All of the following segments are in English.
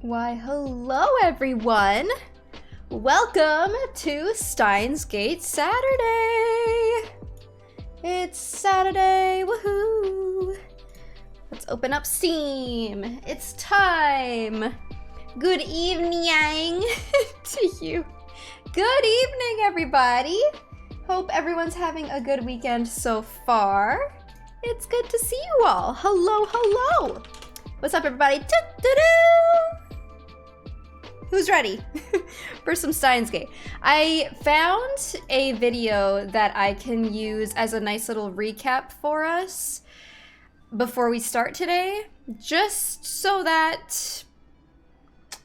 Why, hello everyone! Welcome to Steins Gate Saturday! It's Saturday, woohoo! Let's open up Steam. It's time! Good evening to you. Good evening, everybody! Hope everyone's having a good weekend so far. It's good to see you all. Hello, hello! What's up, everybody? Doo-doo-doo! Who's ready for some Steins Gate? I found a video that I can use as a nice little recap for us before we start today, just so that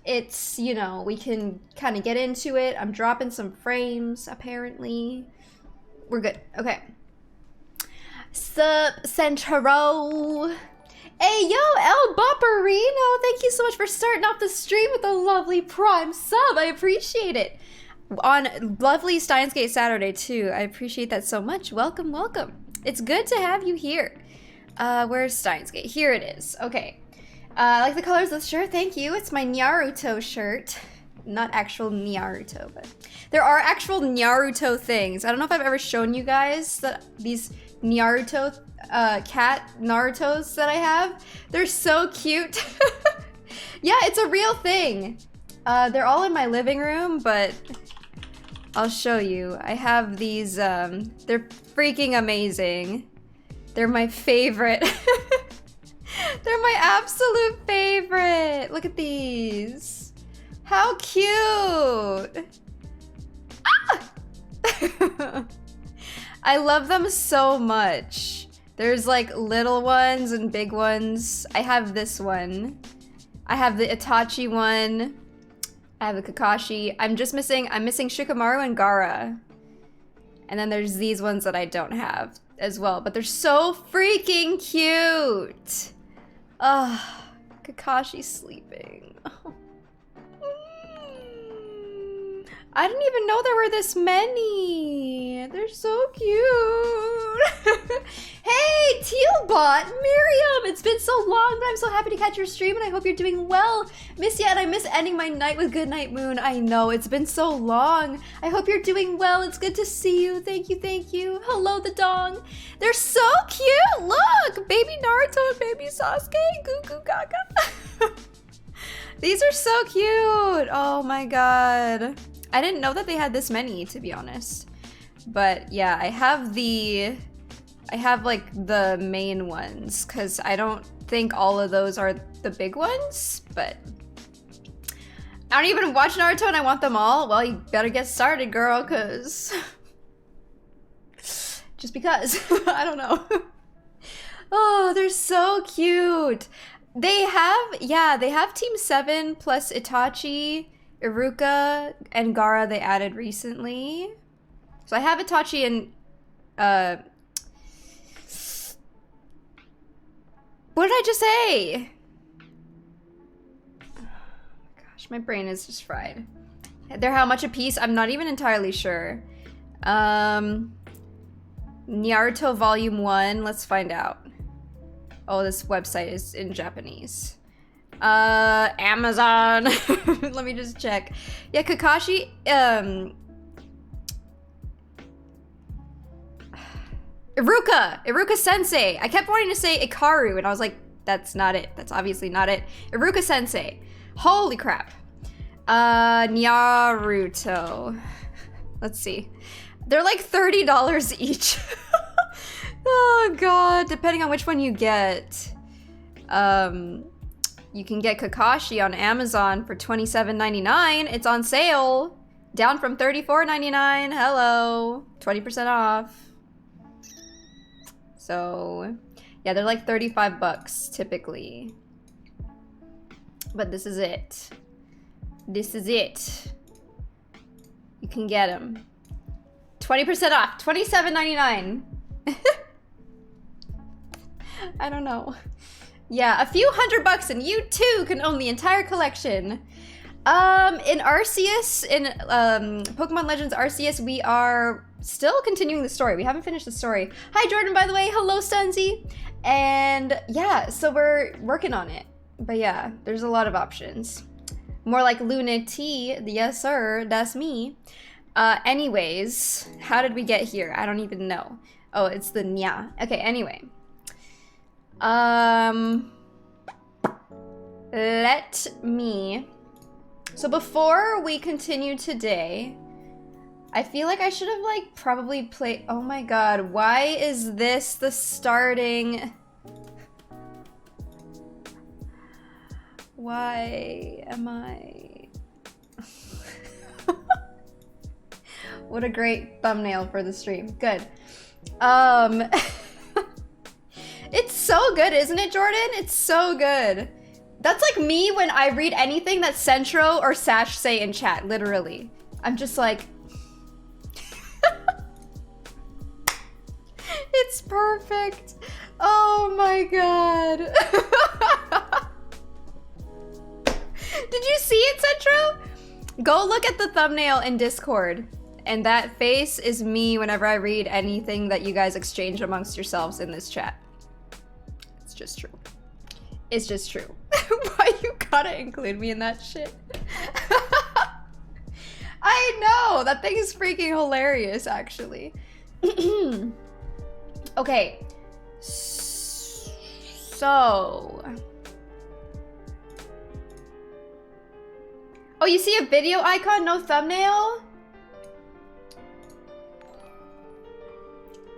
it's, you know, we can kind of get into it. I'm dropping some frames, apparently. We're good. Okay. Sup, Centro. Hey, yo, El Bopperino, thank you so much for starting off the stream with a lovely Prime sub. I appreciate it. On lovely Steins Gate Saturday, too. I appreciate that so much. Welcome, welcome. It's good to have you here. Where's Steins Gate? Here it is. Okay. I like the colors of the shirt. Thank you. It's my Naruto shirt. Not actual Naruto, but there are actual Naruto things. I don't know if I've ever shown you guys that these Naruto cat Narutos that I have. They're so cute. Yeah, it's a real thing. They're all in my living room, but I'll show you. I have these, they're freaking amazing. They're my favorite. They're my absolute favorite. Look at these. How cute. Ah! I love them so much. There's like little ones and big ones. I have this one. I have the Itachi one. I have the Kakashi. I'm missing Shikamaru and Gaara. And then there's these ones that I don't have as well, but they're so freaking cute. Ugh, Kakashi's sleeping. Oh. I didn't even know there were this many. They're so cute. Hey, Tealbot, Miriam, it's been so long, but I'm so happy to catch your stream and I hope you're doing well. Miss ya, and I miss ending my night with Goodnight Moon. I know, it's been so long. I hope you're doing well. It's good to see you. Thank you, thank you. Hello, the dong. They're so cute. Look, baby Naruto and baby Sasuke. Goo goo gaga. These are so cute. Oh my god. I didn't know that they had this many, to be honest. But yeah, I have like the main ones, because I don't think all of those are the big ones, but I don't even watch Naruto and I want them all. Well, you better get started, girl, because just because. I don't know. Oh, they're so cute. They have Team 7 plus Itachi, Iruka, and Gaara they added recently. So I have Itachi and what did I just say? Oh my gosh, my brain is just fried. They're how much a piece? I'm not even entirely sure. Naruto Volume 1, let's find out. Oh, this website is in Japanese. Amazon. Let me just check. Yeah, Kakashi, Iruka Sensei. I kept wanting to say Ikaru, and I was like, that's not it. That's obviously not it. Iruka Sensei. Holy crap. Naruto. Let's see. They're like $30 each. Oh god, depending on which one you get. You can get Kakashi on Amazon for $27.99. It's on sale. Down from $34.99. Hello. 20% off. So, yeah, they're like 35 bucks typically. But this is it. This is it. You can get them. 20% off. $27.99. I don't know. Yeah, a few $100 and you too can own the entire collection. In Arceus, in Pokemon Legends Arceus, we are still continuing the story. We haven't finished the story. Hi Jordan, by the way. Hello Stunzy. And yeah, so we're working on it. But yeah, there's a lot of options. More like lunity. Yes, sir. That's me. Anyways, how did we get here? I don't even know. Oh, it's the nya. Okay, anyway. Let me... So before we continue today, I feel like I should have, like, probably played... Oh my god, why is this the starting... Why am I... What a great thumbnail for the stream. Good. It's so good, isn't it, Jordan? It's so good. That's like me when I read anything that Centro or Sash say in chat, literally. I'm just like... It's perfect. Oh my god. Did you see it, Centro? Go look at the thumbnail in Discord. And that face is me whenever I read anything that you guys exchange amongst yourselves in this chat. It's just true. It's just true. Why you gotta include me in that shit? I know! That thing is freaking hilarious, actually. Okay. So... Oh, you see a video icon, no thumbnail?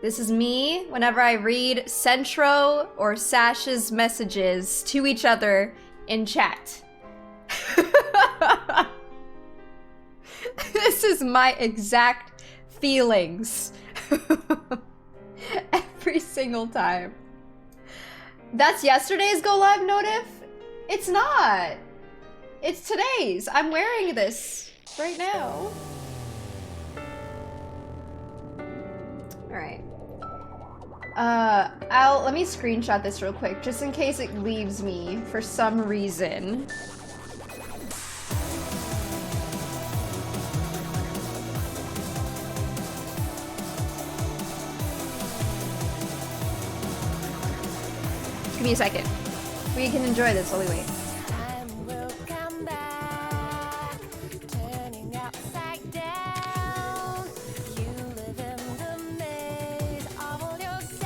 This is me whenever I read Centro or Sash's messages to each other in chat. This is my exact feelings. Every single time. That's yesterday's go live notif? It's not. It's today's. I'm wearing this right now. All right. Let me screenshot this real quick, just in case it leaves me for some reason. Give me a second. We can enjoy this while we wait.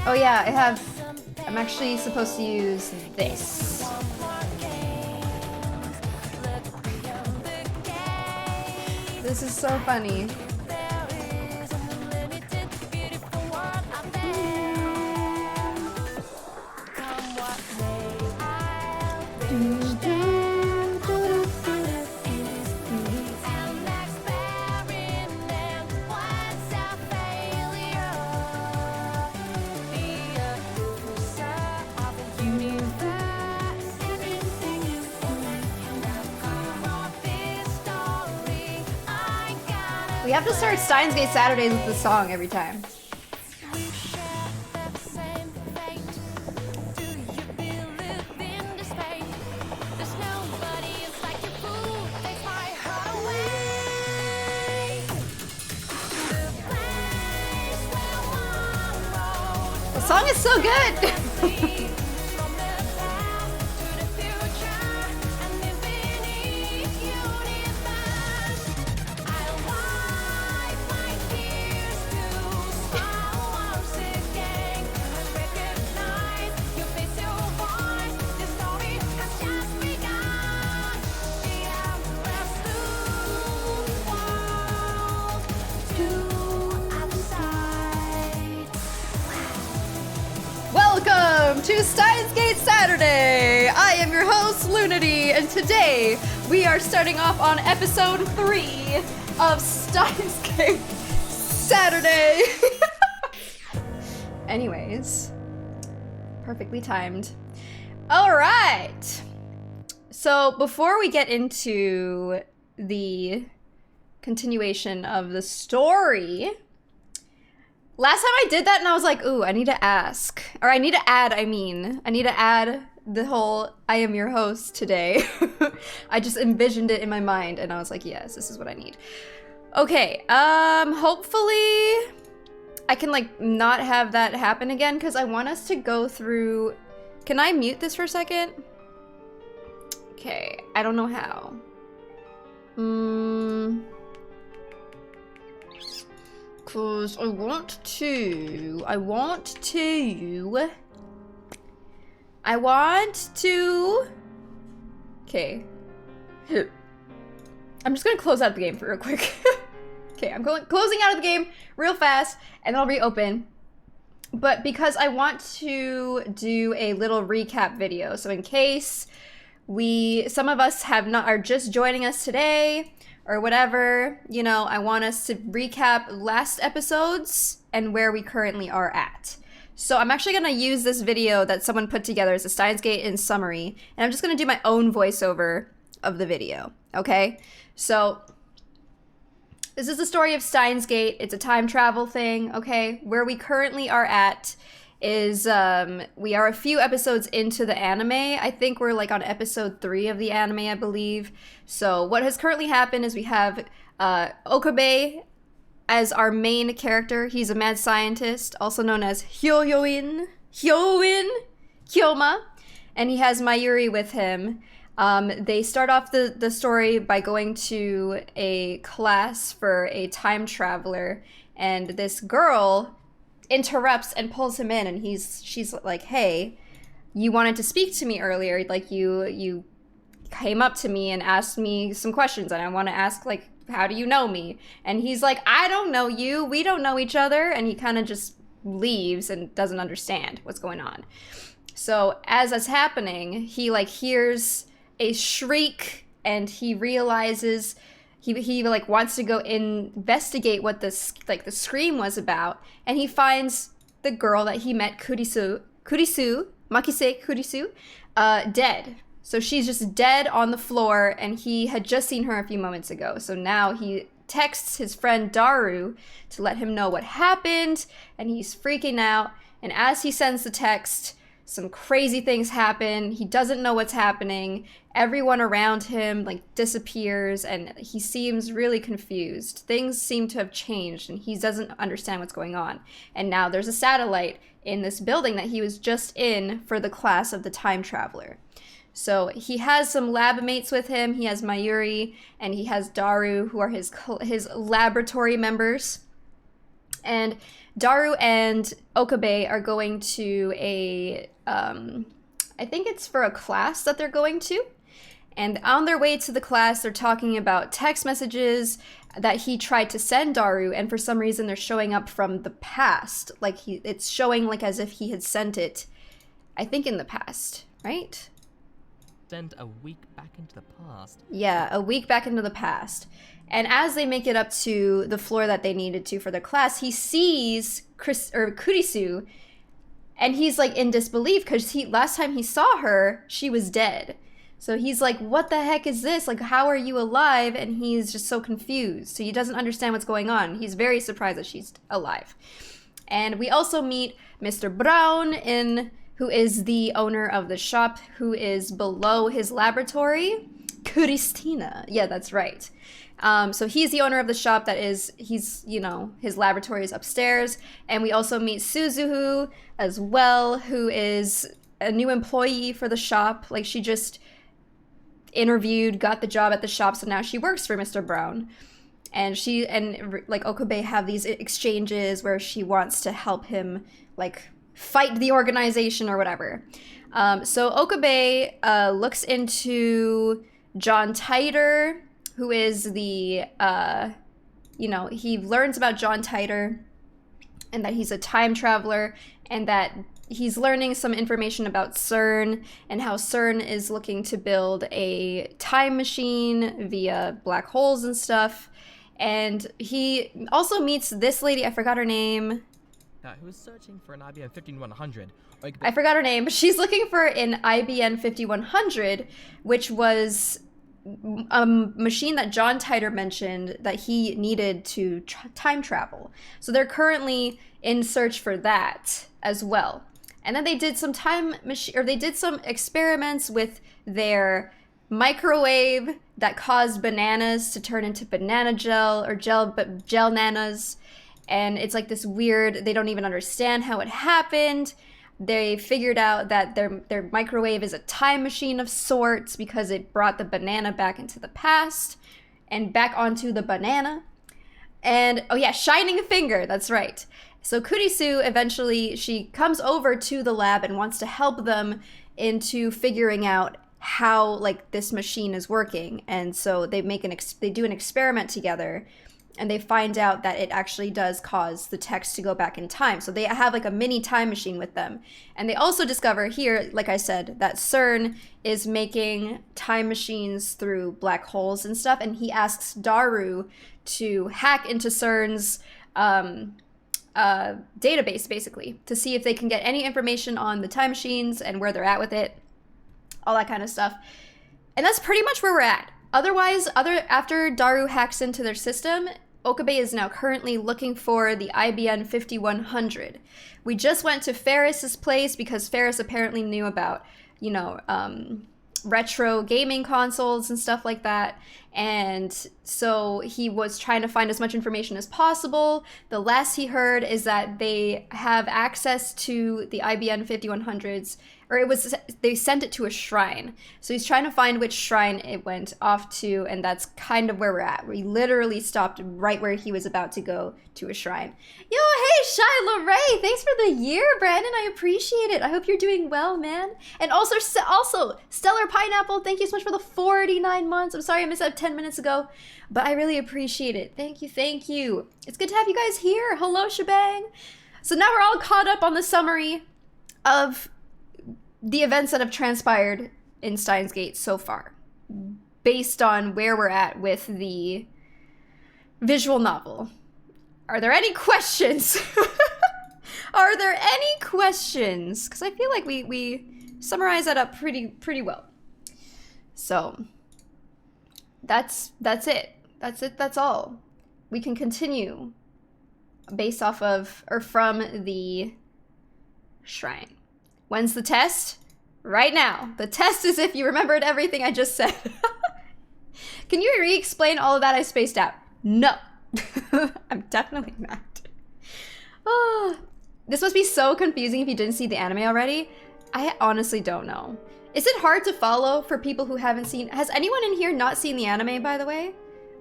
Oh yeah, I'm actually supposed to use this. This is so funny. We have to start Steins Gate Saturdays with the song every time. The song is so good! To Steins Gate Saturday! I am your host, Lunity, and today we are starting off on episode 3 of Steins Gate Saturday! Anyways, perfectly timed. Alright! So before we get into the continuation of the story, last time I did that and I was like, ooh, I need to ask. Or I need to add, I need to add the whole I am your host today. I just envisioned it in my mind and I was like, yes, this is what I need. Okay, hopefully I can like not have that happen again because I want us to go through... Can I mute this for a second? Okay, I don't know how. Cause I want to. Okay. I'm just gonna close out the game for real quick. Okay, I'm closing out of the game real fast, and then I'll reopen. But because I want to do a little recap video, so in case some of us are just joining us today, or whatever, you know, I want us to recap last episodes and where we currently are at. So I'm actually gonna use this video that someone put together as a Steins Gate in summary, and I'm just gonna do my own voiceover of the video, okay? So this is the story of Steins Gate. It's a time travel thing, okay? Where we currently are at is we are a few episodes into the anime. I think we're like on episode 3 of the anime, I believe. So what has currently happened is we have Okabe as our main character. He's a mad scientist, also known as Kyoma, and he has Mayuri with him. They start off the story by going to a class for a time traveler, and this girl interrupts and pulls him in, and she's like, hey, you wanted to speak to me earlier, like you came up to me and asked me some questions, and I want to ask, like, how do you know me? And he's like, I don't know you, we don't know each other, and he kind of just leaves and doesn't understand what's going on. So as that's happening, he like hears a shriek, and he realizes he like wants to go investigate what the scream was about, and he finds the girl that he met, Makise Kurisu, dead. So she's just dead on the floor, and he had just seen her a few moments ago. So now he texts his friend Daru to let him know what happened, and he's freaking out. And as he sends the text, some crazy things happen. He doesn't know what's happening. Everyone around him like disappears, and he seems really confused. Things seem to have changed, and he doesn't understand what's going on. And now there's a satellite in this building that he was just in for the class of the time traveler. So he has some lab mates with him. He has Mayuri, and he has Daru, who are his laboratory members. And Daru and Okabe are going to I think it's for a class that they're going to. And on their way to the class, they're talking about text messages that he tried to send Daru, and for some reason they're showing up from the past. Like it's showing like as if he had sent it, I think in the past, right? Sent a week back into the past. Yeah, a week back into the past. And as they make it up to the floor that they needed to for their class, he sees Kurisu, and he's like in disbelief because last time he saw her, she was dead. So he's like, what the heck is this? Like, how are you alive? And he's just so confused. So he doesn't understand what's going on. He's very surprised that she's alive. And we also meet Mr. Brown, who is the owner of the shop, who is below his laboratory. Christina. Yeah, that's right. So he's the owner of the shop his laboratory is upstairs. And we also meet Suzuhu as well, who is a new employee for the shop. Like, she just interviewed, got the job at the shop, so now she works for Mr. Brown. And Okabe have these exchanges where she wants to help him, like, fight the organization or whatever. So Okabe looks into John Titor, who is he learns about John Titor and that he's a time traveler, and that he's learning some information about CERN and how CERN is looking to build a time machine via black holes and stuff. And he also meets this lady, I forgot her name. Who was searching for an IBM 5100. I forgot her name, but she's looking for an IBM 5100, which was a machine that John Titor mentioned that he needed to time travel. So they're currently in search for that as well. And then they did some they did some experiments with their microwave that caused bananas to turn into banana gel, or gel nanas. And it's like this weird, they don't even understand how it happened. They figured out that their microwave is a time machine of sorts because it brought the banana back into the past. and back onto the banana. And, oh yeah, shining finger, that's right. So Kurisu, eventually, she comes over to the lab and wants to help them into figuring out how, like, this machine is working. And so they do an experiment together, and they find out that it actually does cause the text to go back in time. So they have like a mini time machine with them. And they also discover here, like I said, that CERN is making time machines through black holes and stuff. And he asks Daru to hack into CERN's database, basically, to see if they can get any information on the time machines and where they're at with it, all that kind of stuff. And that's pretty much where we're at. Otherwise, after Daru hacks into their system, Okabe is now currently looking for the IBM 5100. We just went to Ferris's place because Ferris apparently knew about, you know, retro gaming consoles and stuff like that. And so he was trying to find as much information as possible. The last he heard is that they have access to the IBM 5100s, or they sent it to a shrine. So he's trying to find which shrine it went off to, and that's kind of where we're at. We literally stopped right where he was about to go to a shrine. Yo, hey, Shy Lorray, thanks for the year, Brandon. I appreciate it. I hope you're doing well, man. And also Stellar Pineapple, thank you so much for the 49 months. I'm sorry I missed that 10 minutes ago, but I really appreciate it. Thank you, thank you. It's good to have you guys here. Hello, shebang. So now we're all caught up on the summary of the events that have transpired in Steins Gate so far, based on where we're at with the visual novel. Are there any questions? Are there any questions? Because I feel like we summarized that up pretty well. So that's it. That's all. We can continue based off of, or from the shrine. When's the test? Right now. The test is if you remembered everything I just said. Can you re-explain all of that I spaced out? No. I'm definitely not. Oh, this must be so confusing if you didn't see the anime already. I honestly don't know. Is it hard to follow for people who haven't seen? Has anyone in here not seen the anime, by the way?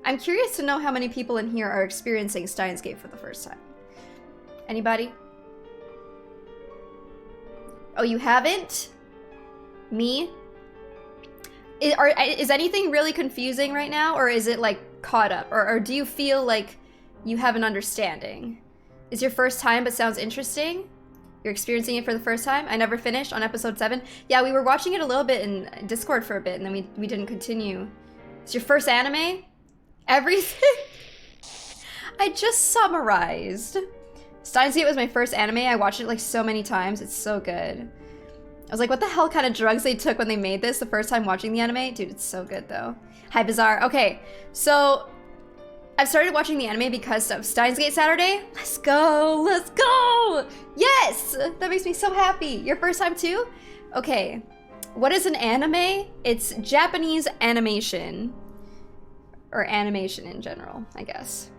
I'm curious to know how many people in here are experiencing Steins Gate for the first time. Anybody? Oh, you haven't? Me? Is anything really confusing right now, or is it like caught up? Or do you feel like you have an understanding? Is your first time but sounds interesting? You're experiencing it for the first time? I never finished on episode 7. Yeah, we were watching it a little bit in Discord for a bit, and then we didn't continue. It's your first anime? Everything? I just summarized. Steins Gate was my first anime. I watched it like so many times. It's so good. I was like, what the hell kind of drugs they took when they made this the first time watching the anime? Dude, it's so good though. Hi, Bizarre. Okay, so I've started watching the anime because of Steins Gate Saturday. Let's go, let's go! Yes! That makes me so happy. Your first time too? Okay, what is an anime? It's Japanese animation. Or animation in general, I guess.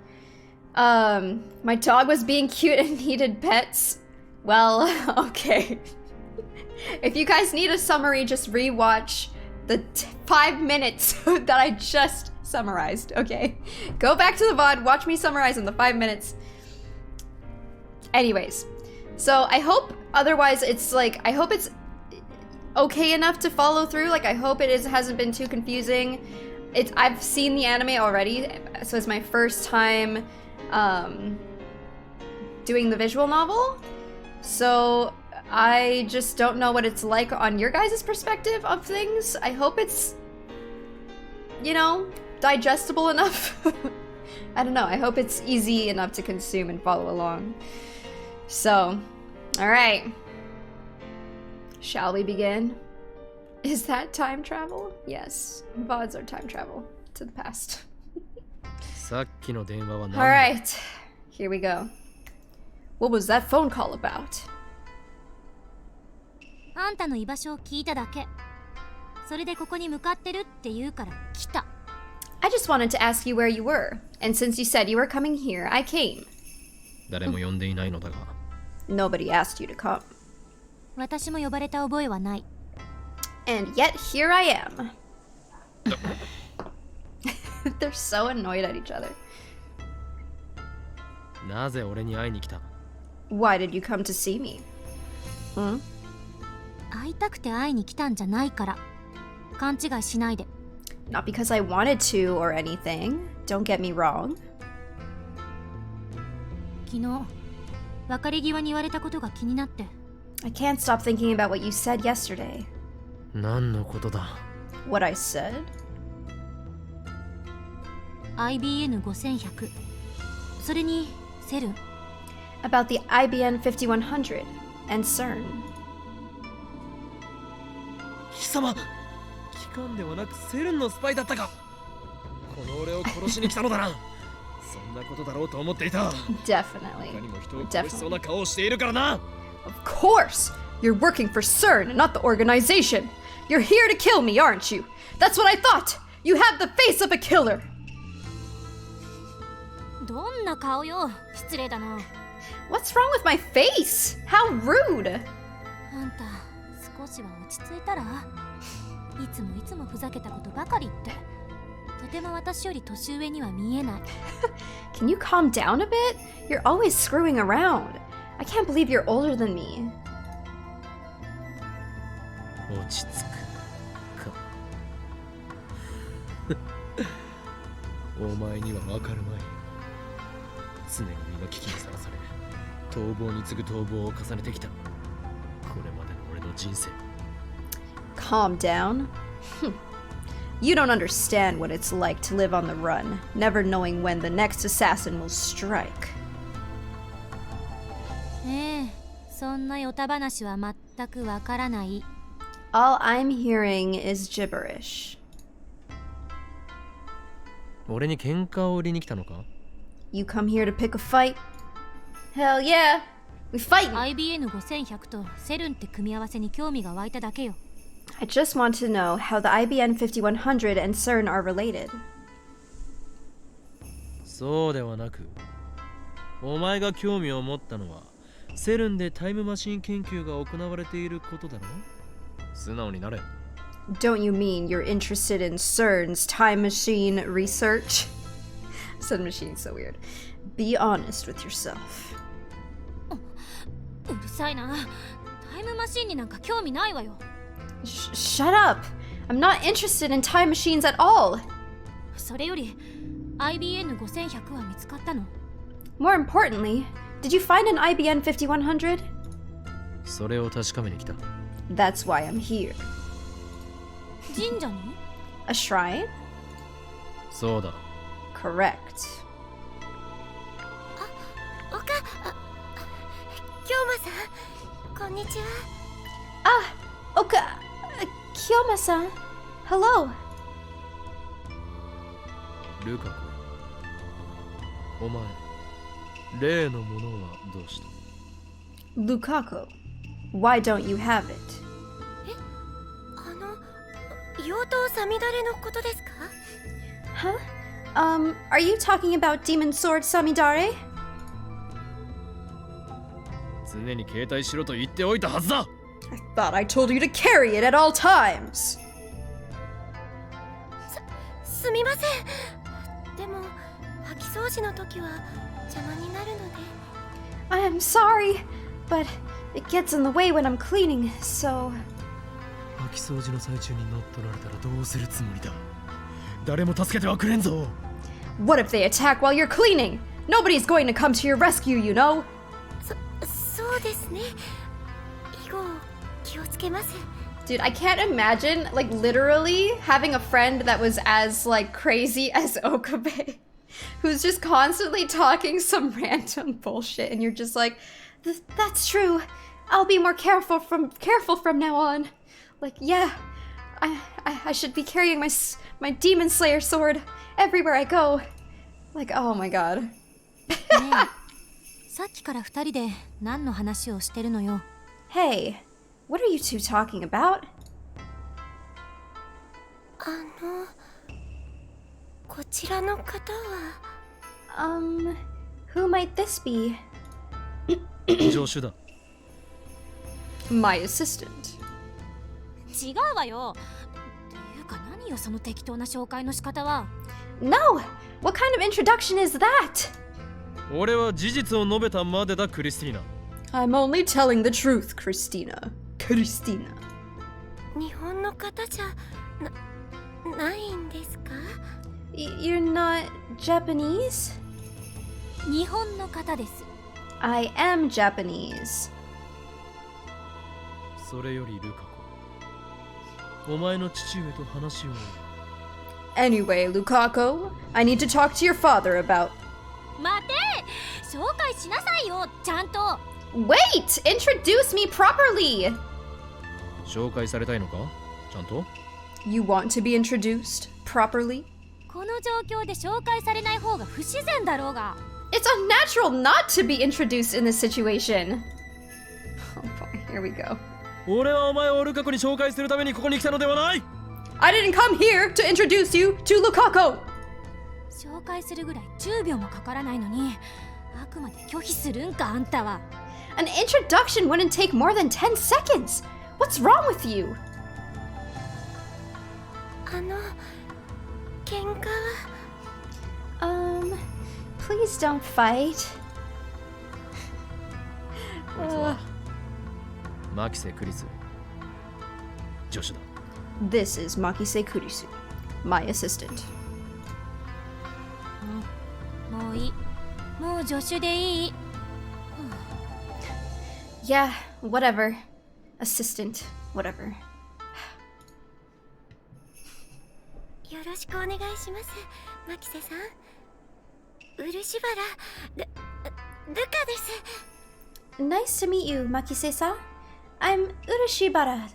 My dog was being cute and needed pets. Well, okay. If you guys need a summary, just rewatch the 5 minutes that I just summarized, okay? Go back to the VOD, watch me summarize in the 5 minutes. Anyways, so I hope, otherwise it's like, I hope it's okay enough to follow through. Like, I hope hasn't been too confusing. I've seen the anime already, so it's my first time doing the visual novel. So I just don't know what it's like on your guys' perspective of things. I hope it's, you know, digestible enough. I don't know. I hope it's easy enough to consume and follow along. So, all right. Shall we begin? Is that time travel? Yes. VODs are time travel to the past. Alright. Here we go. What was that phone call about? あんたの居場所を聞いただけ。それでここに向かってるって言うから来た。I just wanted to ask you where you were. And since you said you were coming here, I came. 誰も呼んでいないのだが。Nobody asked you to come. 私も呼ばれた覚えはない。 And yet here I am. They're so annoyed at each other. なぜ俺に会いに来た？ Why did you come to see me? Hmm? 会いたくて会いに来たんじゃないから。勘違いしないで。Not because I wanted to or anything. Don't get me wrong. 昨日別れ際に言われたことが気になって。 I can't stop thinking about what you said yesterday. 何のことだ？ What I said? IBN5100 それにセルン About the IBN 5100 and CERN. 貴様、機関ではなくセルンのスパイだったか。この俺を殺しに来たのだな。そんなことだろうと思っていた。 Definitely. 他にも人を殺しそうな顔をしているからな。 Of course! You're working for CERN, not the organization. You're here to kill me, aren't you? That's what I thought! You have the face of a killer! どんな顔よ。失礼だな。 What's wrong with my face? How rude! あんた少しは落ち着いたら。いつもふざけたことばかり言って。とても私より年上には見えない。Can you calm down a bit? You're always screwing around. I can't believe you're older than me. 落ち着くか。お前には分かるまい。常に身の危機にさらされ、逃亡に次ぐ逃亡を重ねてきた。これまでの俺の人生。Calm down? You don't understand what it's like to live on the run, never knowing when the next assassin will strike. そんなヨタ話は全くわからない。 All I'm hearing is gibberish. 俺に喧嘩を売りに来たのか？ You come here to pick a fight? Hell yeah! We fight! IBN5100 とセルンって組み合わせに興味が湧いただけよ。 I just want to know how the IBN 5100 and CERN are related. そうではなく、お前が興味を持ったのはセルンでタイムマシン研究が行われていることだろ？素直になれ。 Don't you mean you're interested in CERN's time machine research? Said machine so weird. Be honest with yourself. うるさいな。タイムマシンになんか興味ないわよ。Shut up! I'm not interested in time machines at all! それより IBN5100 は見つかったの？ More importantly, did you find an IBN 5100? それを確かめに来た。 That's why I'm here. 神社に？ A shrine? そうだ。 Correct. 京馬さん、こんにちは。Kyoma-san. Hello. ルカ子、お前、例のものはどうした？ Lukaku, why don't you have it? 妖刀さみだれのことですか？ Huh? Are you talking about Demon Sword Samidare? 常に携帯しろと言っておいたはずだ。 I thought I told you to carry it at all times. すみません。でも掃き掃除の時は邪魔になるので。 I am sorry, but it gets in the way when I'm cleaning, so... 掃き掃除の最中に乗っ取られたらどうするつもりだ？誰も助けてはくれんぞ。 What if they attack while you're cleaning? Nobody's going to come to your rescue, you know? そうですね。以後気をつけます。 Dude, I can't imagine, like, literally having a friend that was as, like, crazy as Okabe, who's just constantly talking some random bullshit, and you're just like, that's true. I'll be more careful from now on. Like, yeah, I should be carrying my Demon Slayer sword everywhere I go. Like, oh my god. ねえ、さっきから二人で何の話をしてるのよ。 Hey, what are you two talking about? こちらの方は。Who might this be? 助手だ。My assistant. 違うわよ。っていうか何よその適当な紹介の仕方は。No! What kind of introduction is that? 俺は事実を述べたまでだ、クリスティーナ。 I'm only telling the truth, Christina. Christina. 日本の方じゃないんですか？ You're not Japanese? 日本の方です。 I am Japanese. それよりルカ子、お前の父上と話を。 Anyway, Lukaku, I need to talk to your father about... 待て！紹介しなさいよ、ちゃんと。 Wait! Introduce me properly! 紹介されたいのか？ちゃんと？ You want to be introduced properly? この状況で紹介されない方が不自然だろうが。 It's unnatural not to be introduced in this situation. Oh boy, here we go. 俺はお前をルカ子に紹介するためにここに来たのではない。 I didn't come here to introduce you to Lukaku! 紹介するぐらい10秒もかからないのに、あくまで拒否するんか、あんたは。 An introduction wouldn't take more than 10 seconds! What's wrong with you? 喧嘩は Please don't fight. こいつはマキセ・クリス、助手だ。 This is Makise Kurisu, my assistant. もういい。もう助手でいい。 Yeah, whatever. Assistant, whatever. よろしくお願いします、マキセさん。漆原ルカです。 Nice to meet you, Makise-san. I'm Urashibara,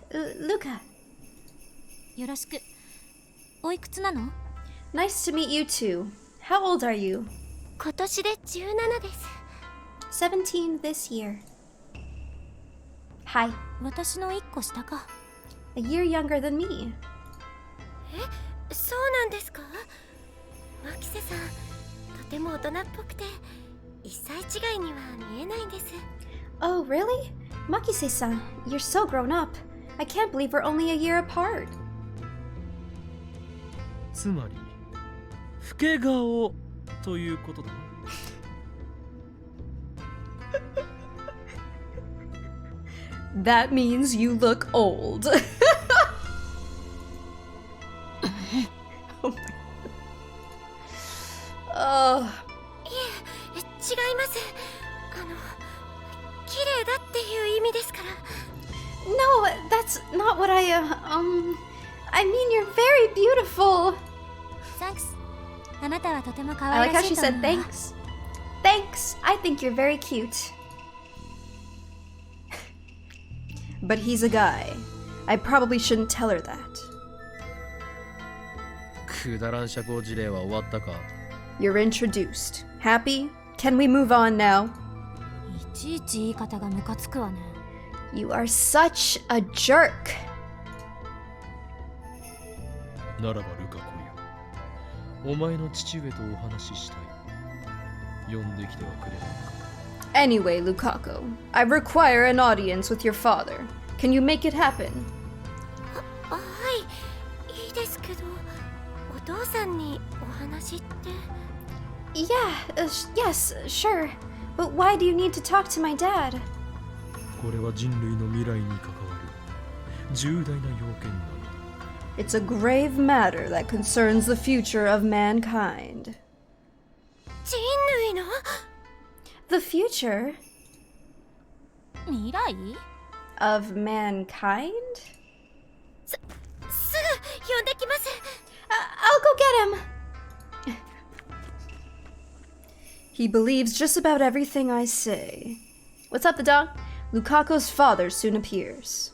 Luka. よろしく。おいくつなの？ Nice to meet you too. How old are you? 今年で17です。 17 this year. Hi. 私の1個下か。 A year younger than me. そうなんですか？マキセさん、とても大人っぽくて、1歳違いには見えないんです。 Oh, really? Makise-san, you're so grown up. I can't believe we're only a year apart. つまり老け顔ということだ。That means you look old. Oh my God. いえ、違います。綺麗だっていう意味ですから。 No, that's not what I mean you're very beautiful. Thanks. あなたはとても可 I 愛 like ら how しい she と思 said うわ。 thanks. Thanks. I think you're very cute. But he's a guy. I probably shouldn't tell her that. くだらん社交辞令は終わったか？ You're introduced. Happy? Can we move on now? いちいち言い方がムカつくわね。You are such a jerk. ならばルカ子よ、お前の父上とお話ししたい。呼んできてはくれないか？ Anyway, Lukaku, I require an audience with your father. Can you make it happen? はい、いいですけど、お父さんにお話って。 Yeah, yes, sure. But why do you need to talk to my dad? これは人類の未来に関わる重大な要件なのだ。 It's a grave matter that concerns the future of mankind. 人類の The future 未来？ of mankind? すぐ呼んできます。 I'll go get him. He believes just about everything I say. What's up, the dog? Lukaku's father soon appears.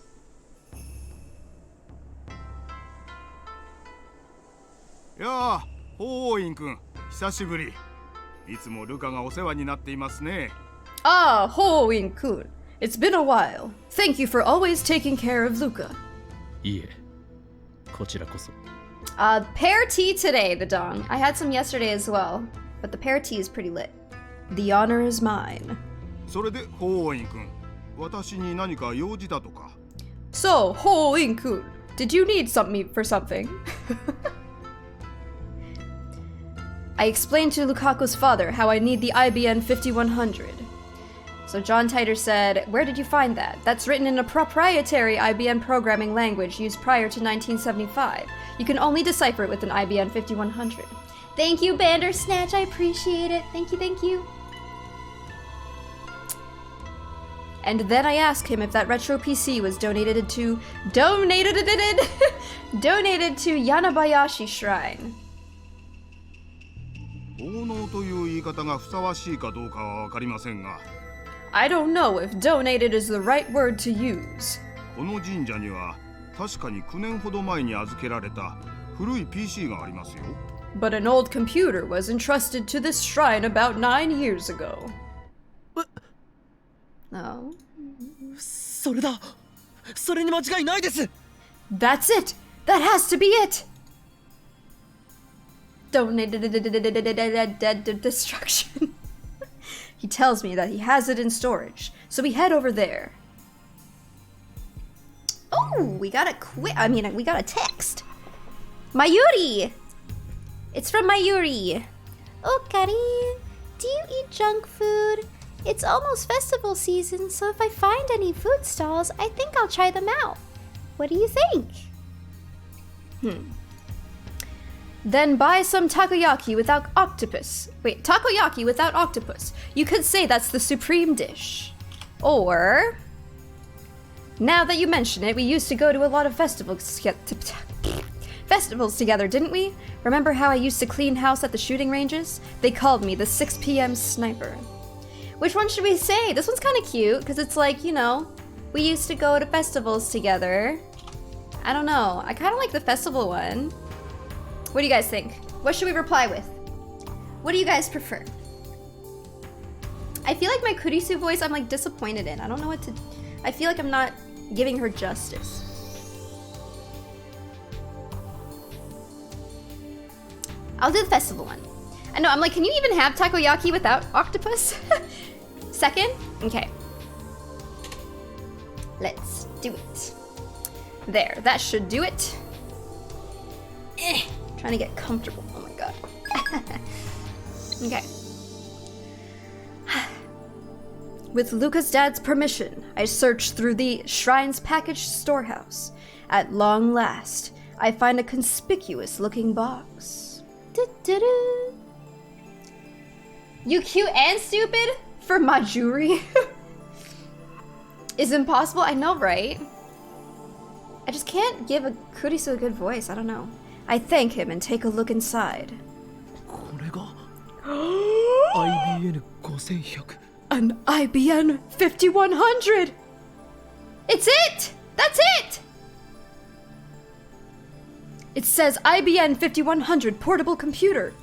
やあ、ホーイン君、久しぶり。いつもルカがお世話になっていますね。Ah, Hoin-kun. It's been a while. Thank you for always taking care of Luka. いえ、こちらこそ。Pear tea today, the dong. I had some yesterday as well, but the pear tea is pretty lit. The honor is mine. それでホーイン君、私に何か用事だとか。So, Hoin-kun, did you need me for something? I explained to Lukaku's father how I need the IBN 5100. So John Titer said, where did you find that? That's written in a proprietary IBM programming language used prior to 1975. You can only decipher it with an IBM 5100. Thank you, Bandersnatch. I appreciate it. Thank you, thank you. And then I asked him if that retro PC was donated to Yanabayashi Shrine. 奉納という言い方がふさわしいかどうかはわかりませんが、 I don't know if donated is the right word to use. この神社には確かに9年ほど前に預けられた古い PC がありますよ。 But an old computer was entrusted to this shrine about 9 years ago. Oh. それだ。それに間違いないです。 That's it! That has to be it! Donated destruction. He tells me that he has it in storage, so we head over there. Oh, we got we got a text. Mayuri! It's from Mayuri. Oh, Karin, do you eat junk food? It's almost festival season, so if I find any food stalls, I think I'll try them out. What do you think? Then buy some takoyaki without octopus. Wait, takoyaki without octopus. You could say that's the supreme dish. Or, now that you mention it, we used to go to a lot of festivals together, didn't we? Remember how I used to clean house at the shooting ranges? They called me the 6 p.m. sniper. Which one should we say? This one's kind of cute, because it's like, you know, we used to go to festivals together. I don't know. I kind of like the festival one. What do you guys think? What should we reply with? What do you guys prefer? I feel like my Kurisu voice I'm like disappointed in. I don't know what to... I feel like I'm not giving her justice. I'll do the festival one. I know, I'm like, can you even have takoyaki without octopus? Second? Okay. Let's do it. There, that should do it. Trying to get comfortable. Oh my god. Okay. With Luca's dad's permission, I searched through the shrine's packaged storehouse. At long last, I find a conspicuous looking box. Du-du-du. You cute and stupid? For Majuri? Is impossible? I know, right? I just can't give a Kurisu a good voice. I don't know. I thank him and take a look inside. これが IBN 5100 An IBN 5100! It's it! That's it! It says IBN 5100 portable computer.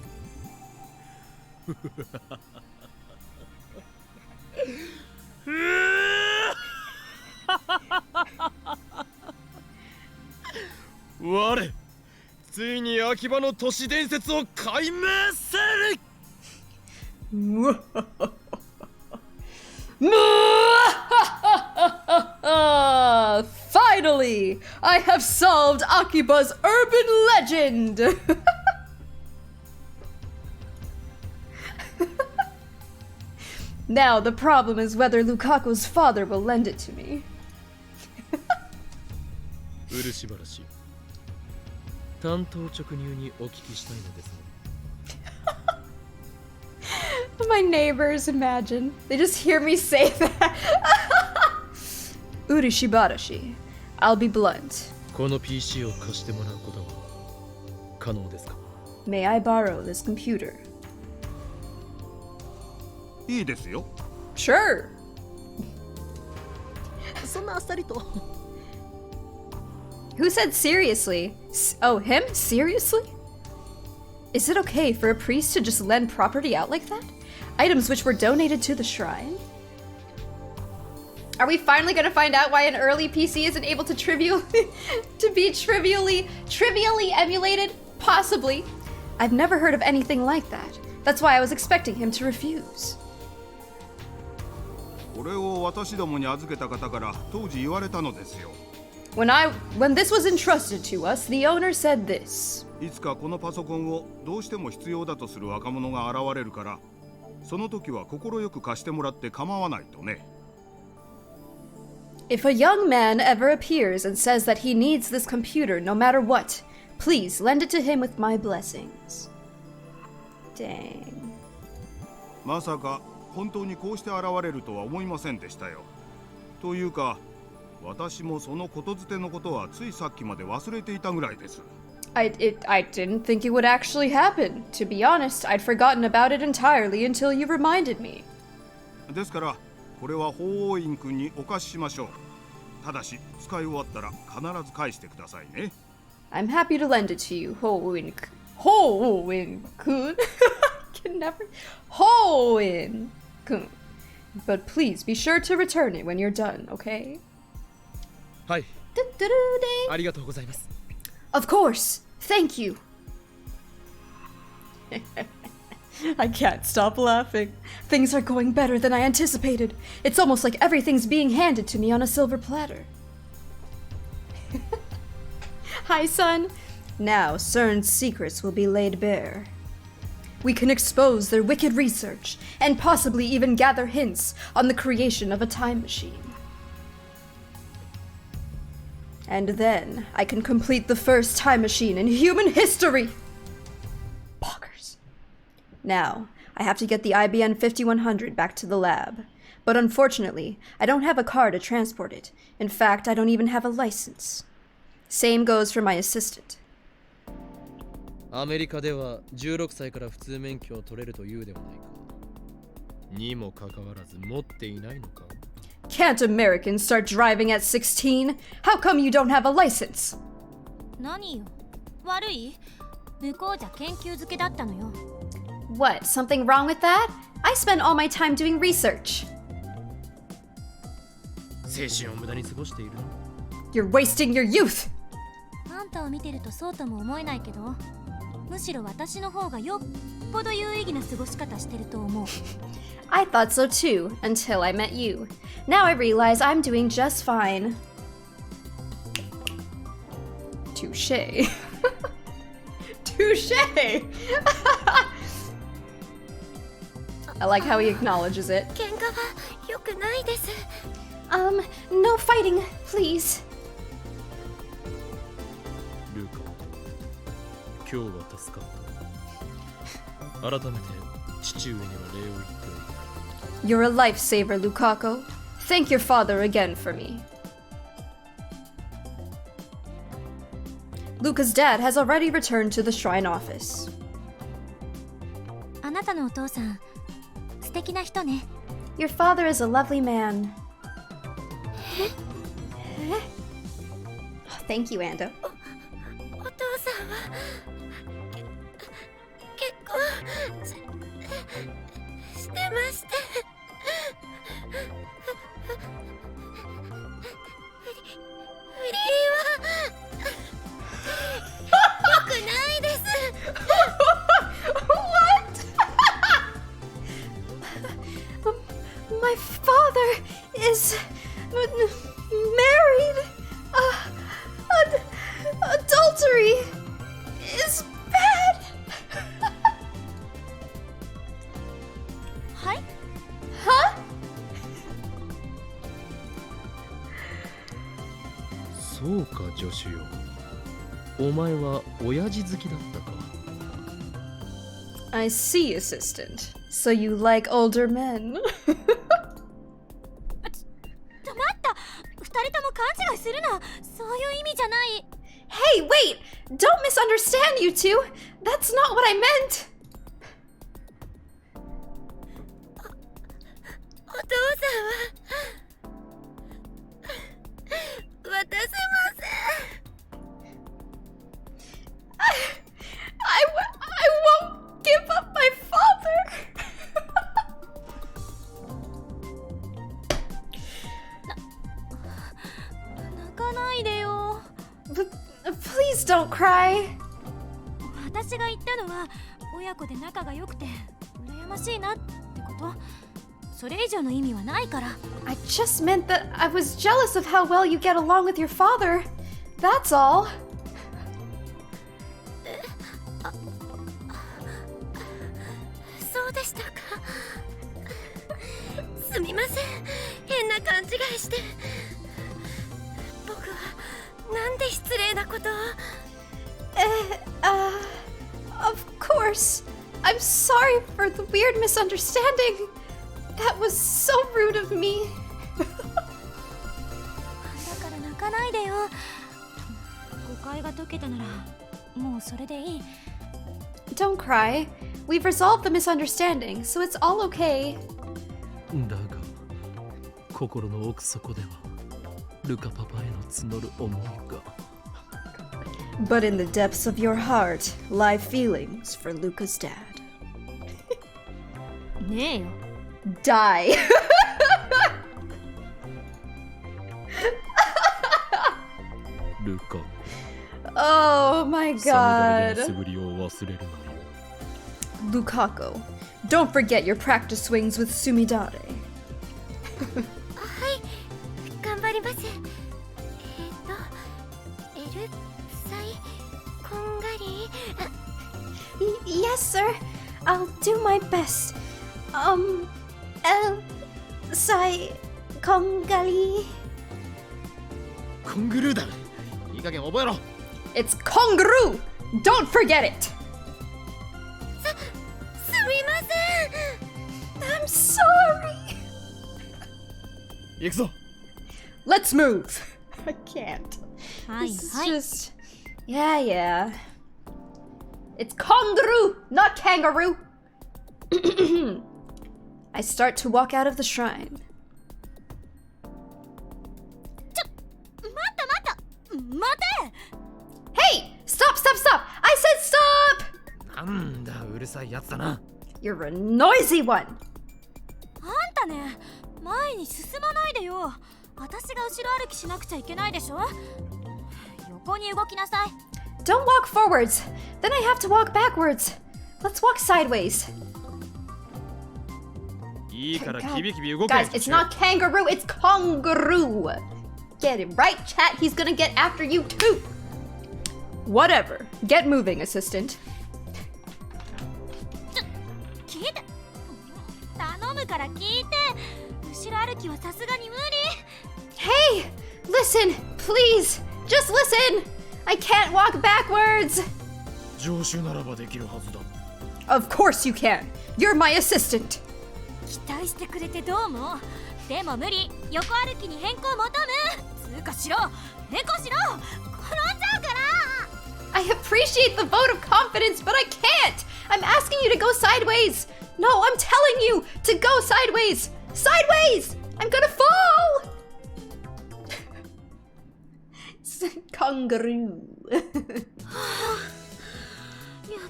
我ついに秋葉の都市伝説を解明せる。Finally, I have solved Akiba's urban legend. Now the problem is whether Lukaku's father will lend it to me. 漆原担当直入にお聞きしたいのですね。My neighbors, imagine. They just hear me say that. Urishibarashi, I'll be blunt. この PC を貸してもらうことは可能ですか？ May I borrow this computer? いいですよ。 Sure. そんなあっさりと。 Who said seriously? Oh, him? Seriously? Is it okay for a priest to just lend property out like that? Items which were donated to the shrine? Are we finally gonna find out why an early PC isn't able to be trivially emulated? Possibly. I've never heard of anything like that. That's why I was expecting him to refuse. これを私どもに預けた方から当時言われたのですよ。When this was entrusted to us, the owner said this. いつかこのパソコンをどうしても必要だとする若者が現れるから、その時は快く貸してもらって構わないとね。If a young man ever appears and says that he needs this computer no matter what, please lend it to him with my blessings. Dang. まさか本当にこうして現れるとは思いませんでしたよ。というか、私もそのことづてのことはついさっきまで忘れていたぐらいです。I didn't think it would actually happen. To be honest, I'd forgotten about it entirely until you reminded me. ですから、これは法王院君にお貸ししましょう。ただし、使い終わったら必ず返してくださいね。I'm happy to lend it to you, Hoin-kun. Can never. Hoin-kun. But please be sure to return it when you're done, okay? はい、 Do-do-do-day. ありがとうございます。 Of course. Thank you. I can't stop laughing. Things are going better than I anticipated. It's almost like everything's being handed to me on a silver platter. Hi, son. Now CERN's secrets will be laid bare. We can expose their wicked research and possibly even gather hints on the creation of a time machine. And then I can complete the first time machine in human history! Bonkers. Now, I have to get the IBM 5100 back to the lab. But unfortunately, I don't have a car to transport it. In fact, I don't even have a license. Same goes for my assistant. アメリカでは16歳から普通免許を取れるというではないか。にもかかわらず持っていないのか。 Can't Americans start driving at 16? How come you don't have a license? 何よ、悪い？向こうじゃ研究漬けだったのよ。 What, something wrong with that? I spend all my time doing research. 青春を無駄に過ごしている。 You're wasting your youth! あんたを見てるとそうとも思えないけど、むしろ私の方がよっぽど有意義な過ごし方してると思う。 I thought so too, until I met you. Now I realize I'm doing just fine. Touché. Touché! I like how he acknowledges it. 喧嘩は良くないです。No fighting, please. ルカ、今日は助かった。改めて父上には礼を言っておく。 You're a lifesaver, Lukaku. Thank your father again for me. Luca's dad has already returned to the shrine office. あなたのお父さん、素敵な人ね。 Your father is a lovely man. Thank you, Ando. お父さんは結婚してまして。不倫は良くないです。 What? My father is married. Adultery is bad. はい？ Huh? そうか、助手よ。お前は親父好きだったか。 I see, assistant. So you like older men? 待った。二人とも勘違いするな。そういう意味じゃない。 Hey, wait! Don't misunderstand, you two! That's not what I meant! お父さんは渡せません。 I won't give up my father! 泣かないでよ。 Please don't cry. 私が言ったのは親子で仲が良くて羨ましいなってこと。それ以上の意味はないから。 I just meant that I was jealous of how well you get along with your father. That's all. そうでしたか。すみません、変な勘違いして。僕はなんで失礼なことを。Of course. I'm sorry for the weird misunderstanding. That was so rude of me. だから泣かないでよ。誤解が解けたならもうそれでいい。 Don't cry. We've resolved the misunderstanding, so it's all okay. だが心の奥底ではルカパパへの募る思いが。 But in the depths of your heart lie feelings for Luca's dad. ねえよ。 Die. Luca. Oh my god. 素振りを忘れるなよ。 Lukaku, don't forget your practice swings with Sumidare. はい、頑張ります。エルサイこんがり。 Yes, sir. I'll do my best. Sai Kongali. コングルーだ。いい加減覚えろ。 It's Kongru! Don't forget it! すみません。 I'm sorry! 行くぞ。 Let's move! I can't. はい This is はい。 just. Yeah. It's Kongru, not kangaroo! I start to walk out of the shrine. 待て。 Hey! Stop! I said stop! なんだうるさいやつだな。 You're a noisy one! あんたね、前に進まないでよ。私が後ろ歩きしなくちゃいけないでしょ。横に動きなさい。 Don't walk forwards! Then I have to walk backwards! Let's walk sideways. いいからキビキビ動け。 Guys, it's not kangaroo, it's kongaroo! Get it right, chat? He's gonna get after you too! Whatever. Get moving, assistant. 聞いて。頼むから聞いて。後ろ歩きはさすがに無理。 Hey! Listen! Please! Just listen! I can't walk backwards! 常習ならばできるはずだ。 Of course you can! You're my assistant! 期待してくれてどうも。でも無理。横歩きに変更求む。つうかしろ。変更しろ。転んじゃうから。 I appreciate the vote of confidence, but I can't! I'm asking you to go sideways! No, I'm telling you to go sideways! Sideways! I'm gonna fall! Kangaroo. やっ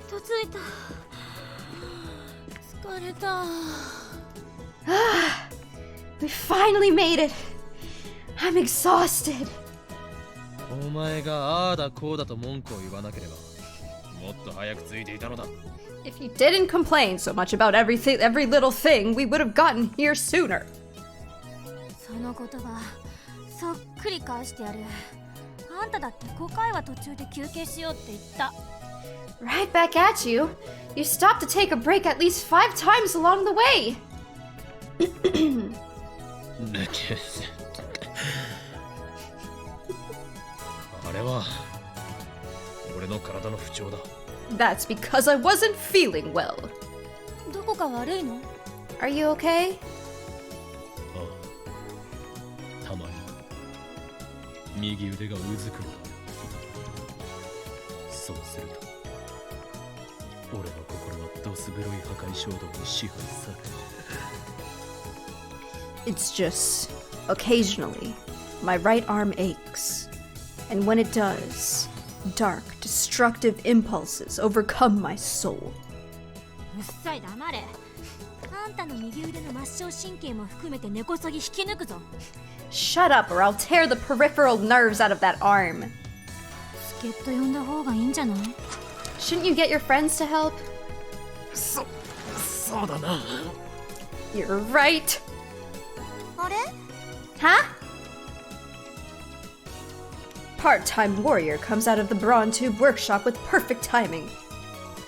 と着いた。疲れた。 We finally made it! I'm exhausted. お前がああだこうだと文句を言わなければもっと早くついていたのだ。 If you didn't complain so much about every little thing, we would have gotten here sooner. その言葉、そっくり返してやる。あんただって5回は途中で休憩しようって言った。 Right back at you. You stopped to take a break at least 5 times along the way. あれは俺の体の不調だ。 That's because I wasn't feeling well. どこか悪いの？ Are you okay? ああ、たまに右腕がうずくのだ。そうすると俺の心はどす黒い破壊衝動に支配され。 It's just occasionally my right arm aches. And when it does, dark, destructive impulses overcome my soul. うっさい黙れ。あんたの右腕の末梢神経も含めて根こそぎ引き抜くぞ。 Shut up or I'll tear the peripheral nerves out of that arm. 助っ人呼んだ方がいいんじゃない？ Shouldn't you get your friends to help? そうだな。You're right. あれ Huh? Part-time warrior comes out of the Brawn Tube workshop with perfect timing.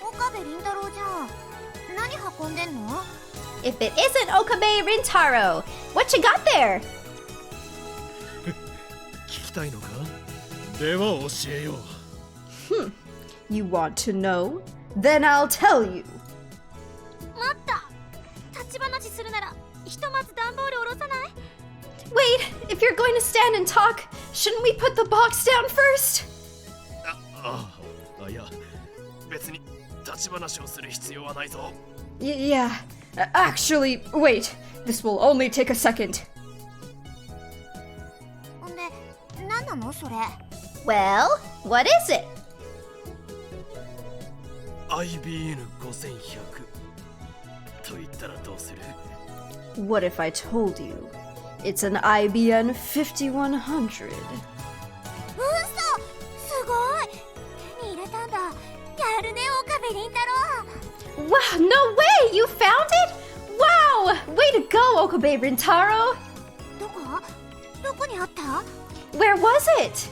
岡部倫太郎じゃん。何運んでんの If it isn't Okabe Rintaro, what you got there? 聞きたいのか？では教えよう。You want to know? Then I'll tell you. 待った。立ち話するならひとまず段ボール下ろさない Wait, if you're going to stand and talk, shouldn't we put the box down first? いや、別に立ち話をする必要はないぞ。Yeah. Actually, wait. This will only take a second. ほんで、何なのそれ Well, what is it? IBN5100 と言ったらどうする？ What if I told you? It's an IBN 5100. 嘘すごい手に入れたんだやるね岡部倫太郎 Wow, no way! You found it? Wow! Way to go, Okabe Rintaro! どこにあった Where was it?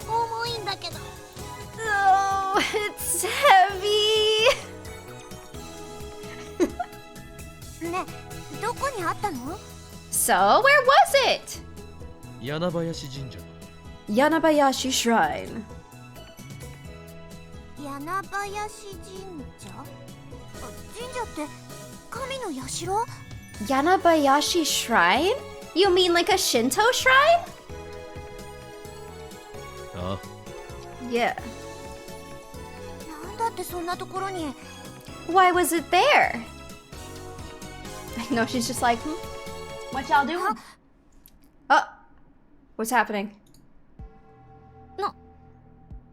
重いんだけど Oh, it's heavy. ねどこにあったの So, where was it? 柳林神社。 Yanabayashi Shrine. 柳林神社神社って神の社 Yanabayashi Shrine? You mean like a Shinto shrine? ああ、 Yeah. なんだってそんなところに Why was it there? No, she's just like, what y'all doing? Oh, what's happening?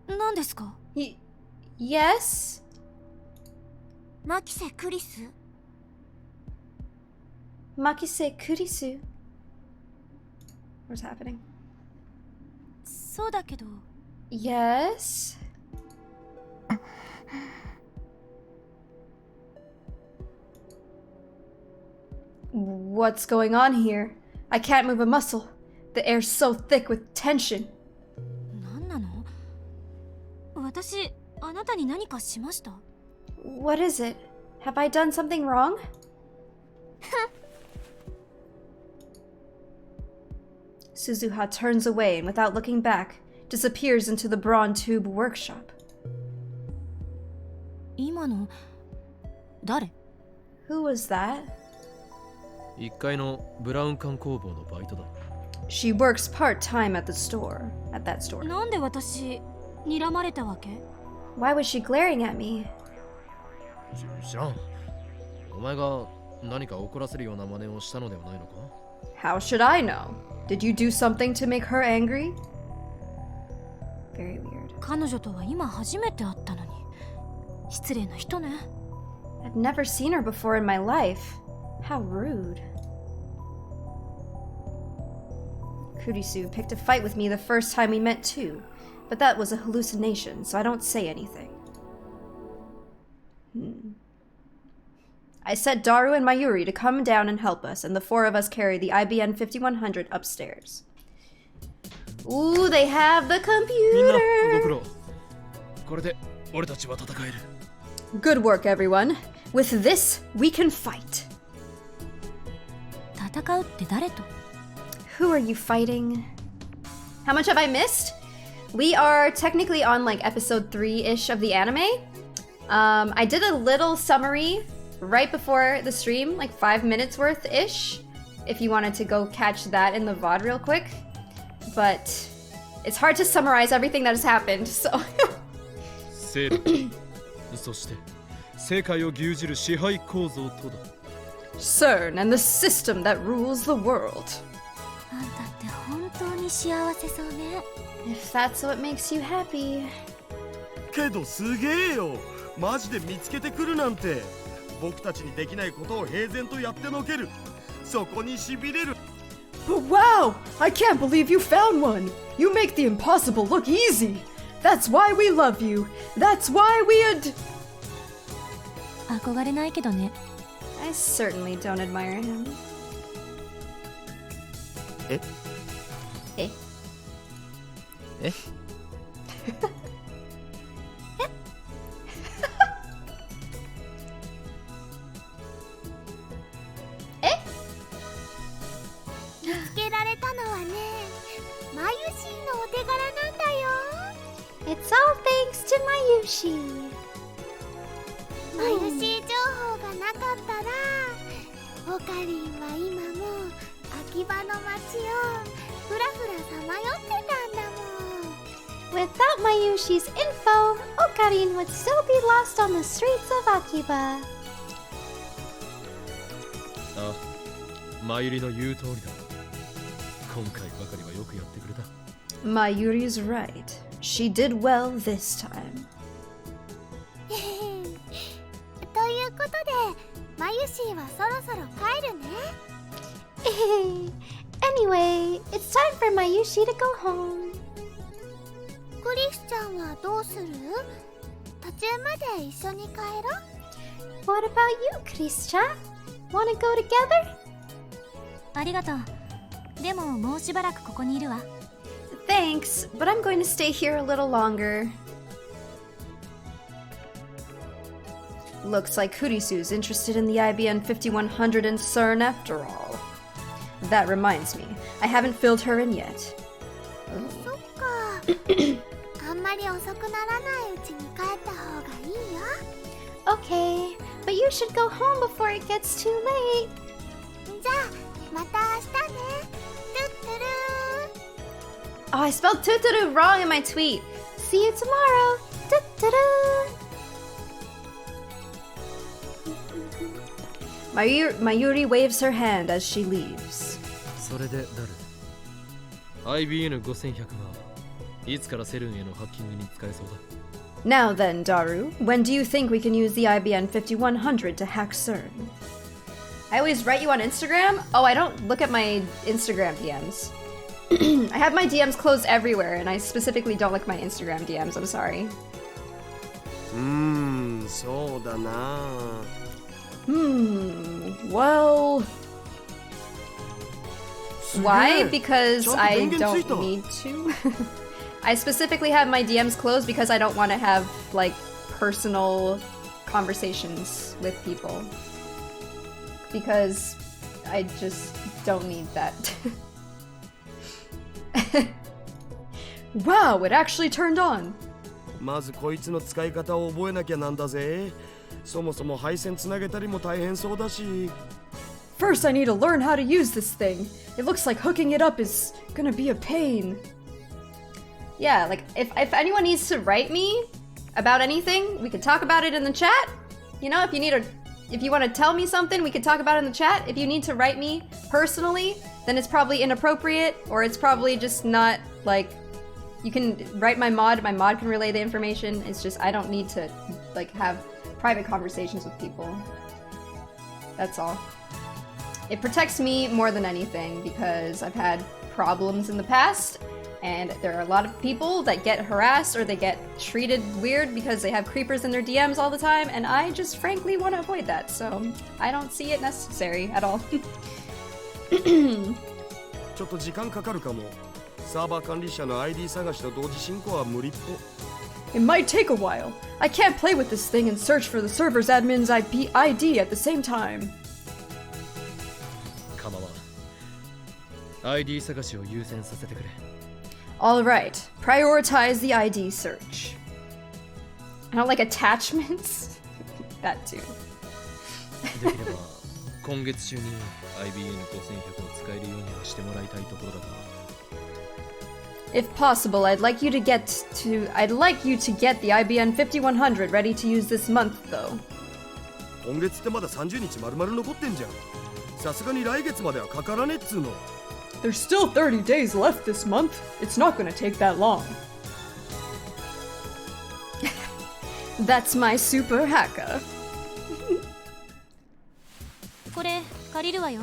何ですか Yes? 牧瀬クリス Makise Kurisu. What's happening? そうだけど Yes? What's going on here? I can't move a muscle. The air's so thick with tension. 何なの私あなたに何かしました What is it? Have I done something wrong? Suzuha turns away and without looking back, disappears into the Brawn Tube workshop. 今の誰 Who was that? 1階のブラウン管工房のバイトだ。 She works part-time at that store. なんで私睨まれたわけ Why was she glaring at me? 知らん。お前が何か怒らせるような真似をしたのではないのか？ How should I know? Did you do something to make her angry? Very weird. 彼女とは今初めて会ったのに失礼な人ね I've never seen her before in my life. How rude. Kurisu picked a fight with me the first time we met too, but that was a hallucination, so I don't say anything. I set Daru and Mayuri to come down and help us, and the four of us carry the IBN 5100 upstairs. Ooh, they have the みんなご苦 computer! 労。これで俺たちは戦える。 Good work, everyone. With this, we can fight. 戦うって誰と Who are you fighting? How much have I missed? We are technically on like episode 3-ish of the anime. I did a little summary right before the stream, like 5 minutes worth-ish, if you wanted to go catch that in the VOD real quick. But it's hard to summarize everything that has happened, so... 勢力そして世界を牛耳る支配構造とだ。 CERN and the system that rules the world. あんたって本当に幸せそうね If that's what makes you happy. けどすげえよマジで見つけてくるなんて僕たちにできないことを平然とやってのけるそこにしびれる But wow! I can't believe you found one! You make the impossible look easy! That's why we love you. That's why we ad... 憧れないけどね。 I certainly don't admire him. え Eh? え 見つけられたのはね、マユシーのお手柄なんだよ。 It's all thanks to Mayushi. マユシー情報がなかったら、オカリンは今も秋葉の街をふらふらさまよってたんだもん。 Without Mayushi's info, Okarin would still be lost on the streets of Akiba. あ、マユリの言う通りだ。今回ばかりはよくやってくれた。 Mayuri's right. She did well this time. ということで、マユシーはそろそろ帰るね。Anyway, it's time for Mayushi to go home. クリスちゃんはどうする？途中まで一緒に帰ろう。 What about you, Chris-chan? Wanna go together? ありがとう。でももうしばらくここにいるわ。 Thanks, but I'm going to stay here a little longer. Looks like Kurisu's interested in the IBN 5100 in CERN after all. That reminds me, I haven't filled her in yet. そっか。あんまり遅くならないうちに帰った方がいいよ。 Okay, but you should go home before it gets too late. じゃあまた明日ね。トゥットゥルー。 Oh, I spelled tuturu wrong in my tweet. See you tomorrow. Tuturu. Mayuri waves her hand as she leaves. それで誰？ IBN5100 はいつからセルンへのハッキングに使えそうだ？ Now then, Daru, when do you think we can use the IBN 5100 to hack CERN? I always write you on Instagram? Oh, I don't look at my Instagram DMs. I have my DMs closed everywhere, and I specifically don't look at my Instagram DMs. I'm sorry. そうだな。Well... Why? Because I don't need to. I specifically have my DMs closed because I don't want to have, like, personal conversations with people. Because I just don't need that. Wow, it actually turned on! まずこいつの使い方を覚えなきゃなんだぜ。そもそも配線つなげたりも大変そうだし。 First, I need to learn how to use this thing. It looks like hooking it up is gonna be a pain. Yeah, like, if anyone needs to write me about anything, we could talk about it in the chat. You know, if you want to tell me something, we could talk about it in the chat. If you need to write me personally, then it's probably inappropriate, or it's probably just not, like, you can write my mod can relay the information. It's just, I don't need to, like, have private conversations with people. That's all. It protects me more than anything because I've had problems in the past, and there are a lot of people that get harassed or they get treated weird because they have creepers in their DMs all the time, and I just frankly want to avoid that, so I don't see it necessary at all. ちょっと時間かかるかも。サーバー管理者の ID 探しと同時進行は無理っぽ。 It might take a while. I can't play with this thing and search for the server's admin's ID at the same time. 構わん。ID 探しを優先させてくれ。 Alright, prioritize the ID search. I don't like attachments. That too. できれば今月中に IBN5100 を使えるようにはしてもらいたいところだが。 If possible, I'd like you to get the IBN 5100 ready to use this month, though. 今月ってまだ30日丸々残ってんじゃん。さすがに来月まではかからねっつうの。 There's still 30 days left this month. It's not gonna take that long. That's my super hacker. これ借りるわよ。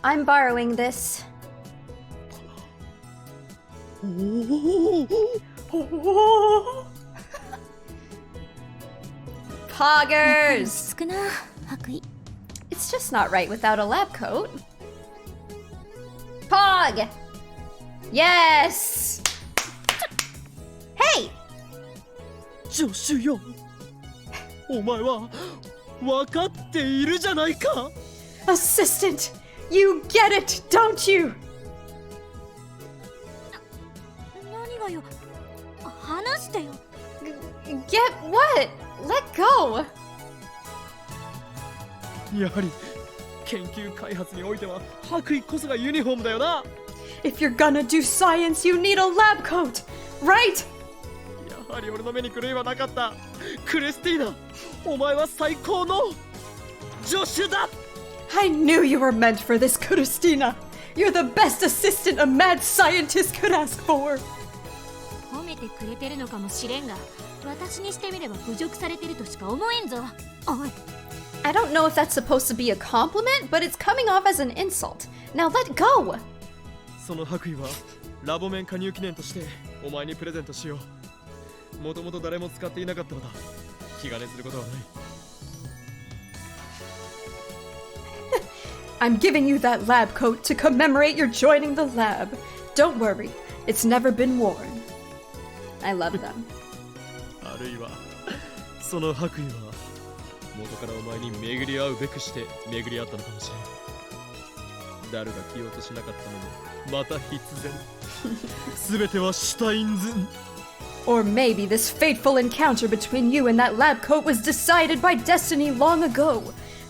I'm borrowing this. Poggers! 少な白衣 It's just not right without a lab coat. Pog! Yes! Hey! 助手よお前は分かっているじゃないか Assistant! You get it, don't you? 何がよ話してよ Get what? Let go! やはり研究開発においては白衣こそがユニフォームだよな If you're gonna do science, you need a lab coat, right? やはり俺の目に狂いはなかったクリスティーナお前は最高の助手だ I knew you were meant for this, Christina. You're the best assistant a mad scientist could ask for. 褒めてくれてるのかもしれんが私にしてみれば侮辱されてるとしか思えんぞおい I don't know if that's supposed to be a compliment, but it's coming off as an insult. Now let go! その白衣はラボ面加入記念としてお前にプレゼントしようもともと誰も使っていなかったのだ気兼ねすることはない I'm giving you that lab coat to commemorate your joining the lab. Don't worry, it's never been worn. I love them. あるいはその白衣は元からお前に巡り合うべくして巡り合ったのかもしれん誰が着ようとしなかったのもまた必然全てはシュタインズ Or maybe this fateful encounter between you and that lab coat was decided by destiny long ago.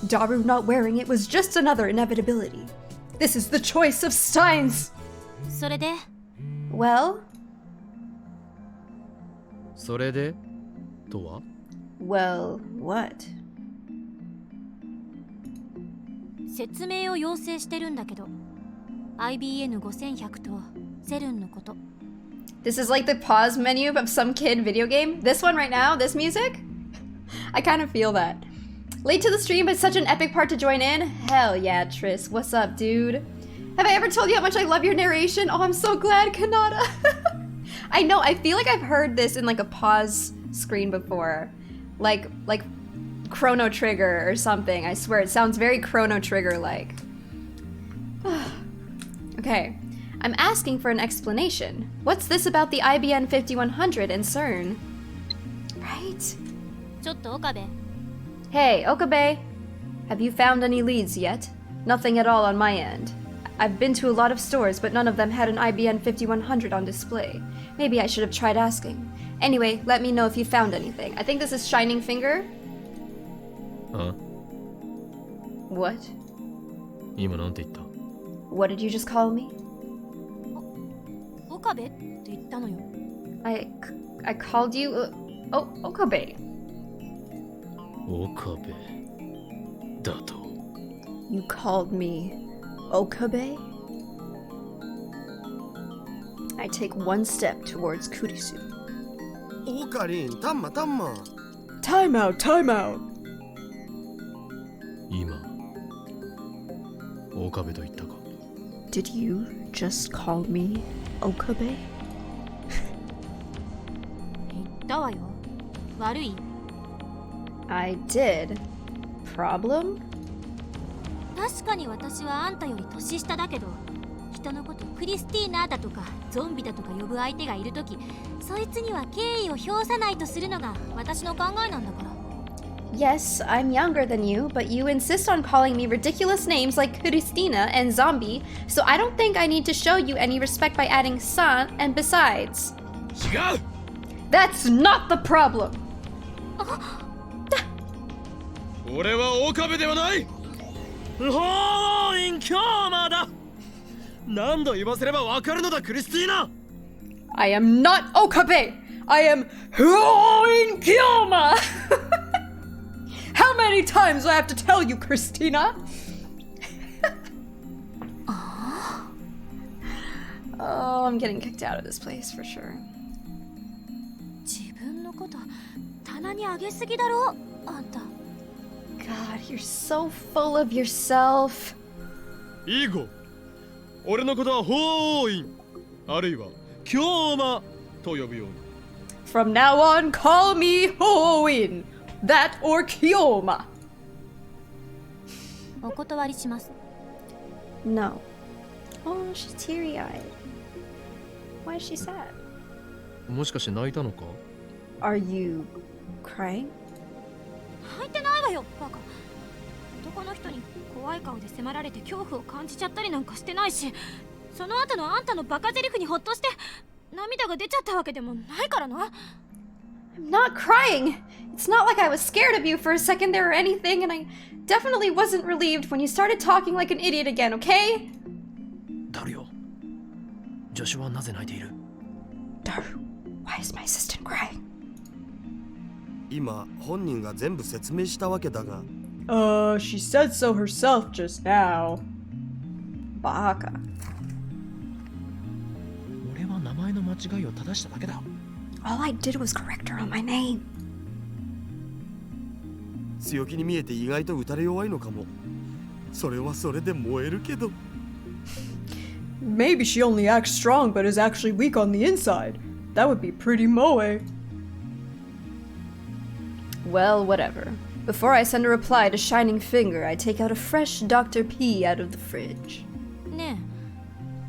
Daru not wearing it was just another inevitability. This is the choice of Steins. それで Well, それでとは well, what? 説明を要請してるんだけど IBN5100 とセルンのこと This is like the pause menu of some kid video game. This one right now, this music? I kind of feel that. Late to the stream, but such an epic part to join in. Hell yeah, Triss. What's up, dude? Have I ever told you how much I love your narration? Oh, I'm so glad, Kanata. I know, I feel like I've heard this in like a pause screen before. Like Chrono Trigger or something. I swear, it sounds very Chrono Trigger-like. Okay. I'm asking for an explanation. What's this about the IBN 5100 and CERN? Right? ちょっと岡部 Hey, Okabe. Have you found any leads yet? Nothing at all on my end. I've been to a lot of stores, but none of them had an IBN 5100 on display. Maybe I should have tried asking. Anyway, let me know if you found anything. I think this is Shining Finger. Huh? What? 今なんて言った What did you just call me? 岡部って言ったのよ I called you... oh, Okabe. 岡部だと You called me Okabe? I take one step towards Kurisu. オカリンタンマタンマ Time out, time out. 今岡部と言ったか Did you just call me Okabe? 言ったわよ悪い I did. Problem? 確かに私はあんたより年下だけど人のことクリスティーナだとかゾンビだとか呼ぶ相手がいるときそいつには敬意を表さないとするのが私の考えなんだから Yes, I'm younger than you, but you insist on calling me ridiculous names like Christina and Zombie, so I don't think I need to show you any respect by adding san, and besides... 違う That's not the problem! 俺は岡部ではない不法員強魔だ何度言わせればわかるのだクリスティーナ I am not Okabe! I am Huoin Kyoma! How many times do I have to tell you, Christina? Oh, I'm getting kicked out of this place for sure. 自分のこと棚に上げすぎだろあんた God, you're so full of yourself. 以後俺のことは法員あるいは強魔と呼ぶように From now on, call me Hoin. That or Kyoma. お断りします。 No. Oh, she's teary-eyed. Why is she sad? もしかして泣いたのか？ Are you crying? 泣いてないわよ、バカ。男の人に怖い顔で迫られて恐怖を感じちゃったりなんかしてないし、その後のあんたのバカゼリフにほっとして涙が出ちゃったわけでもないからな。I'm not crying. It's not like I was scared of you for a second there or anything, and I definitely wasn't relieved when you started talking like an idiot again, okay? ダルよ。助手はなぜ泣いている？ Daru, why is my assistant crying? 今本人が全部説明したわけだが、 She said so herself just now. Baka. 俺は名前の間違いを正しただけだ。 All I did was correct her on my name. 強気に見えて意外と打たれ弱いのかも。それはそれで燃えるけど。 Maybe she only acts strong but is actually weak on the inside. That would be pretty moe. Well, whatever. Before I send a reply to Shining Finger, I take out a fresh Dr. P out of the fridge. ね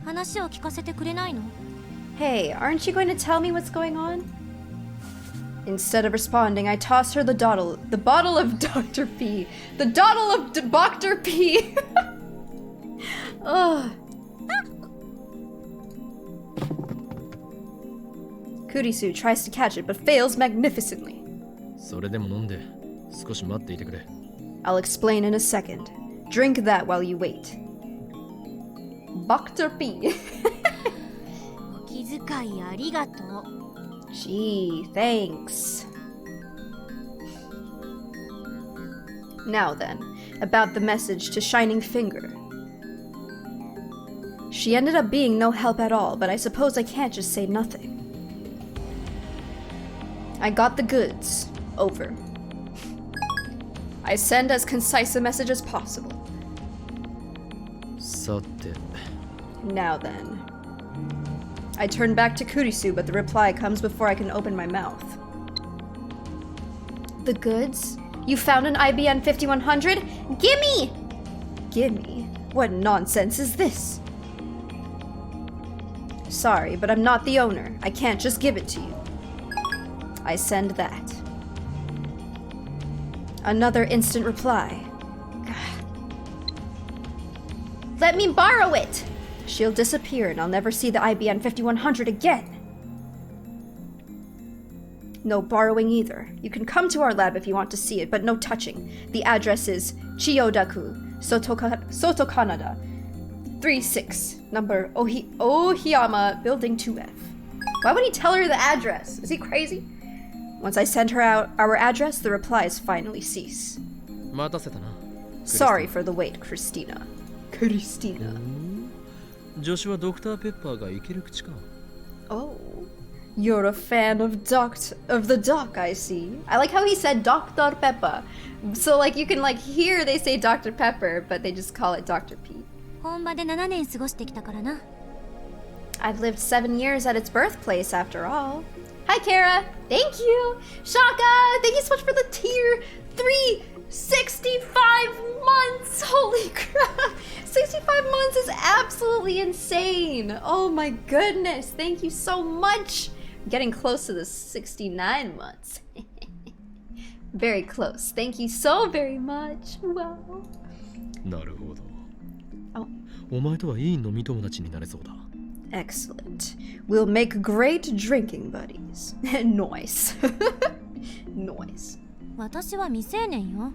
え、話を聞かせてくれないの？ Hey, aren't you going to tell me what's going on? Instead of responding, I toss her the bottle of Dr. P. The dottle of Dr. P. Ugh. Kurisu tries to catch it but fails magnificently. それでも飲んで少し待っていてくれ。 I'll explain in a second. Drink that while you wait. Dr. P. お気遣いありがとう。 Gee, thanks. Now then, about the message to Shining Finger. She ended up being no help at all, but I suppose I can't just say nothing. I got the goods. Over. I send as concise a message as possible. さて。 Now then. I turn back to Kurisu, but the reply comes before I can open my mouth. The goods? You found an IBN 5100? Gimme! Gimme? What nonsense is this? Sorry, but I'm not the owner. I can't just give it to you. I send that. Another instant reply. Let me borrow it! She'll disappear and I'll never see the IBN 5100 again. No borrowing either. You can come to our lab if you want to see it, but no touching. The address is Chiyodaku, Soto Kanada. 36, number Ohiyama, building 2F. Why would he tell her the address? Is he crazy? Once I send her out our address, the replies finally cease. 待たせたな。 Sorry for the wait, Christina. Christina. 助手はドクターペッパーがいける口か。 Oh. You're a fan of the doc, I see. I like how he said Dr. Pepper. So like you can like hear they say Dr. Pepper, but they just call it Dr. P. 本場で7年過ごしてきたからな。 I've lived 7 years at its birthplace after all. Hi, Kara. Thank you. Shaka, thank you so much for the tier 365 months. Holy crap. 65 months is absolutely insane. Oh my goodness. Thank you so much. I'm getting close to the 69 months. Very close. Thank you so very much. Wow. なるほど。 Oh. お前とはいい飲み友達になれそうだ。 Excellent. We'll make great drinking buddies. Nice. Nice. 私は未成年よ。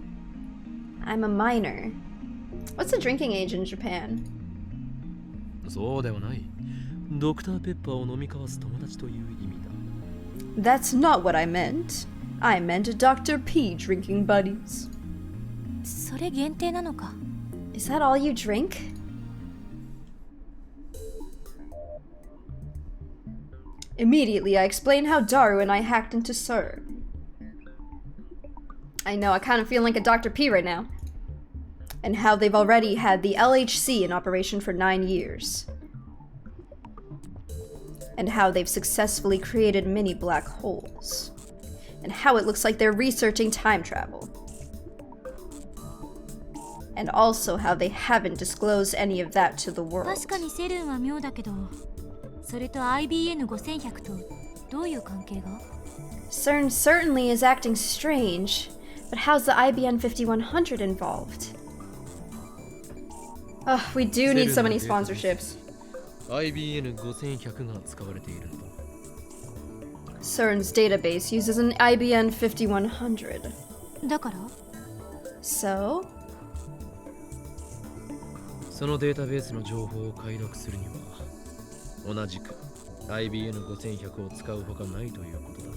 I'm a minor. What's the drinking age in Japan? そうではない。ドクターペッパーを飲み交わす友達という意味だ。 That's not what I meant. I meant Dr. P drinking buddies. それ限定なのか。 Is that all you drink? Immediately, I explain how Daru and I hacked into Sir. I know, I kind of feel like a Dr. P right now. And how they've already had the LHC in operation for 9 years. and how they've successfully created mini black holes, and how it looks like they're researching time travel, and also how they haven't disclosed any of that to the world. 確かにセルンは妙だけど、それと IBN5100 とどういう関係が？ CERN certainly is acting strange, but how's the IBN 5100 involved? Ugh, we do need so many sponsorships. IBN5100 が使われているんだ。 CERN's database uses an IBN 5100. だから？ So? そのデータベースの情報を解読するには、同じく IBN5100 を使うほかないということだ。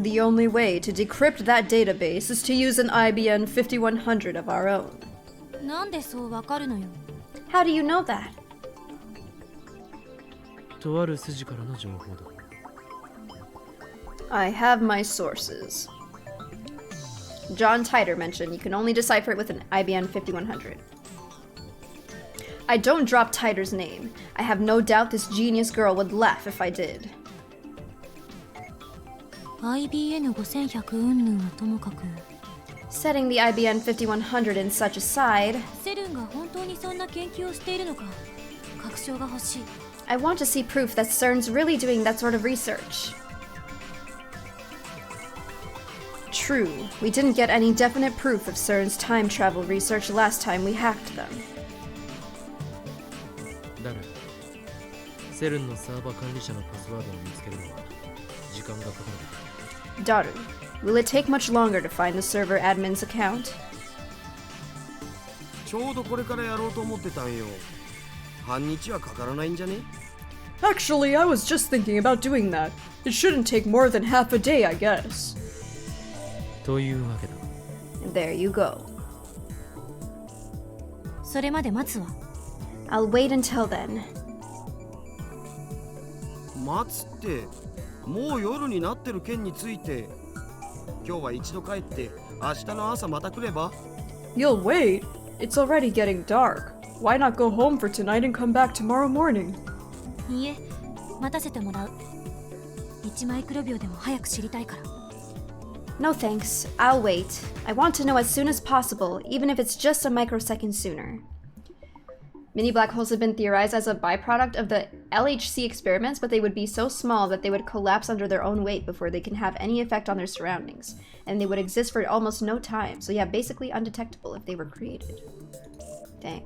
The only way to decrypt that database is to use an IBN 5100 of our own. なんでそうわかるのよ？ How do you know that? とある筋からの情報だ。 I have my sources. John Titor mentioned you can only decipher it with an IBN 5100. I don't drop Titor's name. I have no doubt this genius girl would laugh if I did. IBN5100 云々はともかく、 Setting the IBN 5100 in such aside, セルンが本当にそんな研究をしているのか確証が欲しい。 I want to see proof that CERN's really doing that sort of research. True, we didn't get any definite proof of CERN's time travel research last time we hacked them. だが、セルンのサーバー管理者のパスワードを見つけるのは時間がかかる。 Daru, will it take much longer to find the server admin's account? ちょうどこれからやろうと思ってたんよ。半日はかからないんじゃね？ Actually, I was just thinking about doing that. It shouldn't take more than half a day, I guess. というわけだ。 There you go. それまで待つわ。 I'll wait until then. 待つって、もう夜になってる件について。今日は一度帰って明日の朝また来れば？ You'll wait? It's already getting dark. Why not go home for tonight and come back tomorrow morning? いいえ、待たせてもらう。1マイクロ秒でも早く知りたいから。 No thanks. I'll wait. I want to know as soon as possible, even if it's just a microsecond sooner. Mini black holes have been theorized as a byproduct of the LHC experiments, but they would be so small that they would collapse under their own weight before they can have any effect on their surroundings, and they would exist for almost no time, so yeah, basically undetectable if they were created. Dang.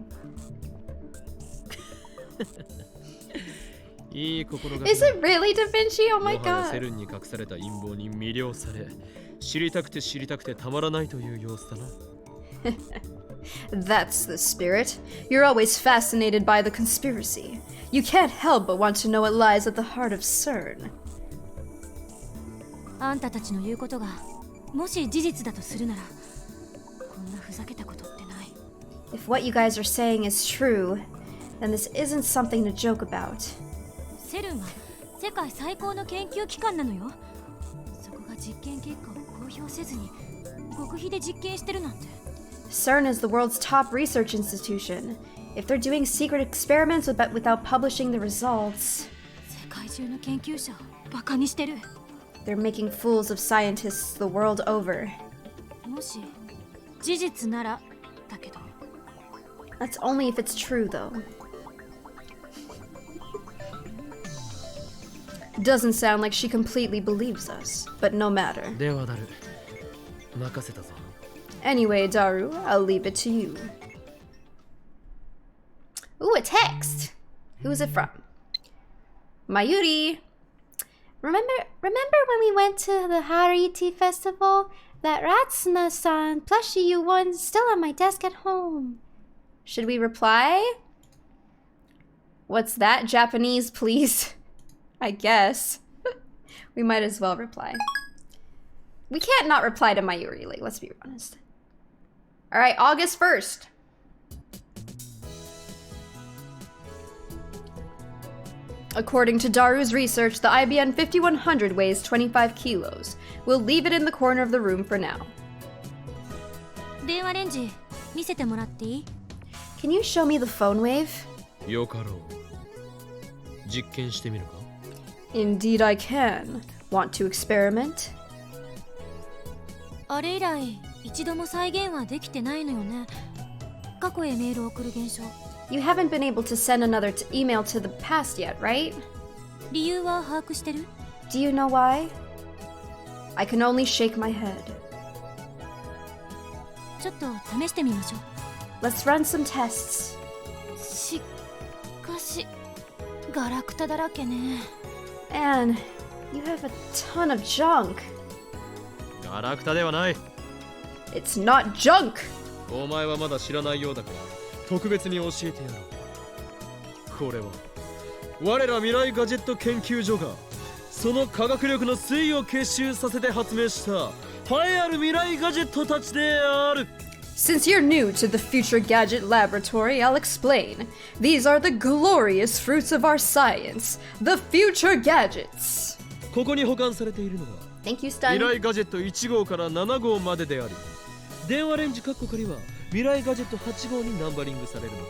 いい心がけ。 Is it really Da Vinci? Oh my もはやセ god. ルンに隠された陰謀に魅了され、知りたくてたまらないという様子だな。That's the spirit. You're always fascinated by the conspiracy. You can't help but want to know what lies at the heart of CERN. あんたたちの言うことがもし事実だとするなら、こんなふざけたことってない。 If what you guys are saying is true, then this isn't something to joke about. セルンは世界最高の研究機関なのよ。そこが実験結果を公表せずに極秘で実験してるなんて。 CERN is the world's top research institution. If they're doing secret experiments without publishing the results, 世界中の研究者をバカにしてる。 they're making fools of scientists the world over. もし事実ならだけど。 That's only if it's true, though. Doesn't sound like she completely believes us, but no matter. ではダル、任せたぞ。 Anyway, Daru, I'll leave it to you. Ooh, a text! Who's it from? Mayuri! Remember when we went to the Hariti festival? That Ratsuna-san plushie you won still on my desk at home. Should we reply? What's that? Japanese, please. I guess. We might as well reply. We can't not reply to Mayuri, like, let's be honest. Alright, August 1st. According to Daru's research, the IBN 5100 weighs 25 kilos. We'll leave it in the corner of the room for now. 電話レンジ見せてもらっていい？ Can you show me the phone wave? よかろう。実験してみるか？ Indeed I can. Want to experiment? あれ以来一度も再現はできてないのよね。過去へメールを送る現象。 You haven't been able to send another email to the past yet, right? 理由は把握してる？ Do you know why? I can only shake my head. ちょっと試してみましょう。 Let's run some tests. しかしガラクタだらけね。 Anne, you have a ton of junk. ガラクタではない。 It's not junk! お前はまだ知らないようだから特別に教えてやろう。これは我ら未来ガジェット研究所がその科学力の粋を結集させて発明した栄えある未来ガジェットたちである。 Since you're new to the Future Gadget Laboratory, I'll explain. These are the glorious fruits of our science, the Future Gadgets. ここに保管されているのは Thank you, 未 Steins. 来ガジェット1号から7号までであり、電話レンジ各国には未来ガジェット8号にナンバリングされるのだ。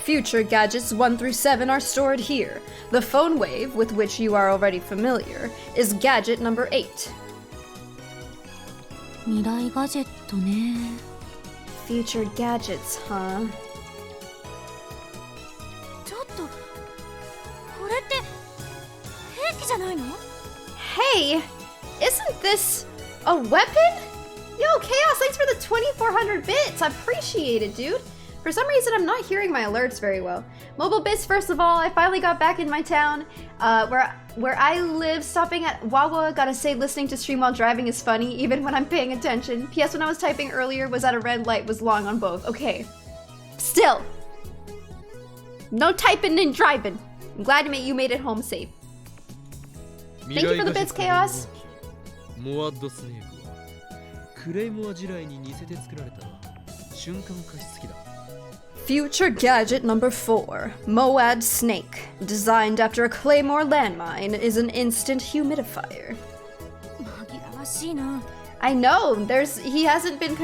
Future Gadgets 1 through 7 are stored here. The phone wave, with which you are already familiar, is gadget number 8. 未来ガジェットね。 Future Gadgets, huh? ちょっとこれって兵器じゃないの？ Hey, isn't this a weapon? Yo, Chaos, thanks for the 2,400 bits. I appreciate it, dude. For some reason, I'm not hearing my alerts very well. Mobile bits, first of all, I finally got back in my town. Where I live, stopping at Wawa, gotta say, listening to stream while driving is funny, even when I'm paying attention. P.S. when I was typing earlier, was at a red light, was long on both. Okay. Still. No typing and driving. I'm glad you made it home safe. Thank you for the bits, Chaos. モアッドスネークはクレイモア地雷に似せて作られた瞬間加湿器だ。 Future Gadget number 4, Moad Snake. Designed after a Claymore landmine, is an instant humidifier. 紛らわしいな。 I know, he hasn't been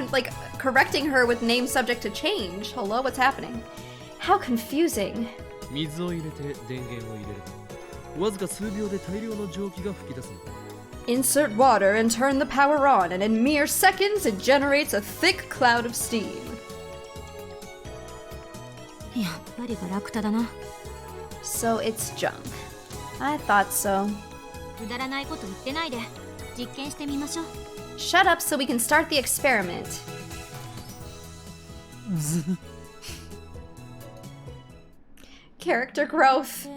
correcting her with name subject to change. Hello, what's happening? How confusing. 水を入れて電源を入れるとわずか数秒で大量の蒸気が吹き出すのだ。 Insert water and turn the power on, and in mere seconds it generates a thick cloud of steam. やっぱりガラクタだな。 So it's junk. I thought so. くだらないこと言ってないで実験してみましょう。 Shut up so we can start the experiment. Character growth.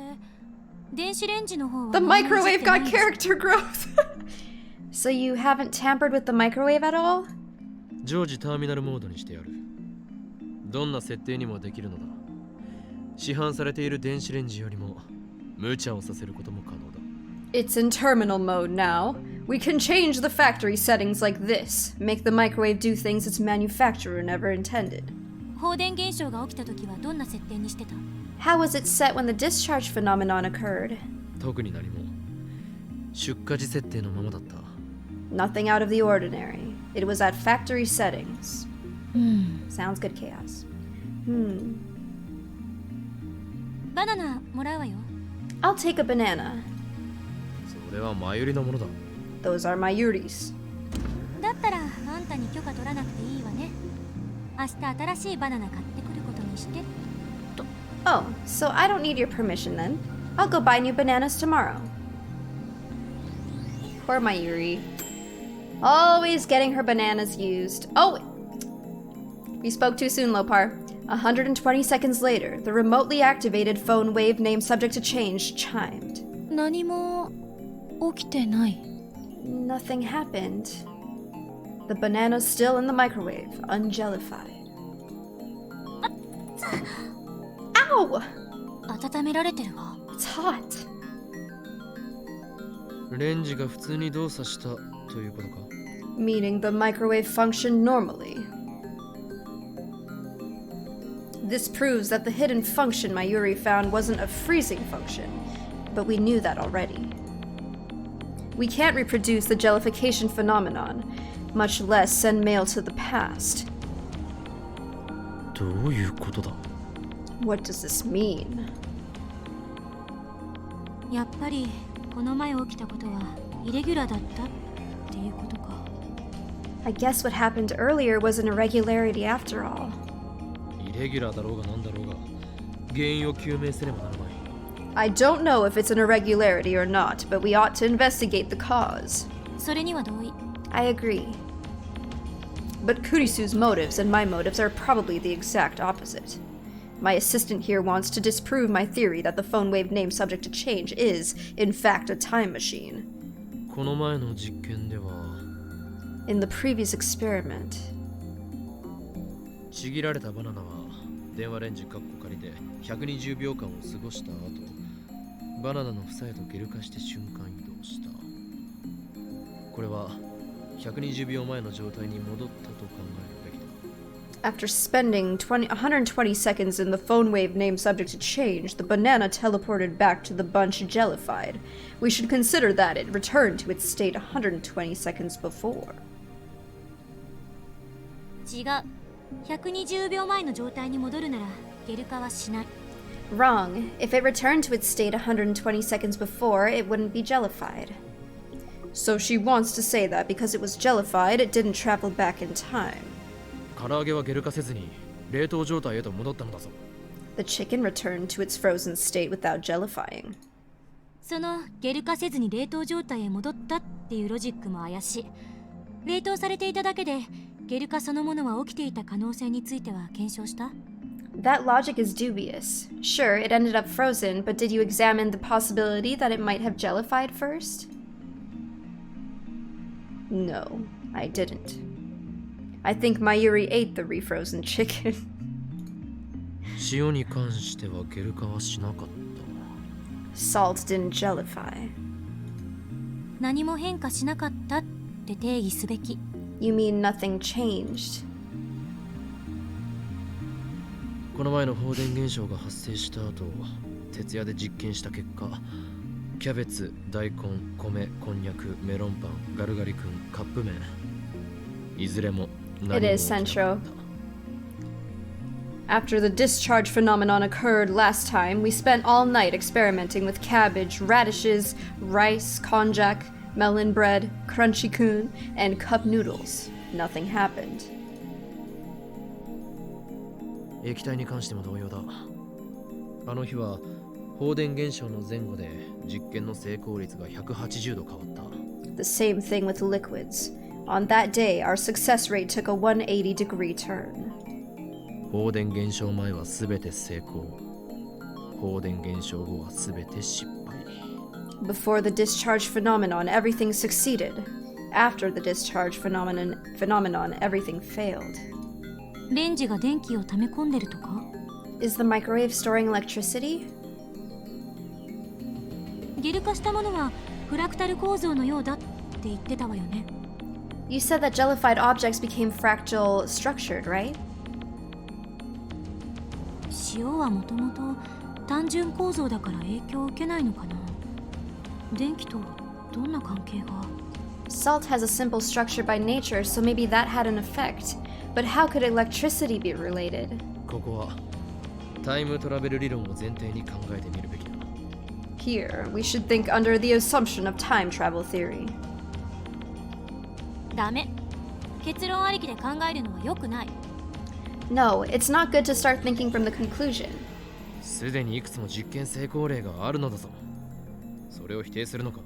電子レンジの方は The 何もいじ microwave ってない got です。 character growth. So you haven't tampered with the microwave at all? 常時ターミナルモードにしてやる。どんな設定にもできるのだ。市販されている電子レンジよりも無茶をさせることも可能だ。 It's in terminal mode now. We can change the factory settings like this, make the microwave do things its manufacturer never intended. 放電現象が起きた時はどんな設定にしてた？ How was it set when the discharge phenomenon occurred? 特に何も出荷時設定のままだった。 Nothing out of the ordinary. It was at factory settings. うん。 Sounds good, Chaos. バナナもらうわよ。 I'll take a banana. それは前売りのものだ。 Those are my Yuris. だったらあんたに許可取らなくていいわね。明日新しいバナナ買ってくることにして。 Oh, so I don't need your permission then. I'll go buy new bananas tomorrow. Poor Mayuri. Always getting her bananas used. Oh! We spoke too soon, Lopar. 120 seconds later, the remotely activated phone wave name subject to change chimed. 何も起きてない。 Nothing happened. The banana's still in the microwave, unjellified. Ow! 温められてるわ。 It's hot. レンジが普通に動作したということか。 Meaning the microwave functioned normally. This proves that the hidden function Mayuri found wasn't a freezing function, but we knew that already. We can't reproduce the jellification phenomenon, much less send mail to the past. どういうことだ？ What does this mean? やっぱりこの前起きたことはイレギュラーだったっていうことか。 I guess what happened earlier was an irregularity after all. イレギュラーだろうがなんだろうが原因を究明すればならない。 I don't know if it's an irregularity or not, but we ought to investigate the cause. それには同意。 I agree. But Kurisu's motives and my motives are probably the exact opposite. My assistant here wants to disprove my theory that the phone wave name subject to change is, in fact, a time machine. この前の実験では In the previous experiment, ちぎられたバナナは電話レンジカッコ仮で120秒間を過ごした後、バナナの房へとゲル化して瞬間移動した。これは120秒前の状態に戻ったと考えるべきだ。 after spending 120 seconds in the phone wave name subject to change, the banana teleported back to the bunch jellified. We should consider that it returned to its state 120 seconds before. 違う。120秒前の状態に戻るならゲル化はしない。 Wrong. If it returned to its state 120 seconds before, it wouldn't be jellified. So she wants to say that because it was jellified, it didn't travel back in time. 唐揚げはゲル化せずに冷凍状態へと戻ったのだぞ。 The chicken returned to its frozen state without jellifying. そのゲル化せずに冷凍状態へ戻ったっていうロジックも怪しい。冷凍されていただけでゲル化そのものは起きていた可能性については検証した？ That logic is dubious. Sure, it ended up frozen, but did you examine the possibility that it might have jellified first? No, I didn't. I think Mayuri ate the refrozen chicken. 塩に関してはゲル化はしなかった。 Salt didn't jellify. 何も変化しなかったって定義すべき。 You mean nothing changed? この前の放電現象が発生した後、徹夜で実験した結果、キャベツ、大根、米、こんにゃく、メロンパン、ガルガリ君、カップ麺、いずれも何も It is, 起きなかった。 Centro. After the discharge phenomenon occurred last time, we spent all night experimenting with cabbage, radishes, rice, konjac, melon bread, crunchy kun, and cup noodles. Nothing happened. 液体に関しても同様だ。あの日は放電現象の前後で実験の成功率が180度変わった。 The same thing with liquids. On that day, our success rate took a 180-degree turn. 放電現象前はすべて成功。放電現象後はすべて失敗。 Before the discharge phenomenon, everything succeeded. After the discharge phenomenon, everything failed. レンジが電気を溜め込んでるとか？ Is the microwave storing electricity? ゲル化したものはフラクタル構造のようだって言ってたわよね。 You said that jellified objects became fractal structured, right? 塩はもともと単純構造だから影響を受けないのかな。電気とどんな関係が？ Salt has a simple structure by nature, so maybe that had an effect. But how could electricity be related? ここはタイムトラベル理論を前提に考えてみるべきだ。 Here, we should think under the assumption of time travel theory. ダメ。結論ありきで考えるのは良くない。 No, it's not good to start thinking from the conclusion. すでにいくつも実験成功例があるのだぞ。それを否定するのか？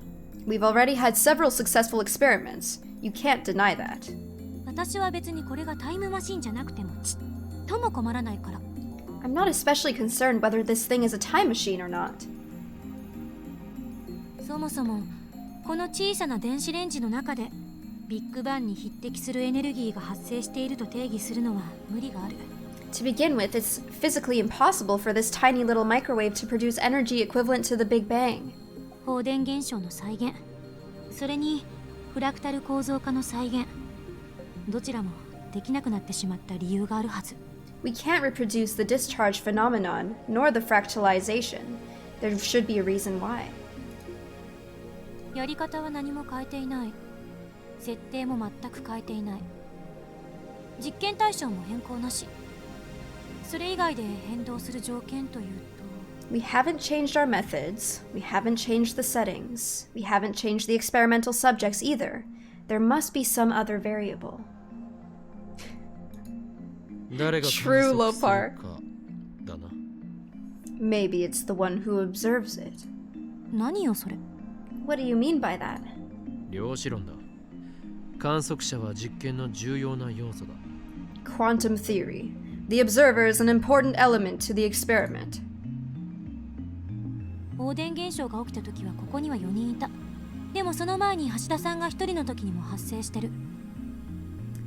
We've already had several successful experiments. You can't deny that. 私は別にこれがタイムマシンじゃなくてもちっとも困らないから。 I'm not especially concerned whether this thing is a time machine or not. そもそもこの小さな電子レンジの中でビッグバンに匹敵するエネルギーが発生していると定義するのは無理がある。 To begin with, it's physically impossible for this tiny little microwave to produce energy equivalent to the Big Bang. 放電現象の再現、それにフラクタル構造化の再現、どちらもできなくなってしまった理由があるはず。 We can't reproduce the discharge phenomenon, nor the fractalization. There should be a reason why. やり方は何も変えていない。設定も全く変えていない。実験対象も変更なし。それ以外で変動する条件というと。We haven't changed our methods. We haven't changed the settings. We haven't changed the experimental subjects either. There must be some other variable. 誰が True 観測する Lopar. かだな。 Maybe it's the one who observes it. 何よそれ。 What do you mean by that? 量子論だ。観測者は実験の重要な要素だ。 Quantum theory. The observer is an important element to the experiment. 放電現象が起きた時はここには4人いた。でもその前に橋田さんが1人の時にも発生してる。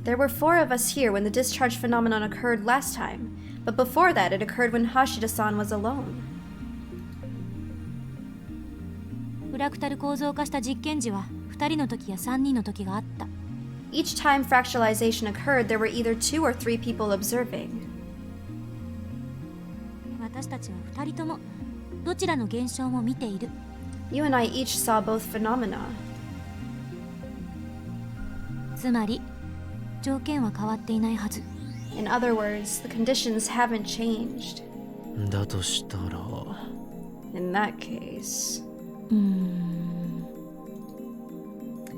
There were 4 of us here when the discharge phenomenon occurred last time, but before that it occurred when Hashida-san was alone. フラクタル構造化した実験時は2人の時や3人の時があった。 Each time fractalization occurred, there were either 2 or 3 people observing. 私たちは2人ともどちらの現象も見ている。 You and I each saw both phenomena. つまり条件は変わっていないはず。 In other words, the conditions haven't changed. だとしたら In that case, うーん。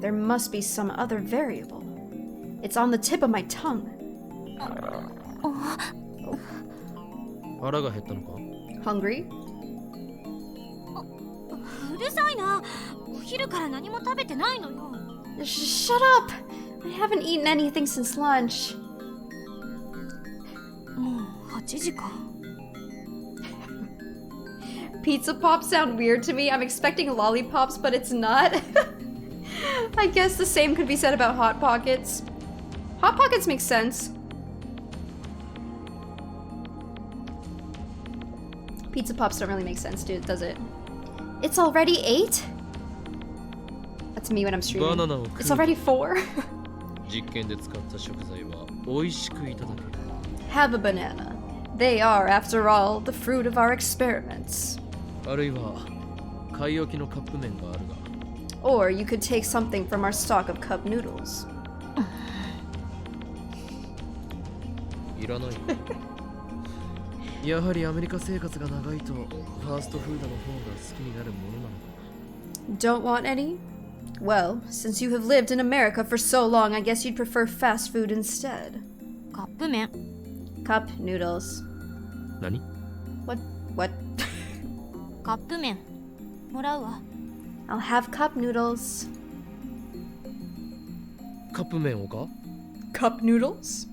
there must be some other variable. It's on the tip of my tongue. 腹が減ったのか？ Hungry? うるさいな。お昼から何も食べてないのよ。Shut up! I haven't eaten anything since lunch. もう8時か。 Pizza pops sound weird to me. I'm expecting lollipops, but it's not. I guess the same could be said about Hot Pockets. Hot Pockets makes sense. Pizza pops don't really make sense, dude, does it? It's already 8? That's me when I'm streaming. バナナを食う。 It's already 4? 実験で使った食材は美味しくいただける。 Have a banana. They are, after all, the fruit of our experiments. あるいは買い置きのカップ麺があるが。 Or you could take something from our stock of cup noodles. いらない。やはりアメリカ生活が長いとファーストフードの方が好きになるものなのか。 Don't want any? Well, since you have lived in America for so long, I guess you'd prefer fast food instead. カップ麺。 Cup noodles. 何？ What? カップ麺。もらうわ。 I'll have cup noodles. カップ麺をか？ Cup noodles?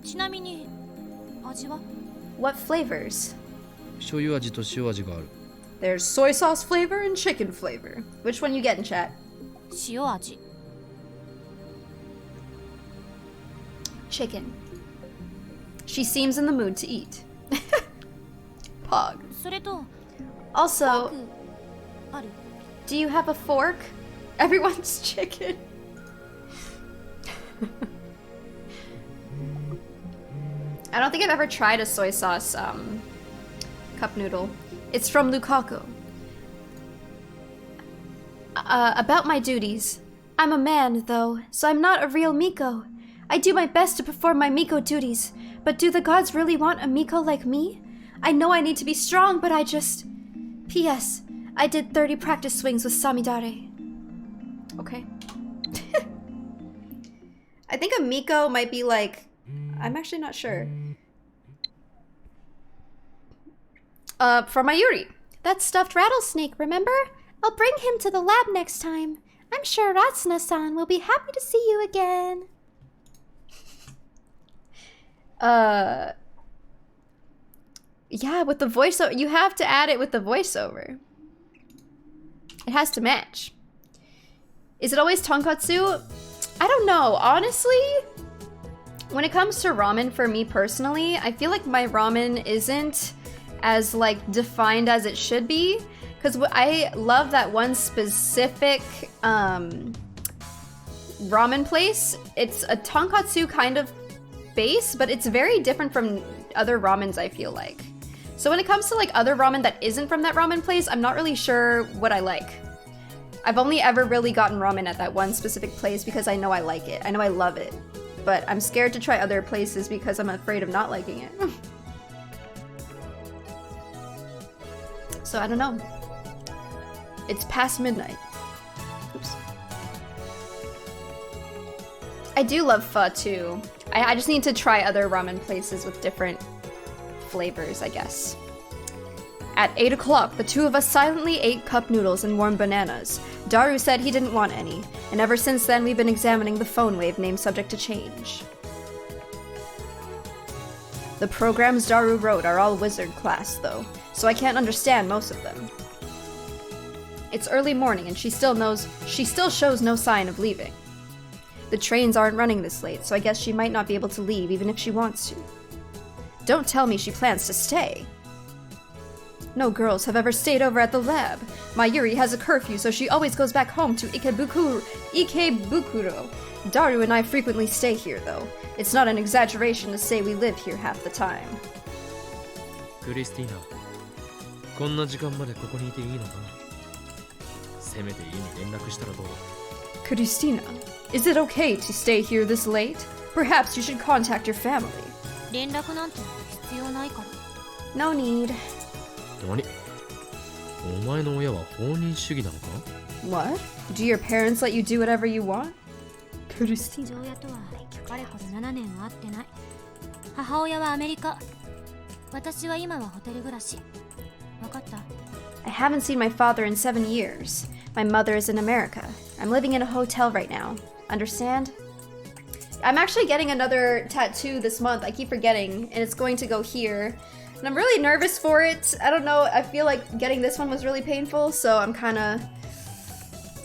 ちなみに味は？ What flavors? 醤油味と塩味がある。 There's soy sauce flavor and chicken flavor. Which one you getting, chat? 塩味。 Chicken. She seems in the mood to eat. Pog. それと Also, ある。 do you have a fork? Everyone's chicken. I don't think I've ever tried a soy sauce cup noodle. It's from Lukaku. About my duties. I'm a man, though, so I'm not a real Miko. I do my best to perform my Miko duties, but do the gods really want a Miko like me? I know I need to be strong, but I just... P.S. I did 30 practice swings with Samidare. Okay. I think a Miko might be like... I'm actually not sure. For Mayuri. That stuffed rattlesnake, remember? I'll bring him to the lab next time. I'm sure Ratsuna-san will be happy to see you again. Yeah, with the voiceover. You have to add it with the voiceover. It has to match. Is it always tonkatsu? I don't know. Honestly, when it comes to ramen for me personally, I feel like my ramen isn't as like defined as it should be. Because I love that one specific ramen place. It's a tonkatsu kind of base, but it's very different from other ramens, I feel like. So when it comes to like other ramen that isn't from that ramen place, I'm not really sure what I like. I've only ever really gotten ramen at that one specific place because I know I like it. I know I love it. But I'm scared to try other places because I'm afraid of not liking it. so I don't know. It's past midnight. Oops. I do love pho too. I just need to try other ramen places with different flavors, I guess. At 8 o'clock, the two of us silently ate cup noodles and warm bananas. Daru said he didn't want any, and ever since then we've been examining the phone wave name subject to change. The programs Daru wrote are all wizard class, though, so I can't understand most of them. It's early morning and she still shows no sign of leaving. The trains aren't running this late, so I guess she might not be able to leave even if she wants to. Don't tell me she plans to stay. No girls have ever stayed over at the lab. Mayuri has a curfew, so she always goes back home to Ikebukuro. Daru and I frequently stay here, though. It's not an exaggeration to say we live here half the time. クリスティーナ、こんな時間までここにいていいのか？せめて家に連絡したらどう？ Christina, is it okay to stay here this late? Perhaps you should contact your family. 連絡なんて必要ないから。 No need. 何？お前の親は放任主義なのか？ What? Do your parents let you do whatever you want? Christina. 父親とはかれこれ7年は会ってない。母親はアメリカ。私は今はホテル暮らし。わかった？ I haven't seen my father in 7 years. My mother is in America. I'm living in a hotel right now. Understand? I'm actually getting another tattoo this month. I keep forgetting, and it's going to go here. And I'm really nervous for it. I don't know, I feel like getting this one was really painful, so I'm kind of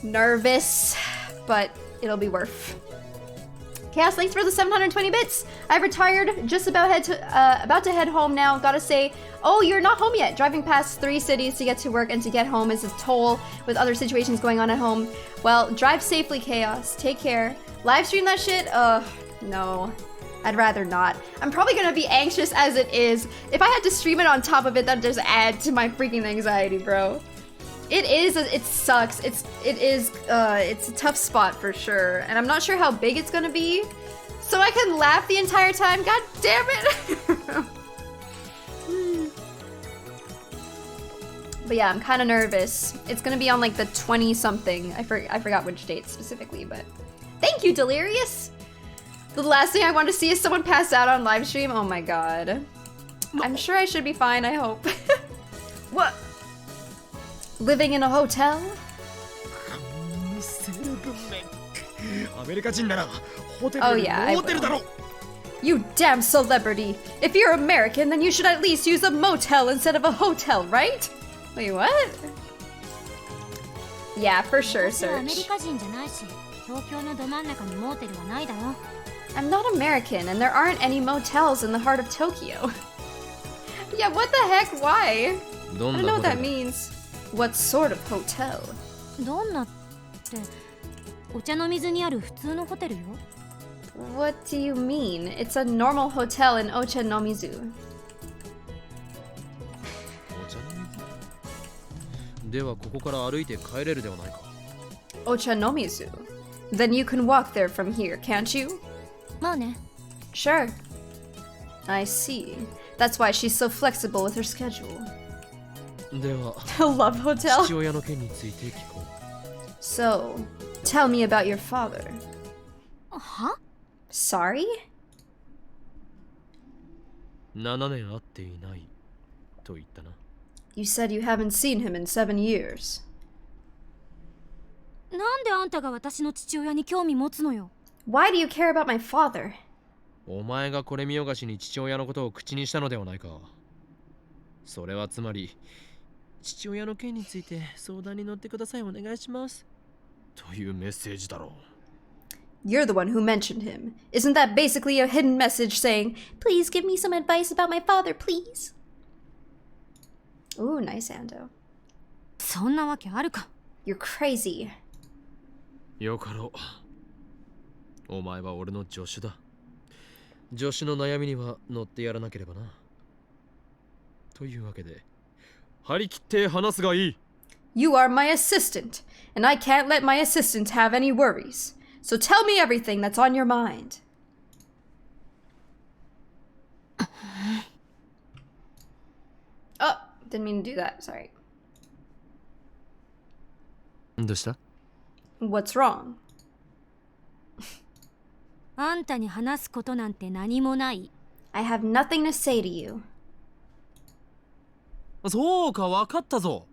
nervous, but it'll be worth. Chaos, thanks for the 720 bits. I've retired, just about to head home now. Gotta say, oh, you're not home yet. Driving past 3 cities to get to work and to get home is a toll with other situations going on at home. Well, drive safely, Chaos. Take care. Live stream that shit? No. I'd rather not. I'm probably gonna be anxious as it is. If I had to stream it on top of it, that'd just add to my freaking anxiety, bro. It sucks. It's a tough spot for sure. And I'm not sure how big it's gonna be. So I can laugh the entire time. God damn it! But yeah, I'm kind of nervous. It's gonna be on like the 20-something. I forgot which date specifically, but thank you, Delirious! The last thing I want to see is someone pass out on live stream. Oh my god. I'm sure I should be fine, I hope. What? Living in a hotel? アメリカ人ならホテル Oh より yeah, I モテルだろ will. You damn celebrity! If you're American, then you should at least use a motel instead of a hotel, right? Wait, what? Yeah, for sure, 私はアメリ Serge. カ人じゃないし、東京のど真ん中にモーテルはないだろ。 I'm not American, and there aren't any motels in the heart of Tokyo. Yeah, what the heck? Why? ど I ん don't な know ホ what テ that ル？ means. What sort of hotel? どんなってお茶の水にある普通のホテルよ。 What do you mean? It's a normal hotel in Ochanomizu. お茶の水？ではここから歩いて帰れるではないか。 Ochanomizu? Then you can walk there from here, can't you? まあね。 Sure. I see. That's why she's so flexible with her schedule. では Love hotel. 父親の件について聞こう。 So, tell me about your father. は？ Sorry? 7年会っていないと言ったな。 You said you haven't seen him in 7 years. なんであんたが私の父親に興味持つのよ。 Why do you care about my father? お前がこれ見よがしに父親のことを口にしたのではないか。それはつまり父親の件について相談に乗ってくださいお願いしますというメッセージだろう。 You're the one who mentioned him. Isn't that basically a hidden message saying, please give me some advice about my father, please? Ooh, nice, Ando. そんなわけあるか。 You're crazy. よかろう。お前は俺の助手だ。助手の悩みには乗ってやらなければな。というわけで、張り切って話すがいい。You are my assistant, and I can't let my assistant have any worries. So tell me everything that's on your mind. Oh, didn't mean to do that, sorry. どうした？ What's wrong? あんたに話すことなんて何もない。 I have nothing to say to you. そうか、分かったぞ。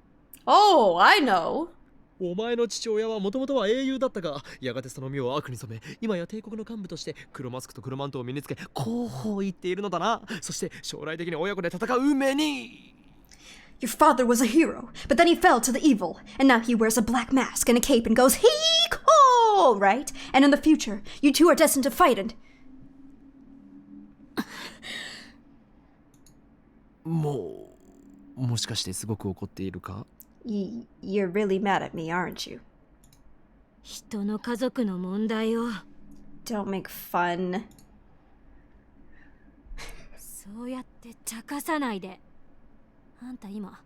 Oh, I know. お前の父親はもともとは英雄だったが、やがてその身を悪に染め、今や帝国の幹部として黒マスクと黒マントを身につけ、こう言っているのだな。そして将来的に親子で戦う運命に。 Your father was a hero, but then he fell to the evil, and now he wears a black mask and a cape and goes hee-haw, right? And in the future, you two are destined to fight and... もしかしてすごく怒っているか？ You're really mad at me, aren't you? 人の家族の問題を Don't make fun. そうやって茶化さないで。あんた今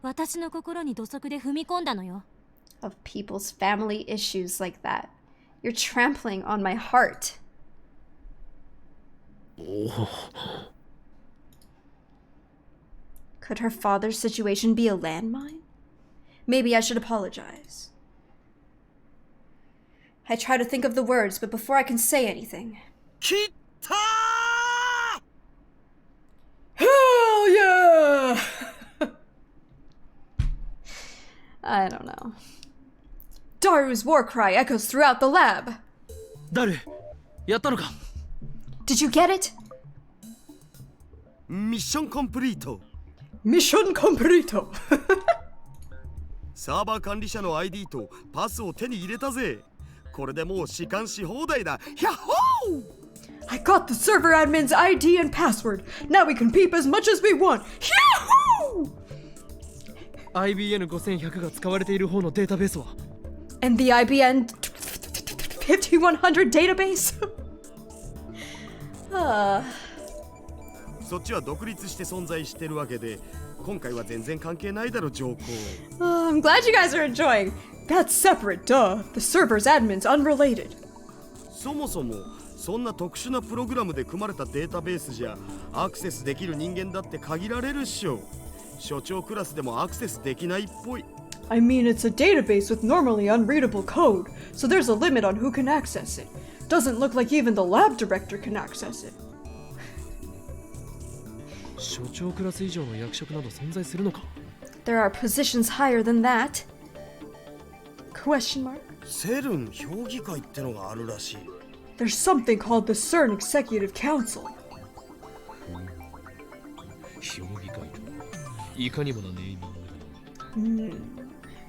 私の心に土足で踏み込んだのよ。 Of people's family issues like that. You're trampling on my heart. Could her father's situation be a landmine? Maybe I should apologize. I try to think of the words, but before I can say anything... 切った Hell yeah! I don't know. Daru's war cry echoes throughout the lab. 誰？やったのか？ Did you get it? ミッションコンプリート。 Mission completo. サーバー管理者の ID とパスを手に入れたぜ。これでもう弛緩し放題だ。ヒャッホー！ I got the server admin's ID and password. Now we can peep as much as we want. Yahoo! IBN5100 が使われている方のデータベースは？ And the IBN 5100 database? そっちは独立して存在してるわけで、今回は全然関係ないだろ、上皇。I'm glad you guys are enjoying. That's separate, duh. The server's admin's unrelated. そもそもそんな特殊なプログラムで組まれたデータベースじゃアクセスできる人間だって限られるっしょ。所長クラスでもアクセスできないっぽい。I mean, it's a database with normally unreadable code, so there's a limit on who can access it. Doesn't look like even the lab director can access it. 所長クラス以上の役職など存在するのか？ There are positions higher than that. Question mark? セルン評議会ってのがあるらしい。 There's something called the CERN Executive Council. 評議会といかにもなネーミング。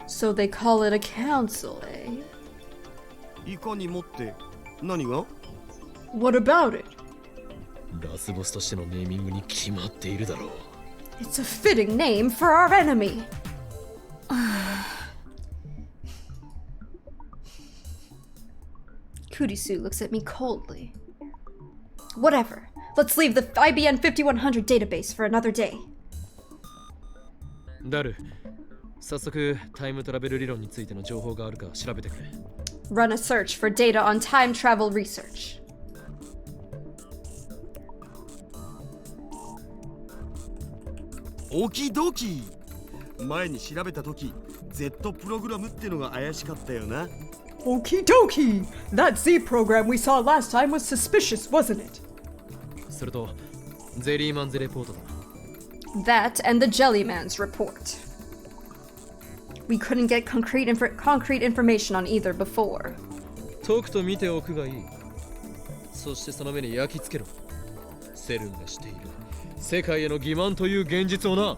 So they call it a council, eh? いかにもって何が？ What about it? ラスボスとしてのネーミングに決まっているだろう。 It's a fitting name for our enemy. Kurisu looks at me coldly. Whatever. Let's leave the IBN 5100 database for another day. ダル、早速タイムトラベル理論についての情報があるか調べてくれ。 Run a search for data on time travel research. オキドキ。前に調べたとき Z プログラムってのが怪しかったよな。 Okie dokie! That Z program we saw last time was suspicious, wasn't it? それとゼリーマンズレポートだ。 That and the Jellyman's report. We couldn't get concrete information on either before. とくと見ておくがいい。そしてその目に焼き付けろ。セルンがしている世界への欺瞞という現実をな。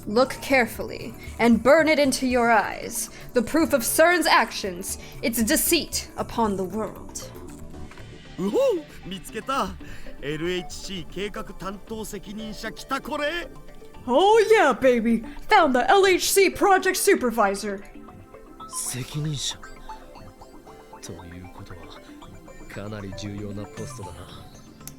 Look carefully and burn it into your eyes. The proof of CERN's actions, its deceit upon the world. うほう、見つけた。LHC 計画担当責任者来たこれ。 Oh yeah, baby! Found the LHC project supervisor. 責任者ということはかなり重要なポストだな。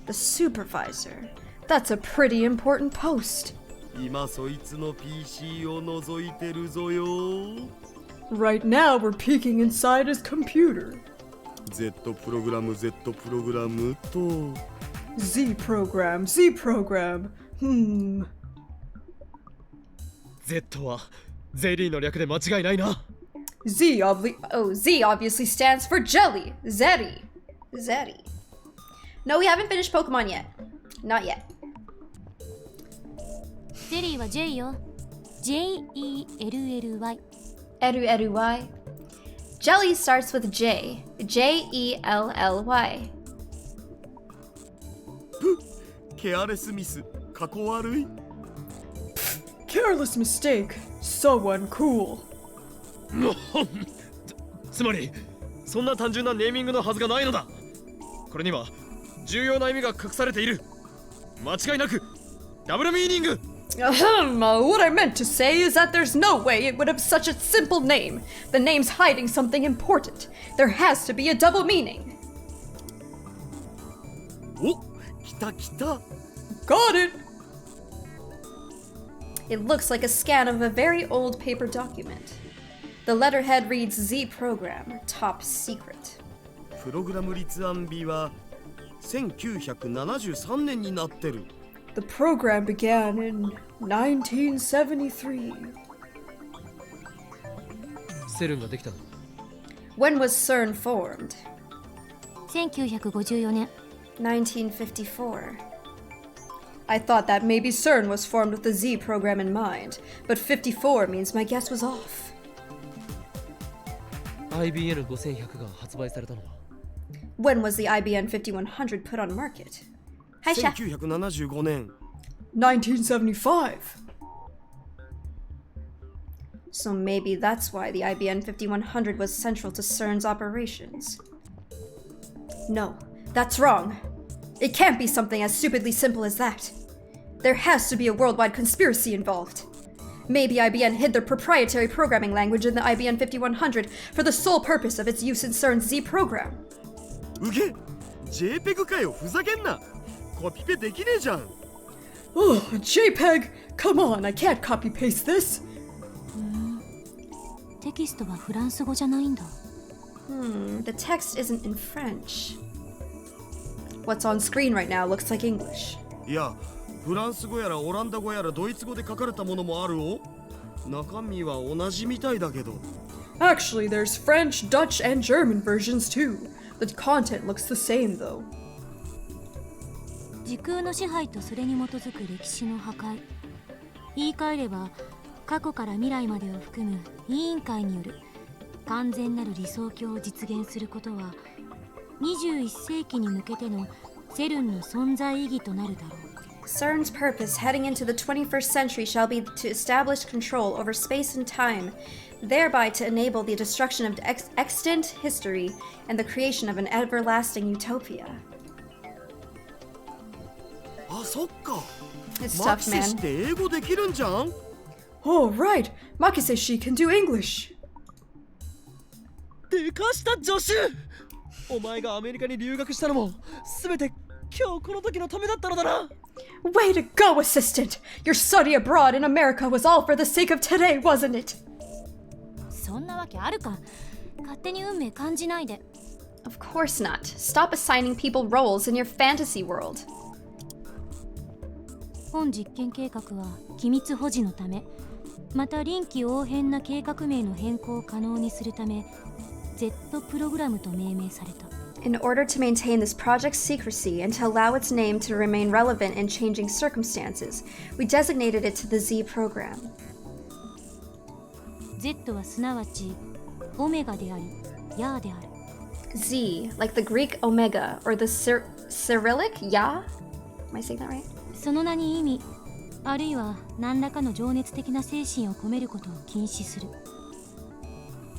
The supervisor. That's a pretty important post. 今そいつの PC を覗いてるぞよ。 Right now, we're peeking inside his computer. Z プログラムと Z program. Z はゼリーの略で間違いないな。Z Z obviously stands for jelly. Zeri. Zeri. No, we haven't finished Pokemon yet. Not yet. ゼリーは J よ。JELLY。 Eru-Eru-Y. Jelly starts with J. Jelly. ケアレスミスかっこ悪い。 Careless mistake. So uncool. つまりそんな単純なネーミングのはずがないのだ。これには重要な意味が隠されている。間違いなくダブルミーニング。 What I meant to say is that there's no way it would have such a simple name. The name's hiding something important. There has to be a double meaning. お、来た来た。 Got it! It looks like a scan of a very old paper document. The letterhead reads Z program, top secret. プログラム立案日は1973年になってる。 The program began in 1973. セルンができたの。 When was CERN formed? 1954年。 1954. I thought that maybe CERN was formed with the Z program in mind, but 54 means my guess was off. IBN5100 が発売されたのは When was the IBN 5100 put on market? Hi, Sha. 1975年。 1975. So maybe that's why the IBN 5100 was central to CERN's operations. No, that's wrong. It can't be something as stupidly simple as that. There has to be a worldwide conspiracy involved. Maybe IBN hid their proprietary programming language in the IBN 5100 for the sole purpose of its use in CERN's Z program. うげ JPEG かよ、ふざけんな。コピペできねえじゃん。 Oh, JPEG! Come on, I can't copy paste this. テキストはフランス語じゃないんだ。The text isn't in French. What's on screen right now looks like English. いや、フランス語やらオランダ語やらドイツ語で書かれたものもあるお。中身は同じみたいだけど。 Actually, there's French, Dutch, and German versions too. The content looks the same though. 時空の支配とそれに基づく歴史の破壊。言い換えれば過去から未来までを含む委員会による完全なる理想郷を実現することは21世紀に向けてのセルンの存在意義となるだろう。 CERN's purpose heading into the 21st century shall be to establish control over space and time, thereby to enable the destruction of extant history and the creation of an everlasting utopia. あ、そっか。 It's マ tough, キセシ man. って英語できるんじゃん。 Oh, right. Makiseshi can do English. でかした助手。お前がアメリカに留学したのも全て今日この時のためだったのだな。 Way to go, assistant! Your study abroad in America was all for the sake of today, wasn't it? そんなわけあるか。勝手に運命感じないで。 Of course not. Stop assigning people roles in your fantasy world. 本実験計画は機密保持のため、また臨機応変な計画名の変更を可能にするため Z プログラムと命名された。 In order to maintain this project's secrecy and to allow its name to remain relevant in changing circumstances, we designated it to the Z program. Z はすなわちオメガでありヤーである。 Z, like the Greek omega or the Cyrillic Ya? Am I saying that right? その名に意味あるいは何らかの情熱的な精神を込めることを禁止する。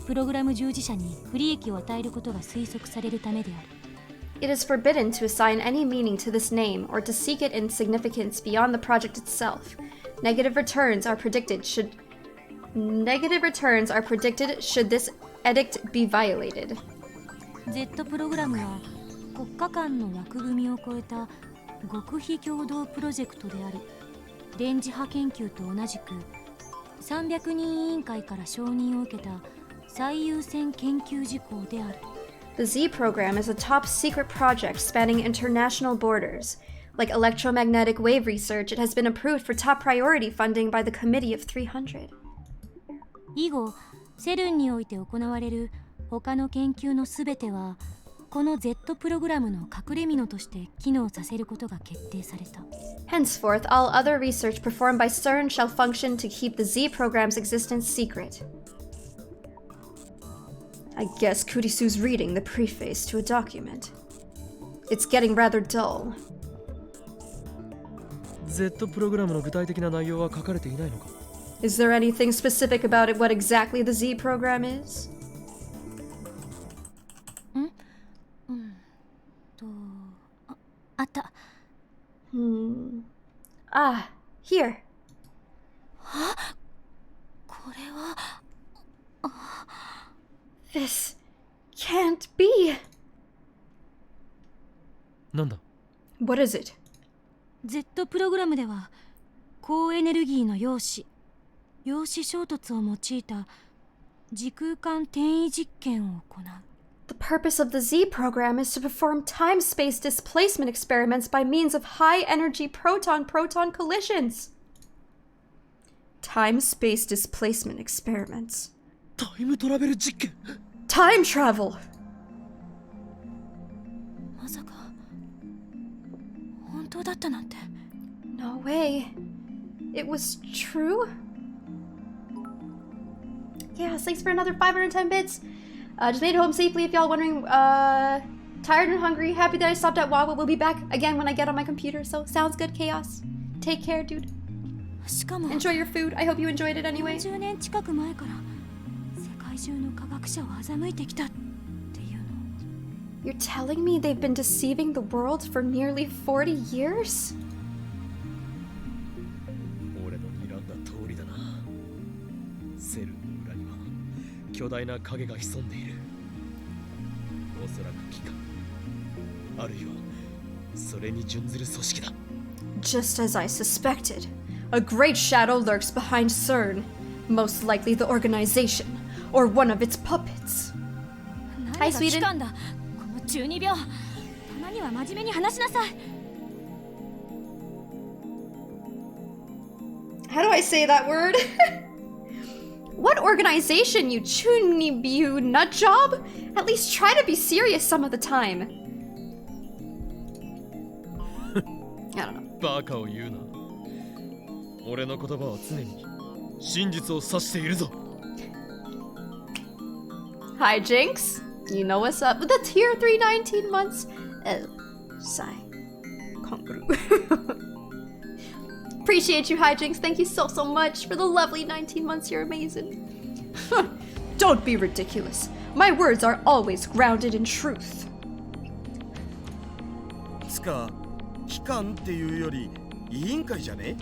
プログラム従事者に不利益を与えることが推測されるためである。 It is forbidden to assign any meaning to this name or to seek it in significance beyond the project itself. Negative returns are predicted should this edict be violated. Z プログラムは国家間の枠組みを超えた極秘共同プロジェクトであり、電磁波研究と同じく300人委員会から承認を受けた最優先研究事項である。 The Z program is a top secret project spanning international borders. Like electromagnetic wave research, it has been approved for top priority funding by the Committee of 300. 以後セルンにおいて行われる他の研究のすべてはこの Z プログラムの隠れ蓑として機能させることが決定された。 Henceforth, all other research performed by CERN shall function to keep the Z program's existence secret. I guess Kurisu's reading the preface to a document. It's getting rather dull. Z プログラムの具体的な内容は書かれていないのか？ Is there anything specific about it, what exactly the Z program is? あった。 Ah, here. これは This can't be. なんだ？ What is it? Z プログラムでは高エネルギーの陽子衝突を用いた時空間転移実験を行う。 The purpose of the Z program is to perform time-space displacement experiments by means of high-energy proton-proton collisions. Time-space displacement experiments. タイムトラベル実験。 Time travel! まさか本当だったなんて。 No way. It was true? Yeah, thanks for another 510 bits. Just made it home safely if y'all wondering. Tired and hungry. Happy that I stopped at Wawa. We'll be back again when I get on my computer. So, sounds good, Chaos. Take care, dude. しかも Enjoy your food. I hope you enjoyed it anyway. 40年近く前から世界中の科学者を欺いてきたっていうの。 You're telling me they've been deceiving the world for nearly 40 years? 俺の睨んだ通りだな。セルの裏には巨大な影が潜んでいる。おそらく機関、あるいはそれに準ずる組織だ。 Just as I suspected. A great shadow lurks behind CERN. Most likely the organization, or one of its puppets. 何が機関だ。この中二病。たまには真面目に話しなさい。 How do I say that word? What organization, you chunibu nut job? At least try to be serious some of the time. I don't know. バカを言うな。俺の言葉は常に真実を指しているぞ。 Hi, Jinx. You know what's up with the tier 3 19 months? Oh, sigh. Konguru. Appreciate you, Hi, Jinx. Thank you so much for the lovely 19 months. You're amazing. Don't be ridiculous. My words are always grounded in truth. つか機関っていうより委員会じゃね？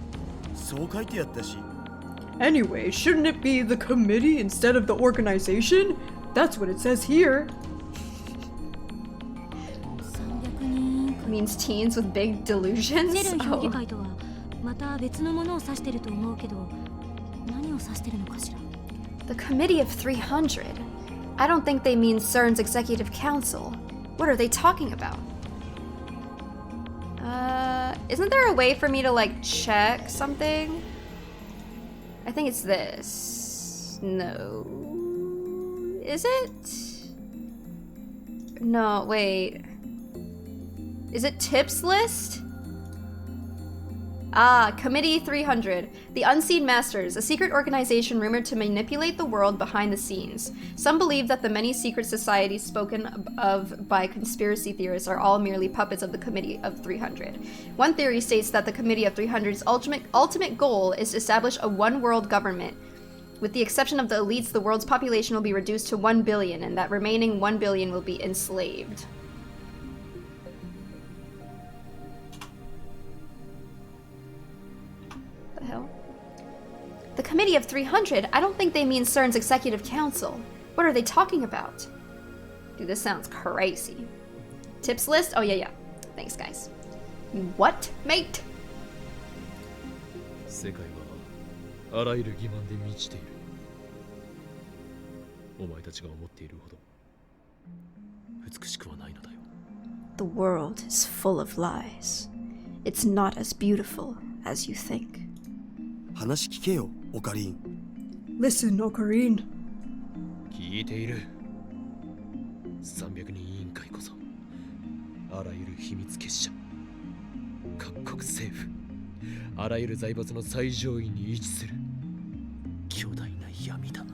そう書いてあったし。 Anyway, shouldn't it be the committee instead of the organization? That's what it says here. 300人委員会。 Means teens with big セ delusions? ルン評議 Oh. 会とはまた別のものを指してると思うけど、何を指してるのかしら。 The Committee of 300? I don't think they mean CERN's Executive Council. What are they talking about? Isn't there a way for me to, like, check something? I think it's this. No. Is it? No, wait. Is it tips list? Ah, Committee 300. The Unseen Masters, a secret organization rumored to manipulate the world behind the scenes. Some believe that the many secret societies spoken of by conspiracy theorists are all merely puppets of the Committee of 300. One theory states that the Committee of 300's ultimate goal is to establish a one-world government. With the exception of the elites, the world's population will be reduced to 1 billion, and that remaining 1 billion will be enslaved. The hell? The Committee of 300? I don't think they mean CERN's Executive Council. What are they talking about? Dude, this sounds crazy. Tips list? Oh, yeah. Thanks, guys. What, mate? 世界はあらゆる欺瞞で満ちている。お前たちが思っているほど美しくはないのだよ。 The world is full of lies. It's not as beautiful as you think. 話聞けよ、オカリン。 Listen, Ocarine. 聞いている。300人委員会こそあらゆる秘密結社、各国政府、あらゆる財閥の最上位に位置する巨大な闇だ。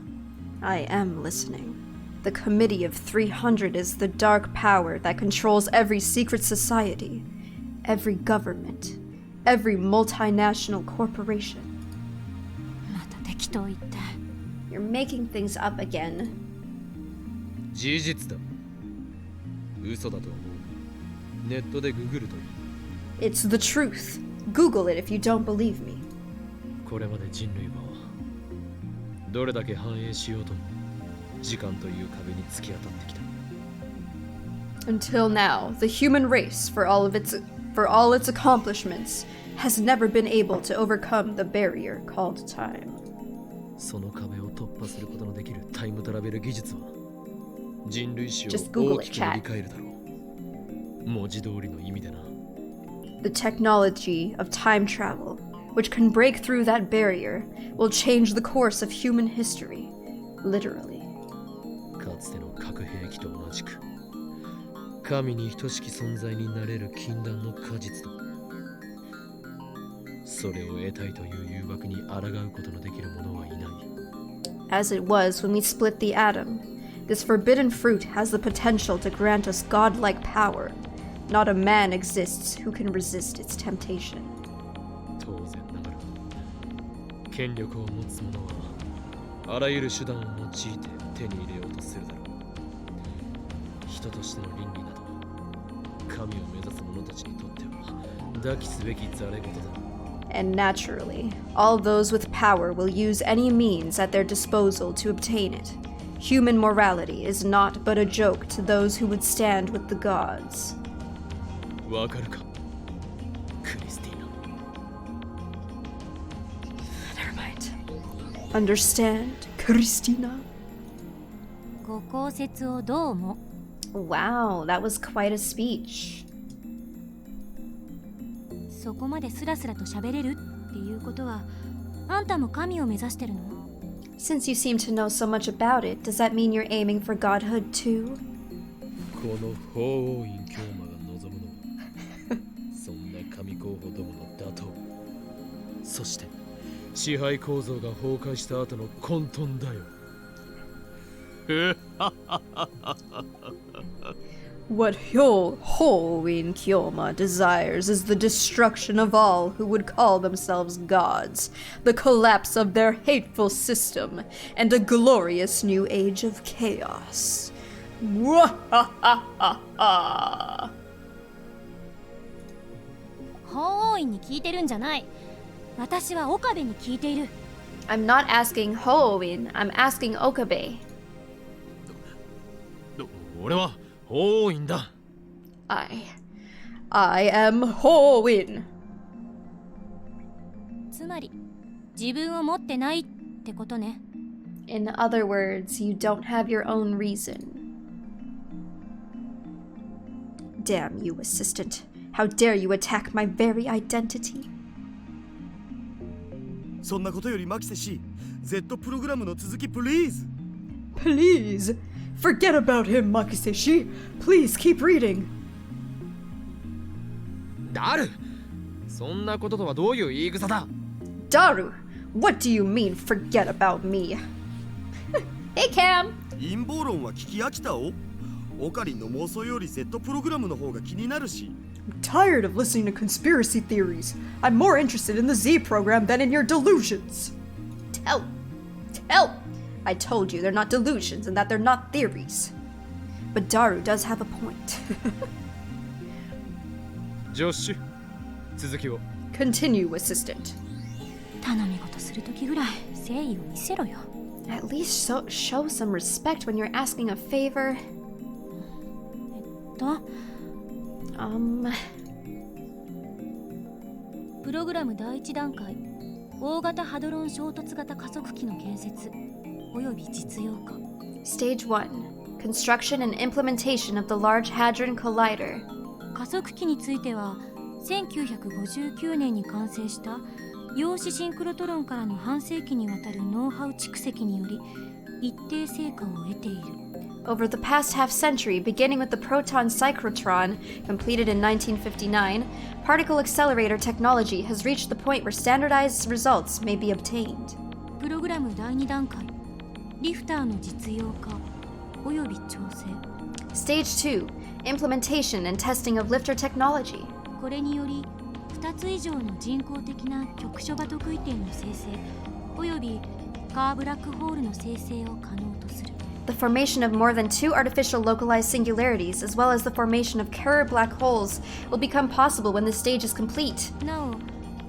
I am listening. The Committee of 300 is the dark power that controls every secret society, every government, every multinational corporation. また適当言って。 You're making things up again. 事実だ。嘘だと思う。ネットでググるといい。 It's the truth. Google it if you don't believe me. これまで人類はどれだけ繁栄しようとも時間という壁に突き当たってきた。 Until now, the human race, for all its accomplishments, has never been able to overcome the barrier called time. その壁を突破することのできるタイムトラベル技術は人類史を Just Google 大 it, きく塗り替えるだろう。文字通りの意味でな。 The technology of time travel, which can break through that barrier, will change the course of human history, literally. かつての核兵器と同じく神に等しき存在になれる禁断の果実と、それを得たいという誘惑に抗うことのできる者はいない。 As it was when we split the atom, this forbidden fruit has the potential to grant us godlike power. Not a man exists who can resist its temptation. 当然ながら権力を持つ者はあらゆる手段を用いて手に入れようとするだろう。人としての倫理など神を目指す者たちにとっては抱きすべきざれ言だ。 And naturally, all those with power will use any means at their disposal to obtain it. Human morality is not but a joke to those who would stand with the gods. わかるかクリスティーナ。 Never mind. Understand, Christina? ご公説をどうも。 Wow, that was quite a speech. そこまでスラスラと喋れるっていうことは、あんたも神を目指してるの？ Since you seem to know so much about it, does that mean you're aiming for godhood too? この法王院教魔が望むのはそんな神候補どもの打倒、そして支配構造が崩壊した後の混沌だよ。What Hoin Kyoma desires is the destruction of all who would call themselves gods, the collapse of their hateful system, and a glorious new age of chaos. Mwahahaha! 法王院に聞いてるんじゃない。私は岡部に聞いている。 I'm not asking Hoin, I'm asking Okabe. 俺は法王院だ。 I am Hoin. つまり、自分を持ってないってことね。 In other words, you don't have your own reason. Damn you, assistant. How dare you attack my very identity? そんなことよりマキセ氏 Z プログラムの続きプリーズ。 Please, forget about him, Makiseshi. Please keep reading. ダル、そんなこととはどういう言い草だ。 Daru, what do you mean, forget about me? Hey, Cam. 陰謀論は聞き飽きたお。オカリンの妄想より Z プログラムの方が気になるし。 I'm tired of listening to conspiracy theories. I'm more interested in the Z program than in your delusions. Tell. I told you they're not delusions and that they're not theories. But Daru does have a point. ジョッシュ、続きを。 Continue, assistant. 頼み事するときぐらい誠意を見せろよ。 At least show some respect when you're asking a favor. プログラム第一段階、大型ハドロン衝突型加速器の建設および実用化。 Stage 1. Construction and implementation of the Large Hadron Collider. 加速器については1959年に完成した陽子シンクロトロンからの半世紀にわたるノウハウ蓄積により一定成果を得ている。 Over the past half century, beginning with the proton cyclotron, completed in 1959, particle accelerator technology has reached the point where standardized results may be obtained. プログラム第2段階、リフターの実用化および調整。 Stage 2, implementation and testing of lifter technology. これにより2つ以上の人工的な局所場得意点の生成およびカーブラックホールの生成を可能とする。 The formation of more than 2 artificial localized singularities, as well as the formation of Kerr black holes, will become possible when this stage is complete. なお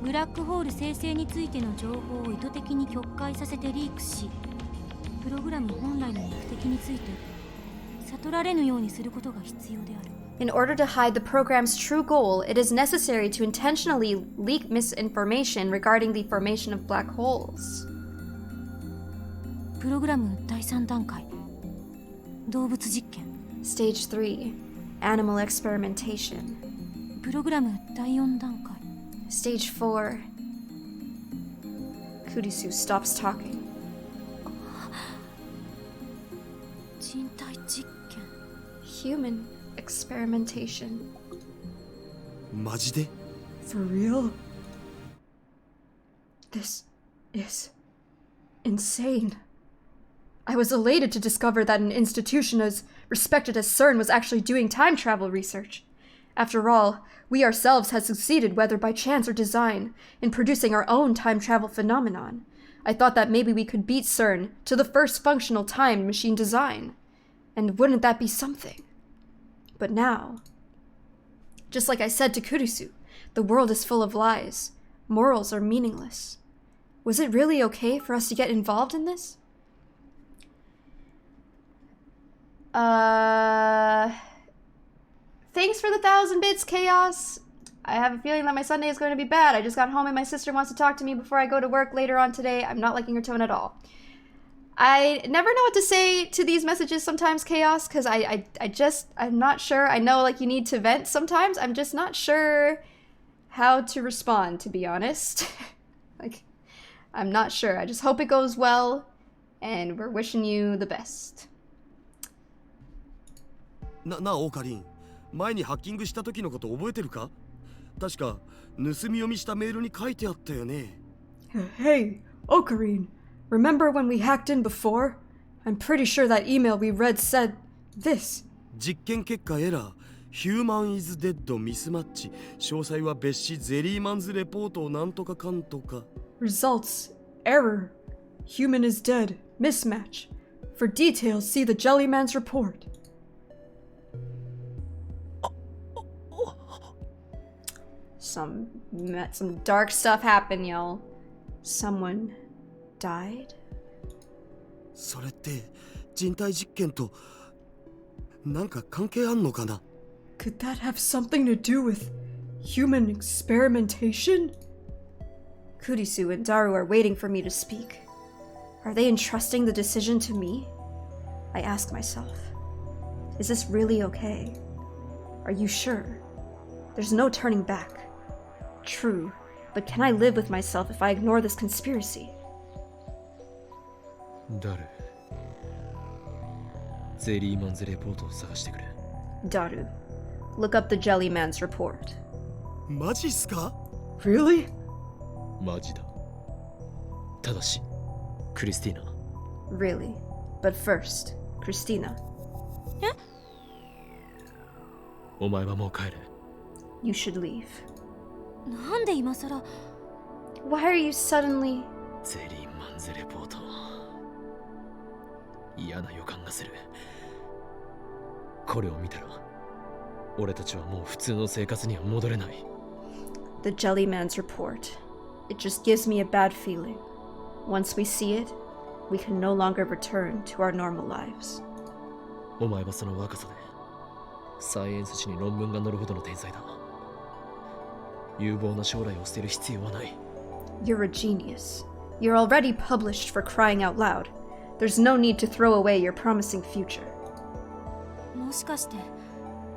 ブラックホール生成についての情報を意図的に曲解させてリークし、プログラム本来の目的について悟られぬようにすることが必要である。 In order to hide the program's true goal, it is necessary to intentionally leak misinformation regarding the formation of black holes. プログラム第3段階、動物実験。 Stage 3, animal experimentation. プログラム第4段階、 Stage 4, Kurisu stops talking. 人体実験。 Human experimentation. マジで？ For real? This is insane. I was elated to discover that an institution as respected as CERN was actually doing time travel research. After all, we ourselves had succeeded, whether by chance or design, in producing our own time travel phenomenon. I thought that maybe we could beat CERN to the first functional time machine design. And wouldn't that be something? But now, just like I said to Kurisu, the world is full of lies. Morals are meaningless. Was it really okay for us to get involved in this? Thanks for the 1,000 bits, Chaos. I have a feeling that my Sunday is going to be bad. I just got home and my sister wants to talk to me before I go to work later on today. I'm not liking her tone at all. I never know what to say to these messages sometimes, Chaos, because I'm not sure. I know, like, you need to vent sometimes. I'm just not sure how to respond, to be honest. Like, I'm not sure. I just hope it goes well, and we're wishing you the best. なあオカリン、前にハッキングした時のこと覚えてるか？確か盗み読みしたメールに書いてあったよね。Hey, Ocarine, remember when we hacked in before? I'm pretty sure that email we read said this. 実験結果エラー、ヒューマンイズデッドミスマッチ、詳細は別紙ゼリーマンズレポートをなんとかかんとか。Results, error. Human is dead, mismatch. For details, see the Jellyman's report. Some dark stuff happened, y'all. Someone died? それって人体実験となんか関係あんのかな？ Could that have something to do with human experimentation? Kurisu and Daru are waiting for me to speak. Are they entrusting the decision to me? I ask myself. Is this really okay? Are you sure? There's no turning back. True, but can I live with myself if I ignore this conspiracy? 誰？ゼリーマンズレポートを探してくれ。 Daru, look up the Jellyman's report. マジっすか？ Really? マジだ。ただし、クリスティーナ。 Really? But first, Christina. お前はもう帰れ。 You should leave. なんで今さら。 Why are you suddenly... ゼリーマンズレポート。嫌な予感がする。これを見たら、俺たちはもう普通の生活には戻れない。 The Jellyman's report. It just gives me a bad feeling. Once we see it, we can no longer return to our normal lives. お前はその若さで、サイエンス誌に論文が載るほどの天才だ。有望な将来を捨てる必要はない。 You're a genius. You're already published for crying out loud. There's no need to throw away your promising future. もしかして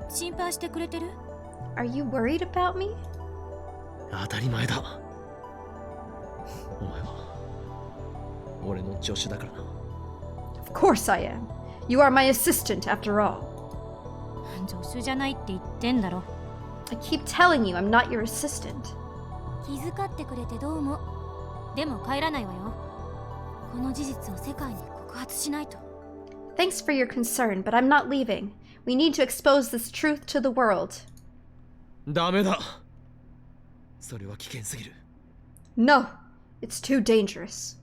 心配してくれてる？ Are you worried about me? 当たり前だ。お前は俺の助手だからな。 Of course I am. You are my assistant after all. 助手じゃないって言ってんだろ。 I keep telling you I'm not your assistant. 気遣ってくれてどうも。でも帰らないわよ。この事実を世界に告発しないと。 Thanks for your concern, but I'm not leaving. We need to expose this truth to the world. ダメだ。それは危険すぎる。 No, it's too dangerous.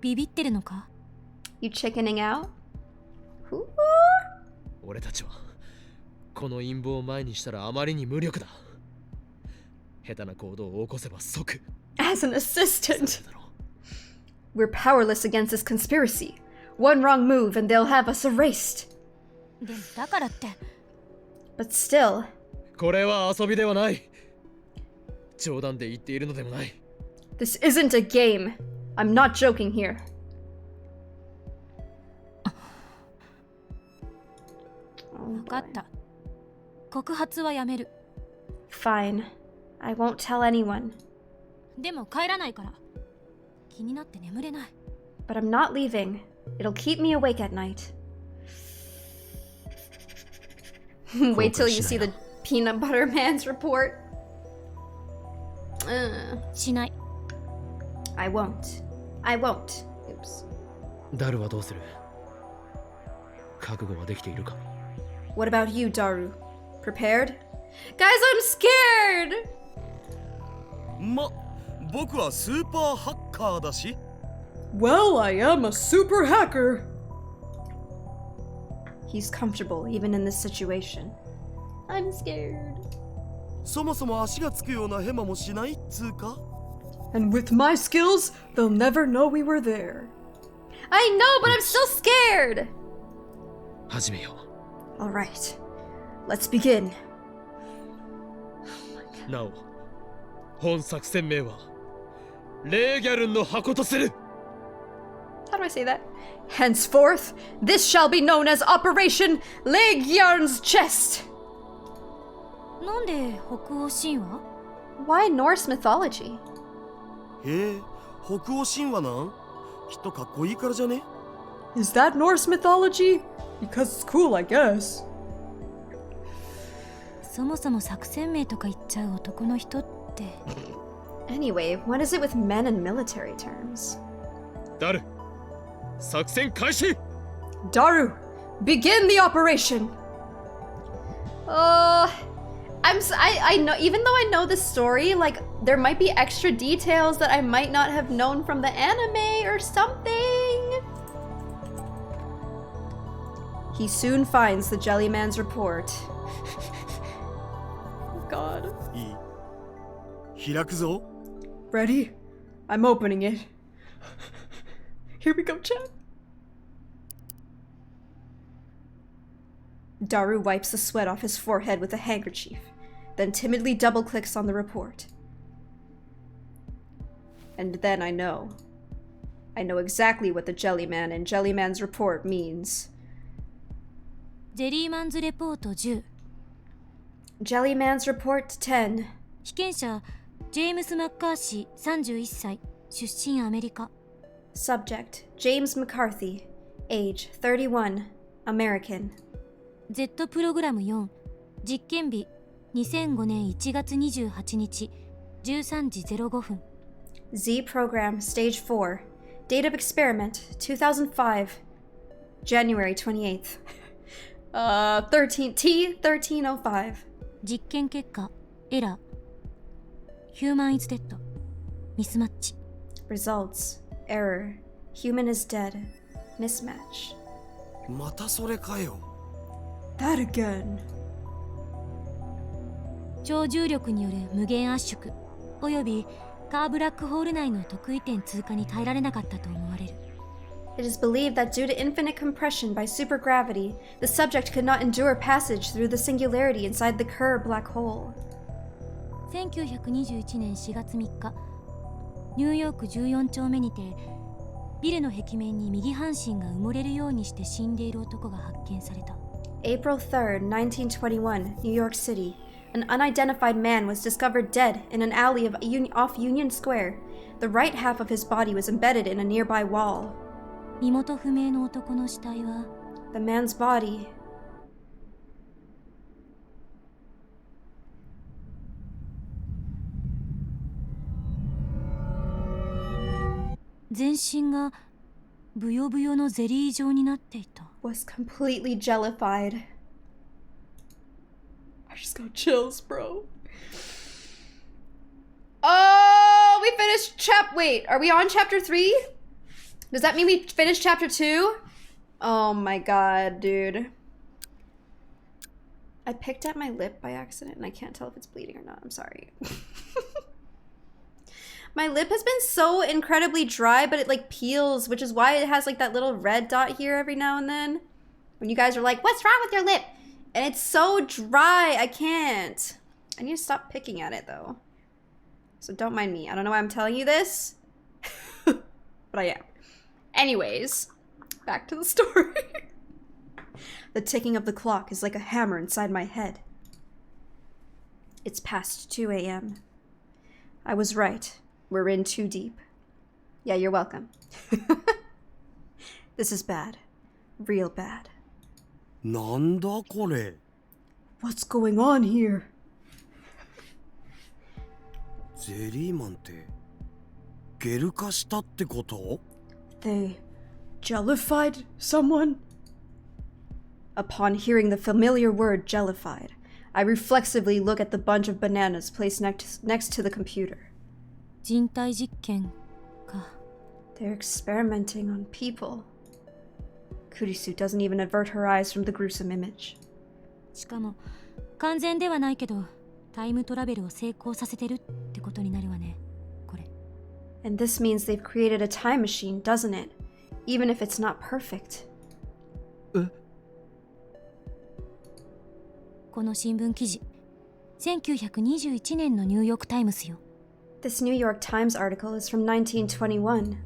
ビビってるのか？ You chickening out? Ooh. 俺たちはこの陰謀を前にしたらあまりに無力だ。下手な行動を起こせば即。 As an assistant, we're powerless against this conspiracy. One wrong move and they'll have us erased. でもだからって。 But still, これは遊びではない。冗談で言っているのでもない。 this isn't a game. I'm not joking here. Oh, 分かった。告発はやめる。 Fine. I won't tell anyone. でも帰らないから。気になって眠れない。 But I'm not leaving. It'll keep me awake at night. Wait till you see the peanut butter man's report. しない。 I won't. I won't. Oops. ダルはどうする？覚悟はできているか？ What about you, Daru? Prepared? Guys, I'm scared! 僕はスーパーハッカーだし。 Well, I am a super hacker. He's comfortable even in this situation. I'm scared. そもそも足がつくようなヘマもしないっつうか。 And with my skills, they'll never know we were there. I know, but I'm still scared! 始めよ Alright. Let's begin. う。なお、本作戦名はレーギャルンの箱とする。 How do I say that? Henceforth, this shall be known as Operation Leegyarn's Chest. なんで北欧神話？ Why Norse mythology? へえ、北欧神話なん？きっとかっこいいからじゃね？ Is that Norse mythology? Because it's cool, I guess. そもそも作戦名とか言っちゃう男の人って。 Anyway, what is it with men and military terms? ダル、作戦開始。 Daru, begin the operation. I know, even though I know the story, like there might be extra details that I might not have known from the anime or something. He soon finds the Jellyman's report. God. いい。開くぞ。 Ready? I'm opening it. Here we go, chat. Daru wipes the sweat off his forehead with a handkerchief, then timidly double-clicks on the report. And then I know. I know exactly what the Jellyman and Jellyman's report means. ジェリーマンズレポート10。 Jellyman's report 10. 被験者ジェームス・マッカーシー31歳出身アメリカ。 Subject James McCarthy, age 31, American. Z プログラム4実験日2005年1月28日13時05分。 Z program stage 4. Date of experiment 2005, January 28th. 1305. 実験結果エラー。ヒューマンイズデッド。ミスマッチ。 Results error. Human is dead. Mismatch. またそれかよ。 That again. 超重力による無限圧縮およびカーブラックホール内の特異点通過に耐えられなかったと思われる。 It is believed that due to infinite compression by supergravity, the subject could not endure passage through the singularity inside the Kerr black hole. 1921年4月3日、ニューヨーク14丁目にて、ビルの壁面に右半身が埋もれるようにして死んでいる男が発見された。 April 3rd, 1921, New York City. An unidentified man was discovered dead in an alley off Union Square. The right half of his body was embedded in a nearby wall. 身元不明の男の死体は The man's body. 全身がブヨブヨのゼリー状になっていた。 Was completely jellified. I just got chills, bro. Oh, we finished wait, are we on chapter 3? Does that mean we finished chapter 2? Oh my god, dude. I picked at my lip by accident and I can't tell if it's bleeding or not. I'm sorry. My lip has been so incredibly dry, but it like peels, which is why it has like that little red dot here every now and then. When you guys are like, what's wrong with your lip? And it's so dry, I can't. I need to stop picking at it though. So don't mind me. I don't know why I'm telling you this, but I am. Anyways, back to the story. The ticking of the clock is like a hammer inside my head. It's past 2 a.m. I was right. We're in too deep. Yeah, you're welcome. This is bad. Real bad. なんだこれ What's going on here? ゼリーマンってゲル化したってこと They jellified someone? Upon hearing the familiar word jellified, I reflexively look at the bunch of bananas placed next to the computer. 人体実験か。 They're experimenting on people. Kurisu doesn't even avert her eyes from the gruesome image. しかも完全ではないけどタイムトラベルを成功させてるってことになるわね、これ。 And this means they've created a time machine, doesn't it? Even if it's not perfect. この新聞記事、1921年のニューヨークタイムズよ。 This New York Times article is from 1921.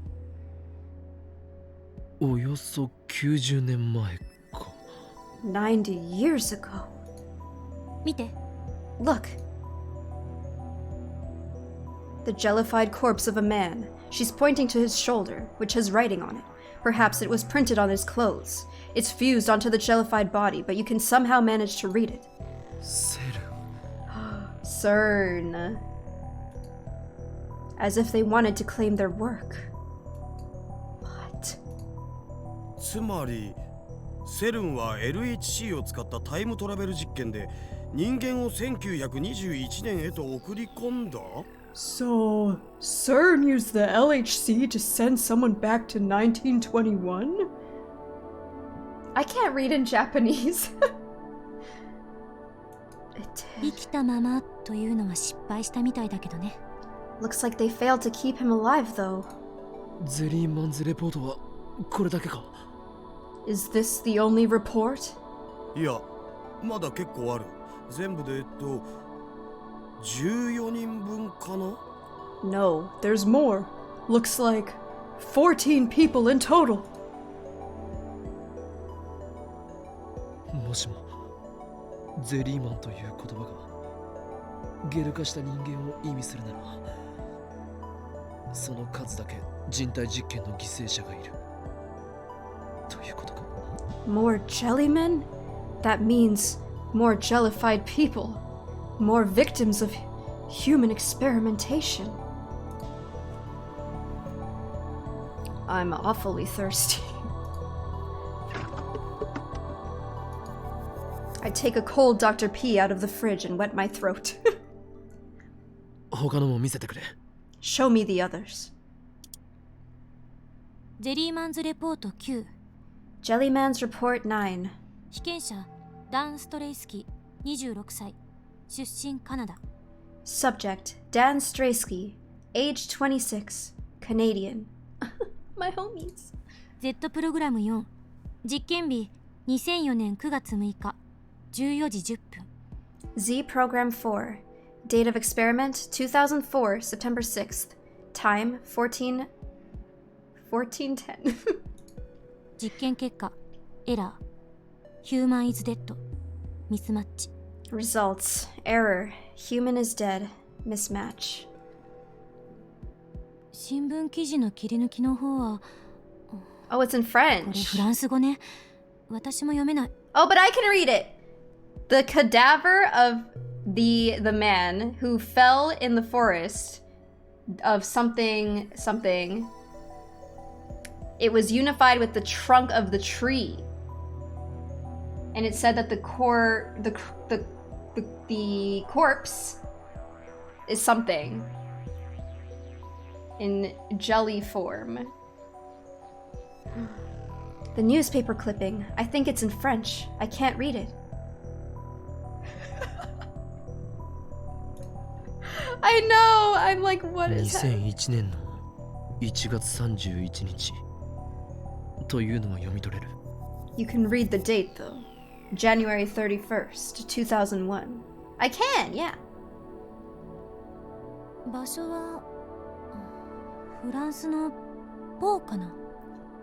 およそ90年前か。90 years ago. 見て。 Look. The jellified corpse of a man. She's pointing to his shoulder, which has writing on it. Perhaps it was printed on his clothes. It's fused onto the jellified body, but you can somehow manage to read it. セル CERN. As if they wanted to claim their work. What? つまりセルンは LHC を使ったタイムトラベル実験で人間を1921年へと送り込んだ So, CERN used the LHC to send someone back to 1921? I can't read in Japanese. It 生きたままというのは失敗したみたいだけどね。 looks like they failed to keep him alive, though. ゼリーマンズレポートはこれだけか。 Is this the only report? いやまだ結構ある全部で14人分かな No, there's more. Looks like 14 people in total. もしもゼリーマンという言葉がゲル化した人間を意味するならその数だけ人体実験の犠牲者がいるということか。 More jellymen? That means more jellified people. More victims of human experimentation. I'm awfully thirsty. I take a cold Dr. P out of the fridge and wet my throat. 他のも見せてくれ。 Show me the others. ジェリーマンズレポート9 Jellyman's Report 9. 被験者ダン・ストレイスキー26歳出身カナダ Subject Dan Straysky, age 26, Canadian. My homies. Z プログラム4実験日2004年9月6日14時10分 Z Program 4. Date of experiment 2004, September 6th. Time 1410. 実験結果エラーヒューマンイズデッドミスマッチ Results. Error. Human is dead. Mismatch. 新聞記事の切り抜きの方は Oh, it's in これ French. フランス語ね。私も読めない。 Oh, but I can read it. The cadaver of the man who fell in the forest of something. It was unified with the trunk of the tree. And it said that the corpse is something in jelly form. The newspaper clipping. I think it's in French. I can't read it. I know. I'm like, what is that? 2001年の1月31日というのは読み取れる。 You can read the date though. January 31st, 2001. I can, yeah. 場所はフランスのポーかな。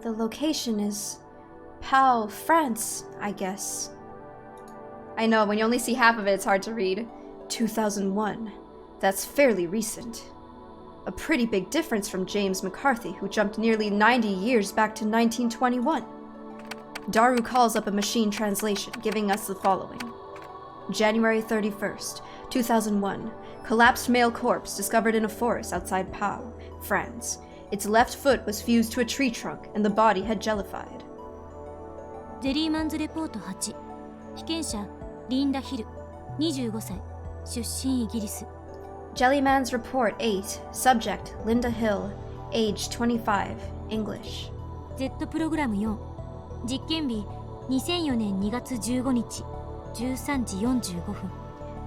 The location is Pau, France, I guess. I know, when you only see half of it, it's hard to read. 2001. That's fairly recent. A pretty big difference from James McCarthy, who jumped nearly 90 years back to 1921. Daru calls up a machine translation, giving us the following. January 31st, 2001. Collapsed male corpse discovered in a forest outside Pau, France. Its left foot was fused to a tree trunk, and the body had jellified. ゼリーマンズレポート8。被験者リンダ・ヒル25歳出身イギリス。 Jellyman's Report 8. Subject Linda Hill. Age 25. English. Z プログラム4。実験日2004年2月15日13時45分。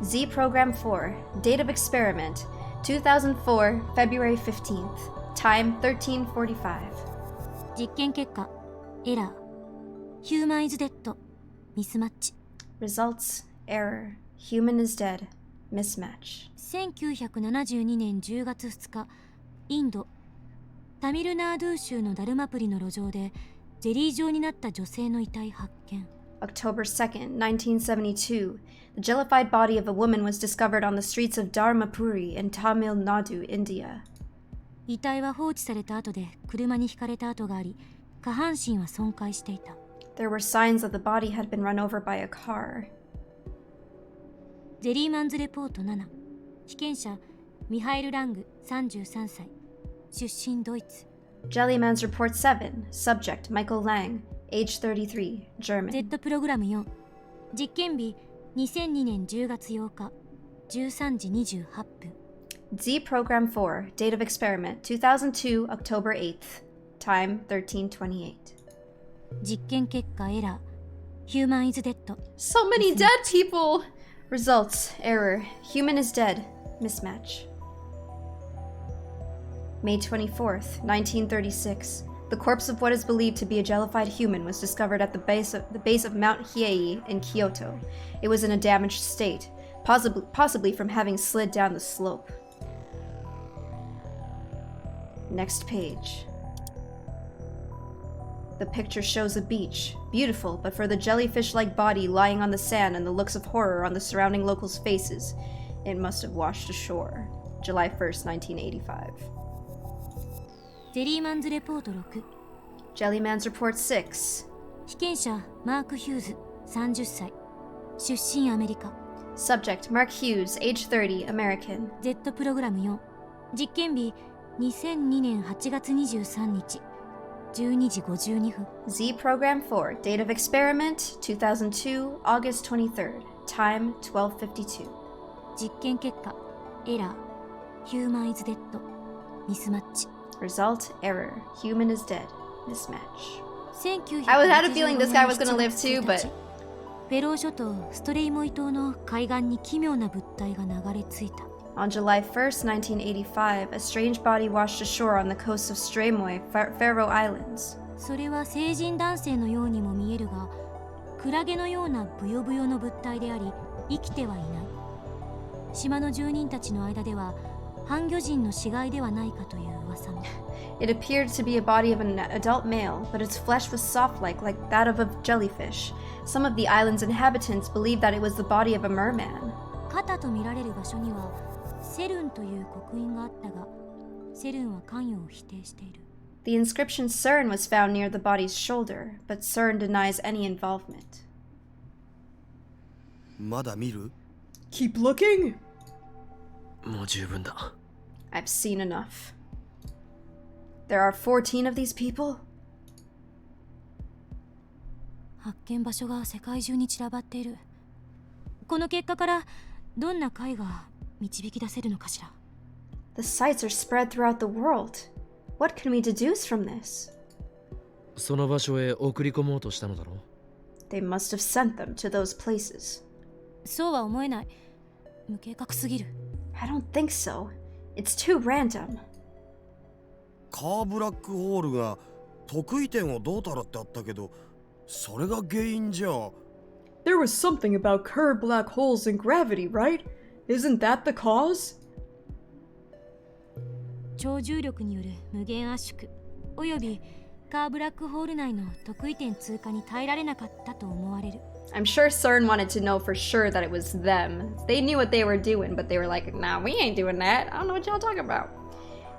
Z Program 4. Date of experiment 2004 February 15th. Time 13:45. 実験結果エラー。ヒューマンイズデッドミスマッチ。 Results. Error. Human is dead. Mismatch. 1972年10月2日インドタミルナードゥ州のダルマプリの路上でゼリー状になった女性の遺体発見。 October 2nd, 1972. The jellified body of a woman was discovered on the streets of Dharmapuri in Tamil Nadu, India. 遺体は放置された後で車にひかれた跡があり、下半身は損壊していた。 There were signs that the body had been run over by a car. ゼリーマンズレポート7。被験者ミハイル・ラング33歳出身ドイツ。 Jellyman's Report 7. Subject Michael Lang. Age 33. German. Z プログラム4。実験日2002年10月8日13時28分。 Z Program 4. Date of experiment 2002 October 8th. Time 13:28. 実験結果エラー。ヒューマンイズデッド。 So many dead people! Results. Error. Human is dead. Mismatch. May 24th, 1936. The corpse of what is believed to be a jellified human was discovered at the base of Mount Hiei in Kyoto. It was in a damaged state, possibly from having slid down the slope. Next page. The picture shows a beach, beautiful, but for the jellyfish-like body lying on the sand and the looks of horror on the surrounding locals' faces, it must have washed ashore. July 1st, 1985. ゼリーマンズレポート6。 Jellyman's Report 6. 被験者マーク・ヒューズ30歳出身アメリカ。 Subject Mark Hughes, age 30, American. Z プログラム4。実験日2002年8月23日12時52分。 Z Program 4. Date of experiment 2002 August 23rd. Time 12:52. 実験結果エラー。ヒューマンイズデッドミスマッチ。 Result. Error. Human is dead. Mismatch. 1985 I had a feeling this guy was gonna live too, but フェロー諸島ストレイモイ島の海岸に奇妙な物体が流れ着いた。 on July 1st, 1985, a strange body washed ashore on the coast of Streymoy, Faroe Islands. それは成人男性のようにも見えるが、クラゲのようなブヨブヨの物体であり、生きてはいない。島の住人たちの間では、半魚人の死骸ではないかという噂も。 It appeared to be a body of an adult male, but its flesh was soft-like that of a jellyfish. Some of the island's inhabitants believed that it was the body of a merman. 肩と見られる場所にはセルンという刻印があったが、セルンは関与を否定している。 The inscription CERN was found near the body's shoulder, but CERN denies any involvement. まだ見る？ Keep looking? もう十分だ。 I've seen enough. There are 14 of these people? 発見場所が世界中に散らばっている。この結果からどんな解が導き出せるのかしら。 The sites are spread throughout the world. What can we deduce from this? その場所へ送り込もうとしたのだろう。 They must have sent them to those places. そうは思えない。無計画すぎる。 I don't think so. It's too random. カーブラックホールが得意点をどうたらってあったけど、それが原因じゃ。 There was something about Kerr black holes and gravity, right? Isn't that the cause? 超重力による無限圧縮およびカーブラックホール内の得意点通過に耐えられなかったと思われる。 I'm sure CERN wanted to know for sure that it was them. They knew what they were doing, but they were like, nah, we ain't doing that. I don't know what y'all talking about.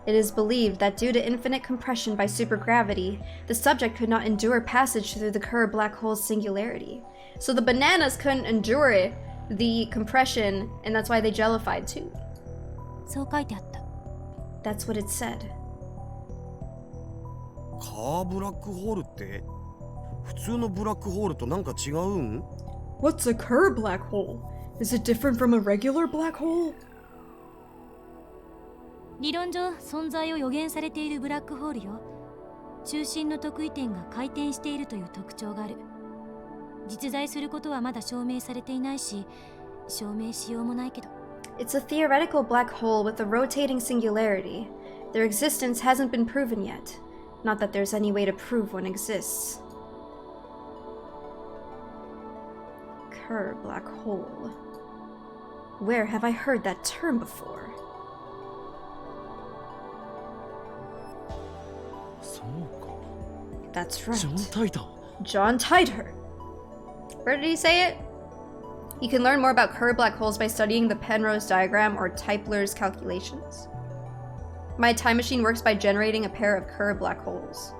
It is believed that due to infinite compression by supergravity, the subject could not endure passage through the Kerr black hole's singularity. So the bananas couldn't endure the compression, and that's why they jellified too. そう書いてあった。 That's what it said. カーブラックホールって普通のブラックホールとなんか違うん？ What's a Kerr black hole? Is it different from a regular black hole? 理論上存在を予言されているブラックホールよ。中心の得意点が回転しているという特徴がある。実在することはまだ証明されていないし、証明しようもないけど。 It's a theoretical black hole with a rotating singularity. Their existence hasn't been proven yet. Not that there's any way to prove one exists. Kerr black hole. Where have I heard that term before? そうか。 That's ジョン・ right. タイター。 John Titor. Where did he say it? You can learn more about Kerr black holes by studying the Penrose diagram or Typler's calculations. My time machine works by generating a pair of Kerr black holes.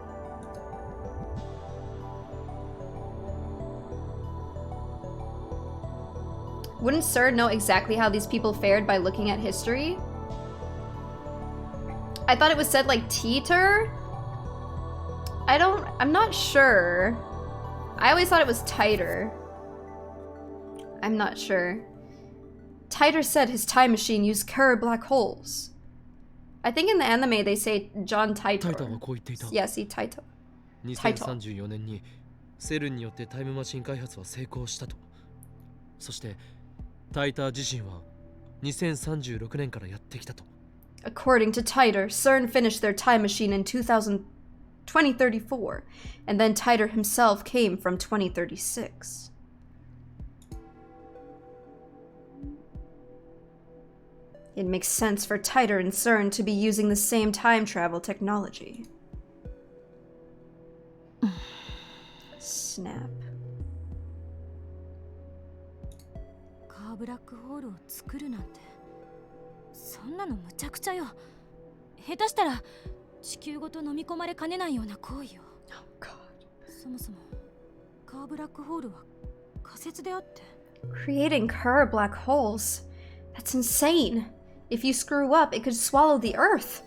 Wouldn't CERN know exactly how these people fared by looking at history? I thought it was said like Teeter? I'm not sure. I always thought it was Tighter. I'm not sure. Tighter said his time machine used Kerr black holes. I think in the anime they say John タイターは Titor. こう言っていた。 Yeah, see, Titor. 2034年にセルンによってタイムマシン開発は成功したと。そしてタイター自身は2036年からやってきたと。 According to Titor, CERN finished their time machine in 2034, and then Titor himself came from 2036. It makes sense for Titor and CERN to be using the same time travel technology. Snap. カーブラックホールを作るなんて、そんなのむちゃくちゃよ。下手したら地球ごと飲み込まれかねないような行為よ。 God. そもそもカーブラックホールは仮説であって。 Creating Kerr black holes? That's insane. If you screw up, it could swallow the Earth.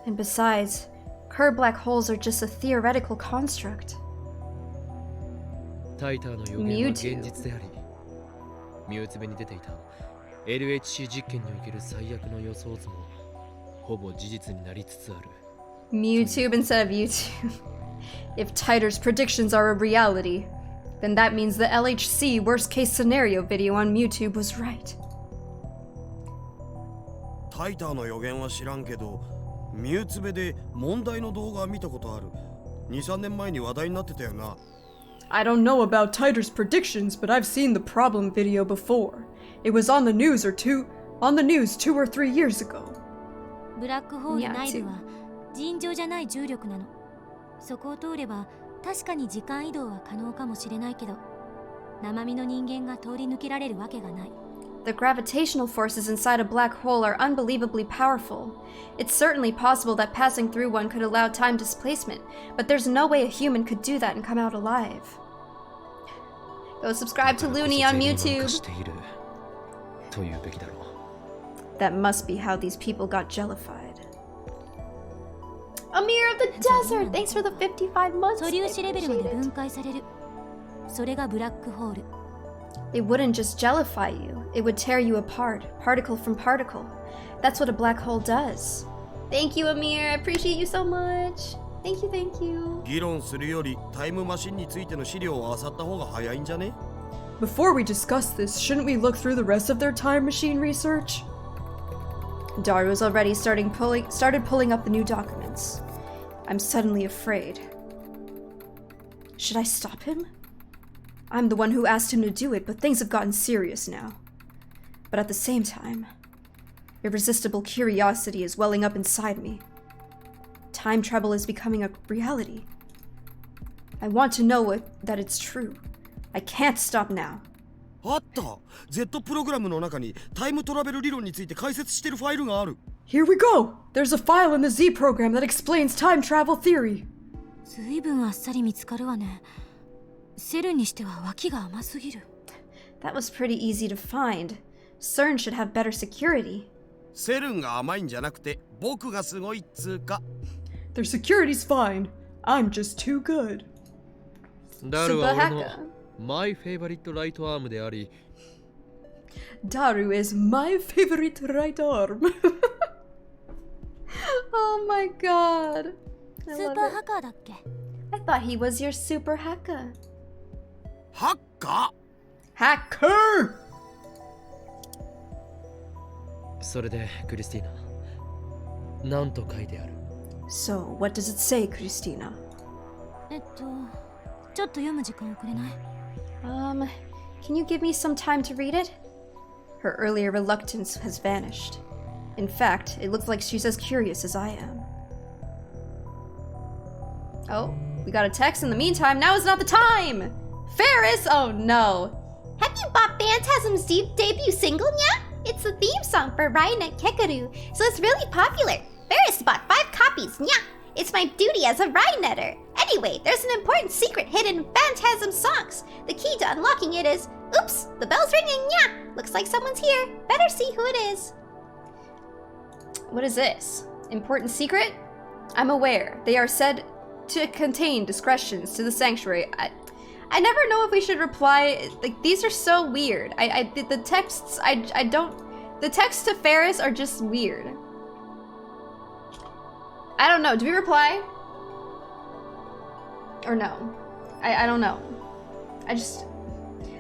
And besides, Kerr black holes are just a theoretical construct. タイターの予言は現実であり、ミュウツベに出ていた LHC 実験における最悪の予想図もほぼ事実になりつつある。 Mewtube instead of YouTube. If Titor's predictions are a reality, then that means the LHC worst case scenario video on Mewtube was right. タイターの予言は知らんけど、ミュウツベで問題の動画見たことある。2、3年前に話題になってたよな。I don't know about Titor's predictions, but I've seen the problem video before. It was on the news 2 or 3 years ago. ブラックホール内部は尋常じゃない重力なの。そこを通れば確かに時間移動は可能かもしれないけど、生身の人間が通り抜けられるわけがない。The gravitational forces inside a black hole are unbelievably powerful. It's certainly possible that passing through one could allow time displacement, but there's no way a human could do that and come out alive. Go subscribe to Looney on YouTube. しているというべきだろう。 That must be how these people got jellified. Amir of the Desert, thanks for the 55 months. 素粒子レベルまで分解される。それがブラックホール。It wouldn't just jellify you, it would tear you apart, particle from particle. That's what a black hole does. Thank you, Amir. I appreciate you so much. Thank you, thank you. 議論するよりタイムマシンについての資料を漁った方が早いんじゃね？ Before we discuss this, shouldn't we look through the rest of their time machine research? Daru has already started pulling up the new documents. I'm suddenly afraid. Should I stop him? I'm the one who asked him to do it, but things have gotten serious now. But at the same time, irresistible curiosity is welling up inside me. Time travel is becoming a reality. I want to know that it's true. I can't stop now. あった Z プログラムの中にタイムトラベル理論について解説してるファイルがある。 Here we go! There's a file in the Z program that explains time travel theory. ずいぶんあっさり見つかるわね。セルにしては脇が甘すぎる。 That was pretty easy to find. CERN should have better security. セルンが甘いんじゃなくて僕がすごいっつうか。 Their security's fine. I'm just too good. ダルは俺の Super マイフェイバリットライトアームであり、 Daru is my favorite right arm. Oh my god. ス I ー love パー it. ハッカーだっけ？ I thought he was your super hacker. ハッカ Hacker! それでクリスティーナ、なんと書いてある？ So, what does it say, Christina? ちょっと読む時間をくれない？ Can you give me some time to read it? Her earlier reluctance has vanished. In fact, it looks like she's as curious as I am. Oh, we got a text in the meantime. Now is not the time! Ferris! Oh no. Have you bought Phantasm's debut single yet? It's the theme song for Rainet Kekaru, so it's really popular. Ferris bought 5 copies, nya! It's my duty as a Rainetter. Anyway, there's an important secret hidden in Phantasm songs. The key to unlocking it is... Oops! The bell's ringing, nya! Looks like someone's here. Better see who it is. What is this? Important secret? I'm aware. They are said to contain discretions to the sanctuary. I never know if we should reply. Like, these are so weird. The texts, I don't... The texts to Ferris are just weird. I don't know. Do we reply? Or no? I don't know. I just...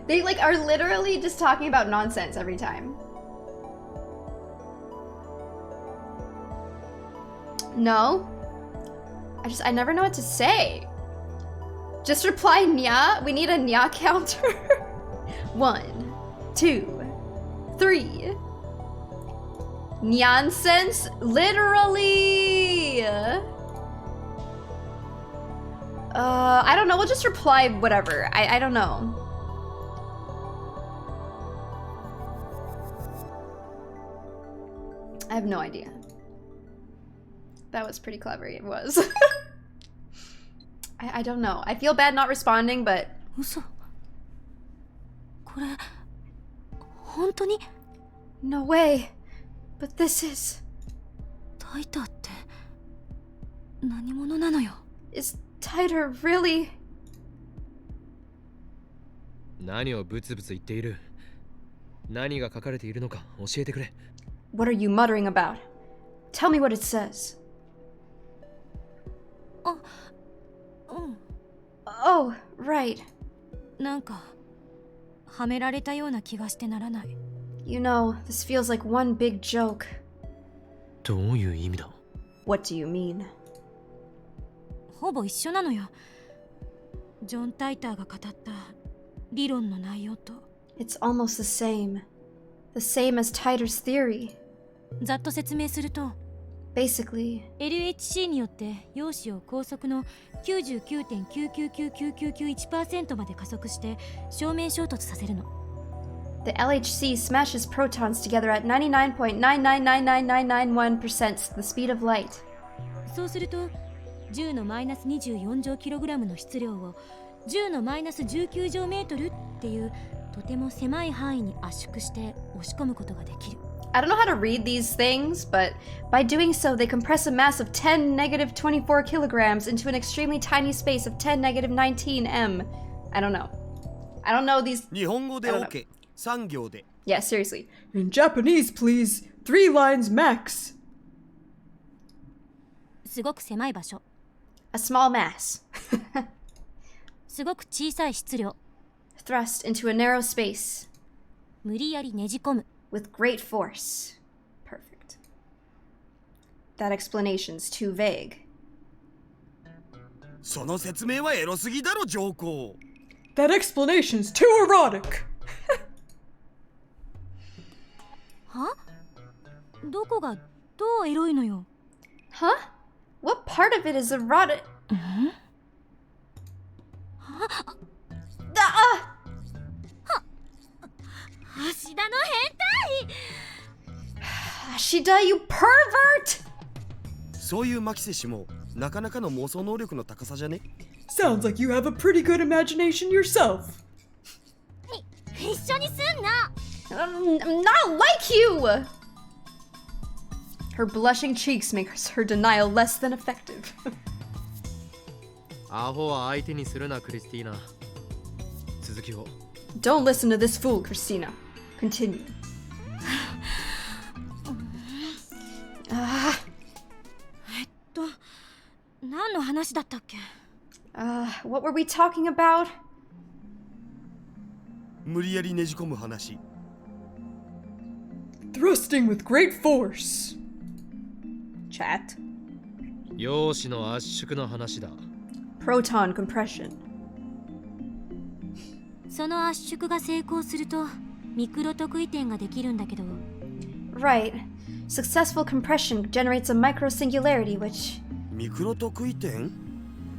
They, like, are literally just talking about nonsense every time. No? I never know what to say. Just reply nya. We need a nya counter. 1, 2, 3. Nonsense? Literally. I don't know. We'll just reply whatever. I don't know. I have no idea. That was pretty clever. It was. I don't know. I feel bad not responding, but... 嘘。これ本当に No way. But this is... タイターって何者なのよ。 Is Tighter really... 何をブツブツ言っている？何が書かれているのか教えてくれ。 What are you muttering about? Tell me what it says. あ、うん。 Oh, right. なんかはめられたような気がしてならない。 You know, this feels like one big joke. どういう意味だ？ What do you mean? ほぼ一緒なのよ。ジョン・タイターが語った理論の内容と。 It's almost the same. The same as Tighter's theory. ざっと説明すると、Basically, LHC によって陽子を高速の 99.9999991% まで加速して正面衝突させるの。 the LHC smashes protons together at 99.9999991% the speed of light. そうすると10のマイナス24乗キログラムの質量を10のマイナス19乗メートルっていうとても狭い範囲に圧縮して押し込むことができる。 I don't know how to read these things, but by doing so, they compress a mass of 10 negative 24 kilograms into an extremely tiny space of 10 negative 19 m. I don't know. I don't know these. 日本語で I don't know. OK 3行で Yeah, seriously. In Japanese, please. 3 lines max. すごく狭い場所、 A small mass. すごく小さい質量、 Thrust into a narrow space 無理やりねじ込む。 with great force. Perfect. That explanation's too vague. その説明はエロすぎだろ上皇 That explanation's too erotic. は？どこがどうエロいのよ。 Huh? What part of it is erotic? Ah! 芦田の変態。 Ashida, you pervert! そういうマキセ氏もなかなかの妄想能力の高さじゃね Sounds like you have a pretty good imagination yourself. 一緒にすんな。 I'm not like you! Her blushing cheeks make her denial less than effective. アホは相手にするなクリスティーナ。続きを。 Don't listen to this fool, Christina. Continue. Ah, 何の話だったっけ？ what were we talking about? 無理やりねじ込む話 Thrusting with great force. Chat. 陽子の圧縮の話だ。 Proton compression. その圧縮が成功するとミクロ特異点ができるんだけど、 Right. Successful compression generates a microsingularity which... ミクロ特異点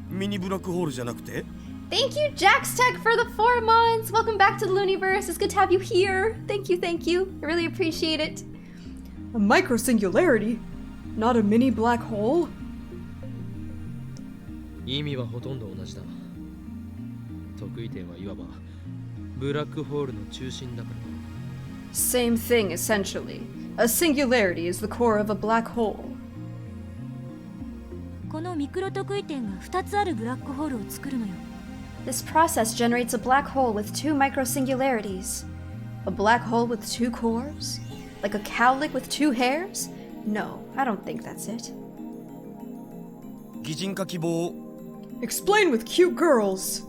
ミニブラックホールじゃなくて Thank you, Jaxtech, for the 4 months! Welcome back to the Looniverse. It's good to have you here. Thank you, thank you. I really appreciate it. A microsingularity? Not a mini black hole? 意味はほとんど同じだ。特異点はいわばブラックホールの中心だからな。 Same thing, essentially. A singularity is the core of a black hole. このミクロ特異点が2つあるブラックホールを作るのよ。 This process generates a black hole with 2 microsingularities. A black hole with 2 cores? Like a cowlick with 2 hairs? No, I don't think that's it. 擬人化希望 Explain with cute girls.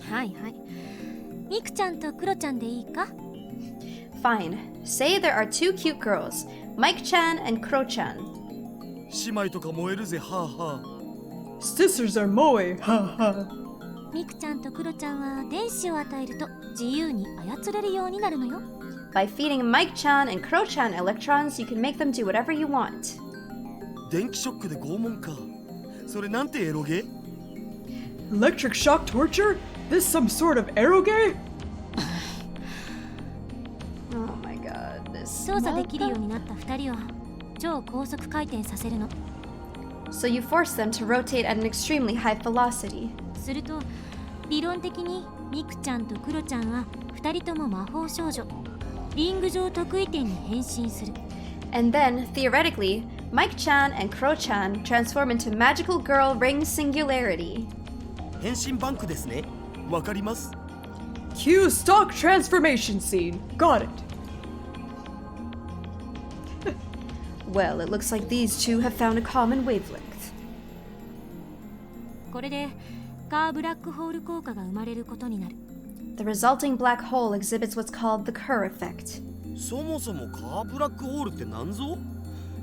はいはい。ミクちゃんとクロちゃんでいいか？ Fine. Say there are 2 cute girls, Mike-chan and Kro-chan. 姉妹とか燃えるぜはあは Sisters are moe, ha ha. ミクちゃんとクロちゃんは電子を与えると自由に操れるようになるのよ。 By feeding Mike-chan and Kro-chan electrons, you can make them do whatever you want. 電気ショックで拷問かそれなんてエロゲ Electric shock torture? This some sort of eroge? Oh my god, this... 操作できるようになった2人を超高速回転させるの。 So you force them to rotate at an extremely high velocity. すると理論的にミクちゃんとクロちゃんは2人とも魔法少女リング上特異点に変身する。 And then, theoretically, Mike-chan and Kro-chan transform into magical girl ring singularity. 変身バンクですねわかります Cue stock transformation scene. Got it. Well, it looks like these two have found a common wavelength. これでカーブラックホール効果が生まれることになる。 The resulting black hole exhibits what's called the Kerr effect. そもそもカーブラックホールって何ぞ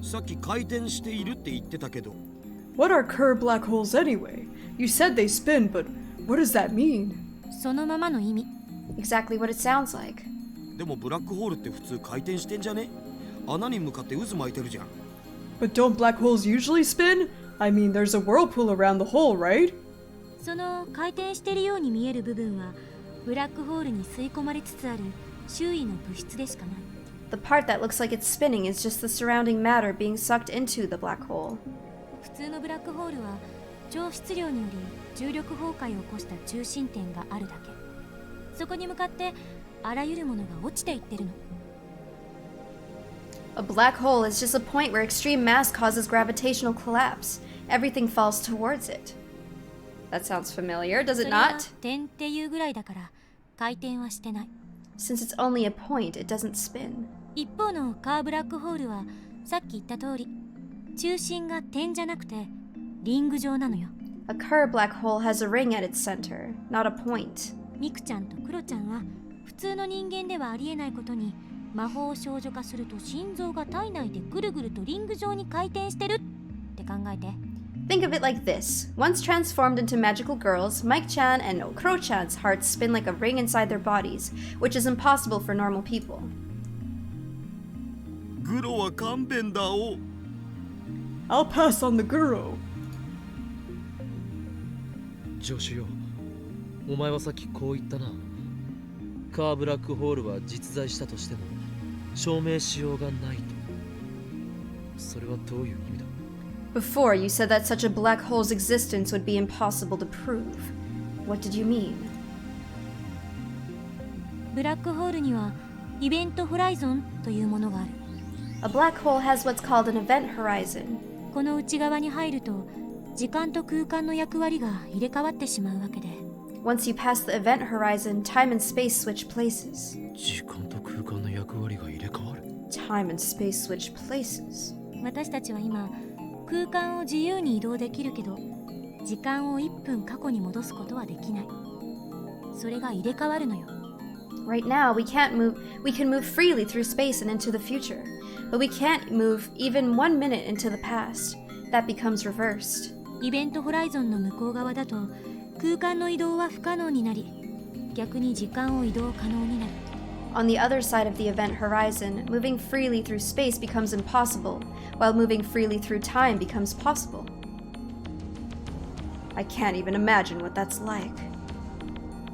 さっき回転しているって言ってたけど What are Kerr black holes anyway? You said they spin, but what does that mean? そのままの意味。 Exactly what it sounds like. でもブラックホールって普通回転してんじゃね穴に向かって渦巻いてるじゃん。 But don't black holes usually spin? I mean, there's a whirlpool around the hole, right? その回転しているように見える部分はブラックホールに吸い込まれつつある周囲の物質でしかない。 The part that looks like it's spinning is just the surrounding matter being sucked into the black hole. 普通のブラックホールは超質量により重力崩壊を起こした中心点があるだけ。そこに向かってあらゆるものが落ちていってるの。 A black hole is just a point where extreme mass causes gravitational collapse. Everything falls towards it. That sounds familiar, does そ it れは not? 点っていうぐらいだから回転はしてない。 Since it's only a point, it doesn't spin. 一方のカーブラックホールはさっき言った通り中心が点じゃなくてリング状なのよ。 A Kerr black hole has a ring at its center, not a point. ミクちゃんとクロちゃんは普通の人間ではありえないことに魔法を少女化すると心臓が体内でぐるぐるとリング状に回転してるって考えて。 Think of it like this. Once transformed into magical girls, Mike-chan and Kro-chan's hearts spin like a ring inside their bodies, which is impossible for normal people. グロは勘弁だお。 I'll pass on the guru. 助手よ、お前はさっきこう言ったな。カーブラックホールは実在したとしても証明しようがないと。それはどういう意味だ？ Before, you said that such a black hole's existence would be impossible to prove. What did you mean? ブラックホールにはイベントホライゾンというものがある。 A black hole has what's called an event horizon. この内側に入ると時間と空間の役割が入れ替わってしまうわけで。 Once you pass the event horizon, time and space switch places. 時間と空間の役割が入れ替わる。 Time and space switch places. 私たちは今空間を自由に移動できるけど時間を1分過去に戻すことはできない。それが入れ替わるのよ。 Right now, we can move freely through space and into the future, but we can't move even 1 minute into the past. That becomes reversed. イベントホライゾンの向こう側だと空間の移動は不可能になり逆に時間を移動可能になる。 On the other side of the event horizon, moving freely through space becomes impossible, while moving freely through time becomes possible. I can't even imagine what that's like.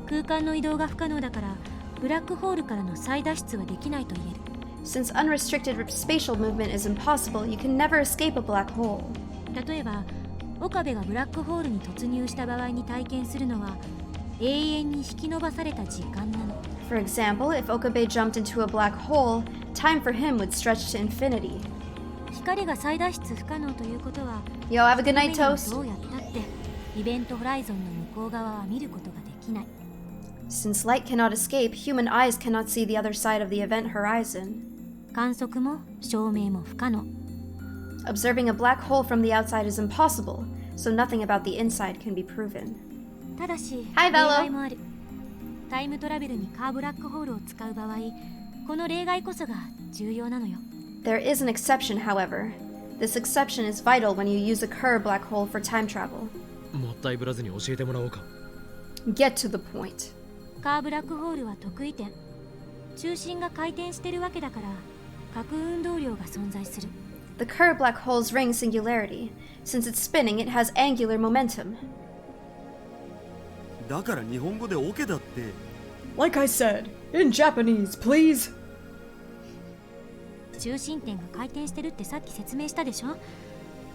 空間の移動が不可能だからブラックホールからの再脱出はできないと言える。 Since unrestricted spatial movement is impossible, you can never escape a black hole. 例えば岡部がブラックホールに突入した場合に体験するのは永遠に引き伸ばされた時間なの。 For example, if Okabe jumped into a black hole, time for him would stretch to infinity. 光が再脱出不可能ということは Yo, have a good night, 目には Toast. どうやったってイベントホライゾンの向こう側は見ることができない。 Since light cannot escape, human eyes cannot see the other side of the event horizon. 観測も証明も不可能。 Observing a black hole from the outside is impossible, so nothing about the inside can be proven. ただし Hi, 例 Velo. 外もある。タイムトラベルにカーブラックホールを使う場合この例外こそが重要なのよ。 There is an exception, however. This exception is vital when you use a Kerr black hole for time travel. もったいぶらずに教えてもらおうか。 Get to the point. カーブラックホールは得意点。中心が回転してるわけだから核運動量が存在する。 The Kerr black hole's ring singularity. Since it's spinning, it has angular momentum. だから日本語でオケだって。 Like I said, in Japanese, please. 中心点が回転してるってさっき説明したでしょ。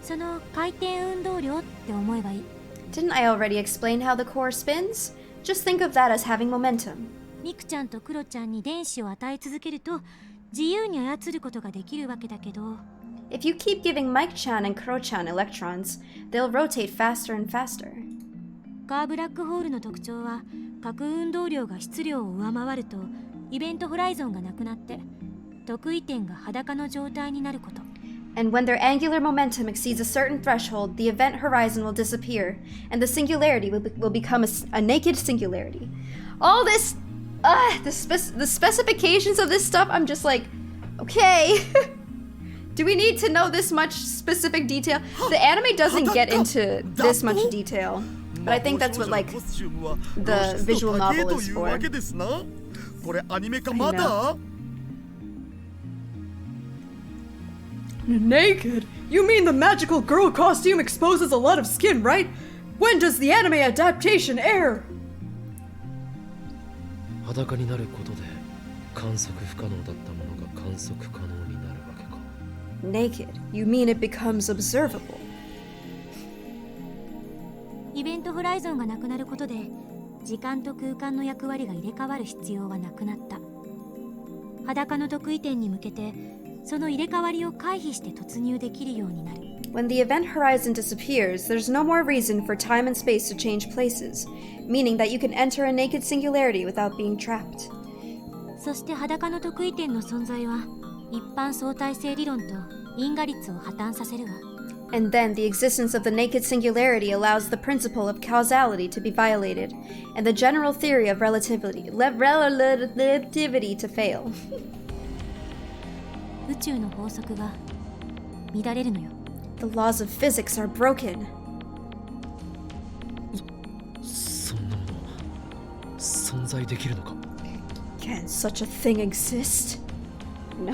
その回転運動量って思えばいい。 Didn't I already explain how the core spins? Just think of that as having momentum. ミクちゃんとクロちゃんに電子を与え続けると自由に操ることができるわけだけど If you keep giving Mike-chan and Kro-chan electrons, they'll rotate faster and faster. カーブラックホールの特徴は核運動量が質量を上回るとイベントホライゾンがなくなって得意点が裸の状態になること。 And when their angular momentum exceeds a certain threshold, the event horizon will disappear, and the singularity will become a naked singularity. All this, the specifications of this stuff, I'm just like, okay. Do we need to know this much specific detail? The anime doesn't get into this much detail, but I think that's what like the visual novel is for. これアニメ化まだ？ Naked? You mean the magical girl costume exposes a lot of skin, right? When does the anime adaptation air? 裸になることで観測不可能だったものが観測可能になるわけか。 Naked? You mean it becomes observable? イベントホライゾンがなくなることで時間と空間の役割が入れ替わる必要はなくなった。裸の得意点に向けてその入れ替わりを回避して突入できるようになる。 When the event horizon disappears, there's no more reason for time and space to change places, meaning that you can enter a naked singularity without being trapped. そして裸の得意点の存在は一般相対性理論と因果律を破綻させるわ。 And then the existence of the naked singularity allows the principle of causality to be violated, and the general theory of relativity to fail. 宇宙の法則が乱れるのよ。 The laws of physics are broken. そんなもの存在できるのか。 Can such a thing exist? No.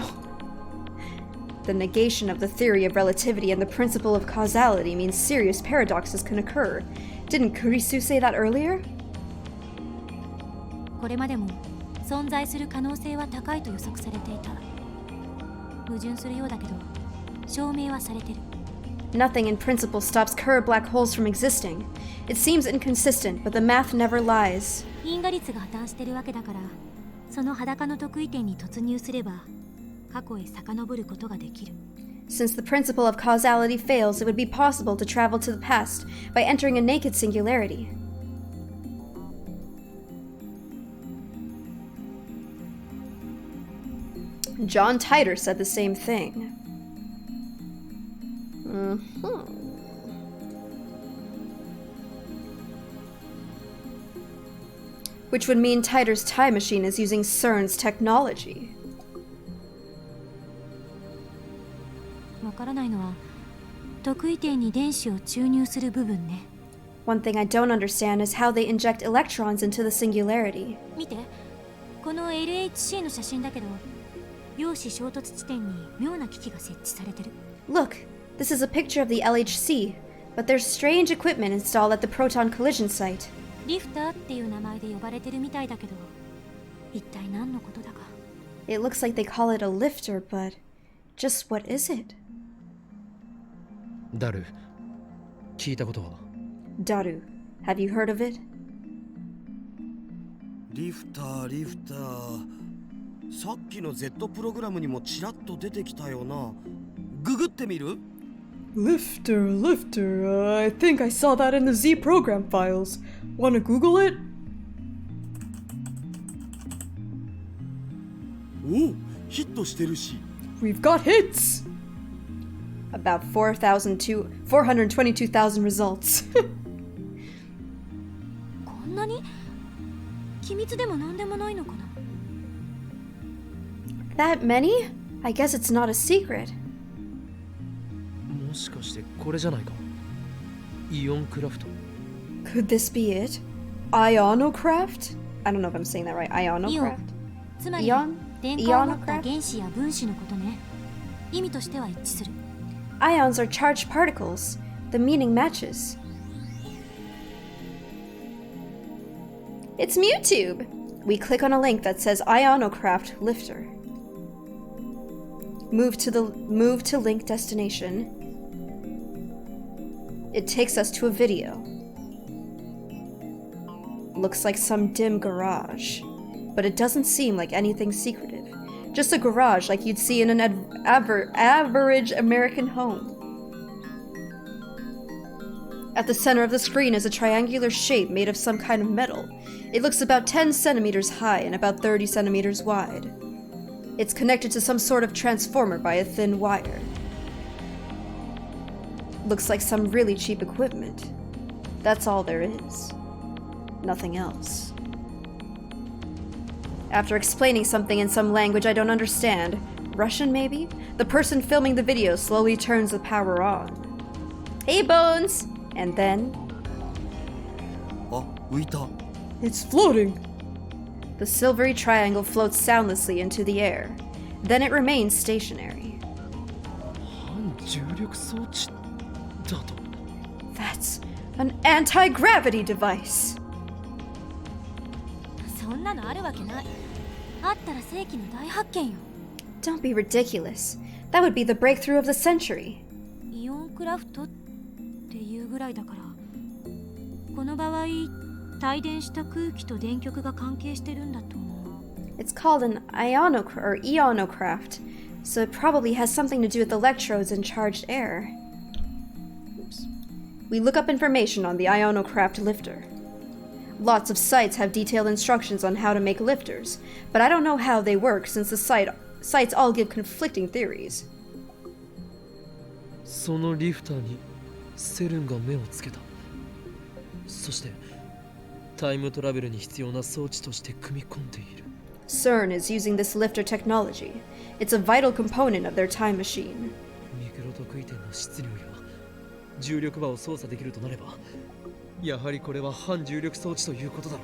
The negation of the theory of relativity and the principle of causality means serious paradoxes can occur. Didn't Kurisu say that earlier? これまでも存在する可能性は高いと予測されていた。矛盾するようだけど証明はされてる。 Nothing in principle stops Kerr black holes from existing. It seems inconsistent, but the math never lies. 因果律が破綻してるわけだから、その裸の得意点に突入すれば過去へ遡ることができる。 Since the principle of causality fails, it would be possible to travel to the past by entering a naked singularity. John Titor said the same thing. Which would mean Titor's time machine is using CERN's technology. わからないのは得意点に電子を注入する部分ね。 One thing I don't understand is how they inject electrons into the singularity. 見て、この LHC の写真だけど、陽子衝突地点に妙な機器が設置されてる。 Look, this is a picture of the LHC, but there's strange equipment installed at the proton collision site. リフターっていう名前で呼ばれてるみたいだけど、一体何のことだか。 It looks like they call it a lifter, but just what is it? ダル、聞いたことは。 Daru, have you heard of it? リフター。さっきの Z プログラムにもちらっと出てきたよな。ググってみる？ Lifter. I think I saw that in the Z program files. Wanna Google it? おお、ヒットしてるし。 We've got hits! About 422,000 results. こんなに？機密でも何でもないのかな？ That many? I guess it's not a secret. もしかしてこれじゃないか。イオンクラフト。 Could this be it? Ionocraft? I don't know if I'm saying that right. Ionocraft? つまりイオン電荷を持った原子や分子のことね。意味としては一致する。 Ions are charged particles. The meaning matches. It's MewTube! We click on a link that says Ionocraft Lifter. Move to link destination. It takes us to a video. Looks like some dim garage, but it doesn't seem like anything secretive. Just a garage like you'd see in an average American home. At the center of the screen is a triangular shape made of some kind of metal. It looks about 10 centimeters high and about 30 centimeters wide. It's connected to some sort of transformer by a thin wire. Looks like some really cheap equipment. That's all there is. Nothing else. After explaining something in some language I don't understand, Russian maybe, the person filming the video slowly turns the power on. Hey Bones! And then... あ、浮いた。 It's floating! The silvery triangle floats soundlessly into the air. Then it remains stationary. 重力装置だと。 That's an anti-gravity device. そんなのあるわけない。あったら世紀の大発見よ。 Don't be ridiculous. That would be the breakthrough of the century. イオンクラフトっていうぐらいだから、この場合帯電した空気と電極が関係してるんだと思う。 It's called an ionocraft, so it probably has something to do with electrodes and charged air. Oops. We look up information on the ionocraft lifter. Lots of sites have detailed instructions on how to make lifters, but I don't know how they work since the sites all give conflicting theories. そのリフターにセルンが目をつけた。そしてタイムトラベルに必要な装置として組み込んでいる。 CERN is using this lifter technology. It's a vital component of their time machine. ミクロ特異点の質量や重力場を操作できるとなれば、やはりこれは反重力装置ということだろ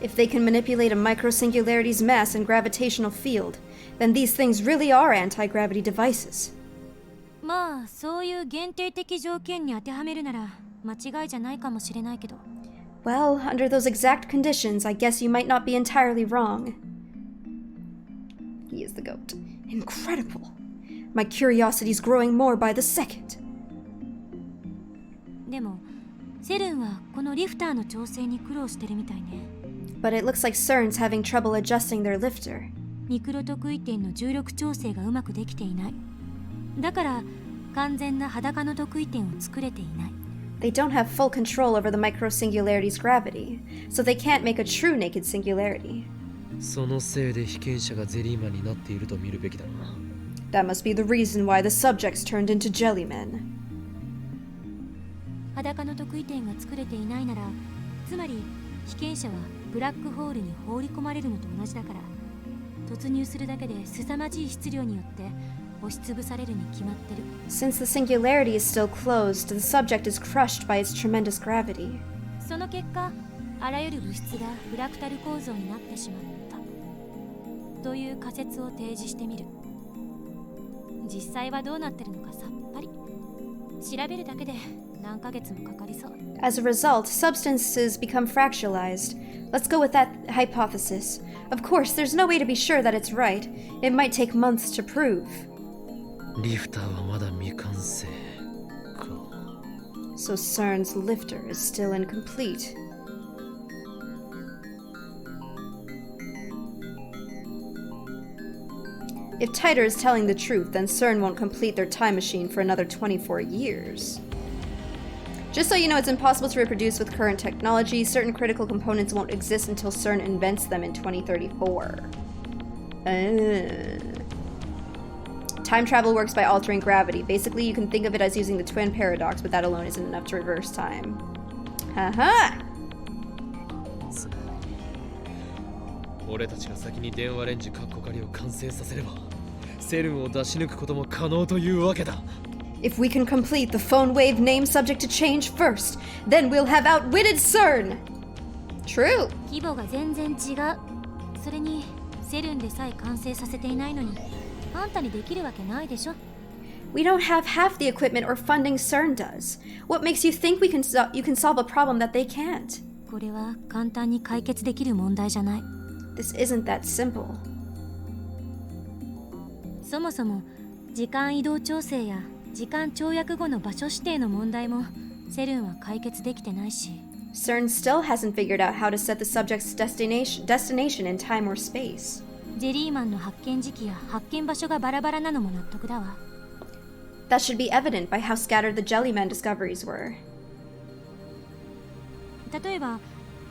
う。 If they can manipulate a microsingularity's mass and gravitational field, then these things really are anti-gravity devices. まあそういう限定的条件に当てはめるなら間違いじゃないかもしれないけど。 Well, under those exact conditions, I guess you might not be entirely wrong. He is the goat. Incredible. My curiosity's growing more by the second. でもセルンはこのリフターの調整に苦労してるみたいね。 But it looks like CERN's having trouble adjusting their lifter. ミクロ特異点の重力調整がうまくできていない。だから完全な裸の特異点を作れていない。 They don't have full control over the microsingularity's gravity, so they can't make a true naked singularity. そのせいで被験者がゼリーマンになっていると見るべきだな。 That must be the reason why the subjects turned into jellymen. 裸の特異点が作れていないなら、つまり被験者はブラックホールに放り込まれるのと同じだから、突入するだけで凄まじい質量によって押しつぶされるに決まってる。 Since the singularity is still closed, the subject is crushed by its tremendous gravity. その結果、あらゆる物質がフラクタル構造になってしまったという仮説を提示してみる。実際はどうなってるのかさっぱり。調べるだけで何ヶ月もかかりそう。 As a result, substances become fractalized. Let's go with that hypothesis. Of course, there's no way to be sure that it's right. It might take months to prove. リフターはまだ未完成か。 So CERN's lifter is still incomplete. If Titer is telling the truth, then CERN won't complete their time machine for another 24 years. Just so you know, it's impossible to reproduce with current technology. Certain critical components won't exist until CERN invents them in 2034. Time travel works by altering gravity. Basically, you can think of it as using the twin paradox, but that alone isn't enough to reverse time. Haha! 俺たちが先に電話レンジカッコ仮を完成させれば、セルンを出し抜くことも可能というわけだ。 If we can complete the phone wave name subject to change first, then we'll have outwitted CERN! True! 規模が全然違う。それにセルンでさえ完成させていないのに、あんたにできるわけないでしょ。 We don't have half the equipment or funding CERN does. What makes you think you can solve a problem that they can't? これは簡単に解決できる問題じゃない。 This isn't that simple. そもそも時間移動調整や時間跳躍後の場所指定の問題もセルンは解決できてないし。 CERN still hasn't figured out how to set the subject's destination in time or space. ジェリーマンの発見時期や発見場所がバラバラなのも納得だわ。 That should be evident by how scattered the Jellyman discoveries were. 例えば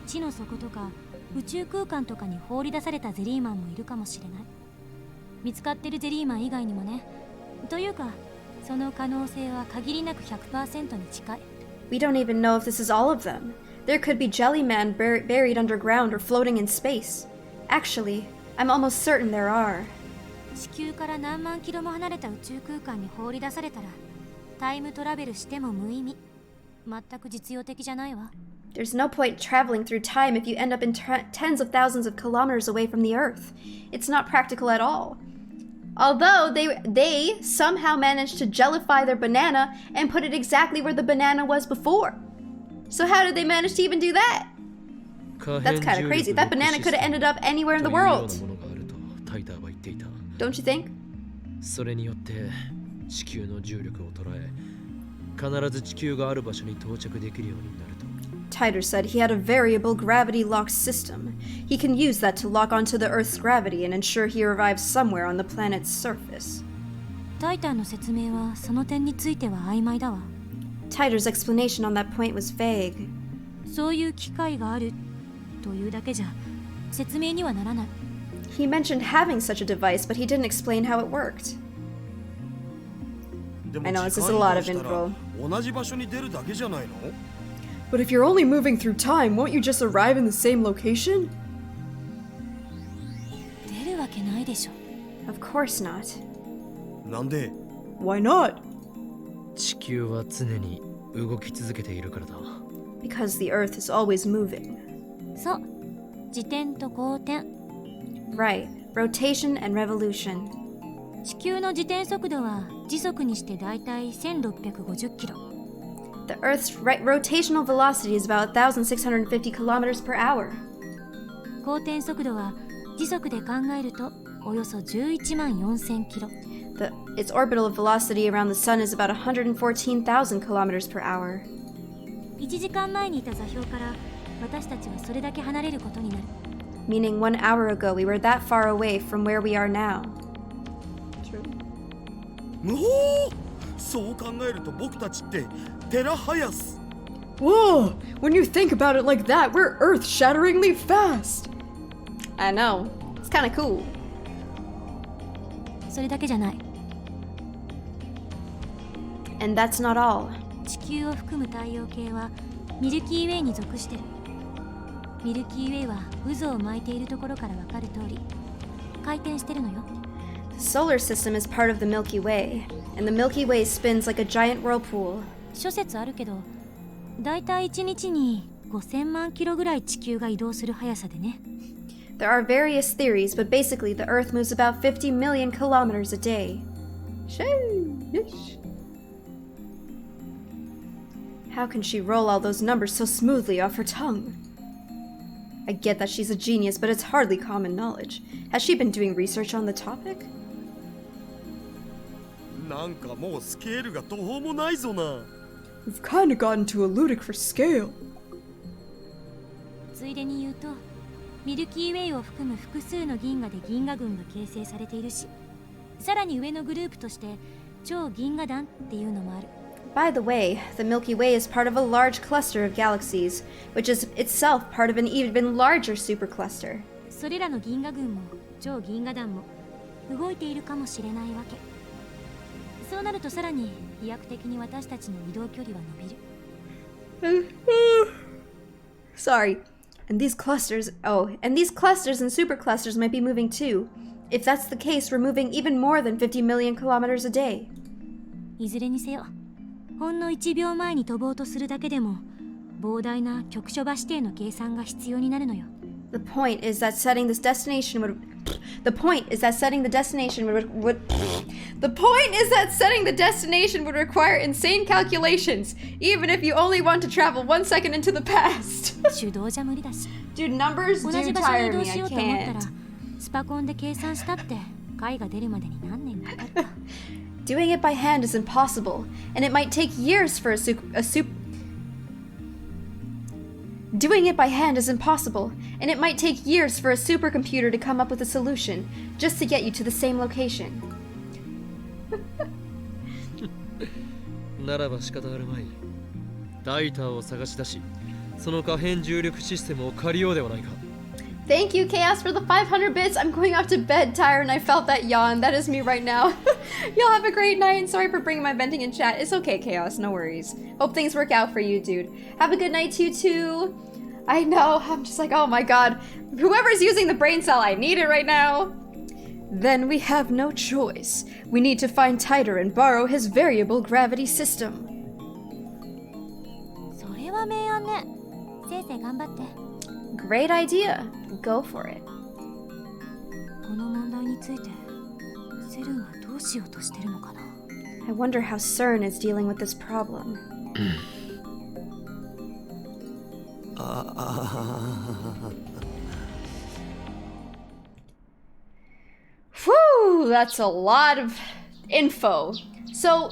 地の底とか宇宙空間とかに放り出されたゼリーマンもいるかもしれない。見つかってるゼリーマン以外にもね。というかその可能性は限りなく 100% に近い。 We don't even know if this is all of them. There could be Jellyman buried underground or floating in space. Actually, I'm almost certain there are. 地球から何万キロも離れた宇宙空間に放り出されたらタイムトラベルしても無意味。全く実用的じゃないわ。 There's no point traveling through time if you end up in tens of thousands of kilometers away from the Earth. It's not practical at all. Although they somehow managed to jellify their banana and put it exactly where the banana was before. So how did they manage to even do that? That's kind of crazy. That banana could have ended up anywhere in the world. Don't you think? それによって地球の重力を捉え、必ず地球がある場所に到着できるようになると。Titer said he had a variable gravity lock system. He can use that to lock onto the Earth's gravity and ensure he arrives somewhere on the planet's surface. タイタンの説明はその点については曖昧だわ。Titer's explanation on that point was vague. そういう機会があるというだけじゃ説明にはならない。He mentioned having such a device, but he didn't explain how it worked. I know, this is a lot of info. 同じ場所に出るだけじゃないの? But if you're only moving through time, won't you just arrive in the same location? 出るわけないでしょ。Of course not. なんで? Why not? 地球は常に動き続けているからだ。Because the Earth is always moving. そう。自転と公転。Right. Rotation and revolution. 地球の自転速度は時速にしてだいたい1650キロ。The Earth's rotational velocity is about 1,650 kilometers per hour. 公転速度は時速で考えるとおよそ11万4000キロ。Its orbital velocity around the sun is about 114,000 kilometers per hour. 1時間前にいた座標から私たちはそれだけ離れることになる。Meaning 1 hour ago we were that far away from where we are now. そう考えると僕たちってテラハヤス。 Whoa! When you think about it like that, we're earth-shatteringly fast! I know. It's kind of cool. それだけじゃない。And that's not all. 地球を含む太陽系はミルキーウェイに属してる。ミルキーウェイは渦を巻いているところからわかる通り回転してるのよ。The solar system is part of the Milky Way, and the Milky Way spins like a giant whirlpool. 諸説あるけど、だいたい1日に5000万キロぐらい地球が移動する速さでね。There are various theories, but basically the Earth moves about 50 million kilometers a day. How can she roll all those numbers so smoothly off her tongue? I get that she's a genius, but it's hardly common knowledge. Has she been doing research on the topic? なんかもうスケールが途方もないぞな。We've kinda gotten to a ludicrous scale. ついでに言うと、ミルキーウェイを含む複数の銀河で銀河群が形成されているし、さらに上のグループとして超銀河団っていうのもある。By the way, the Milky Way is part of a large cluster of galaxies, which is itself part of an even larger supercluster. それらの銀河群も超銀河団も動いているかもしれないわけ。そうなるとさらに飛躍的に私たちの移動距離は伸びる。Sorry. And these clusters and superclusters might be moving too. If that's the case, we're moving even more than 50 million kilometers a day. いずれにせよ、ほんの1秒前に飛ぼうとするだけでも膨大な局所場指定の計算が必要になるのよ。The point is that setting the destination would require insane calculations, even if you only want to travel 1 second into the past. 手動じゃ無理だし。Dude, numbers 同 do じ場所に移 tire 動 me. し I ようと思ったら can't. スパコンで計算したって解が出るまでに何年かかった。Doing it by hand is impossible, and it might take years for Doing it by hand is impossible, and it might take years for a supercomputer to come up with a solution just to get you to the same location. ならば仕方あるまい。ライターを探し出し、その可変重力システムを借りようではないか。Thank you, Chaos, for the 500 bits. I'm going off to bed tired, and I felt that yawn. That is me right now. Y'all have a great night, and sorry for bringing my venting in chat. It's okay, Chaos. No worries. Hope things work out for you, dude. Have a good night to you, too. I know. I'm just like, oh my god. Whoever's using the brain cell, I need it right now. Then we have no choice. We need to find Titer and borrow his variable gravity system. それは明暗ね。せいぜい頑張って。Great idea. Go for it. この問題についてセルーはどうしようとしてるのかな。 I wonder how CERN is dealing with this problem. Whew, that's a lot of info. So,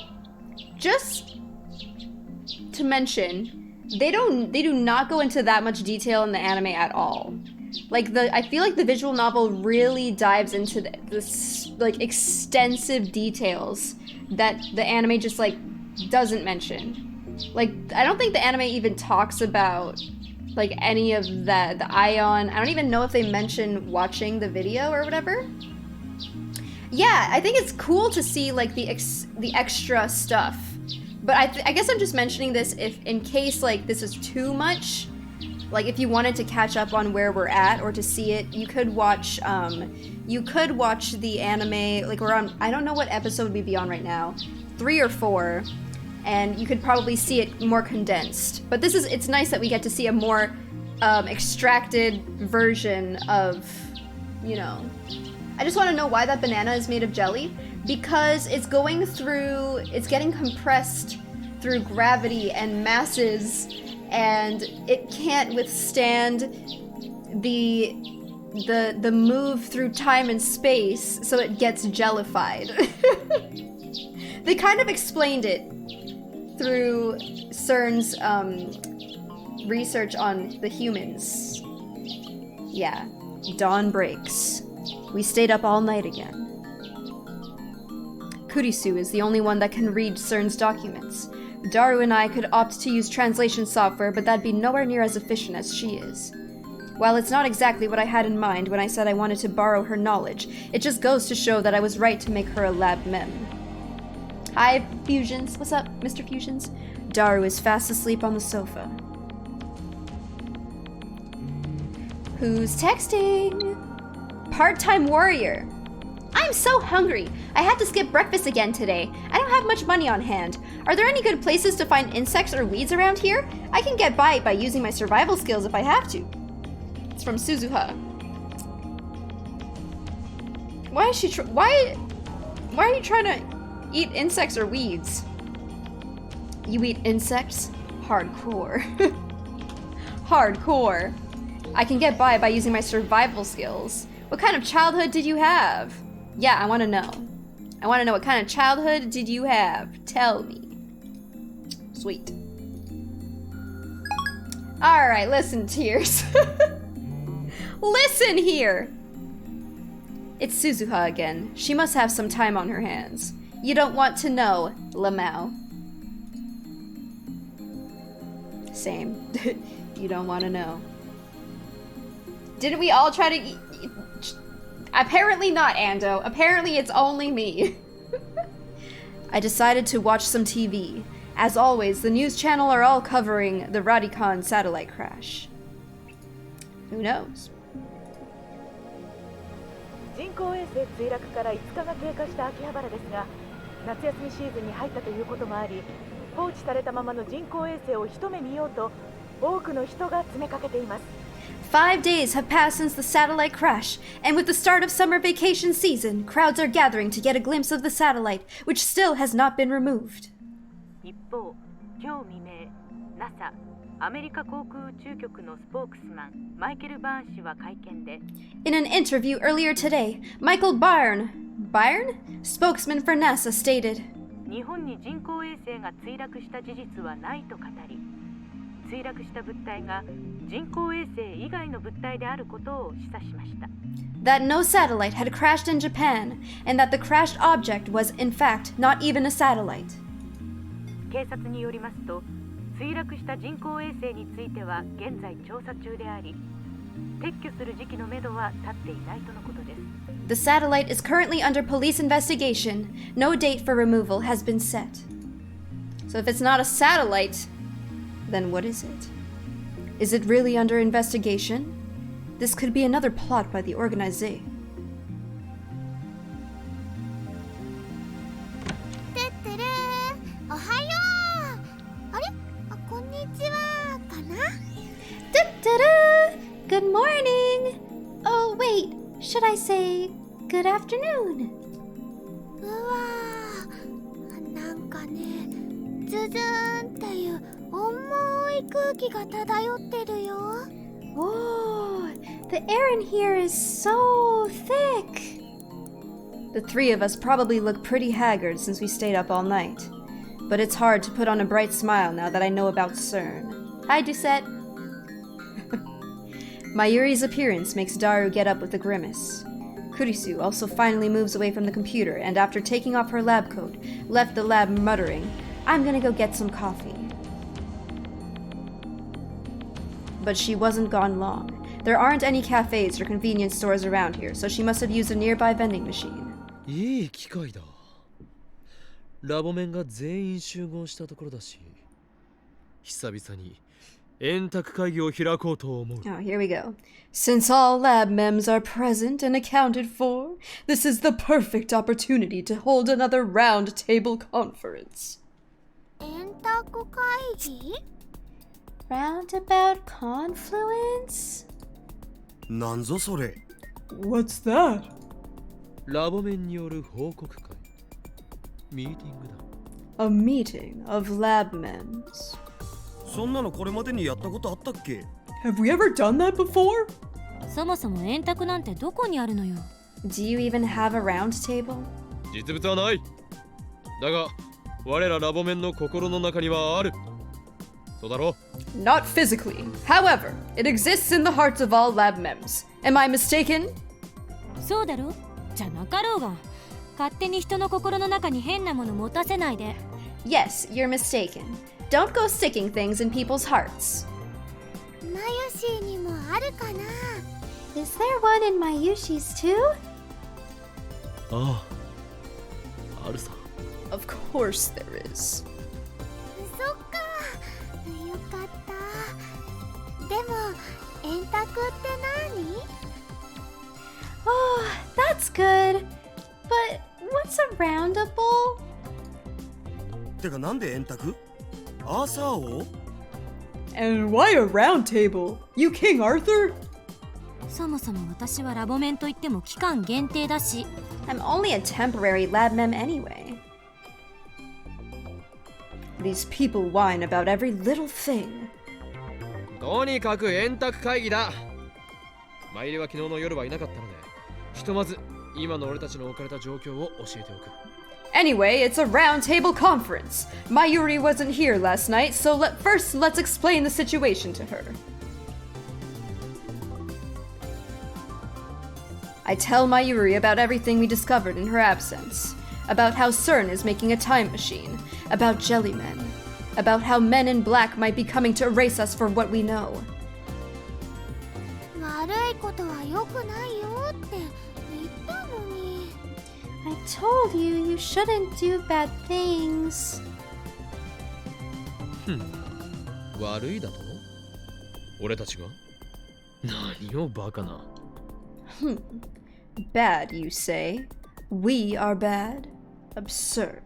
just to mention, they do not go into that much detail in the anime at all. Like I feel like the visual novel really dives into this like extensive details that the anime just like doesn't mention. Like I don't think the anime even talks about like any of that, the ion. I don't even know if they mention watching the video or whatever. Yeah, I think it's cool to see like the extra stuff. But I guess I'm just mentioning this if in case like this is too much. Like if you wanted to catch up on where we're at or to see it, you could watch the anime. Like we're on, I don't know what episode we'd be on right now, 3 or 4, and you could probably see it more condensed. But it's nice that we get to see a more extracted version of, you know. I just want to know why that banana is made of jelly, because it's getting compressed through gravity and masses, and it can't withstand the move through time and space, so it gets jellified. They kind of explained it through CERN's research on the humans. Yeah, dawn breaks. We stayed up all night again. Kurisu is the only one that can read CERN's documents. Daru and I could opt to use translation software, but that'd be nowhere near as efficient as she is. While it's not exactly what I had in mind when I said I wanted to borrow her knowledge, it just goes to show that I was right to make her a lab mem. Hi, Fusions. What's up, Mr. Fusions? Daru is fast asleep on the sofa. Who's texting? Part-time warrior. I'm so hungry. I had to skip breakfast again today. I don't have much money on hand. Are there any good places to find insects or weeds around here? I can get by using my survival skills if I have to. It's from Suzuha. Why is she why are you trying to eat insects or weeds? You eat insects? Hardcore. Hardcore. I can get by using my survival skills. What kind of childhood did you have? Yeah, I want to know. I want to know what kind of childhood did you have? Tell me. Sweet. Alright, listen, Tears. Listen here! It's Suzuha again. She must have some time on her hands. You don't want to know, Lamau. Same. You don't want to know. Didn't we all try to... Apparently not, Ando. Apparently it's only me. I decided to watch some TV. As always, the news channel are all covering the Radicon satellite crash. Who knows? 人工衛星墜落から5日が経過した秋葉原ですが、夏休みシーズンに入ったということもあり、放置されたままの人工衛星を一目見ようと多くの人が詰めかけています。 5 days have passed since the satellite crash, and with the start of summer vacation season, crowds are gathering to get a glimpse of the satellite, which still has not been removed. 一方、今日未明、NASA アメリカ航空宇宙局のスポークスマンマイケル・バーン氏は会見で In an interview earlier today, Michael Byrne, spokesman for NASA, stated, 日本に人工衛星が墜落した事実はないと語り、墜落した物体が人工衛星以外の物体であることを示唆しました。 that no satellite had crashed in Japan, and that the crashed object was, in fact, not even a satellite. 警察によりますと、墜落した人工衛星については現在調査中であり、撤去する時期のめどは立っていないとのことです。 The satellite is currently under police investigation. No date for removal has been set. So if it's not a satellite, then what is it? Is it really under investigation? This could be another plot by the organizé. てってれー、おはよう。あれ？あ、こんにちはかな？ Good morning. Oh wait, should I say good afternoon? ズーンっていう重い空気が漂ってるよ。 Whoa, the air in here is so thick. The three of us probably look pretty haggard since we stayed up all night. But it's hard to put on a bright smile now that I know about CERN. Hi, Doucette. Mayuri's appearance makes Daru get up with a grimace. Kurisu also finally moves away from the computer and after taking off her lab coat, left the lab muttering, "I'm gonna go get some coffee." But she wasn't gone long. There aren't any cafes or convenience stores around here, so she must have used a nearby vending machine. いい機会だ。ラボメンが全員集合したところだし、久々に円卓会議を開こうと思う。Oh, here we go. Since all lab mems are present and accounted for, this is the perfect opportunity to hold another round table conference. 円卓会議？ Roundabout confluence? なんぞそれ。 What's that? ラボメンによる報告会。ミーティングだ。A meeting of lab mems. そんなのこれまでにやったことあったっけ？ Have we ever done that before? そもそも円卓なんてどこにあるのよ。 Do you even have a round table? 実物はない。だが我らラボメンの心の中にはある。そうだろう。 Not physically. However, it exists in the hearts of all lab mems. Am I mistaken? そうだろ？じゃなかろうが。勝手に人の心の中に変なもの持たせないで。 Yes, you're mistaken. Don't go sticking things in people's hearts. マユシーにもあるかな？ Is there one in Mayushi's too? ああ、あるさ。Of course there is. そっか。よかった。でも円卓って何？ Oh, that's good. But what's a roundable? てかなんで円卓？アーサー王？ And why a round table? You King Arthur? そもそも私はラボメンといっても期間限定だし。 I'm only a temporary lab mem anyway. These people whine about every little thing. とにかく円卓会議だ。マイリは昨日の夜はいなかったので、ひとまず今の俺たちの置かれた状況を教えておく。 Anyway, it's a round table conference. Mayuri wasn't here last night, so let's explain the situation to her. I tell Mayuri about everything we discovered in her absence. About how CERN is making a time machine. About jellymen. About how men in black might be coming to erase us for what we know. 悪いことは良くないよって言ったのに。 I told you you shouldn't do bad things. 悪いだと？俺たちが？何をバカな。Bad, you say? We are bad? Absurd.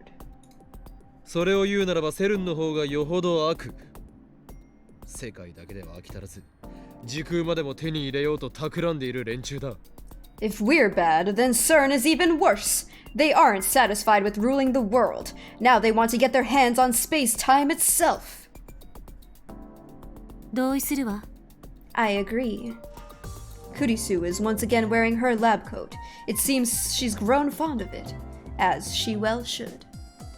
それを言うならばセルンの方がよほど悪。世界だけでは飽き足らず、時空までも手に入れようと企んでいる連中だ。If we're bad, then CERN is even worse. They aren't satisfied with ruling the world. Now they want to get their hands on space-time itself. 同意するわ。 I agree. Kurisu is once again wearing her lab coat. It seems she's grown fond of it, as she well should.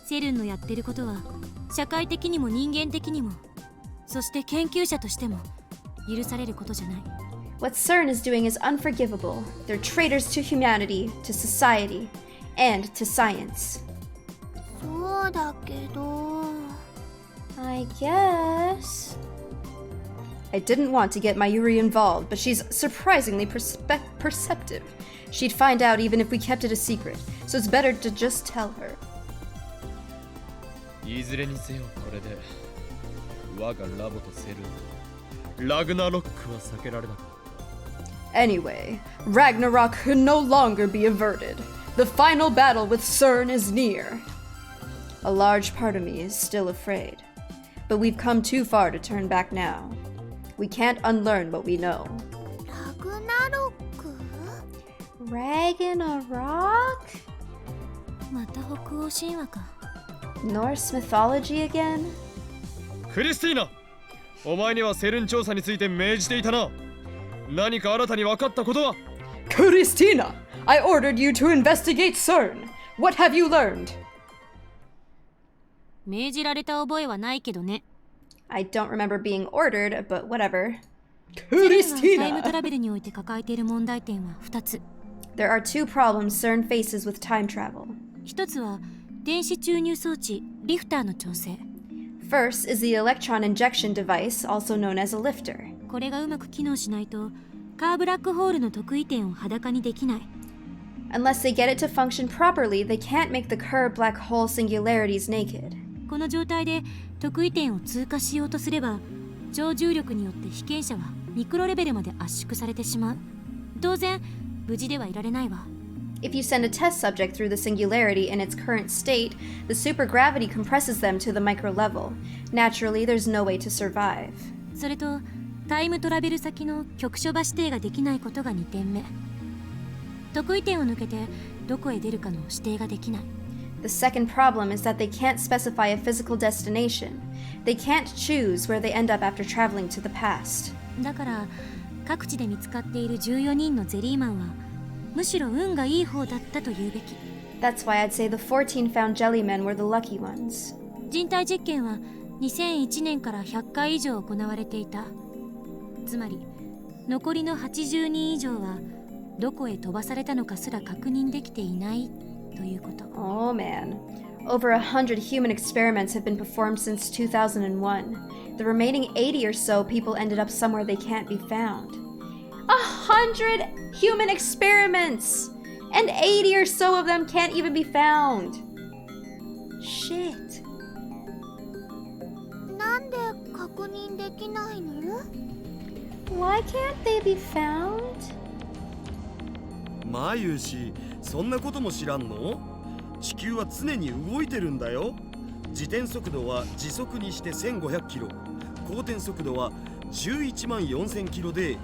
セルンのやってることは社会的にも人間的にも、そして研究者としても許されることじゃない。 What CERN is doing is unforgivable. They're traitors to humanity, to society, and to science. そうだけど。 I guess. I didn't want to get Mayuri involved, but she's surprisingly perceptive. She'd find out even if we kept it a secret, so it's better to just tell her. いずれにせよこれで我がラボとセルンラグナロックは避けられなかった。 Anyway, Ragnarok could no longer be averted. The final battle with CERN is near. A large part of me is still afraid, but we've come too far to turn back now. We can't unlearn what we know. ラグナロック？ Ragnarok? また北欧神話か。Norse mythology again? クリスティーナ、お前にはセルン調査について命じていたな。何か新たに分かったことは？ Christina, I ordered you to investigate CERN. What have you learned? 命じられた覚えはないけどね。I don't remember being ordered, but whatever. セルンがタイムト Christina! ラベルにおいて抱えている問題点は2つ。 There are two problems CERN faces with time travel. 1つは電子注入装置リフターの調整。 First is the electron injection device, also known as a lifter. これがうまく機能しないとカーブラックホールの特異点を裸にできない。 Unless they get it to function properly, they can't make the Kerr black hole singularities naked. この状態で特異点を通過しようとすれば超重力によって被験者はミクロレベルまで圧縮されてしまう。当然無事ではいられないわ。 If you send a test subject through the singularity in its current state, the supergravity compresses them to the micro level. Naturally, there's no way to survive. それとタイムトラベル先の局所場指定ができないことが2点目。特異点を抜けてどこへ出るかの指定ができない。 The second problem is that they can't specify a physical destination. They can't choose where they end up after traveling to the past. だから各地で見つかっている14人のゼリーマンはむしろ運がいい方だったと言うべき。 That's why I'd say the 14 found jellymen were the lucky ones. 人体実験は2001年から100回以上行われていた。つまり残りの80人以上はどこへ飛ばされたのかすら確認できていないということ。 Oh man. Over 100 human experiments have been performed since 2001. The remaining 80 or so people ended up somewhere they can't be found. 100 human experiments! And 80 or so of them can't even be found. Shit. なんで確認できないの？ Why can't they be found? マユシ、そんなことも知らんの？地球は常に動いてるんだよ。自転速度は時速にして1500キロ、公転速度は11万4000キロで。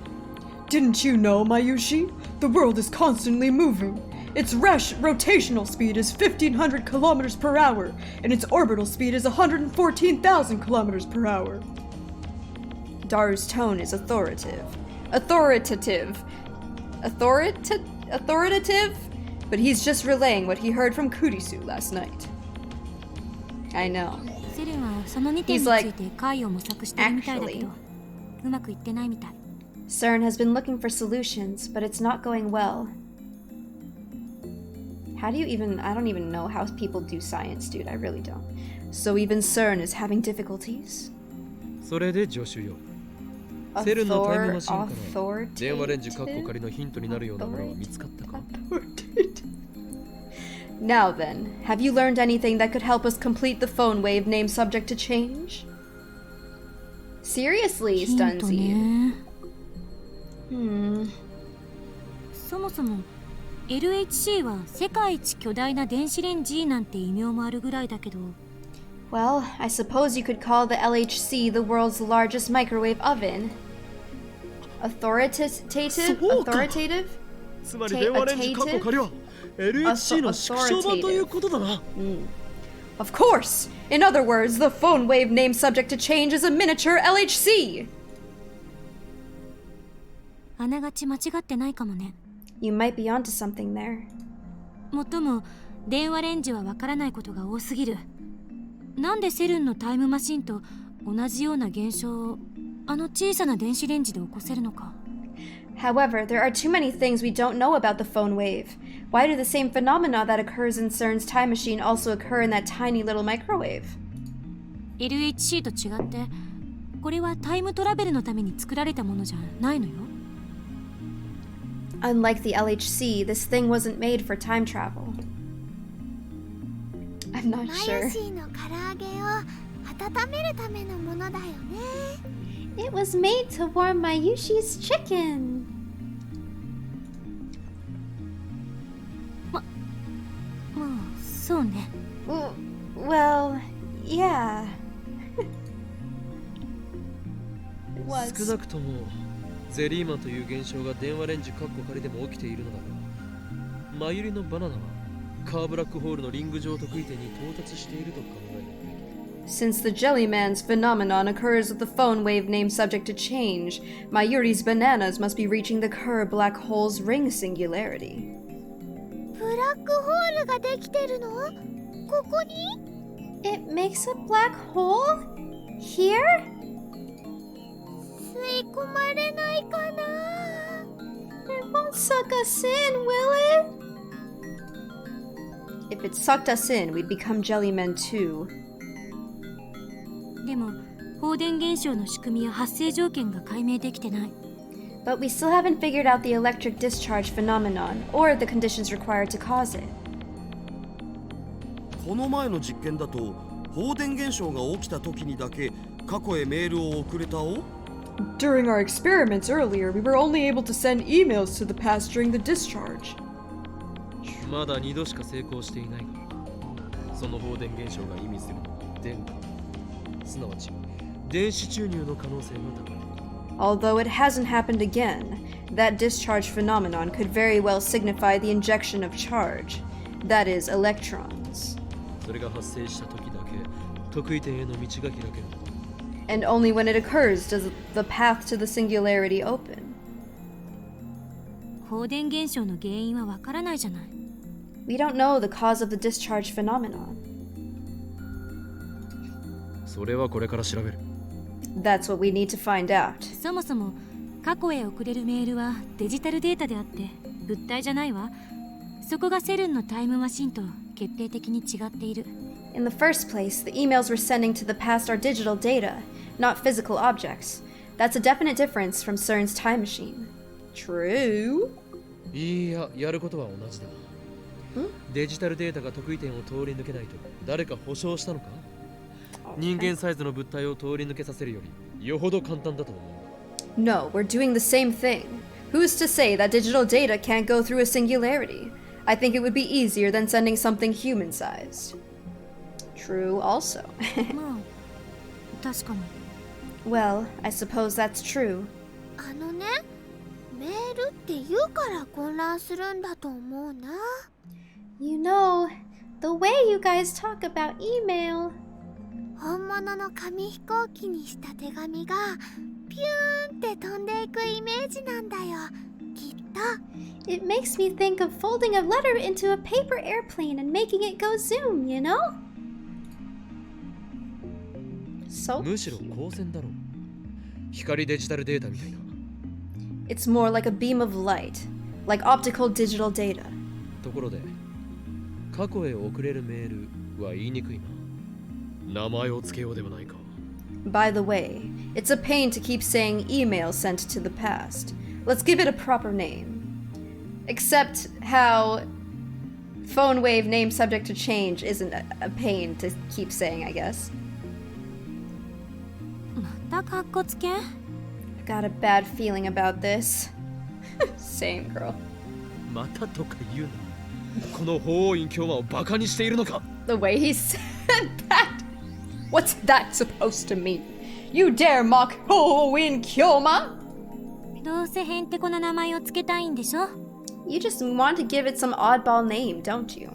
Didn't you know, Mayushi? The world is constantly moving. Its rotational speed is 1,500 kilometers per hour, and its orbital speed is 114,000 kilometers per hour. Daru's tone is authoritative. Authoritative? But he's just relaying what he heard from Kurisu last night. I know. セルンはその2点について解を模索してるみたいだけど、うまくいってないみたい。 CERN has been looking for solutions, but it's not going well. I don't even know how people do science, dude. I really don't. So even CERN is having difficulties? それで助手よ。セルンのタイムマシンから電話レンジカッコ仮のヒントになるようなものは見つかったか？ Now then, have you learned anything that could help us complete the phone wave named subject to change? Seriously, ヒント Stunzy. ね。 Hmm. そもそも LHC は世界一巨大な電子レンジなんて異名もあるぐらいだけど、 Well, I suppose you could call the LHC the world's largest microwave oven. Authoritative? そうか。 Authoritative? つまり電話レンジカッコ仮は LHC の縮小版ということだな。 Of course! In other words, the phone wave named subject to change is a miniature LHC! あながち間違ってないかもね。 You might be onto something there. もっとも電話レンジはわからないことが多すぎる。なんでセルンのタイムマシンと同じような現象をあの小さな電子レンジで起こせるのか。 However, there are too many things we don't know about the phone wave. Why do the same phenomena that occurs in CERN's time machine also occur in that tiny little microwave? LHC と違ってこれはタイムトラベルのために作られたものじゃないのよ。 Unlike the LHC, this thing wasn't made for time travel. I'm not マ sure. ユシーの唐揚げを温めるためのものだよね。It was made to warm Mayushi's chicken. まあそうね。 Well, yeah. It 少 was. なくともゼリーマンという現象が電話レンジカッコ仮でも起きているのだが、マユリのバナナはカーブラックホールのリング上特異点に到達していると考えるべき。 Since the Jellyman's phenomenon occurs with the phone wave name subject to change, Mayuri's bananas must be reaching the Kerr black hole's ring singularity. ブラックホールができてるの？ここに？ It makes a black hole? Here? 吸い込まれないかな？ It won't suck us in, will it? If it sucked us in, we'd become Jellymen too. でも放電現象の仕組みや発生条件が解明できてない。 But we still haven't figured out the electric discharge phenomenon, or the conditions required to cause it. この前の実験だと放電現象が起きた時にだけ過去へメールを送れたお？ During our experiments earlier, we were only able to send emails to the past during the discharge. まだ2度しか成功していないが、その放電現象が意味するのは電荷、すなわち電子注入の可能性が高い。 Although it hasn't happened again, that discharge phenomenon could very well signify the injection of charge, that is, electrons. それが発生した時だけ特異点への道が開ける。 And only when it occurs does the path to the singularity open. 放電現象の原因はわからないじゃない。 We don't know the cause of the discharge phenomenon. それはこれから調べる。 That's what we need to find out. そもそも過去へ送れるメールはデジタルデータであって物体じゃないわ。そこがセルンのタイムマシンと決定的に違っている。 In the first place, the emails we're sending to the past are digital data, not physical objects. That's a definite difference from CERN's time machine. True? いや、やることは同じだ。デジタルデータが特異点を通り抜けないと誰か保証したのか？人間サイズの物体を通り抜けさせるよりよほど簡単だと思う。 No, we're doing the same thing. Who's to say that digital data can't go through a singularity? I think it would be easier than sending something human-sized. True also. まあ確かに。 Well, I suppose that's true. あのね、メールって言うから混乱するんだと思うな。 You know, the way you guys talk about email. 本物の紙飛行機にした手紙がピューンって飛んでいくイメージなんだよ、きっと。 It makes me think of folding a letter into a paper airplane and making it go zoom, you know? So? むしろ光線だろう。光デジタルデータみたいな。 It's more like a beam of light, like optical digital data. ところで、過去へ送れるメールは言いにくいな。名前を付けようではないか。 By the way, it's a pain to keep saying email sent to the past. Let's give it a proper name. Except how phone wave name subject to change isn't a pain to keep saying, I guess. またカッコつけ？ I got a bad feeling about this. Same, girl. またとか言うな。この法王院教魔をバカにしているのか？ The way he said that. What's that supposed to mean? You dare mock Ho-In Kyoma? どうせへんてこな名前をつけたいんでしょ？ You just want to give it some oddball name, don't you?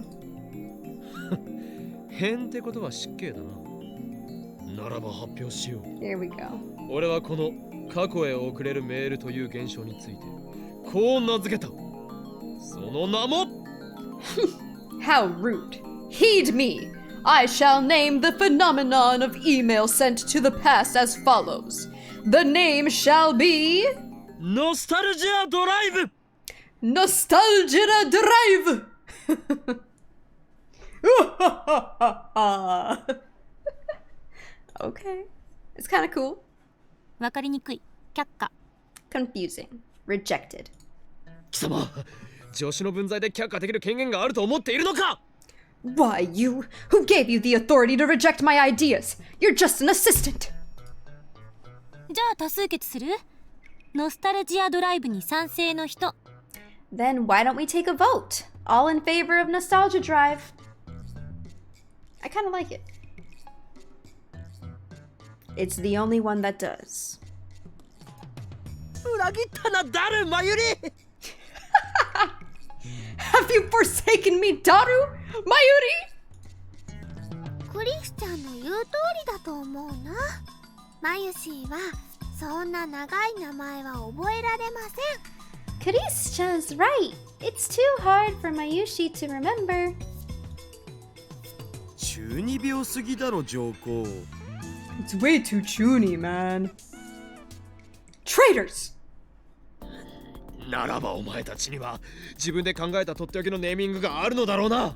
変ってことは失敬だな。ならば発表しよう。 Here we go. 俺はこの過去へ送れるメールという現象についてこう名付けた。その名もHow rude. Heed me. I shall name the phenomenon of email sent to the past as follows. The name shall be ノスタルジアドライブ。 Nostalgia Drive. Okay. It's kind of cool. わかりにくい。却下。 Confusing. Rejected. 貴様、助手の分際で却下できる権限があると思っているのか？ Why, you? Who gave you the authority to reject my ideas? You're just an assistant. じゃあ多数決する？ノスタルジアドライブに賛成の人。 Then why don't we take a vote? All in favor of Nostalgia Drive. I kind of like it. It's the only one that does. 裏切ったな、ダルマユリ。Have you forsaken me, Daru? Mayuri? クリスちゃんの言う通りだと思うな。マユシーはそんな長い名前は覚えられません。 Christian's right. It's too hard for Mayushi to remember. 中二病すぎだろ上皇。 It's way too chuny, man. Traitors! ならばお前たちには自分で考えたとっておきのネーミングがあるのだろうな。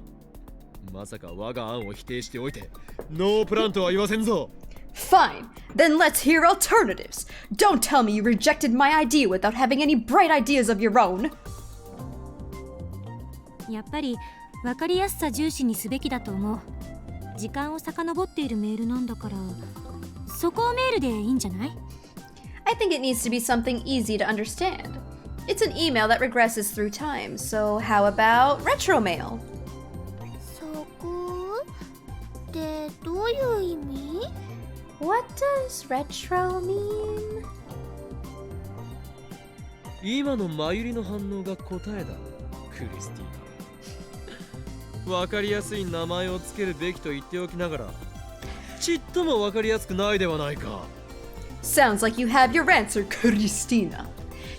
まさか我が案を否定しておいてノープランとは言わせんぞ。 Fine, then let's hear alternatives. Don't tell me you rejected my idea without having any bright ideas of your own. やっぱり分かりやすさ重視にすべきだと思う。時間を遡っているメールなんだから、そこをメールでいいんじゃない？ I think it needs to be something easy to understand. It's an email that regresses through time, so how about retro mail? そこってどういう意味？ What does retro mean? 今のマユリの反応が答えだ、クリスティーナ。わかりやすい名前をつけるべきと言っておきながら、ちっともわかりやすくないではないか。 Sounds like you have your answer, Christina.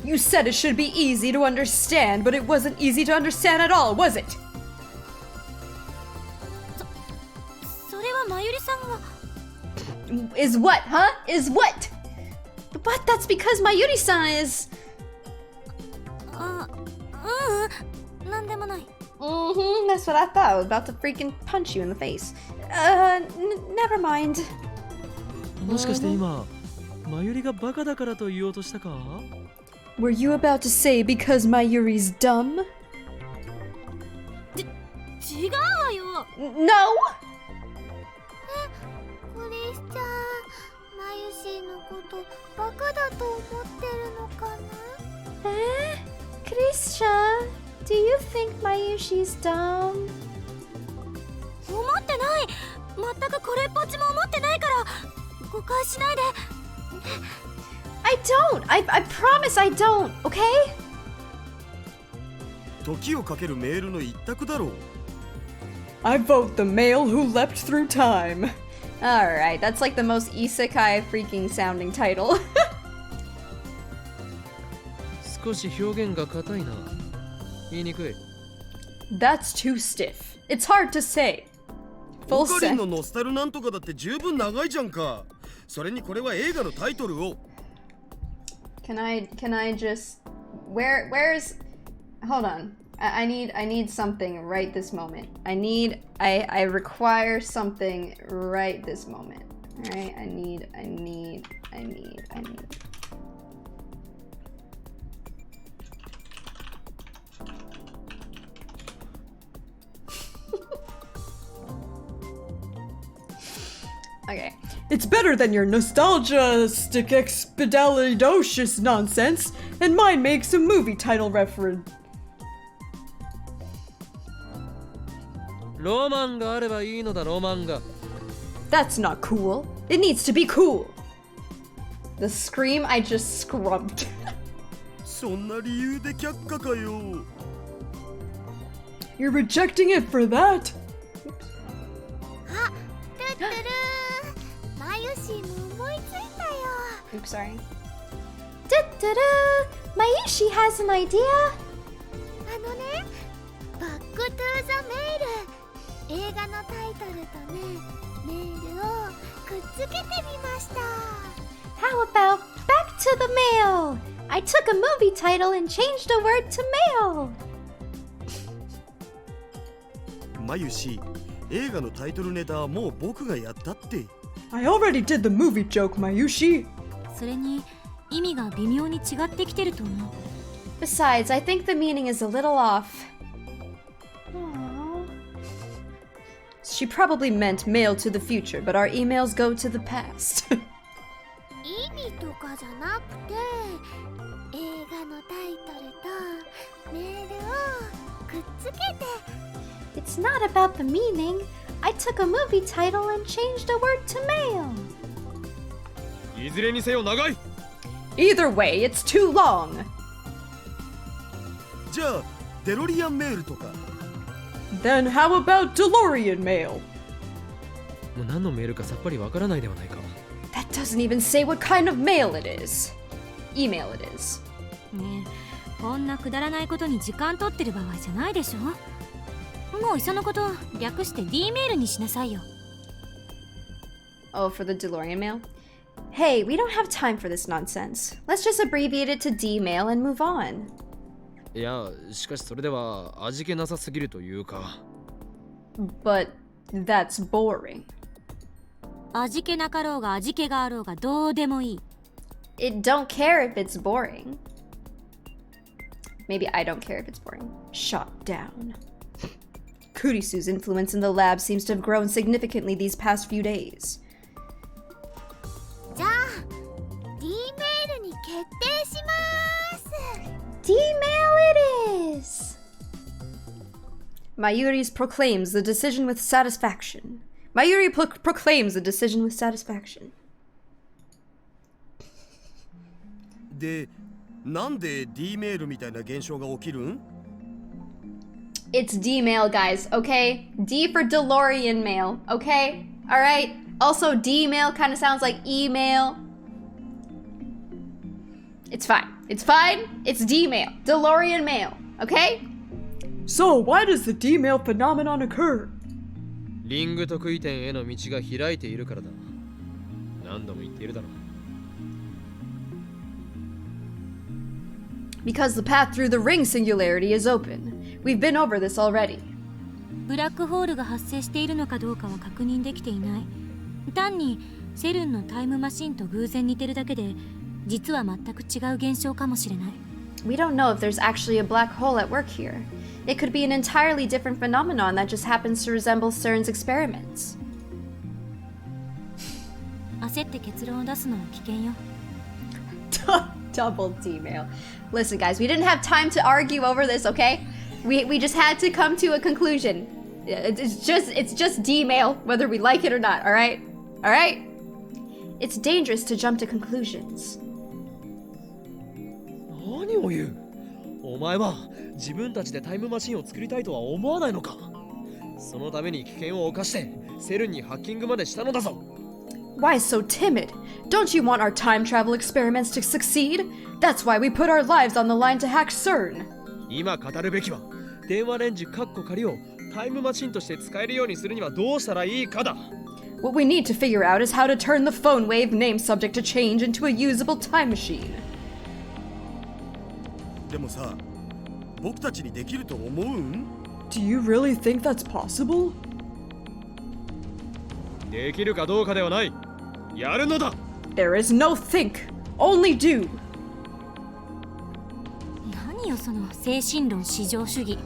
You said it should be easy to understand, but it wasn't easy to understand at all, was it? それはマユリさんが。 Is what, huh? Is what? But that's because Mayuri-san is... あ、なんでもない。 Mm-hmm, that's what I thought. I was about to freaking punch you in the face. Never mind. もしかして今、マユリがバカだからと言おうとしたか？ Were you about to say because Mayuri's dumb? 違うわよ。 No! クリスちゃん、マユシーのことバカだと思ってるのかな？ Christian, do you think Mayushi's dumb? 思ってない。全くこれっぽっちも思ってないから誤解しないで。 I don't! I promise I don't, okay? 時をかけるメールの一択だろう。 I vote the male who leapt through time. Alright, that's like the most isekai freaking sounding title. 少し表現が硬いな。言いにくい。 That's too stiff. It's hard to say. オ Full カリン set. のノスタルなんとかだって十分長いじゃんか。それにこれは映画のタイトルを。 Can I just where's hold on. I need something right this moment. I require something right this moment. Alright, I need Okay. It's better than your nostalgia-stic expedalidocious nonsense, and mine makes a movie title reference. ロマンがあればいいのだ、ロマンが。 That's not cool. It needs to be cool. The scream I just scrubbed. そんな理由で却下かよ。 You're rejecting it for that? あ、トゥットゥルー。マユシーも思いついたよ。 Oops, sorry. Da-da-da! Mayushi has an idea! あのね、バックトゥーザメール。映画のタイトルとね、メールをくっつけてみました。 How about back to the mail? I took a movie title and changed a word to mail. マユシ、映画のタイトルネタはもう僕がやったって。 I already did the movie joke, Mayushi. それに意味が微妙に違ってきてると思う。 Besides, I think the meaning is a little off. Aww. She probably meant mail to the future, but our emails go to the past. 意味とかじゃなくて、映画のタイトルとメールをくっつけて。 It's not about the meaning. I took a movie title and changed a word to mail. いずれにせよ長い。 Either way, it's too long. じゃあデロリアンメールとか。 Then how about DeLorean mail? もう何のメールかさっぱりわからないではないか。 That doesn't even say what kind of mail it is. Email it is. ねえ、こんなくだらないことに時間取ってる場合じゃないでしょ。もういっそのこと略して D メールにしなさいよ。 Oh, for the DeLorean mail? Hey, we don't have time for this nonsense. Let's just abbreviate it to D mail and move on. いや、しかしそれでは味気なさすぎるというか。 But that's boring. 味気なかろうが味気があろうがどうでもいい。 It don't care if it's boring. Maybe I don't care if it's boring. Shot down. Kurisu's influence in the lab seems to have grown significantly these past few days. じゃあ D メールに決定します。 D mail it is! Mayuri proclaims the decision with satisfaction. Mayuri proclaims the decision with satisfaction. で、なんで D メールみたいな現象が起きるん？ It's D mail, guys, okay? D for DeLorean mail, okay? Alright? Also, D mail kind of sounds like email. It's fine. It's fine. It's D mail. DeLorean mail, okay? So, why does the D mail phenomenon occur? リング特異点への道が開いているからだ。何度も言っているだろう。 Because the path through the ring singularity is open. We've been over this already. ブラックホールが発生しているのかどうかは確認できていない。単にセルンのタイムマシンと偶然似てるだけで、実は全く違う現象かもしれない。 We don't know if there's actually a black hole at work here. It could be an entirely different phenomenon that just happens to resemble CERN's experiments. 焦って結論を出すのは危険よ。 Double D mail. Listen, guys, we didn't have time to argue over this, okay? We just had to come to a conclusion. It's just D mail, whether we like it or not, alright? Alright? It's dangerous to jump to conclusions. 何を言う？お前は自分たちでタイムマシンを作りたいとは思わないのか？そのために危険を冒してセルンにハッキングまでしたのだぞ。 Why so timid? Don't you want our time travel experiments to succeed? That's why we put our lives on the line to hack CERN. 今語るべきは電話レンジカッコ仮をタイムマシンとして使えるようにするにはどうしたらいいかだ。 What we need to figure out is how to turn the phone wave name subject to change into a usable time machine. でもさ、僕たちにできると思うん？ Do you really think that's possible? できるかどうかではない。やるのだ。 There is no think, only do. 何よその精神論至上主義。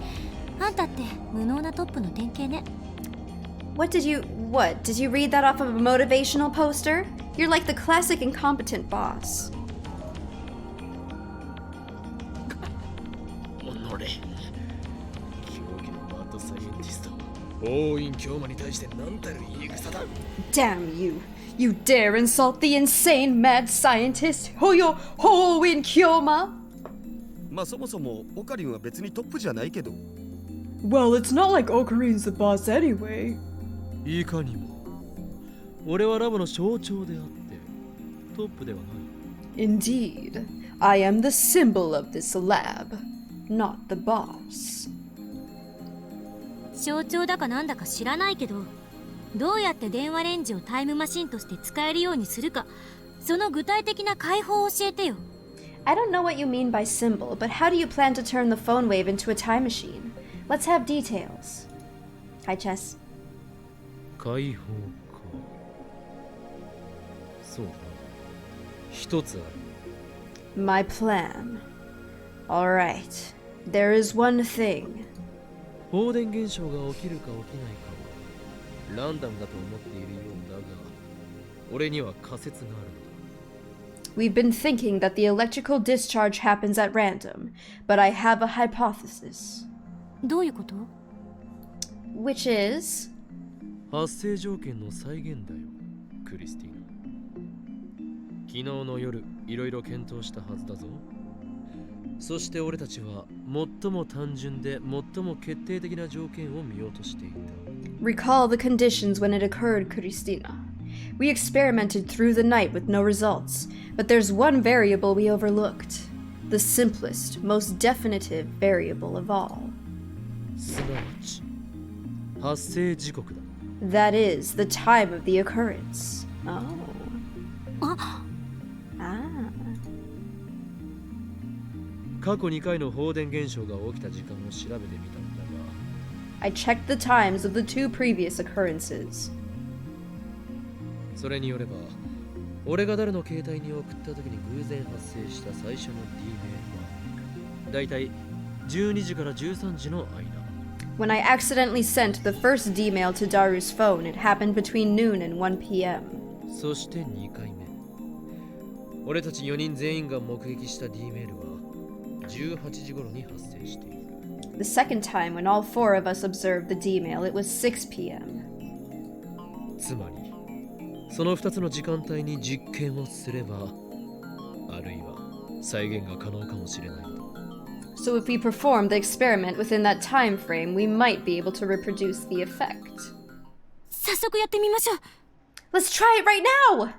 あんたって無能なトップの典型ね。 What? Did you read that off of a motivational poster? You're like the classic incompetent boss. おのれ。狂気のマッドサイエンティスト。王院教魔に対して何たる言い草だ。 Damn you. You dare insult the insane mad scientist Hoyo Kyoma? まあそもそもオカリンは別にトップじゃないけど。 Well, it's not like Okarin's the boss anyway. いかにも。俺はラボの象徴であってトップではない。 Indeed. I am the symbol of this lab, not the boss. 象徴だかなんだか知らないけど、どうやって電話レンジをタイムマシンとして使えるようにするか、その具体的な解法を教えてよ。 I don't know what you mean by symbol, but how do you plan to turn the phone wave into a time machine? Let's have details. Hi, Chess. 解放か。そうだ。一つある。 My plan. Alright. There is one thing. 放電現象が起きるか起きないかはランダムだと思っているようだが、俺には仮説があるのだ。 We've been thinking that the electrical discharge happens at random, but I have a hypothesis. どういうこと？ Which is... 発生条件の再現だよ、クリスティーナ。昨日の夜、いろいろ検討したはずだぞ。そして俺たちは最も単純で最も決定的な条件を見ようとしていた。 Recall the conditions when it occurred, Christina. We experimented through the night with no results, but there's one variable we overlooked. The simplest, most definitive variable of all. すなわち発生時刻だ。 That is, the time of the occurrence. Oh. Ah. 過去2回の放電現象が起きた時間を調べてみたんだが、 I checked the times of the 2 previous occurrences. それによれば俺が誰の携帯に送った時に偶然発生した最初の D メールはだいたい12時から13時の間。 When I accidentally sent the first D-mail to Daru's phone, it happened between noon and 1 p.m. そして2回目、俺たち4人全員が目撃した D メールは18時頃に発生している。 The second time, when all 4 of us observed the D-mail, it was 6 p.m. つまりその2つの時間帯に実験をすれば、あるいは再現が可能かもしれないと。 So if we performed the experiment within that time frame, we might be able to reproduce the effect. 早速やってみましょう。 Let's try it right now!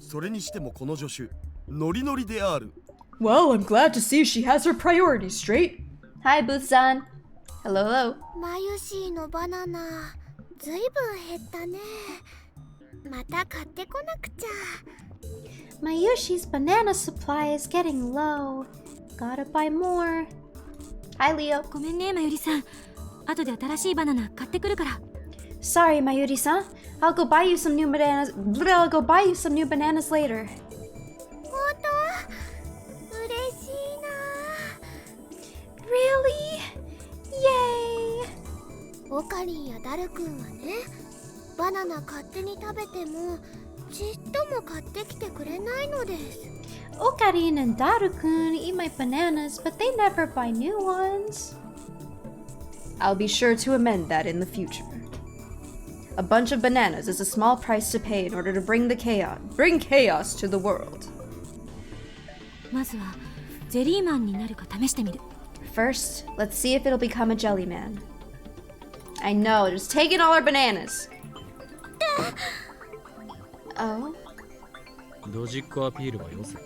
それにしてもこの助手ノリノリである。 Well, I'm glad to see she has her priorities straight. Hi, Booth-san. Hello, hello. マユシーのバナナずいぶん減ったね。また買ってこなくちゃ。 Mayushi's banana supply is getting low. Gotta buy more. Hi, Leo. ごめんね、まゆりさん。後で新しいバナナ買ってくるから。 Sorry, Mayuri-san. I'll go buy you some new bananas. I'll go buy you some new bananas later. 本当？嬉しいな。 Really? Yay! オカリンやダルくんはね、バナナ勝手に食べてもちっとも買ってきてくれないのです。 Okarin and Daru-kun eat my bananas, but they never buy new ones. I'll be sure to amend that in the future. A bunch of bananas is a small price to pay in order to bring chaos to the world. まずはゼリーマンになるか試してみる。 First, let's see if it'll become a jelly man. I know, just taking all our bananas. Oh? ドジっ子アピールはよせ。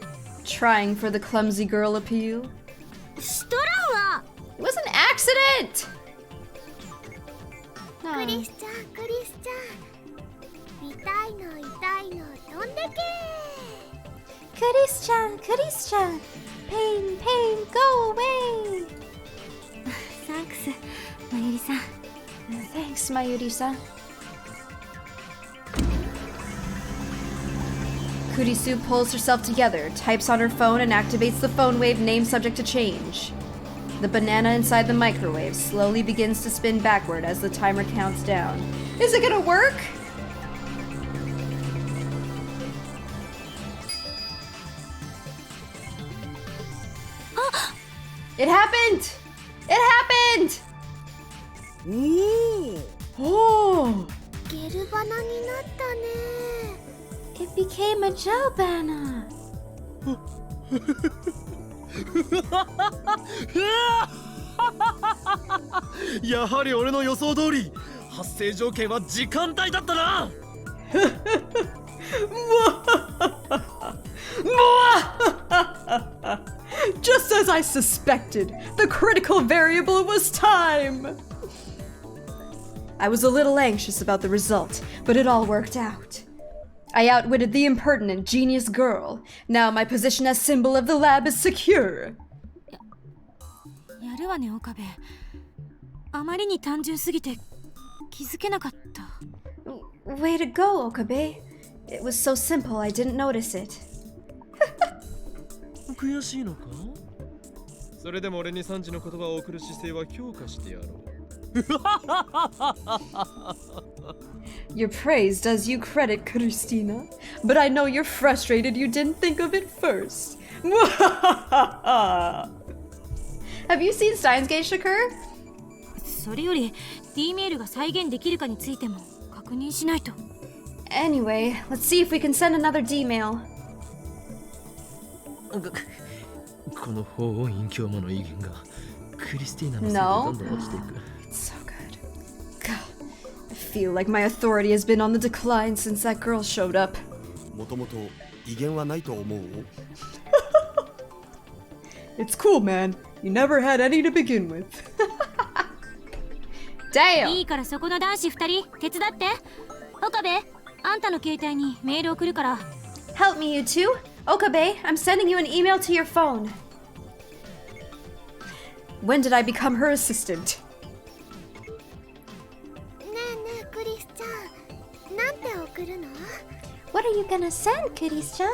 Trying for the clumsy girl appeal? ストランは It was an accident! クリスちゃん、クリスちゃん。痛いの痛いの飛んでけ。クリスちゃん、クリスちゃん。Pain, pain, go away. サンクス、まゆりさん。 Thanks, Mayuri-san. Kurisu pulls herself together, types on her phone, and activates the phone wave name subject to change. The banana inside the microwave slowly begins to spin backward as the timer counts down. Is it gonna work? It happened! It happened! おお。 Oh! ゲルバナになったね。It became a gel banana. やはり俺の予想通り発生条件は時間帯だったな。Just as I suspected, the critical variable was time. I was a little anxious about the result, but it all worked out. I outwitted the impertinent genius girl. Now my position as symbol of the lab is secure. やるわね、岡部。あまりに単純すぎて気づけなかった。 Way to go, Okabe. It was so simple I didn't notice it. 悔しいのか？それでも俺に3時の言葉を送る姿勢は強化してやろう。Your praise does you credit, Christina, but I know you're frustrated you didn't think of it first. Have you seen Steins Gate occur? それより D メールが再現できるかについても確認しないと。 Anyway, let's see if we can send another D-mail. この法音隠居魔の威厳がクリスティーナのせいで No. どんどん落ちていく。 It's so good. God, I feel like my authority has been on the decline since that girl showed up. もともと威厳はないと思う。 It's cool, man. You never had any to begin with. Damn! いいからそこの男子2人手伝って。岡部、あんたの携帯にメール送るから。 Help me, you two. Okabe, I'm sending you an email to your phone. When did I become her assistant? ねえねえクリスちゃん、なんて送るの？ What are you gonna send, クリスちゃん？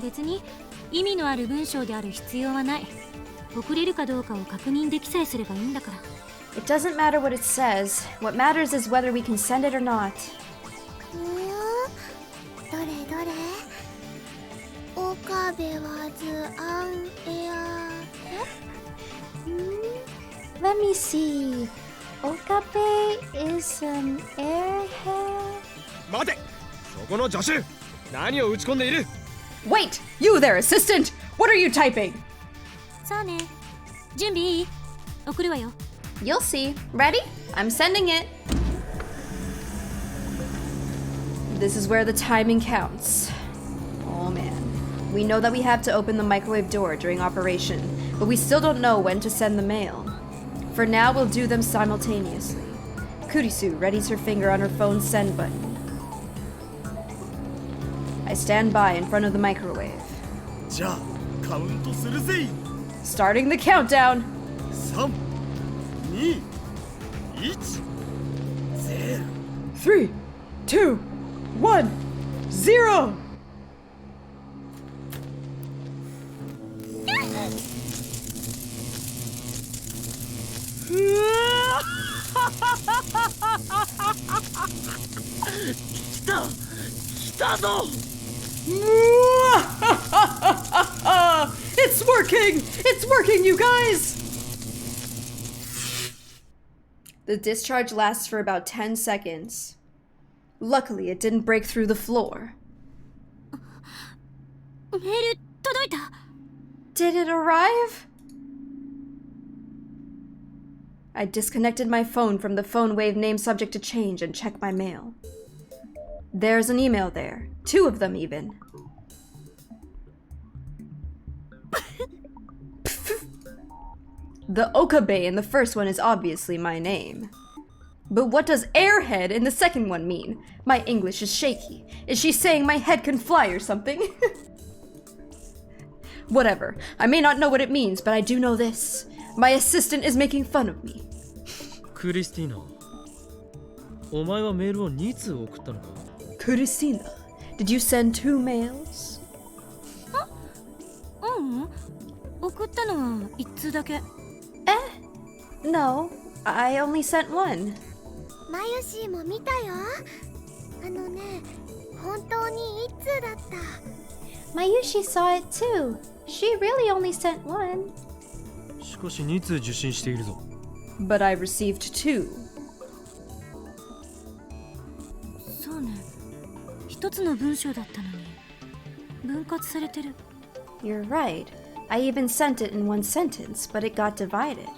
別に意味のある文章である必要はない。送れるかどうかを確認できさえすればいいんだから。 It doesn't matter what it says. What matters is whether we can send it or not. どれどれ？岡部はずアンエア。Let me see. Okabe is an airhead. 待て、そこの助手、何を打ち込んでいる？ Wait! You there, assistant! What are you typing? さあね、準備いい？送るわよ。 You'll see. Ready? I'm sending it. This is where the timing counts. Oh man. We know that we have to open the microwave door during operation, but we still don't know when to send the mail. For now, we'll do them simultaneously. Kurisu readies her finger on her phone's send button. I stand by in front of the microwave. じゃあカウントするぜ。 Starting the countdown. 3、2、1、0。 3, 2, 1, 0! It's working! It's working, you guys! The discharge lasts for about 10 seconds. Luckily, it didn't break through the floor. メール届いた。 Did it arrive? I disconnected my phone from the phone wave name subject to change and checked my mail. There's an email there. 2 of them even. The Okabe in the first one is obviously my name. But what does airhead in the second one mean? My English is shaky. Is she saying my head can fly or something? Whatever. I may not know what it means, but I do know this. My assistant is making fun of me. クリスティーナ、お前はメールを2通送ったのか？ Kurisina, did you send 2 mails? ううん。送ったのは1通だけ。 No, I only sent 1. マユシーも見たよ。あのね、本当に1通だった。Mayushi saw it too. She really only sent 1. しかし2通受信しているぞ。 But I received 2. そうね。一つの文章だったのに分割されてる。 You're right. I even sent it in 1 sentence, but it got divided.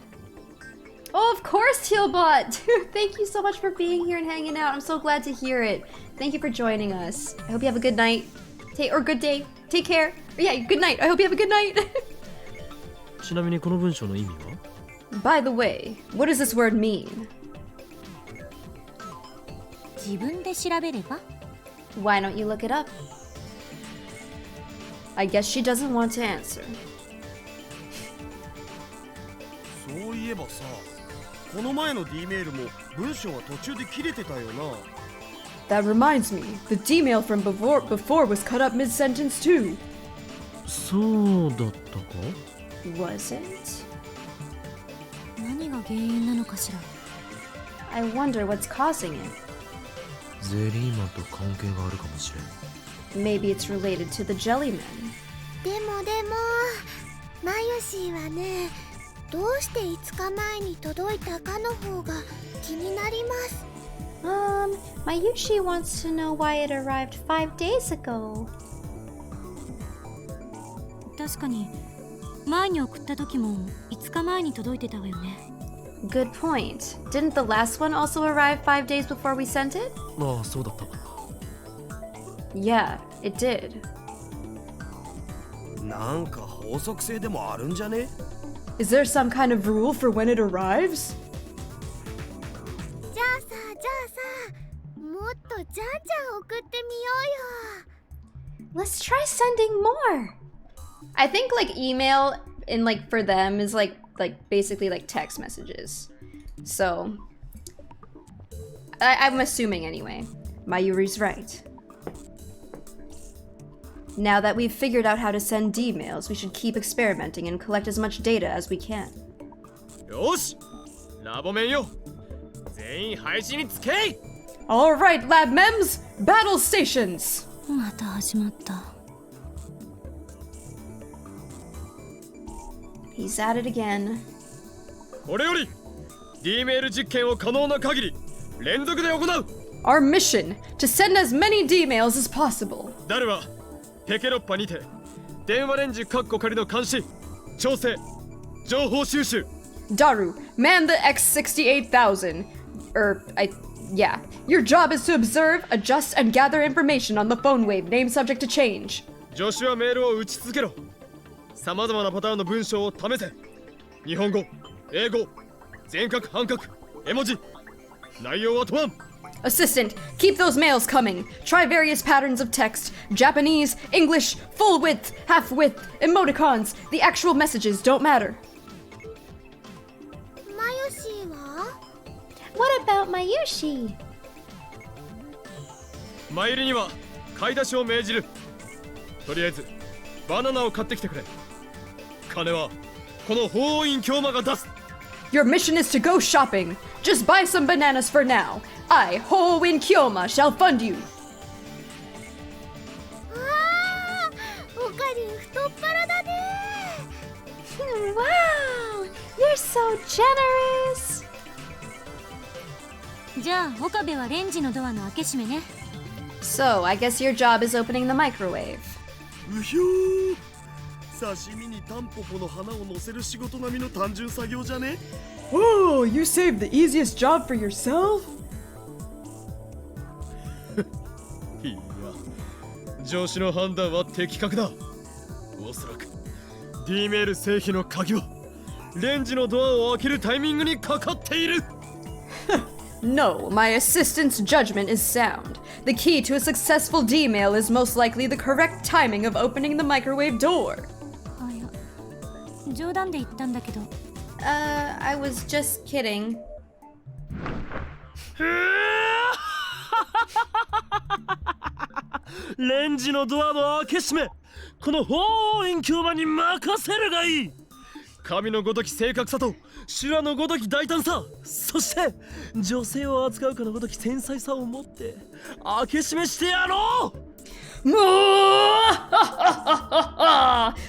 Oh, of course, Tealbot! Thank you so much for being here and hanging out. I'm so glad to hear it. Thank you for joining us. I hope you have a good night. Or good day. Take care. Or yeah, good night. I hope you have a good night. ちなみにこの文章の意味は？ By the way, what does this word mean? 自分で調べれば？ Why don't you look it up? I guess she doesn't want to answer. そういえばさ、この前の D メールも文章は途中で切れてたよな。 That reminds me, the D mail from before was cut up mid-sentence too. そうだったか？ Was it? 何が原因なのかしら。 I wonder what's causing it. ゼリーマンと関係があるかもしれん。 Maybe it's related to the jellymen. でもマユシーはね、どうして5日前に届いたかの方が気になります。Mayushi wants to know why it arrived 5 days ago. 確かに前に送った時も5日前に届いてたわよね。 Good point. Didn't the last one also arrive 5 days before we sent it? ああ、そうだった。 Yeah, it did. なんか法則性でもあるんじゃね？ Is there some kind of rule for when it arrives? じゃあさもっとじゃんじゃん送ってみようよ。 Let's try sending more. I think like email and like for them is like basically like text messages. So I'm assuming anyway. Mayuri's right. Now that we've figured out how to send D-mails, we should keep experimenting and collect as much data as we can. よしラボメンよ全員配置につけ。 All right, lab mems, battle stations. また始まった。 He's at it again. これより D メール実験を可能な限り連続で行う。 Our mission, to send as many D-mails as possible. ダルはペケロッパにて電話レンジカッコ仮の監視調整情報収集。 Daru, man the X-68,000. Yeah. Your job is to observe, adjust, and gather information on the phone wave, name subject to change. 助手はメールを打ち続けろ。さまざまなパターンの文章を試せ。日本語、英語、全角半角、絵文字。内容は問わん。 Assistant, keep those mails coming. Try various patterns of text. Japanese, English, full width, half width, emoticons. The actual messages don't matter. マヨシーは？ What about Mayushi? マユリには買い出しを命じる。とりあえずバナナを買ってきてくれ。金はこの法院京馬が出す。 Your mission is to go shopping. Just buy some bananas for now. I, Ho-In Kyoma, shall fund you. わー、おかりん太っ腹だね。 Wow, you're so generous. じゃあ岡部はレンジのドアの開け閉めね。 So I guess your job is opening the microwave. うひょー。刺身にタンポポの花を乗せる仕事並みの単純作業じゃね？ Oh, you saved the easiest job for yourself? いや上司の判断は的確だ。おそらく D メール製品の鍵はレンジのドアを開けるタイミングにかかっている。 No, my assistant's judgment is sound. The key to a successful D-mail is most likely the correct timing of opening the microwave door. あ、いや、冗談で言ったんだけど。 I was just kidding. レンジのドアの開け閉めこの法院京馬に任せるがいい。神のごとき正確さと修羅のごとき大胆さ、そして女性を扱うかのごとき繊細さを持って開け閉めしてやろう。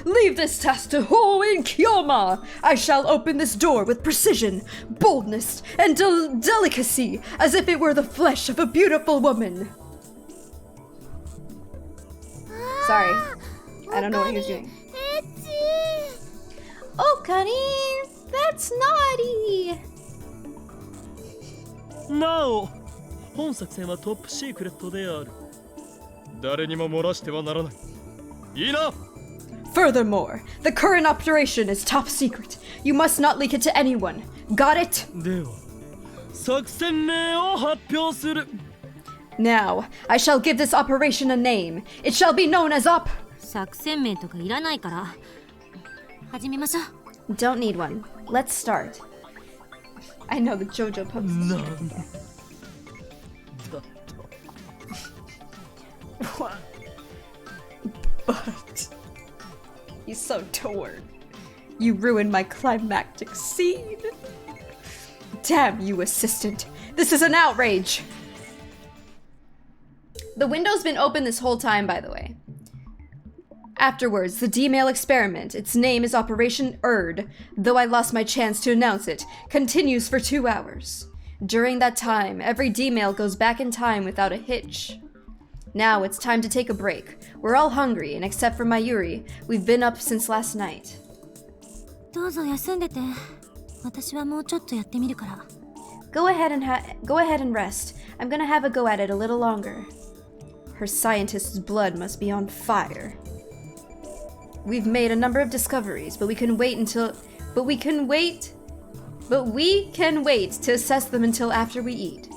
Leave this task to Ho-In Kyoma. I shall open this door with precision, boldness, and delicacy, as if it were the flesh of a beautiful woman. Sorry. I don't know what he was doing. Oh, Karin, that's naughty. なお本作戦はトップシークレットである。誰にも漏らしてはならない。いいな。 Furthermore, the current operation is top secret. You must not leak it to anyone. Got it? では作戦名を発表する。 Now, I shall give this operation a name. It shall be known as Op... 作戦名とかいらないから始めましょう。 Don't need one. Let's start. I know the JoJo pose. なんだ What? But... He's so torn. You ruined my climactic scene. Damn you, assistant. This is an outrage. The window's been open this whole time, by the way. Afterwards, the D-mail experiment, its name is Operation Erd, though I lost my chance to announce it, continues for 2 hours. During that time, every D-mail goes back in time without a hitch. Now it's time to take a break. We're all hungry, and except for Mayuri, we've been up since last night. どうぞ休んでて。私はもうちょっとやってみるから。Go ahead and rest. I'm gonna have a go at it a little longer. Her scientist's blood must be on fire. We've made a number of discoveries, but we can wait to assess them until after we eat.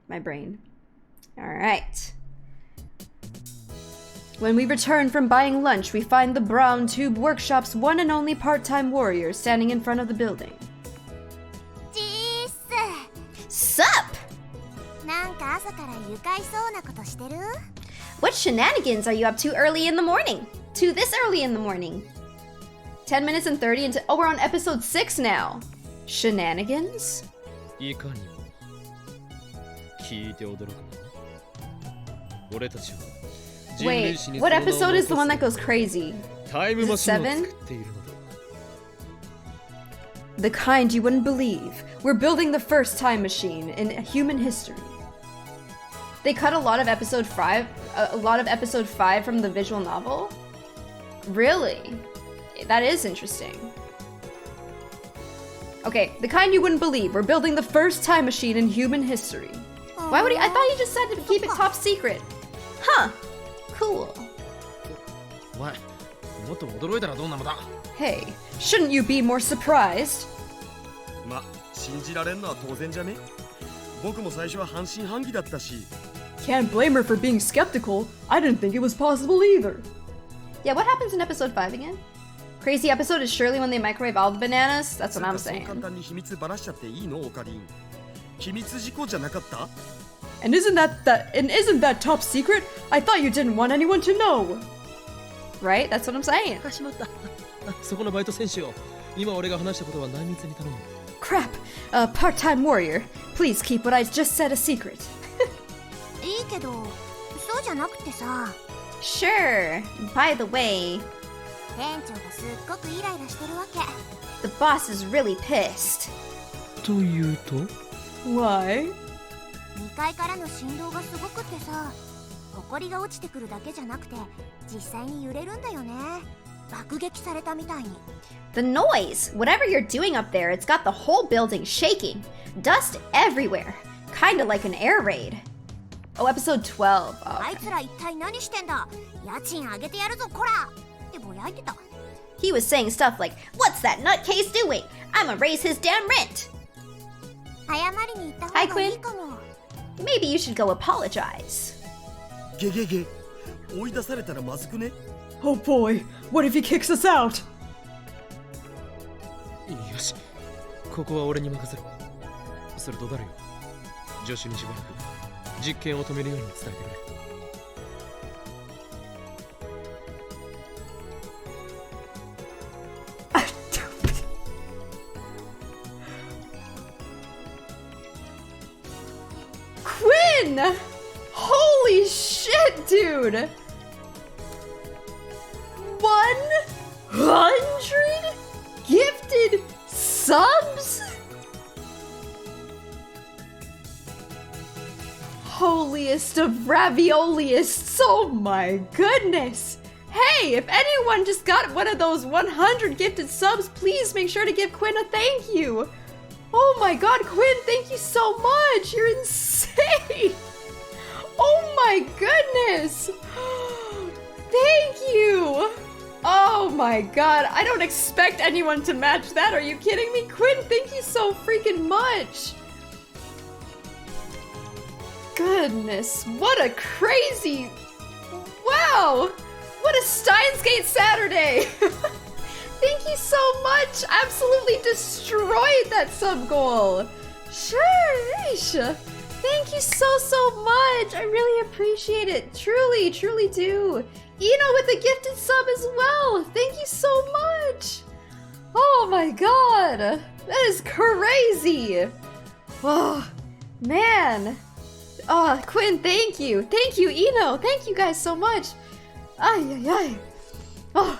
My brain. Alright. When we return from buying lunch, we find the Brown Tube Workshop's one and only part-time warrior standing in front of the building. チー Sup? なんか朝から愉快そうなことしてる What shenanigans are you up to early in the morning? To this early in the morning? 10 minutes and 30 into... Oh, we're on episode 6 now. Shenanigans? いかにも聞いて驚くな。俺たちは人類 Wait, 史に what その名を episode is the one 残 that す goes crazy? タイムマシンを Is it 作 seven? っているのだ。 The kind you wouldn't believe. We're building the first time machine in human history. They cut a lot of episode 5 from the visual novel? Really? That is interesting. Okay, the kind you wouldn't believe. We're building the first time machine in human history. Why would he? I thought he just said to keep it top secret. Huh. Cool. お前もっと驚いたらどうなのだ。 Hey, shouldn't you be more surprised? ま、信じられんのは当然じゃね。僕も最初は半信半疑だったし。 Can't blame her for being skeptical. I didn't think it was possible either. Yeah, what happens in episode 5 again? Crazy episode is surely when they microwave all the bananas? That's what I'm そう saying. 簡単に秘密ばらしちゃっていいのオカリン。秘密事項じゃなかった？ And isn't that top secret? I thought you didn't want anyone to know. Right? That's what I'm saying. あ、しまった。そこのバイト選手を今俺が話したことは内密に頼む。 Crap. Part-time warrior. Please keep what I just said a secret. いいけど、そうじゃなくてさ。 Sure. By the way, 店長がすっごくイライラしてるわけ。 the boss is really pissed. というと Why? 2階からの振動がすごくってさ、埃が落ちてくるだけじゃなくて、実際に揺れるんだよね。爆撃されたみたいに。 The noise, whatever you're doing up there, it's got the whole building shaking. Dust everywhere. Kinda like an air raid. Oh, episode 12. Oh, あいつら一体何してんだ。家賃上げてやるぞこらってぼやいてた。 He was saying stuff like, "What's that nutcase doing? I'ma raise his damn rent." 謝りに行った方がいいかも。 Maybe you should go apologize. ゲゲゲ。追い出されたらまずくね。 Oh boy, what if he kicks us out? よし、ここは俺に任せろ。それと誰よ、助手にしばらく実験を止めるように伝えてくれ。Quinn! Holy shit, dude! 100 gifted subs? Holiest of raviolists, oh my goodness! Hey, if anyone just got one of those 100 gifted subs, please make sure to give Quinn a thank you! Oh my god, Quinn, thank you so much! You're insane! Oh my goodness! Thank you! Oh my god, I don't expect anyone to match that. Are you kidding me? Quinn, thank you so freaking much! Goodness, what a crazy... Wow! What a Steins Gate Saturday! Thank you so much! Absolutely destroyed that sub goal! Sheesh! Thank you so much! I really appreciate it. Truly, truly do. Eno with a gifted sub as well! Thank you so much! Oh my god! That is crazy! Oh, man! Oh, Quinn, thank you! Thank you, Eno! Thank you guys so much! Ay, ay, ay! Oh,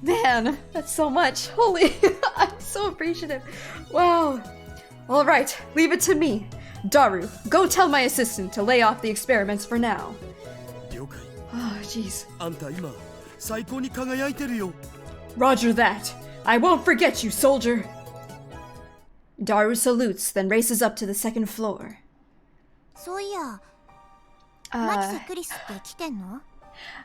man, that's so much. Holy, I'm so appreciative. Wow. Alright, leave it to me. Daru, go tell my assistant to lay off the experiments for now. 了解。 Oh, jeez. あんた今最高に輝いてるよ。 Roger that. I won't forget you, soldier. Daru salutes, then races up to the second floor. そういや、 Uh, 牧瀬クリスって来てんの？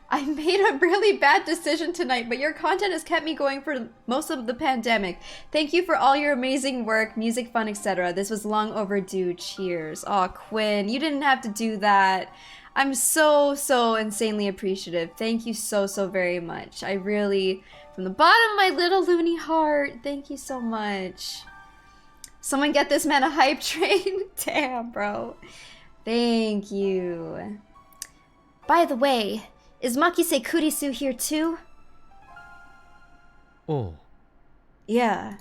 I made a really bad decision tonight, but your content has kept me going for most of the pandemic. Thank you for all your amazing work, music, fun, etc. This was long overdue. Cheers. Aw, Quinn, you didn't have to do that. I'm so insanely appreciative. Thank you so very much. I really, from the bottom of my little loony heart, thank you so much. Someone get this man a hype train. Damn, bro. Thank you. By the way, is Makise Kurisu here too? おう。 Yeah.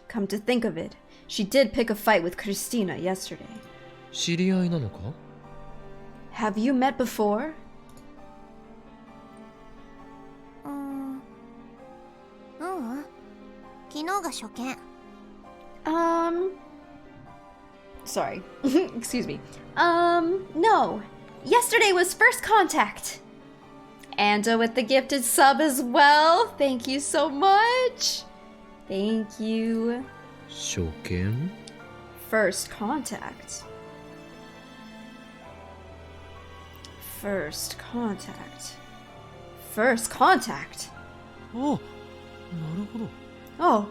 Come to think of it, she did pick a fight with Christina yesterday. 知り合いなのか？ Have you met before? 昨日が初見。Sorry. Excuse me. No. Yesterday was first contact. And with the gifted sub as well. Thank you so much. Thank you. 初見？ First contact. First contact. First contact. あ、なるほど。 Oh,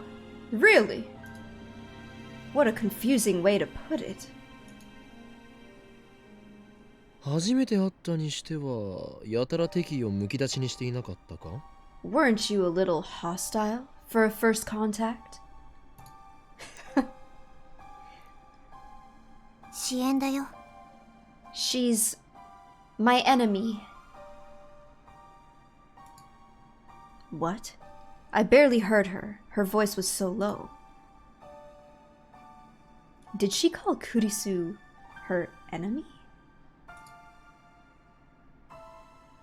really? What a confusing way to put it. 初めて会ったにしては、やたら敵意をむき出しにしていなかったか？ Weren't you a little hostile for a first contact? 支援だよ。 She's my enemy. What? I barely heard her. Her voice was so low. Did she call Kurisu her enemy?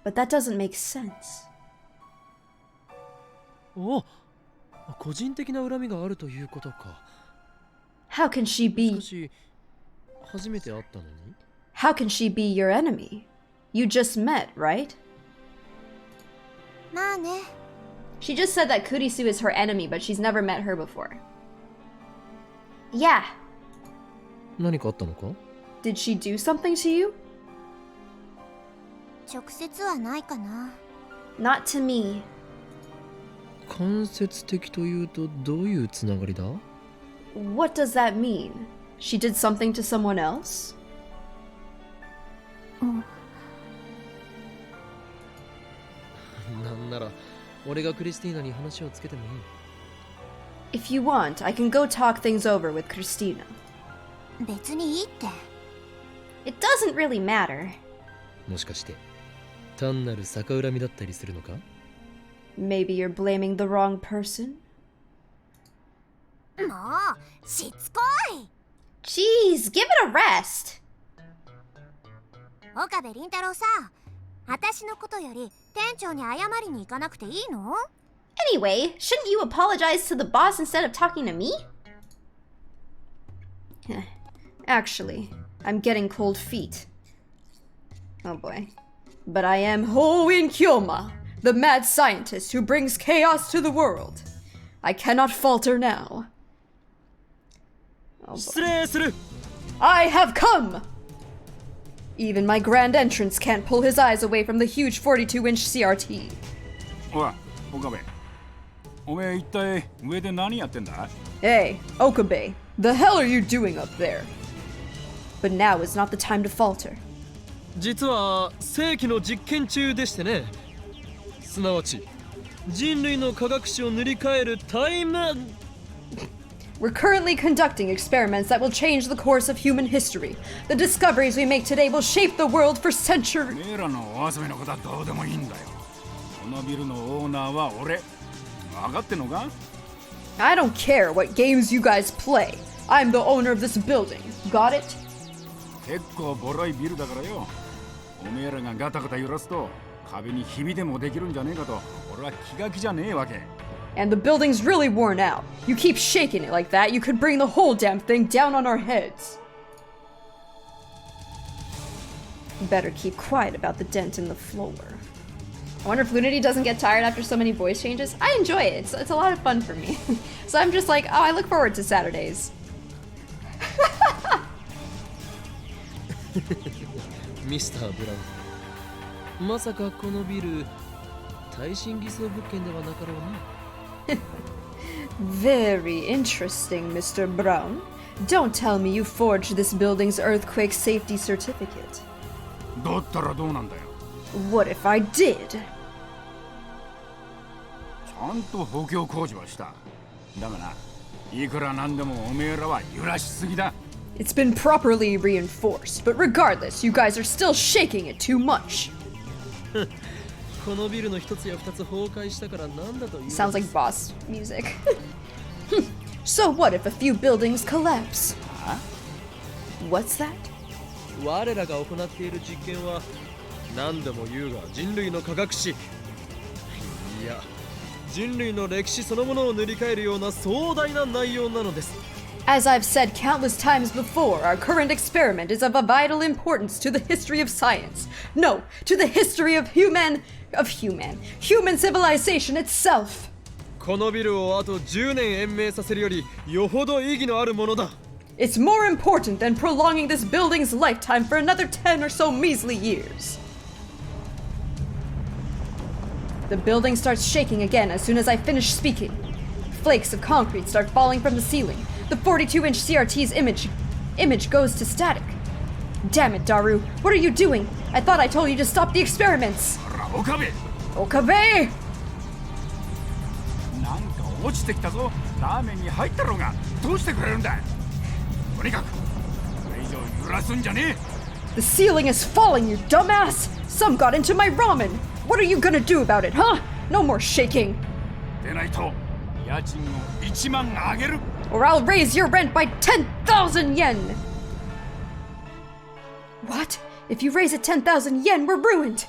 But that doesn't make sense. お、個人的な恨みがあるということか。 How can she し be... かし、初めて会ったのに？ How can she be your enemy? You just met, right? まあね。 She just said that Kurisu is her enemy, but she's never met her before. Yeah. 何かあったのか？ Did she do something to you? 直接はないかな。 Not to me. 間接的というとどういうつながりだ？ What does that mean? She did something to someone else? なんなら俺がクリスティーナに話をつけてもいい。 If you want, I can go talk things over with Christina. 別にいいって。 It doesn't really matter. もしかして単なる逆恨みだったりするのか？ Maybe you're blaming the wrong person? もうしつこい。 Jeez, give it a rest. 岡部倫太郎さ、私のことより店長に謝りに行かなくていいの？ Anyway, shouldn't you apologize to the boss instead of talking to me? Actually, I'm getting cold feet. Oh boy. But I am Hoin Kyoma, the mad scientist who brings chaos to the world. I cannot falter now. Oh boy. 失礼する。 I have come! Even my grand entrance can't pull his eyes away from the huge 42-inch CRT. おい、岡部。おめえ一体上で何やってんだ？ Hey, Okabe, the hell are you doing up there? But now is not the time to falter. 実は世紀の実験中でしてね。すなわち人類の科学史を塗り替えるタイム。 We're currently conducting experiments that will change the course of human history. The discoveries we make today will shape the world for centuries. おめえらのお遊びのことはどうでもいいんだよ。このビルのオーナーは俺。分かってんのか？ I don't care what games you guys play. I'm the owner of this building. Got it? 結構ボロいビルだからよ。おめえらがガタガタ揺らすと壁にひびでもできるんじゃねえかと俺は気が気じゃねえわけ。And the building's really worn out. You keep shaking it like that, you could bring the whole damn thing down on our heads. Better keep quiet about the dent in the floor. I wonder if Lunity doesn't get tired after so many voice changes. I enjoy it. It's a lot of fun for me. So I'm just like, oh, I look forward to Saturdays. Mr. Brown まさかこのビル耐震偽装物件ではなかろうな Very interesting, Mr. Brown. Don't tell me you forged this building's earthquake safety certificate. だったらどうなんだよ。 What if I did? ちゃんと補強工事はした。だがな、いくらなんでもおめえらは揺らしすぎだ。 It's been properly reinforced, but regardless, you guys are still shaking it too much. このビルの一つや二つ崩壊したからなんだという Sounds like boss music. So what if a few buildings collapse? Huh? What's that? 我らが行っている実験は何度も言うが人類の科学史いや人類の歴史そのものを塗り替えるような壮大な内容なのです As I've said countless times before, our current experiment is of a vital importance to the history of science. No, to the history of human civilization itself. このビルをあと10年延命させるよりよほど意義のあるものだ It's more important than prolonging this building's lifetime for another 10 or so measly years. The building starts shaking again as soon as I finish speaking. Flakes of concrete start falling from the ceiling. The 42-inch CRT's image goes to static. Damn it, Daru. What are you doing? I thought I told you to stop the experiments. ほら、岡部 Okabe! なんか落ちてきたぞ。ラーメンに入ったろうが。どうしてくれるんだ。とにかく、これ以上揺らすんじゃねえ。 The ceiling is falling, you dumbass! Some got into my ramen! What are you gonna do about it, huh? No more shaking! でないと、家賃を1万上げる。 Or I'll raise your rent by 10,000 yen! What? If you raise it 10,000 yen, we're ruined!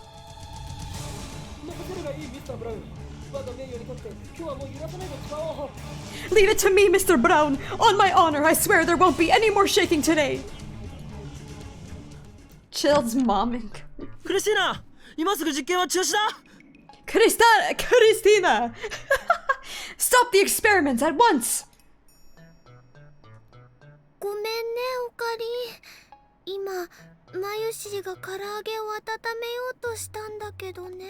Leave it to me, Mr. Brown! On my honor, I swear there won't be any more shaking today! Chill's momming. クリスティーナ今すぐ実験は中止だ Christina! Stop the experiments at once! ごめんねおかり今マユシーが唐揚げを温めようとしたんだけどね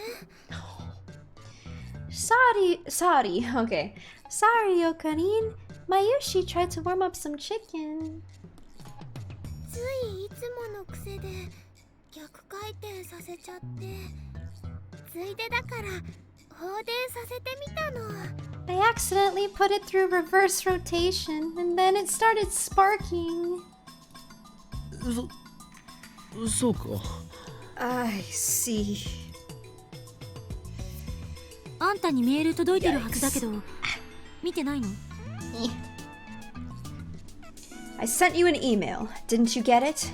Sorry. Okay. Sorry, Okarin. Mayushi tried to warm up some chicken. ついいつもの癖で逆回転させちゃってついでだから放電させてみたの I accidentally put it through reverse rotation, and then it started sparking. そうか I see. あんたにメール届いてるはずだけど見てないの I sent you an email. Didn't you get it?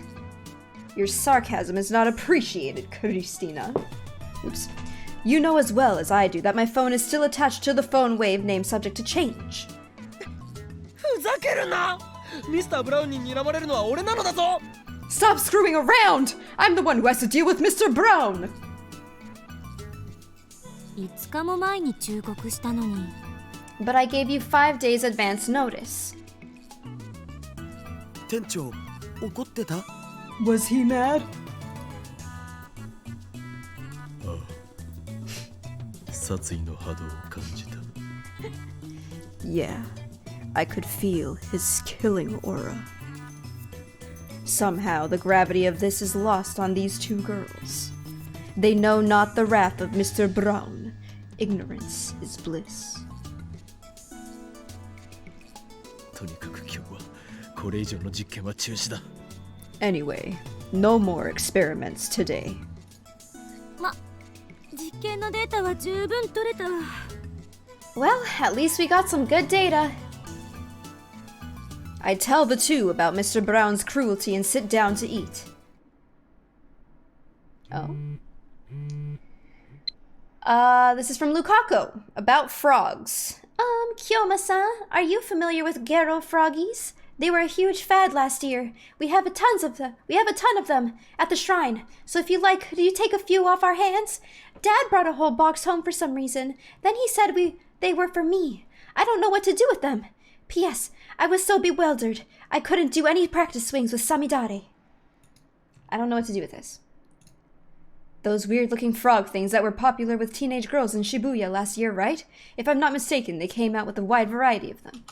Your sarcasm is not appreciated, Christina. Oops. You know as well as I do that my phone is still attached to the phone wave name subject to change. ふざけるなミスター・ブラウンに睨まれるのは俺なのだぞ Stop screwing around! I'm the one who has to deal with Mr. Brown! 5日も前に忠告したのに But I gave you 5 days advance notice. 店長怒ってた Was he mad? 殺意の波動を感じた Yeah, I could feel his killing aura. Somehow the gravity of this is lost on these two girls. They know not the wrath of Mr. Brown. Ignorance is bliss. とにかく今日はこれ以上の実験は中止だ Anyway, no more experiments today. 実験のデータは十分取れた Well, at least we got some good data. I tell the two about Mr. Brown's cruelty and sit down to eat. Oh. This is from Lukaku about frogs. Kyoma-san, are you familiar with Gero froggies? They were a huge fad last year. We have a ton of them at the shrine. So if you like, could you take a few off our hands? Dad brought a whole box home for some reason. Then he said they were for me. I don't know what to do with them. P.S. I was so bewildered. I couldn't do any practice swings with Samidare. I don't know what to do with this. Those weird-looking frog things that were popular with teenage girls in Shibuya last year, right? If I'm not mistaken, they came out with a wide variety of them.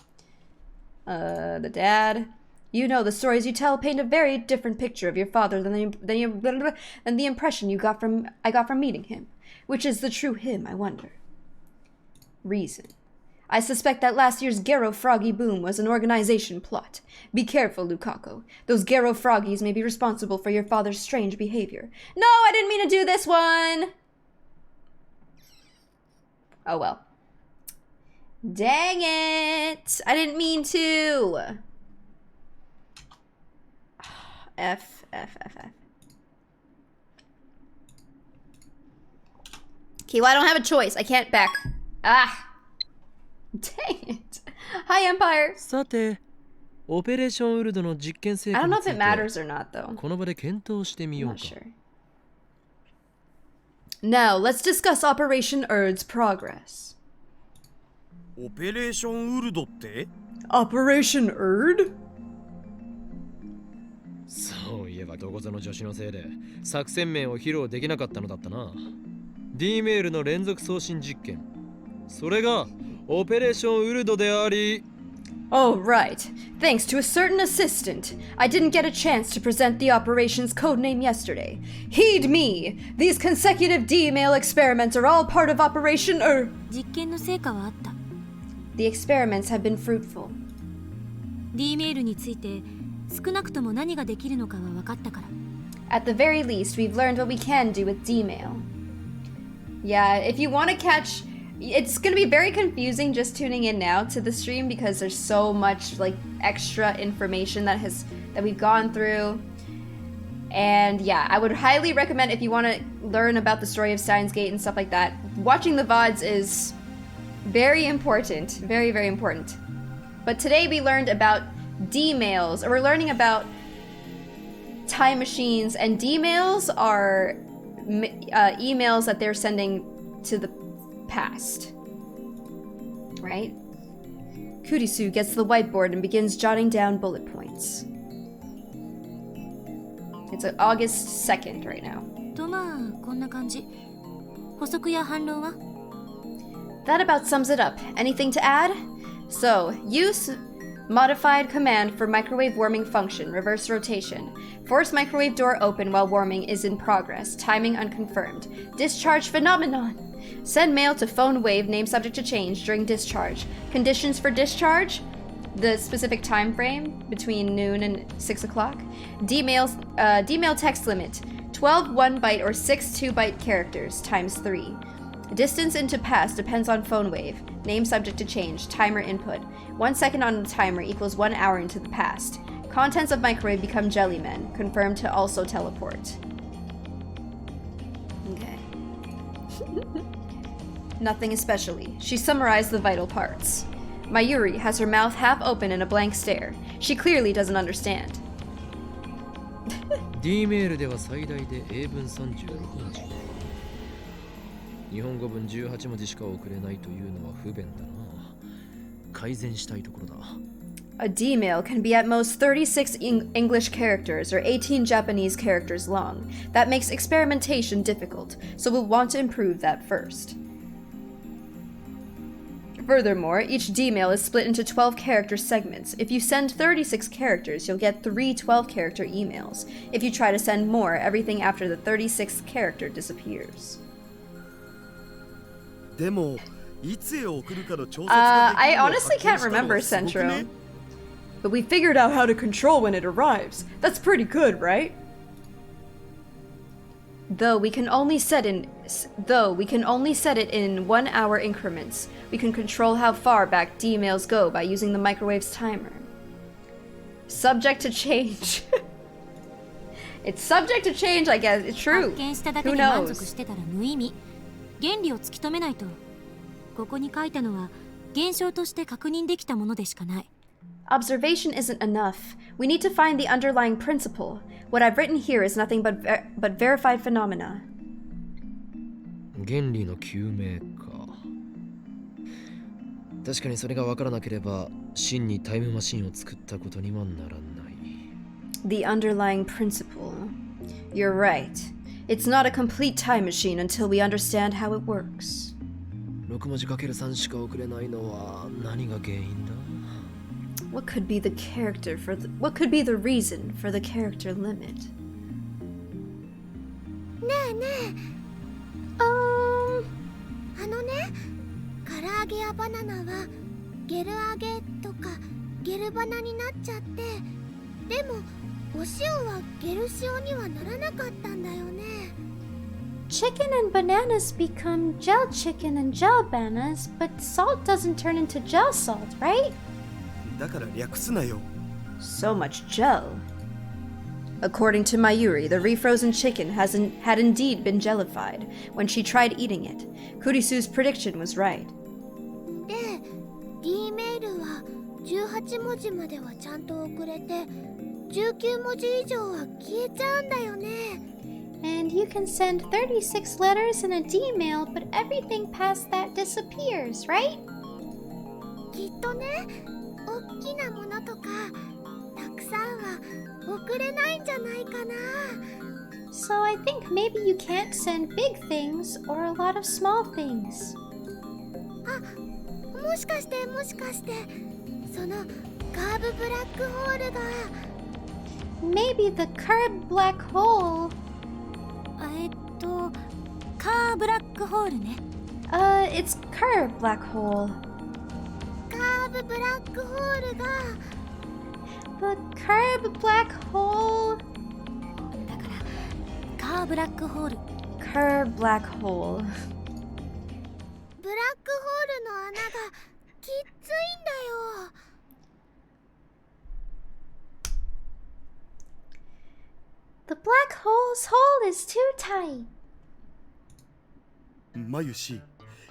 The dad. You know, the stories you tell paint a very different picture of your father than the impression I got from meeting him. Which is the true him, I wonder. Reason. I suspect that last year's Gero Froggy boom was an organization plot. Be careful, Lukaku. Those Gero Froggies may be responsible for your father's strange behavior. No, I didn't mean to do this one! Oh well. Dang it! I didn't mean to! F. Okay, well I don't have a choice. I can't back. Ah! Dang it. Hi, Empire. さて、オペレーションウルドの実験成 I 果 don't に know つ if い it て matters or not, though. この場で検討してみ I'm よう not か。 sure. Now, let's discuss Operation Erd's progress. オペレーションウルドって Operation Erd? そういえばどこぞの助手のせいで作戦面を披露できなかったのだったな。D メールの連続送信実験。それがオペレーションウルドであり。 Oh, right. Thanks to a certain assistant, I didn't get a chance to present the operation's codename yesterday. Heed me! These consecutive D-mail experiments are all part of Operation Erd. 実験の成果はあった。 The experiments have been fruitful. D メールについて少なくとも何ができるのかは分かったから。 At the very least, we've learned what we can do with D-mail. Yeah, if you want to catch... It's going to be very confusing just tuning in now to the stream because there's so much like extra information that we've gone through. And yeah, I would highly recommend if you want to learn about the story of Steins Gate and stuff like that, watching the VODs is very important. Very, very important. But today we learned about D-mails, or we're learning about time machines, and D-mails are emails that they're sending to the past. Right? Kurisu gets to the whiteboard and begins jotting down bullet points. It's August 2nd right now. とまあこんな感じ。補足や反論は That about sums it up. Anything to add? So, use modified command for microwave warming function, reverse rotation. Force microwave door open while warming is in progress. Timing unconfirmed. Discharge phenomenon. Send mail to phone wave, name subject to change during discharge. Conditions for discharge? The specific time frame between noon and 6 o'clock. D-mail text limit. 12 1-byte or 6 2-byte characters times 3. Distance into past depends on phone wave. Name subject to change. Timer input. 1 second on the timer equals 1 hour into the past. Contents of microwave become jellymen. Confirmed to also teleport. Okay. Nothing especially. She summarized the vital parts. Mayuri has her mouth half open in a blank stare. She clearly doesn't understand. D メールでは最大で英文36文字。日本語文18文字しか送れないというのは不便だな。改善したいところだ。A D-mail can be at most 36 English characters or 18 Japanese characters long. That makes experimentation difficult, so we'll want to improve that first. Furthermore, each D-mail is split into 12-character segments. If you send 36 characters, you'll get 3 12-character emails. If you try to send more, everything after the 36th character disappears. でもいつへ送るかの調節ができ I るのを honestly 発見 can't したの remember はすごくね Centro. But we figured out how to control when it arrives. That's pretty good, right? Though we can only set it in 1 hour increments, we can control how far back D-mails go by using the microwave's timer. Subject to change. It's subject to change, I guess. It's true. 発見しただけ Who で満足 knows? してたら無意味。原理を突き止めないと。ここに書いたのは現象として確認できたものでしかない。 Observation isn't enough. We need to find the underlying principle. What I've written here is nothing but verified phenomena. 原理の究明か。確かにそれが分からなければ真にタイムマシンを作ったことにはならない。 The underlying principle. You're right. It's not a complete time machine until we understand how it works. 6文字 ×3 しか送れないのは何が原因だ？ What could be the what could be the reason for the character limit? ねえねえ。あのね、唐揚げやバナナはゲル揚げとかゲルバナになっちゃって、でもお塩はゲル塩にはならなかったんだよね。 Chicken and bananas become gel chicken and gel bananas, but salt doesn't turn into gel salt, right? だから略すなよ。 So much gel. According to Mayuri, the refrozen chicken had indeed been jellified when she tried eating it. Kurisu's prediction was right. で、D メールは18文字まではちゃんと送れて、19文字以上は消えちゃうんだよね。 And you can send 36 letters in a D-mail, but everything past that disappears, right? きっとね、大きなものとかたくさんは送れないんじゃないかな。 So I think maybe you can't send big things or a lot of small things. あ、もしかしてそのカーブブラックホールが Maybe the curved black hole. カーブラックホールね。 It's curved black hole. カーブブラックホールが The curved black hole. だからカーブラックホール。 Curved black hole. ブラックホールの穴がきついんだよ。 The black hole's hole is too tight. まゆし、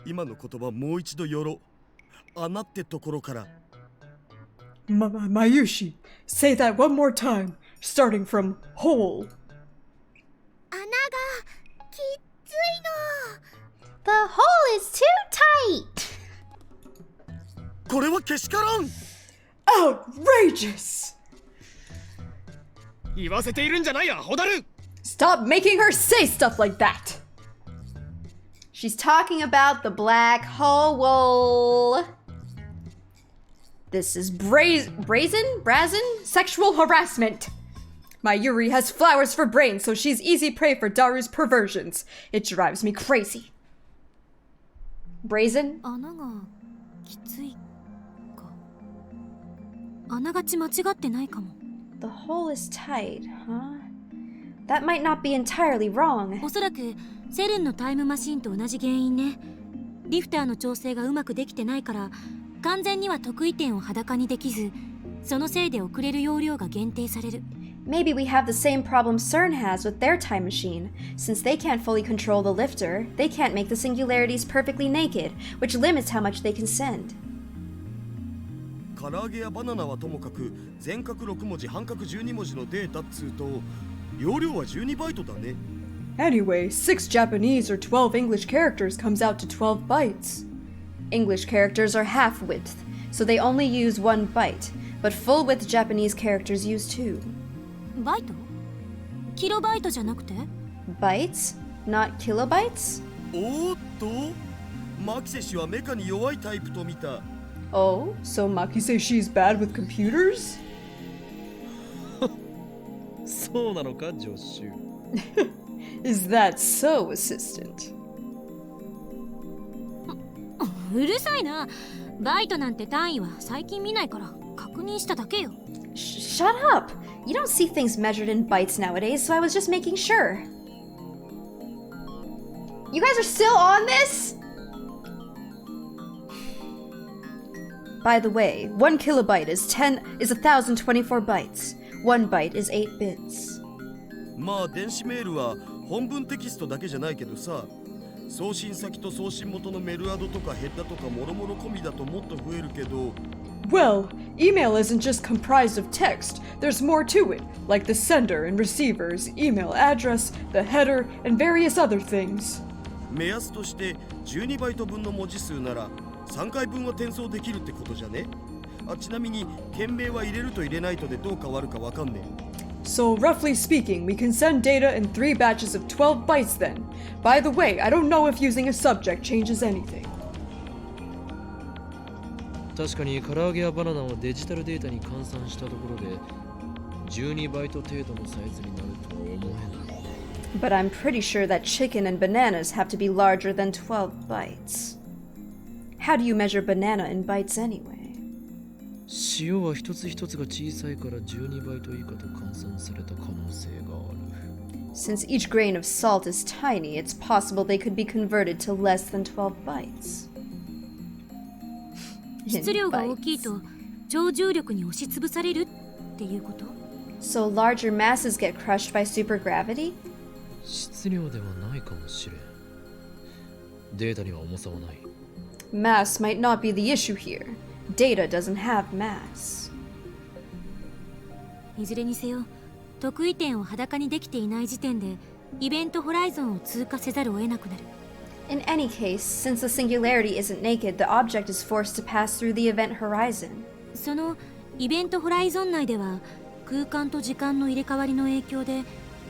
今の言葉もう一度よろ。穴ってところから。 Mayushi, say that one more time, starting from hole. 穴がきついの。 The hole is too tight. これはけしからん。 Outrageous! 言わせているんじゃないや、ホダル。 Stop making her say stuff like that! She's talking about the black hole. This is brazen sexual harassment. Mayuri has flowers for brains, so she's easy prey for Daru's perversions. It drives me crazy. Brazen? 穴がきついか。あながち間違ってないかも。 The hole is tight, huh? That might not be entirely wrong. おそらくセレンのタイムマシンと同じ原因ね。リフターの調整がうまくできてないから完全には得意点を裸にできず、そのせいで送れる容量が限定される。 Maybe we have the same problem CERN has with their time machine. Since they can't fully control the lifter, they can't make the singularities perfectly naked, which limits how much they can send. 唐揚げやバナナはともかく全角6文字半角12文字のデータっつうと容量は12バイトだね。 Anyway, 6 Japanese or 12 English characters comes out to 12 bytes. English characters are half width, so they only use 1 byte, but full width Japanese characters use 2. バイト？キロバイトじゃなくて？ Bytes? Not kilobytes? おーっとマキセ氏はメカに弱いタイプと見た。 Oh, so Maki says she's bad with computers? そうなのか、ジョッシュ。Is that so, assistant? うるさいな。バイトなんて単位は最近見ないから確認しただけよ。Shut up! You don't see things measured in bytes nowadays, so I was just making sure. You guys are still on this? By the way, 1 kilobyte is 1024 bytes. 1 byte is 8 bits. まあ電子メールは本文テキストだけじゃないけどさ、送信先と送信元のメルアドとかヘッダとかもろもろ込みだともっと増えるけど、 Well, email isn't just comprised of text. There's more to it, like the sender and receiver's email address, the header, and various other things. 目安として12バイト分の文字数なら3回分は転送できるってことじゃね？ちなみに件名は入れると入れないとでどう変わるかわかんねえ。 So, roughly speaking, we can send data in 3 batches of 12 bytes then. By the way, I don't know if using a subject changes anything. 確かに唐揚げやバナナをデジタルデータに換算したところで12バイト程度のサイズになるとは思えない。 But I'm pretty sure that chicken and bananas have to be larger than 12 bytes. How do you measure banana in bytes anyway? 塩は一つ一つが小さいから12バイト以下と換算された可能性がある。 Since each grain of salt is tiny, it's possible they could be converted to less than 12 bytes. 質量が大きいと超重力に押しつぶされるっていうこと？ So larger masses get crushed by supergravity? 質量ではないかもしれん。データには重さはない。 Mass might not be the issue here. Data doesn't have mass. いずれにせよ、得意点を裸にできていない時点でイベントホライゾンを通過せざるを得なくなる。 In any case, since the singularity isn't naked, the object is forced to pass through the event horizon. そのイベントホライゾン内では空間と時間の入れ替わりの影響で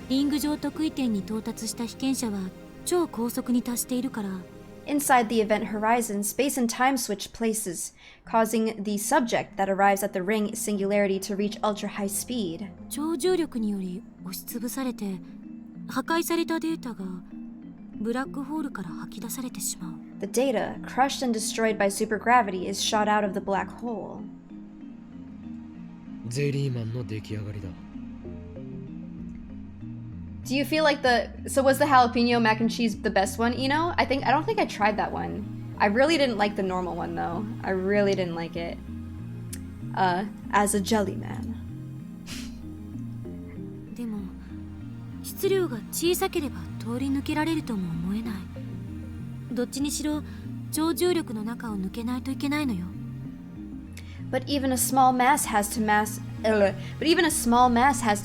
リング上得意点に到達した被験者は超高速に達しているから。 Inside the event horizon, space and time switch places, causing the subject that arrives at the ring singularity to reach ultra-high speed. 超重力により押しつぶされて破壊されたデータがブラックホールから吐き出されてしまう。 The data, crushed and destroyed by supergravity, is shot out of the black hole. ゼリーマンの出来上がりだ。 Do you feel like so was the jalapeno mac and cheese the best one, Eno? I don't think I tried that one. I really didn't like the normal one though. I really didn't like it. As a jelly man. でも質量が小さければ通り抜けられるとも思えない。どっちにしろ超重力の中を抜けないといけないのよ。 But even a small mass has to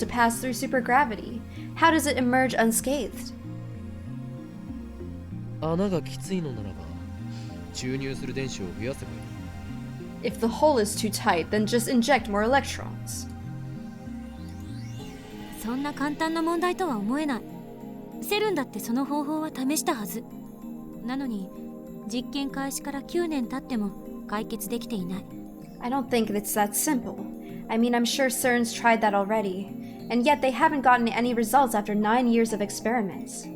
pass through supergravity. How does it emerge unscathed? 穴がきついのならば注入する電子を増やせばいい。 If the hole is too tight, then just inject more electrons. そんな簡単な問題とは思えない。セルンだってその方法は試したはず。なのに実験開始から9年経っても解決できていない。 I don't think it's that simple. I mean, I'm sure CERN's tried that already, and yet they haven't gotten any results after 9 years of experiments.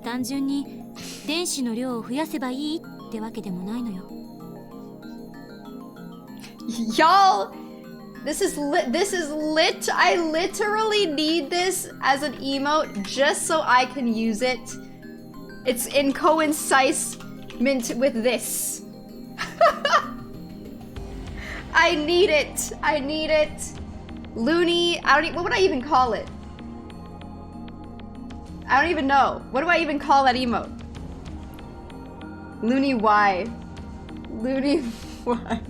単純に電子の量を増やせばいいってわけでもないのよ。 Y'all, this is lit. I literally need this as an emote just so I can use it. It's in coincidement with this. I need it. Loony, what would I even call it? I don't even know. What do I even call that emote? Loony Y. Loony Y.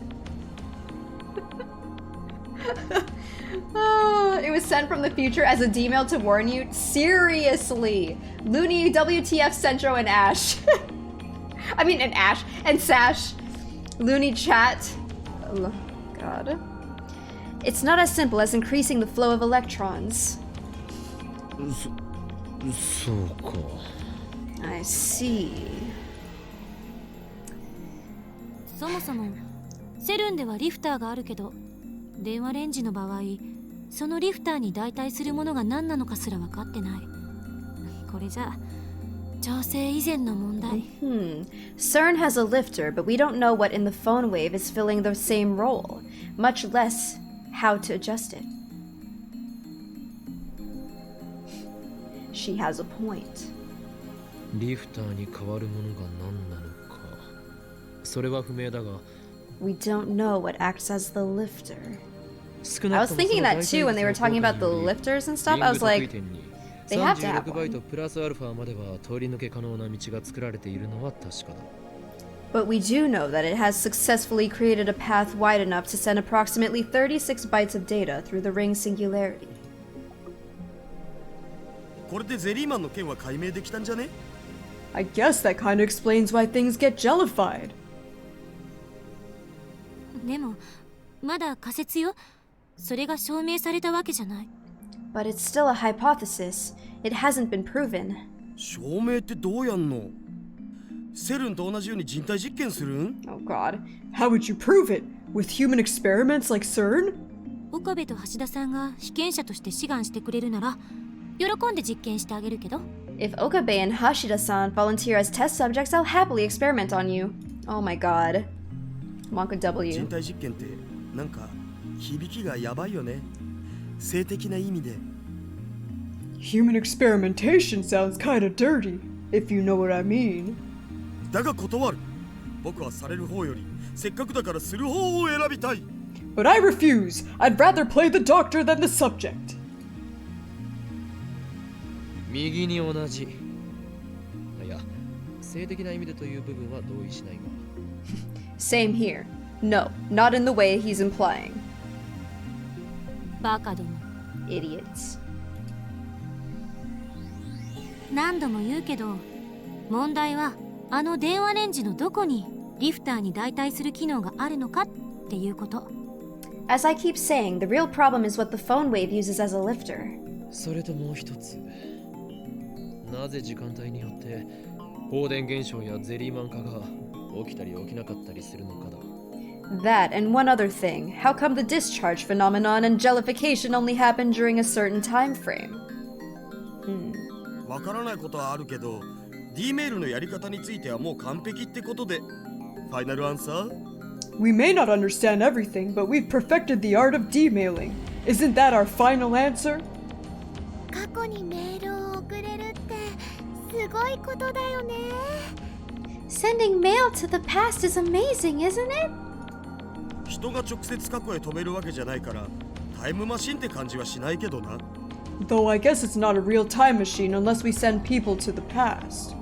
It was sent from the future as a D-mail to warn you. Seriously. Loony, WTF, Centro, and Ash. I mean, and Ash. And Sash. Loony chat. Oh, God. It's not as simple as increasing the flow of electrons. そうか。 I see. そもそもセルンではリフターがあるけど、電話レンジの場合そのリフターに代替するものが何なのかすら分かってない。これじゃ調整以前の問題。CERN has a lifter, but we don't know what in the phone wave is filling the same role, much less how to adjust it. She has a point. リフターに変わるものが何なのか。それは不明だが。We don't know what acts as the lifter. 少 I な was くとも thinking that too when they were talking about the その lifters and リ stuff. ング I was 得意 like, 点に They have to have 36バイ one. トプラスアルファまでは通り抜け可能な道が作られているのは確かだ。 But we do know that it has successfully created a path wide enough to send approximately 36 bytes of data through the ring singularity. これでゼリーマンの件は解明できたんじゃね？ I guess that kind of explains why things get jellified. でもまだ仮説よ。それが証明されたわけじゃない。 But it's still a hypothesis. It hasn't been proven. 証明ってどうやんの？セルンと同じように人体実験するん？ Oh god. How would you prove it? With human experiments like CERN? 岡部と橋田さんが被験者として志願してくれるなら喜んで実験してあげるけど。 If Okabe and Hashida-san volunteer as test subjects, I'll happily experiment on you. Oh my god. Wonka 人 W. 体実験ってなんか響きがやばいよね。性的な意味で。 Human experimentation sounds kinda dirty, if you know what I mean. だが断る。僕はされる方よりせっかくだからする方を選びたい。 But I refuse. I'd rather play the doctor than the subject. 右に同じ。いや、性的な意味でという部分は同意しないが。 Same here. No, not in the way he's implying. バカども。 Idiots. 何度も言うけど問題はあの電話レンジのどこにリフターに代替する機能があるのかっていうこと。 As I keep saying, the real problem is what the phone wave uses as a lifter. それともう一つ。なぜ時間帯によって放電現象やゼリーマン化が起きたり起きなかったりするのかだ。 That and one other thing. How come the discharge phenomenon and jellification only happen during a certain time frame? わからないことはあるけど D メールのやり方についてはもう完璧ってことで。ファイナルアンサー？ We may not understand everything, but we've perfected the art of D-mailing. Isn't that our final answer? 過去にメールを送れるってすごいことだよね。Sending mail to the past is amazing, isn't it? 人が直接過去へ飛べるわけじゃないからタイムマシンって感じはしないけどな。 Though I guess it's not a real time machine unless we send people to the past.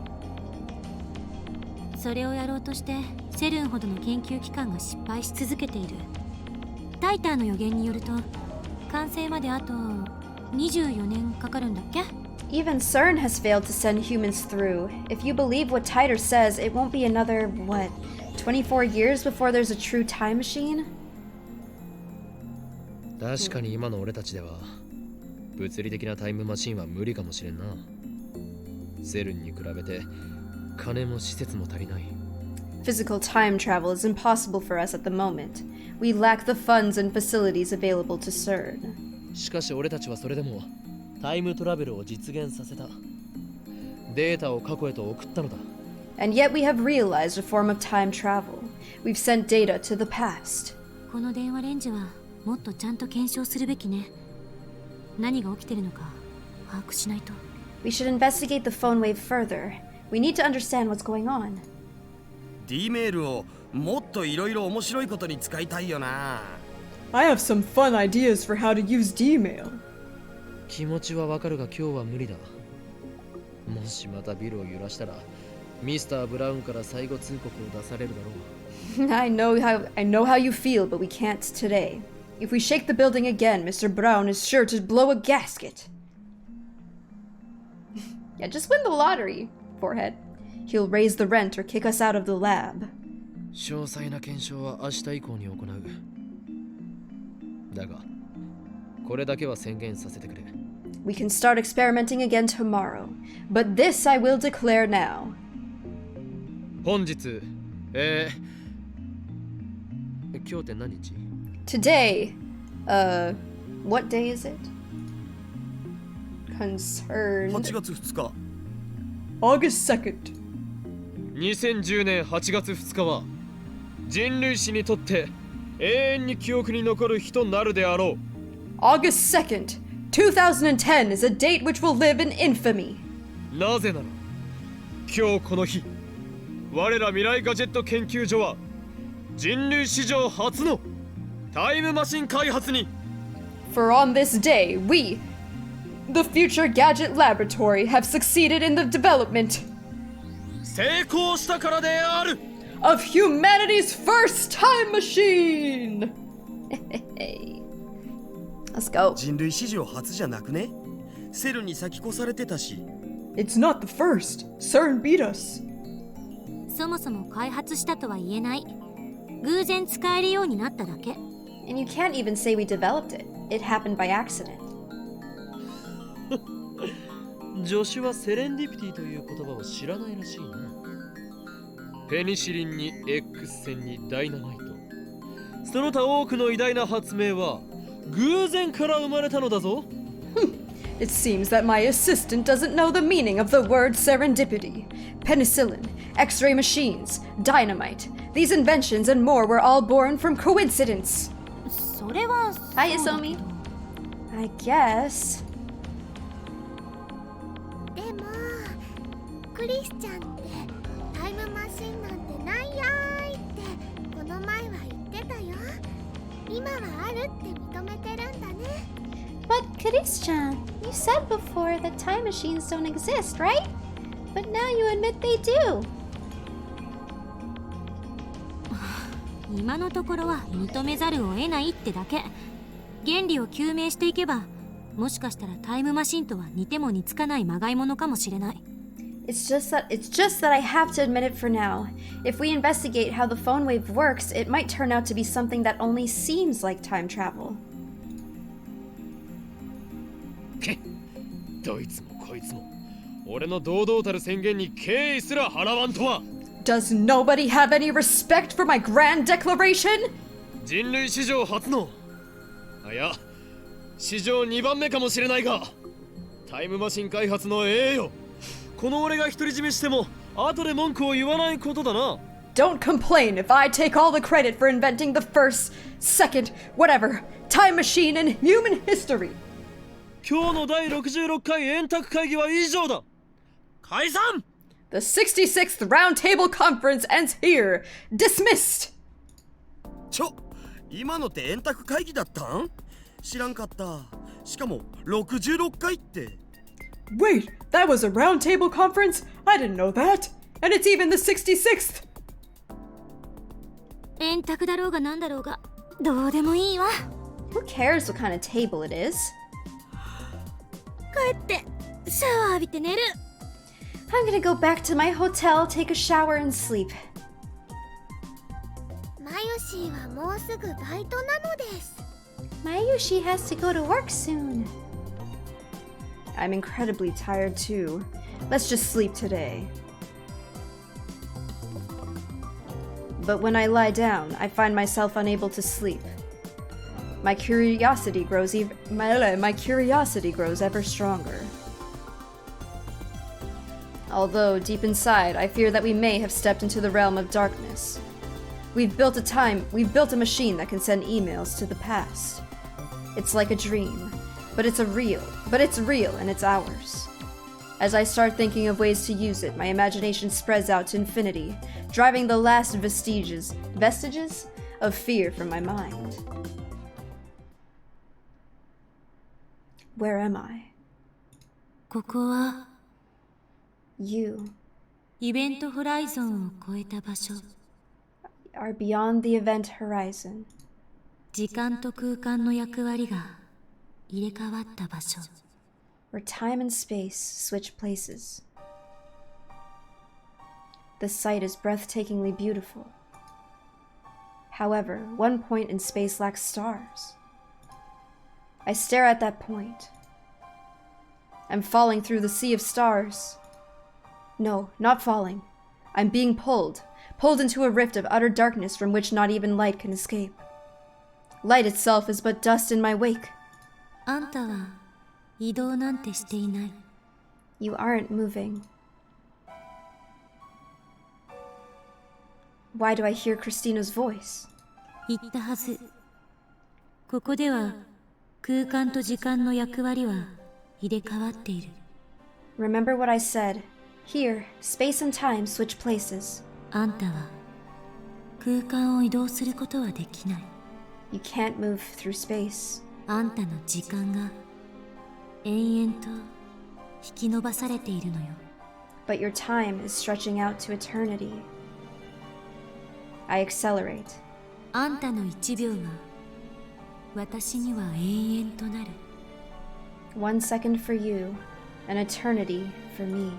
それをやろうとしてセルンほどの研究機関が失敗し続けている。タイターの予言によると完成まであと24年かかるんだっけ？ Even CERN has failed to send humans through. If you believe what Titer says, it won't be another, what, 24 years before there's a true time machine? 確かに今の俺たちでは物理的なタイムマシンは無理かもしれんな。セルンに比べて金も施設も足りない。 Physical time travel is impossible for us at the moment. We lack the funds and facilities available to CERN. しかし俺たちはそれでもタイムトラベルを実現させた。データを過去へと送ったのだ。 And yet we have realized a form of time travel. We've sent data to the past. この電話レンジはもっとちゃんと検証するべきね。何が起きてるのか把握しないと。 We should investigate the phone wave further. We need to understand what's going on. D メールをもっといろいろ面白いことに使いたいよな。 I have some fun ideas for how to use D-mail. 気持ちはわかるが今日は無理だ。もしまたビルを揺らしたらミスター・ブラウンから最後通告を出されるだろう。I know how you feel, but we can't today. If we shake the building again, Mr. Brown is sure to blow a gasket. Yeah, just win the lottery, forehead. He'll raise the rent or kick us out of the lab. 詳細な検証は明日以降に行う。だが、これだけは宣言させてくれ。We can start experimenting again tomorrow, but this I will declare now. 本日、今日って何日？ Today, what day is it? Concerned. 8月2日。 August 2nd. 2010年8月2日は人類史にとって永遠に記憶に残る日となるであろう。 August 2nd, 2010 is a date which will live in infamy. なぜなら今日この日我ら未来ガジェット研究所は人類史上初のタイムマシン開発に For on this day, we the Future Gadget Laboratory have succeeded in the development 成功したからである of humanity's first time machine! Let's go. 人類史上初じゃなくね？セルに先越されてたし。It's not the first. CERN beat us. そもそも開発したとは言えない。偶然使えるようになっただけ。And you can't even say we developed it. It happened by accident. 助手はセレンディピティという言葉を知らないらしいな。ペニシリンに X 線にダイナマイト。その他多くの偉大な発明は偶然から生まれたのだぞ。It seems that my assistant doesn't know the meaning of the word serendipity. Penicillin, X-ray machines, dynamite. These inventions and more were all born from coincidence. それは Hi, そうだ Isomi. けど I guess. でもクリスチャンってタイムマシンなんてないやーいってこの前は言ってたよ。今はあるって認めてるんだね。But Christian, you said before that time machines don't exist, right? But now you admit they do. 今のところは認めざるを得ないってだけ。原理を究明していけば、もしかしたらタイムマシンとは似ても似つかないまがいものかもしれない。It's just that I have to admit it for now. If we investigate how the phone wave works, it might turn out to be something that only seems like time travel. どいつもこいつも俺の堂々たる宣言に敬意すら払わんとは。 Does nobody have any respect for my grand declaration? 人類史上初のいや史上2番目かもしれないがタイムマシン開発の栄誉この俺が独り占めしても後で文句を言わないことだな。 Don't complain if I take all the credit for inventing the first, second, whatever, time machine in human history. 今日の第66回円卓会議は以上だ。解散。 The 66th Roundtable Conference ends here. Dismissed. 今のって円卓会議だったん？知らんかった。しかも66回って。Wait, that was a roundtable conference? I didn't know that. And it's even the 66th. 円卓だろうがなんだろうがどうでもいいわ。 Who cares what kind of table it is? 帰ってシャワー浴びて寝る。 I'm gonna go back to my hotel, take a shower, and sleep. マユシーはもうすぐバイトなのです。 Mayushi has to go to work soon. I'm incredibly tired too. Let's just sleep today. But when I lie down, I find myself unable to sleep. My curiosity grows ever stronger. Although, deep inside, I fear that we may have stepped into the realm of darkness. We've built a machine that can send emails to the past. It's like a dream, but it's real and it's ours. As I start thinking of ways to use it, my imagination spreads out to infinity, driving the last vestiges of fear from my mind. Where am I? ここは You イベントホライゾンを超えた場所。 are beyond the event horizon, 時間と空間の役割が入れ替わった場所。 where time and space switch places. The sight is breathtakingly beautiful. However, one point in space lacks stars. I stare at that point. I'm falling through the sea of stars. No, not falling. I'm being pulled into a rift of utter darkness from which not even light can escape. Light itself is but dust in my wake. あんたは移動なんてしていない。 You aren't moving. Why do I hear Christina's voice? 言ったはず。ここでは空間と時間の役割は入れ替わっている。 Remember what I said. Here, space and time switch places. あんたは空間を移動することはできない。 You can't move through space. あんたの時間が延々と引き伸ばされているのよ。 But your time is stretching out to eternity. I accelerate. あんたの1秒が私には永遠となる。 1 second for you, an eternity for me.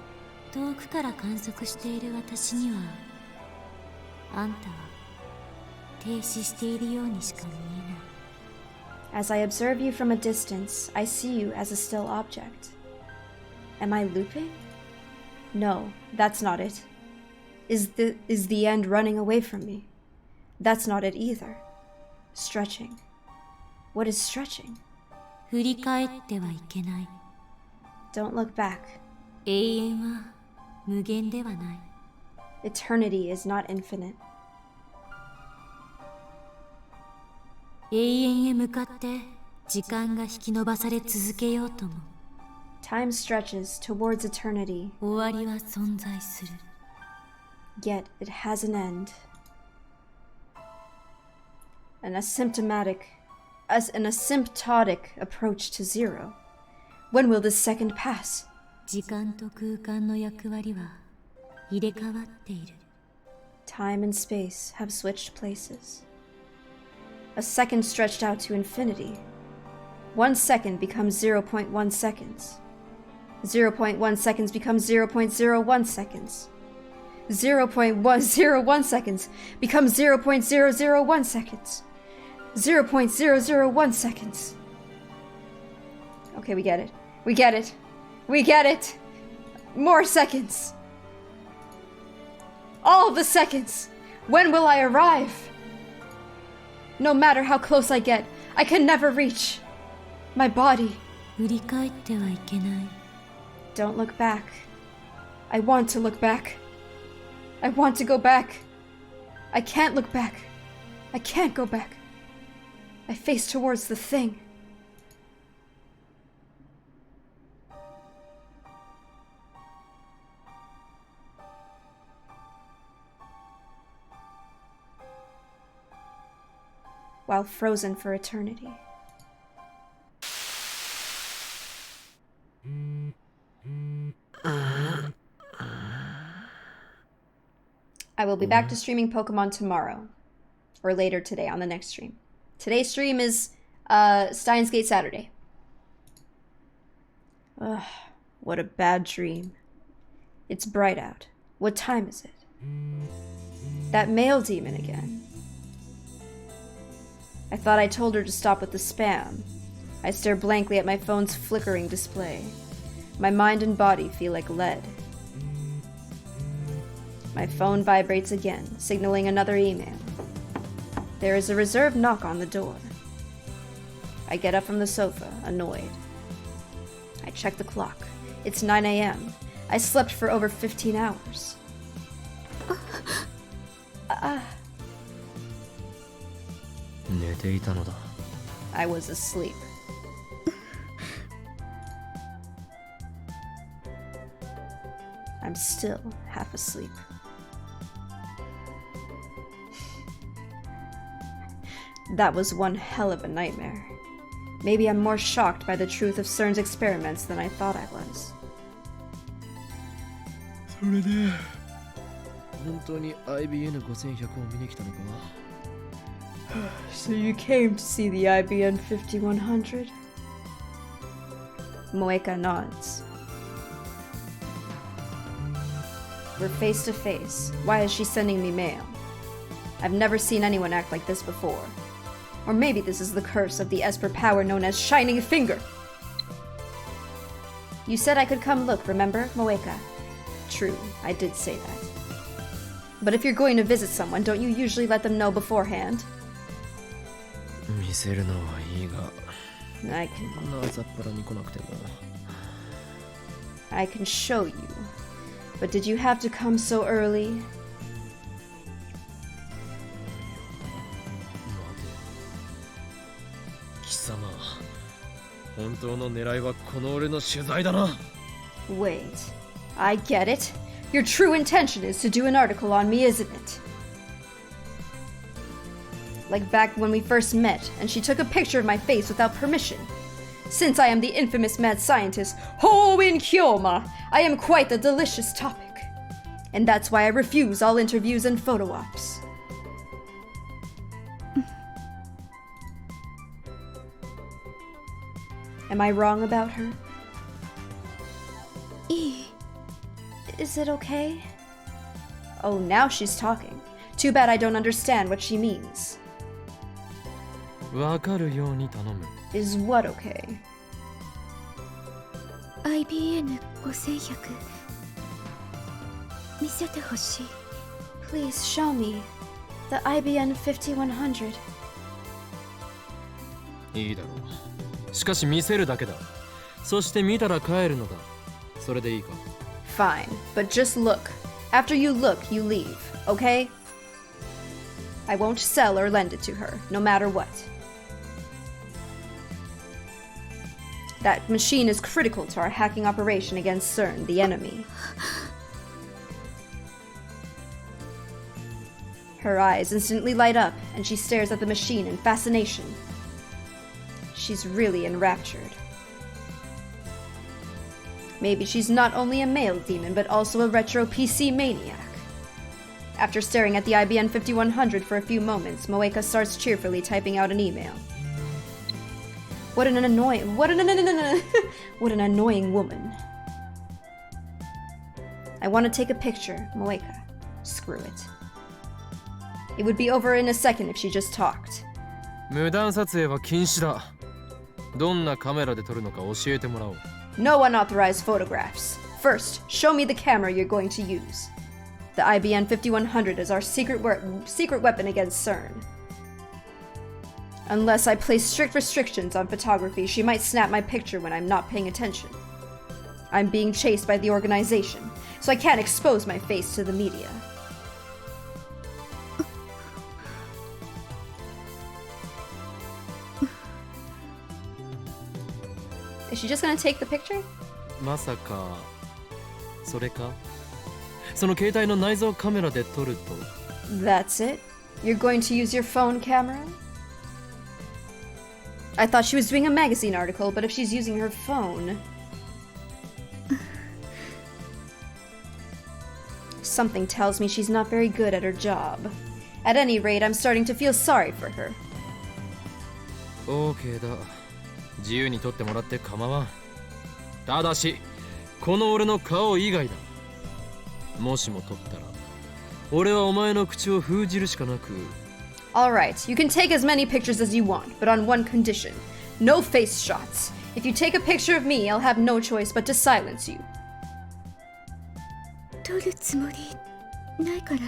遠くから観測している私にはあんたは停止しているようにしか見えない。 As I observe you from a distance, I see you as a still object. Am I looping? No, that's not it. Is the end running away from me? That's not it either. Stretching. What is stretching? 振り返ってはいけない。 Don't look back. 永遠は無限ではない。 Eternity is not infinite. 永遠へ向かって時間が引き伸ばされ続けようとも Time stretches towards eternity, 終わりは存在する。 yet it has an end. An asymptotic approach to zero. When will this second pass? 時間と空間の役割は入れ替わっている。 Time and space have switched places. A second stretched out to infinity. 1 second becomes 0.1 seconds. 0.1 seconds becomes 0.01 seconds. 0.101 seconds becomes 0.001 seconds. 0.001 seconds. Okay, we get it. We get it. We get it. More seconds. All the seconds. When will I arrive? No matter how close I get, I can never reach. My body. 振り返ってはいけない。 Don't look back. I want to look back. I want to go back. I can't look back. I can't go back. I face towards the thing. While frozen for eternity. I will be back to streaming Pokemon tomorrow. Or later today on the next stream. Today's stream is Steins Gate Saturday. Ugh, what a bad dream. It's bright out. What time is it? That male demon again. I thought I told her to stop with the spam. I stare blankly at my phone's flickering display. My mind and body feel like lead. My phone vibrates again, signaling another email. There is a reserved knock on the door. I get up from the sofa, annoyed. I check the clock. It's 9 a.m. I slept for over 15 hours. I was asleep. I'm still half asleep. That was one hell of a nightmare. Maybe I'm more shocked by the truth of CERN's experiments than I thought I was. それで本当に IBN5100 を見に来たのか So you came to see the IBN 5100? Moeka nods. We're face to face. Why is she sending me mail? I've never seen anyone act like this before. Or maybe this is the curse of the Esper power known as Shining Finger. You said I could come look, remember, Moeka? True, I did say that. But if you're going to visit someone, don't you usually let them know beforehand? 見せるのはいいが I can なざっぱらに来なくても I can show you. But did you have to come so early? 貴様本当の狙いはこの俺の取材だな Wait, I get it. Your true intention is to do an article on me, isn't it? Like back when we first met, and she took a picture of my face without permission. Since I am the infamous mad scientist Hoin Kyoma, I am quite the delicious topic. And that's why I refuse all interviews and photo ops. Am I wrong about her? Is it okay? Oh, now she's talking. Too bad I don't understand what she means. わかるように頼む。 Is what okay? IBN 5100見せてほしい。 Please show me the IBN 5100. いいだろう。しかし見せるだけだ。そして見たら帰るのだ。それでいいか。 Fine, but just look. After you look, you leave, okay? I won't sell or lend it to her, no matter what. That machine is critical to our hacking operation against CERN, the enemy. Her eyes instantly light up, and she stares at the machine in fascination. She's really enraptured. Maybe she's not only a male demon, but also a retro PC maniac. After staring at the IBN 5100 for a few moments, Moeka starts cheerfully typing out an email. What an annoying woman. I want to take a picture, Moeka. Screw it. It would be over in a second if she just talked. 無断撮影は禁止だ。どんなカメラで撮るのか教えてもらおう。 No unauthorized photographs. First, show me the camera you're going to use. The IBN 5100 is our secret weapon against CERN. Unless I place strict restrictions on photography, she might snap my picture when I'm not paying attention. I'm being chased by the organization, so I can't expose my face to the media. Is she just gonna take the picture? まさかそれか？その携帯の内蔵カメラで撮ると。 That's it? You're going to use your phone camera? I thought she was doing a magazine article, but if she's using her phone... Something tells me she's not very good at her job. At any rate, I'm starting to feel sorry for her. OK だ。自由に撮ってもらって構わん。ただし、この俺の顔以外だ。もしも撮ったら、俺はお前の口を封じるしかなく。 Alright, you can take as many pictures as you want, but on one condition. No face shots. If you take a picture of me, I'll have no choice but to silence you. 撮るつもりないから。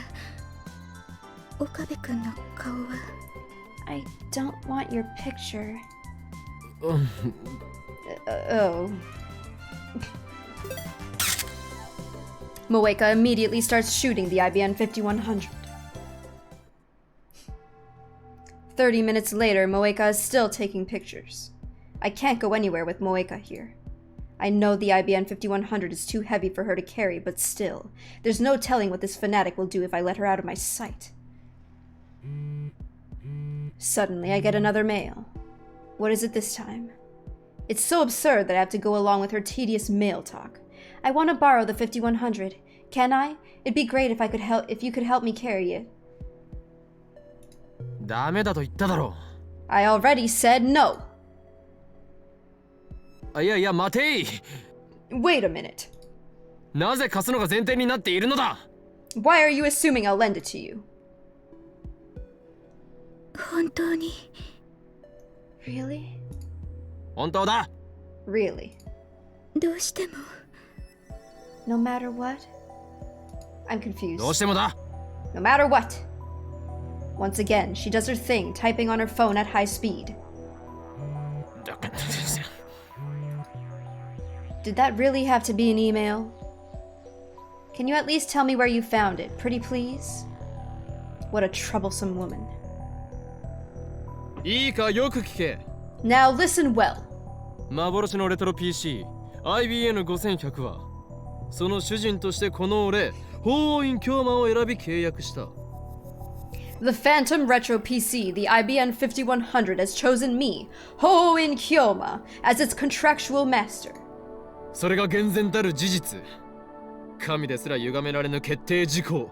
岡部君の顔は。 I don't want your picture. Oh. Moeka immediately starts shooting the IBN 5100. 30 minutes later, Moeka is still taking pictures. I can't go anywhere with Moeka here. I know the IBN 5100 is too heavy for her to carry, but still, there's no telling what this fanatic will do if I let her out of my sight. Suddenly, I get another mail. What is it this time? It's so absurd that I have to go along with her tedious mail talk. I want to borrow the 5100. Can I? It'd be great if you could help me carry it. ダメだと言っただろ I already said no. う。いやいや待てい。 Wait a minute. なぜ貸すのが前提になっているのだ。 Why are you assuming I'll lend it to you? 本当に。 Really? 本当だ。 Really? どうしても。 No matter what? I'm confused. どうしてもだ。 No matter what. Once again, she does her thing, typing on her phone at high speed. Did that really have to be an email? Can you at least tell me where you found it, pretty please? What a troublesome woman. いいかよく聞け。 Now listen well. 幻のレトロ PC IBN 5100はその主人としてこの俺法院京馬を選び契約した。The Phantom Retro PC, the IBM 5100, has chosen me, Hoin Kyoma, as its contractual master. それが厳然たる事実。神ですら歪められぬ決定事項。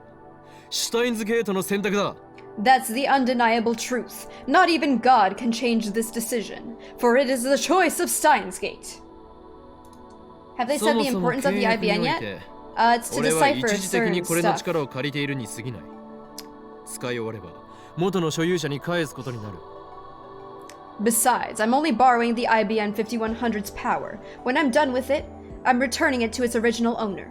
シュタインズゲートの選択だ。That's the undeniable truth. Not even God can change this decision, for it is the choice of Steins Gate. Have they said the importance of the IBN yet? It's to 俺は decipher 一時的に certain これの stuff. 力を借りているに過ぎない。使い終われば元の所有者に返すことになる。Besides, I'm only borrowing the IBN 5100's power. When I'm done with it, I'm returning it to its original owner.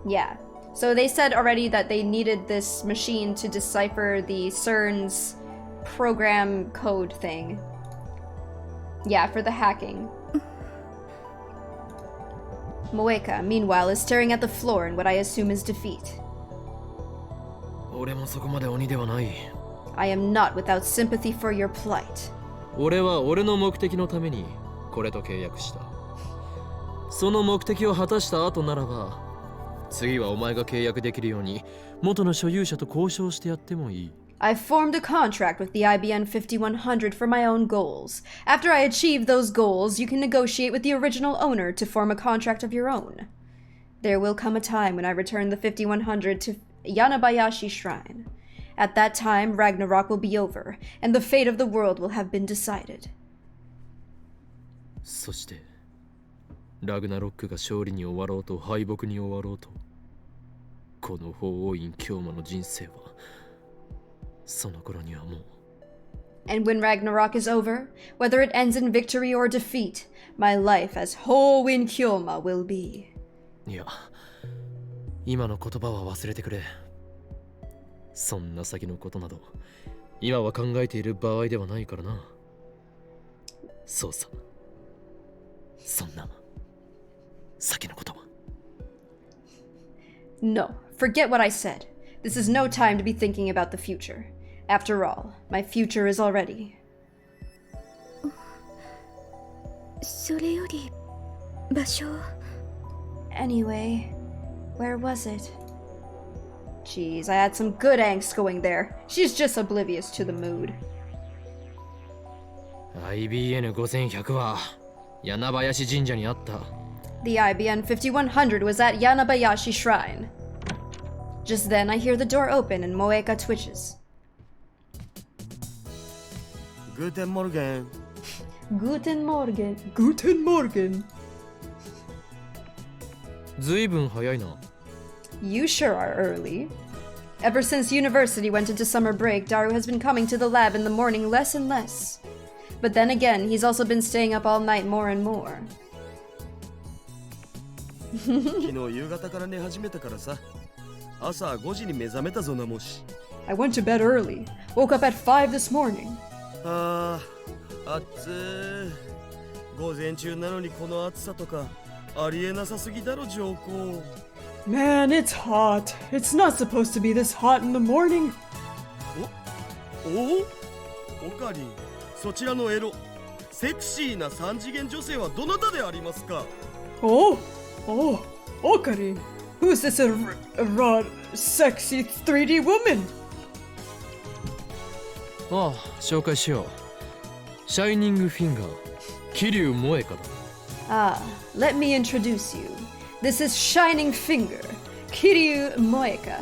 Yeah. So they said already that they needed this machine to decipher the CERN's program code thing. Yeah, for the hacking. Moeka, meanwhile, is staring at the floor in what I assume is defeat. 俺もそこまで鬼ではない。I am not without sympathy for your plight. 俺は俺の目的のためにこれと契約した。その目的を果たした後ならば、次はお前が契約できるように元の所有者と交渉してやってもいい。I formed a contract with the IBN 5100 for my own goals. After I achieve those goals, you can negotiate with the original owner to form a contract of your own. There will come a time when I return the 5100 to Yanabayashi Shrine. At that time, Ragnarok will be over, and the fate of the world will have been decided. そして、ラグナロックが勝利に終わろうと敗北に終わろうと、この法王院京馬の人生は、その頃にはもう。And when Ragnarok is over, whether it ends in victory or defeat, my life as Hoin Kyoma will be. いや、今の言葉は忘れてくれ。そんな先のことなど、今は考えている場合ではないからな。そうさ。そんな先のことは。No, forget what I said. This is no time to be thinking about the future. After all, my future is already. それより場所。 Anyway, where was it? Jeez, I had some good angst going there. She's just oblivious to the mood. IBN5100 は柳林神社にあった。The IBN 5100 was at Yanabayashi Shrine. Just then, I hear the door open and Moeka twitches. Guten Morgen. Guten Morgen. Guten Morgen. ずいぶん早いな。You sure are early. Ever since university went into summer break, Daru has been coming to the lab in the morning less and less. But then again, he's also been staying up all night more and more. 昨日夕方から寝始めたからさ。朝5時に目覚めたぞなもし。I went to bed early. Woke up at 5 this morning. ああ、暑い。午前中なのにこの暑さとかありえなさすぎだろ上皇。Man, it's hot. It's not supposed to be this hot in the morning. おかりん、そちらのエロ、セクシーな三次元女性はどなたでありますか？ Oh, Okarin. Who's this raw, sexy 3D woman? ああ、紹介しよう。シャイニングフィンガー、桐生萌香だ。Ah, let me introduce you. This is Shining Finger, Kiryu Moeka.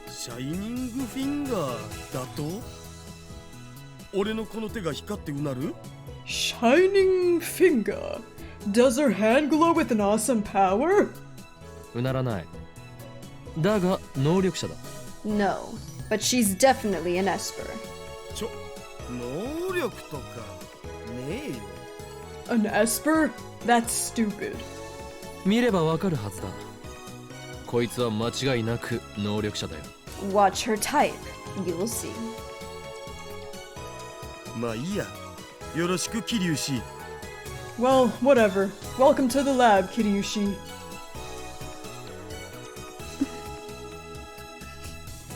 シャイニングフィンガーだと？俺のこの手が光ってうなる？ Shining finger. Does her hand glow with an awesome power? うならない。だが能力者だ。No, but she's definitely an Esper. 能力とかねえよ。An Esper? That's stupid. 見ればわかるはずだ。こいつは間違いなく能力者だよ。Watch her type. You'll see. まあいいや。よろしく桐生氏。Well, whatever. Welcome to the lab, Kiryushi.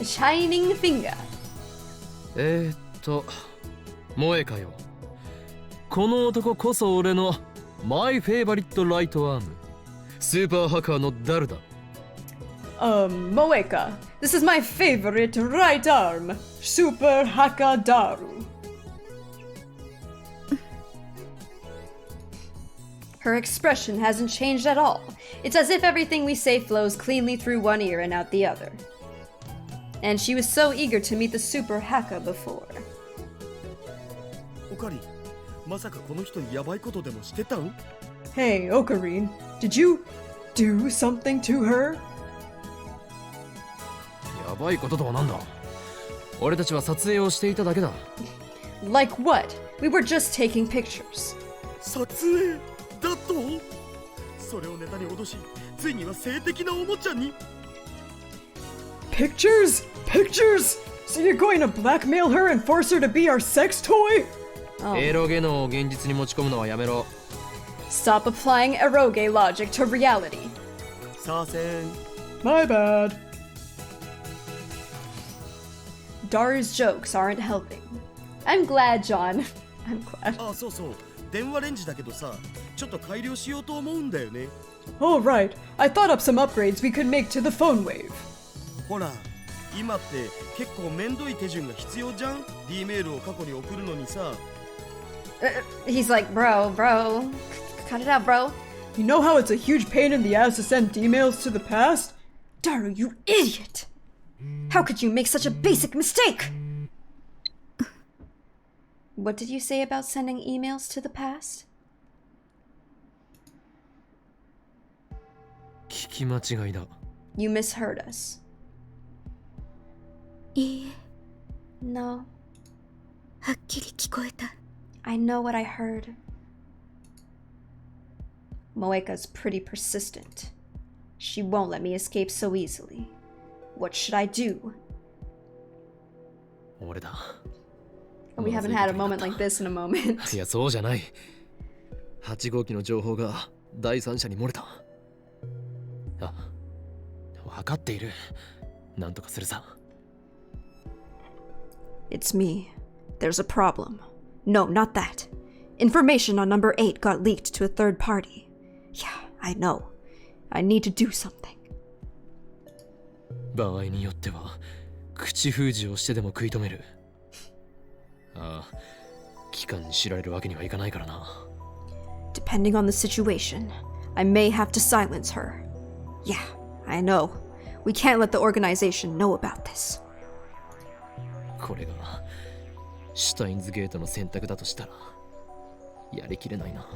Shining Finger. 萌香よ。この男こそ俺のマイフェイバリットライトアーム。スーパーハッカーのダルだ。Moeka, this is my favorite right arm, Super Hakadaru. Her expression hasn't changed at all. It's as if everything we say flows cleanly through one ear and out the other. And she was so eager to meet the Super Haka before. おかり、まさかこの人にヤバいことでもしてたん？ Hey, Ocarine, did you do something to her? やばいこととはなんだ。俺たちは撮影をしていただけだ。Like what? We were just taking pictures. 撮影だと？それをネタに脅し、ついには性的なおもちゃに。 Pictures? Pictures? So you're going to blackmail her and force her to be our sex toy? エロゲノを現実に持ち込むのはやめろ。 Stop applying eroge logic to reality. さあせん。 My bad. Daru's jokes aren't helping. I'm glad, John. I'm glad. あ、そうそう。電話レンジだけどさ、ちょっと改良しようと思うんだよね。 All right, I thought up some upgrades we could make to the phone wave. ほら、今って結構めんどい手順が必要じゃん？ D メールを過去に送るのにさ。He's like, bro, cut it out, bro. You know how it's a huge pain in the ass to send emails to the past? Daru, you idiot! How could you make such a basic mistake? What did you say about sending emails to the past? 聞き間違いだ。 You misheard us. いいえ、 No, はっきり聞こえた。 I know what I heard. Moeka's pretty persistent. She won't let me escape so easily. What should I do? 俺だ。 We haven't had a moment like this in a moment. いや、そうじゃない。8号機の情報が第三者に漏れた。あ、分かっている。なんとかするさ。 It's me. There's a problem. No, not that. Information on number 8 got leaked to a third party. Yeah, I know. I need to do something. 場合によっては口封じをしてでも食い止める。ああ、機関に知られるわけにはいかないからな。 Depending on the situation, I may have to silence her. Yeah, I know. We can't let the organization know about this. これがシュタインズゲートの選択だとしたらやりきれないな。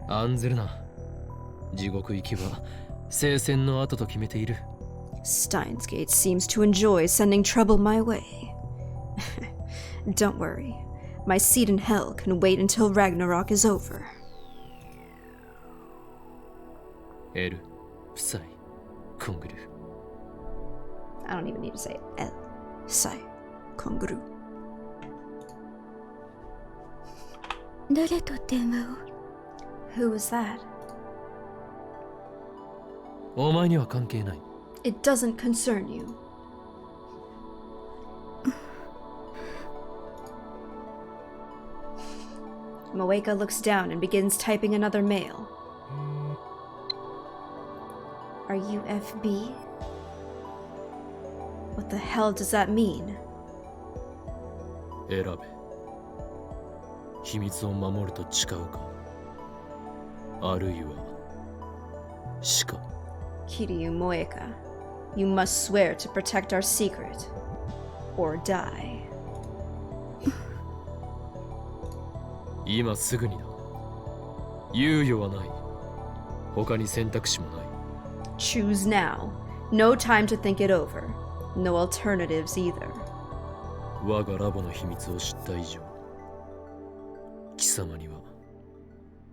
案ずるな。地獄行きは聖戦の後と決めている。 Steins Gate seems to enjoy sending trouble my way. Don't worry. My seat in hell can wait until Ragnarok is over. エル、フサイ、コングル。 I don't even need to say it. El, Sai, Konguru. 誰と電話を？ Who was that? お前には関係ない。 It doesn't concern you. Moeka looks down and begins typing another mail. Are you FB? What the hell does that mean? 選べ。秘密を守ると誓うか、あるいは死か。 Kiryu Moeka, you must swear to protect our secret, or die. 今すぐにだ。猶予はない。他に選択肢もない。 Choose now. No time to think it over. No alternatives either. 我がラボの秘密を知った以上、貴様には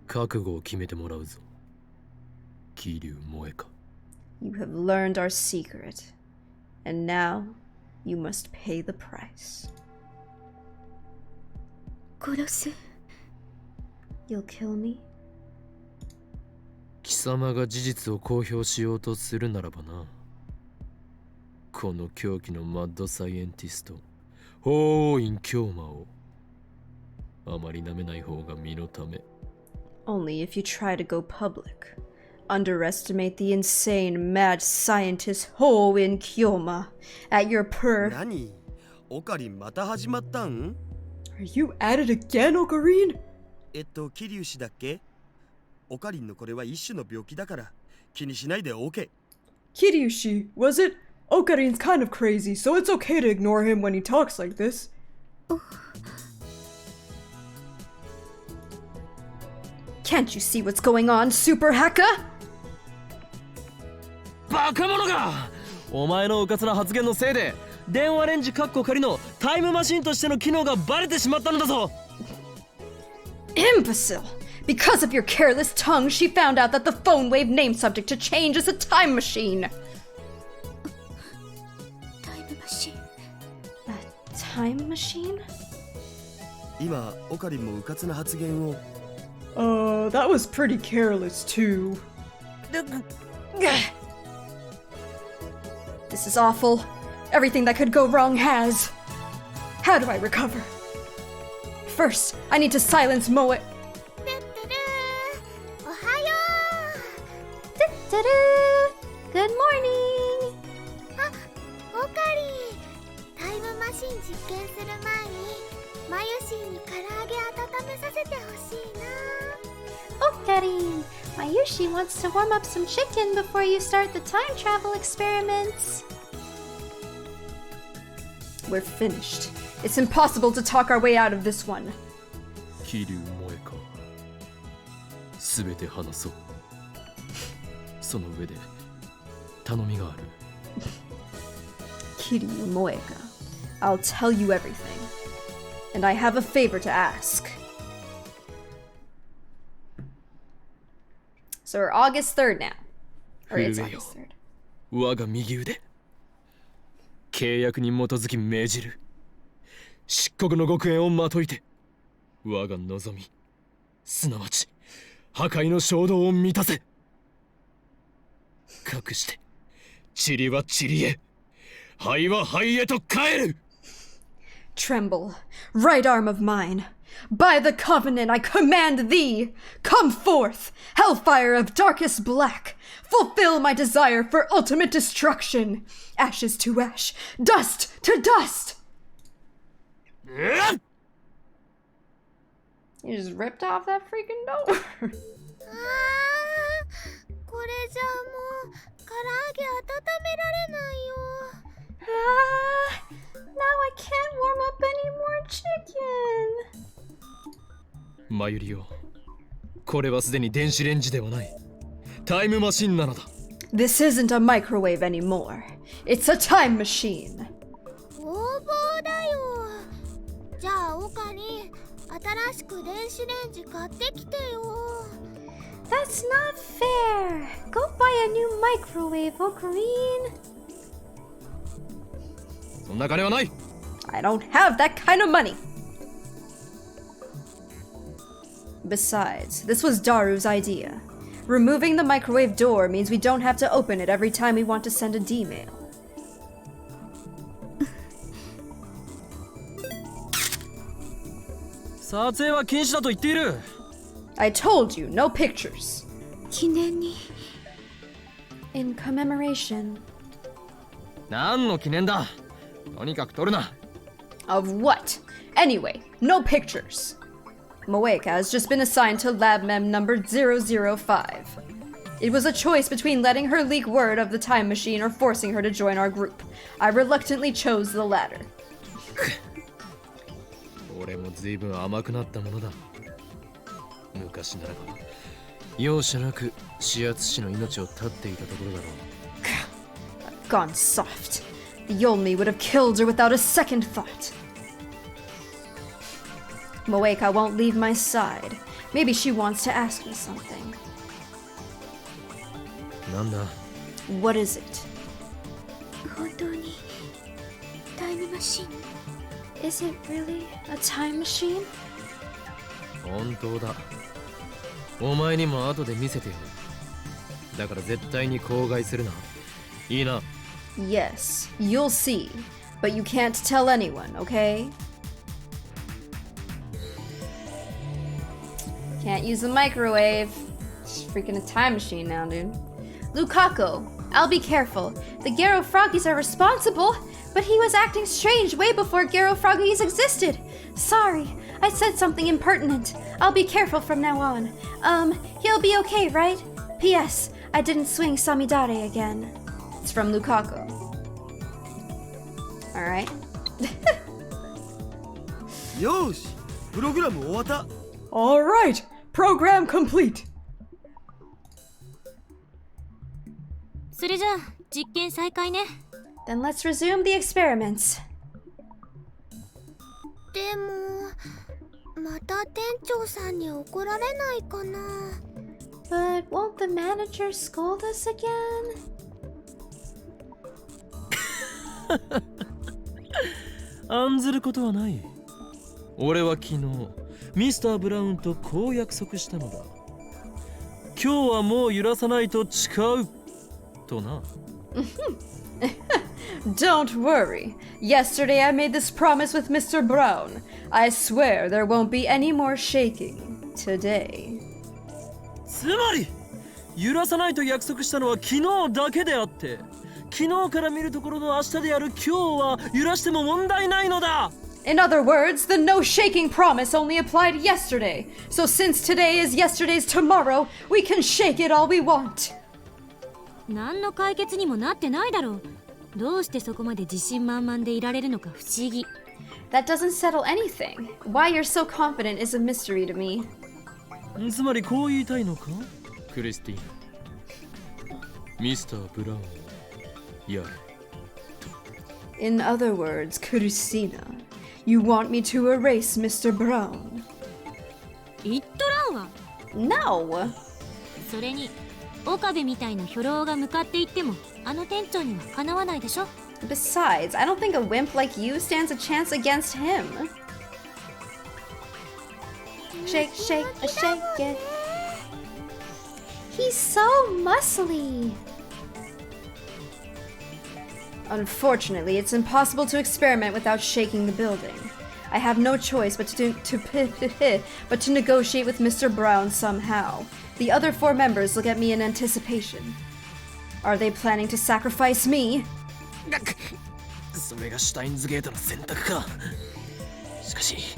覚悟を決めてもらうぞ。桐生萌か。 You have learned our secret, and now you must pay the price. 殺す。 You'll kill me? 貴様が事実を公表しようとするならばな。この狂気のマッドサイエンティスト、法王院京馬をあまり舐めない方が身のため。 Only if you try to go public. underestimate the insane mad scientist Ho in Kyoma at your per... 何オカリンまた始まったん Are you at it again, Ocarine? 桐生氏だっけオカリンのこれは一種の病気だから気にしないで OK Kiryushi, was it? Okarine's kind of crazy, so it's okay to ignore him when he talks like this. Can't you see what's going on, Super Hacker? バカ者がお前のうかつな発言のせいで電話レンジカッコ仮のタイムマシンとしての機能がバレてしまったのだぞ Imbecile! Because of your careless tongue, she found out that the phone wave name subject to change is a time machine. タイムマシン A time machine? 今オカリンもうかつな発言を That was pretty careless, too. This is awful. Everything that could go wrong has. How do I recover? First, I need to silence Moe. おはよ Good morning! うオカリンタイムマシン実験する前にマユシーに唐揚げ温めさせてほしいな Ocarine! Mayushi wants to warm up some chicken before you start the time travel experiments. We're finished. It's impossible to talk our way out of this one. 桐生萌か全て話そうその上で頼みがある Kiryu Moeka, I'll tell you everything. And I have a favor to ask. So we're August 3rd now. Or it's August 3rd. 我が右腕契約に基づき命じる漆黒の極限をまといて我が望みすなわち破壊の衝動を満たせかくして塵は塵へ灰は灰へと帰る Tremble, right arm of mine. By the covenant I command thee, come forth, hellfire of darkest black. Fulfill my desire for ultimate destruction. Ashes to ash, dust to dust. You just ripped off that freaking door. これじゃあもう唐揚げ温められないよ Now I can't warm up any more chicken. マユリよこれはすでに電子レンジではないタイムマシンなのだ This isn't a microwave anymore. It's a time machine. 工房だよじゃあオカリン新しく電子レンジ買ってきてよ That's not fair! Go buy a new microwave, Ocarine! そんな金はない I don't have that kind of money. Besides, this was Daru's idea. Removing the microwave door means we don't have to open it every time we want to send a D-mail. I told you, no pictures. 記念に In commemoration 何の記念だとにかく撮るな of what? Anyway, no pictures. Moeka has just been assigned to lab mem number 005. It was a choice between letting her leak word of the time machine or forcing her to join our group. I reluctantly chose the latter. 俺も随分甘くなったものだ昔ならば容赦なく指圧師の命を絶っていたところだろう Gone soft. The Yolmi would have killed her without a second thought. Moeka won't leave my side. Maybe she wants to ask me something. なんだ What is it? 本当にタイムマシン Is it really a time machine? 本当だお前にも後で見せてやるだから絶対に口外するないいな Yes, you'll see. But you can't tell anyone, okay? Can't use the microwave. freaking a time machine now, dude. Lukaku, I'll be careful. The Garo Froggies are responsible, but he was acting strange way before Garo Froggies existed. Sorry, I said something impertinent. I'll be careful from now on. He'll be okay, right? P.S. I didn't swing Samidare again. It's from Lukaku. Alright. よし、プログラム終わった。 Alright, program complete. それじゃあ実験再開ね。 Then let's resume the experiments. でも、また店長さんに怒られないかな。But won't the manager scold us again? 案ずることはない。俺は昨日ミスター・ブラウンとこう約束したのだ。今日はもう揺らさないと誓うとな。Don't worry. Yesterday I made this promise with Mr. Brown. I swear there won't be any more shaking today. つまり揺らさないと約束したのは昨日だけであって、昨日から見るところの明日である今日は揺らしても問題ないのだ。 In other words, the no shaking promise only applied yesterday. So since today is yesterday's tomorrow, we can shake it all we want. 何の解決にもなってないだろう。どうしてそこまで自信満々でいられるのか不思議。 That doesn't settle anything. Why you're so confident is a mystery to me. つまりこう言いたいのか、クリスティーナ。ミスター・ブラウンやれ。 In other words, Christina, you want me to erase Mr. Brown. 言っとらんわ。 No! それに岡部みたいな兵糧が向かっていってもあの店長にはかなわないでしょ。 Besides, I don't think a wimp like you stands a chance against him. Shake, shake, shake it. He's so muscly. Unfortunately, it's impossible to experiment without shaking the building. I have no choice but to negotiate with Mr. Brown somehow. The other 4 members look at me in anticipation. Are they planning to sacrifice me? それがシュタインズゲートの選択か。しかし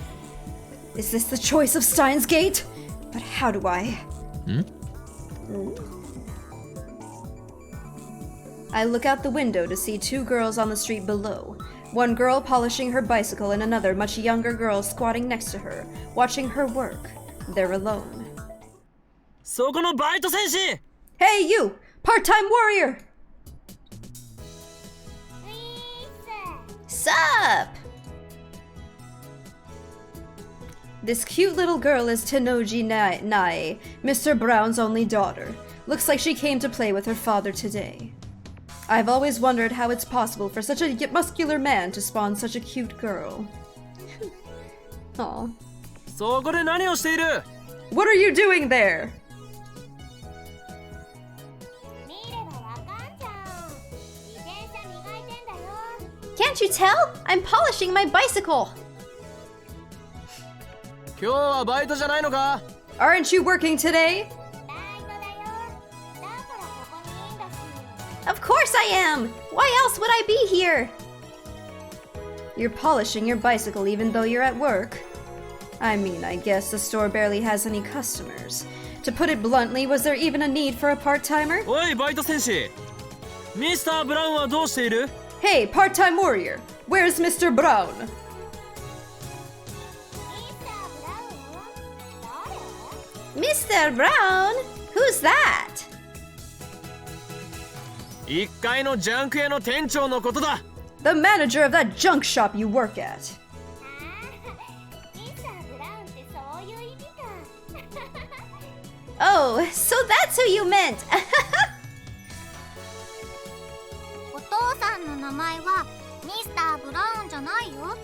Is this the choice of Steins Gate? But how do I? I look out the window to see 2 girls on the street below. One girl polishing her bicycle and another much younger girl squatting next to her, watching her work. They're alone. そこのバイト戦士。 Hey you! Part-time warrior! Sup? This cute little girl is Tenoji Nae, Mr. Brown's only daughter. Looks like she came to play with her father today. I've always wondered how it's possible for such a muscular man to spawn such a cute girl. Aw. そこで何をしている？ What are you doing there? Can't you tell? I'm polishing my bicycle. 今日はバイトじゃないのか？ Aren't you working today? Of course I am. Why else would I be here? You're polishing your bicycle even though you're at work. I mean, I guess the store barely has any customers. To put it bluntly, was there even a need for a part-timer? おいバイト戦士、ミスター・ブラウンはどうしている？ Hey, part-time warrior, where's Mr. Brown? Mr. Brown? Who's that? 1階のジャンク屋の店長のことだ。 The manager of that junk shop you work at. Oh, so that's who you meant. お父さんの名前はミスター・ブラウンじゃないよ。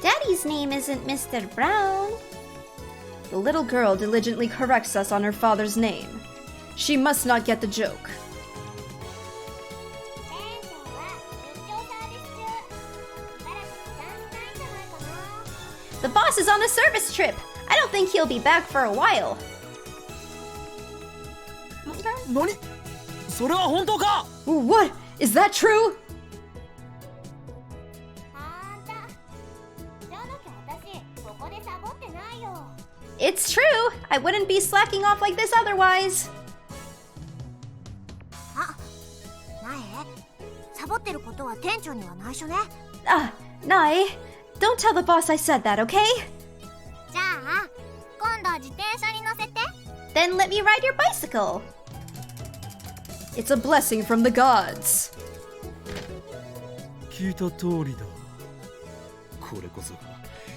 Daddy's name isn't Mr. Brown. The little girl diligently corrects us on her father's name. She must not get the joke. The boss is on a service trip. I don't think he'll be back for a while. 何それは本当か What? Is that true? あんたじゃなきゃ私ここでサボってないよ。 It's true. I wouldn't be slacking off like this otherwise. あ、なえサボってることは店長には内緒ね。Nai, don't tell the boss I said that, okay? じゃあ今度自転車に乗せて。 Then let me ride your bicycle. It's a blessing from the gods. 聞いた通りだ。これこそが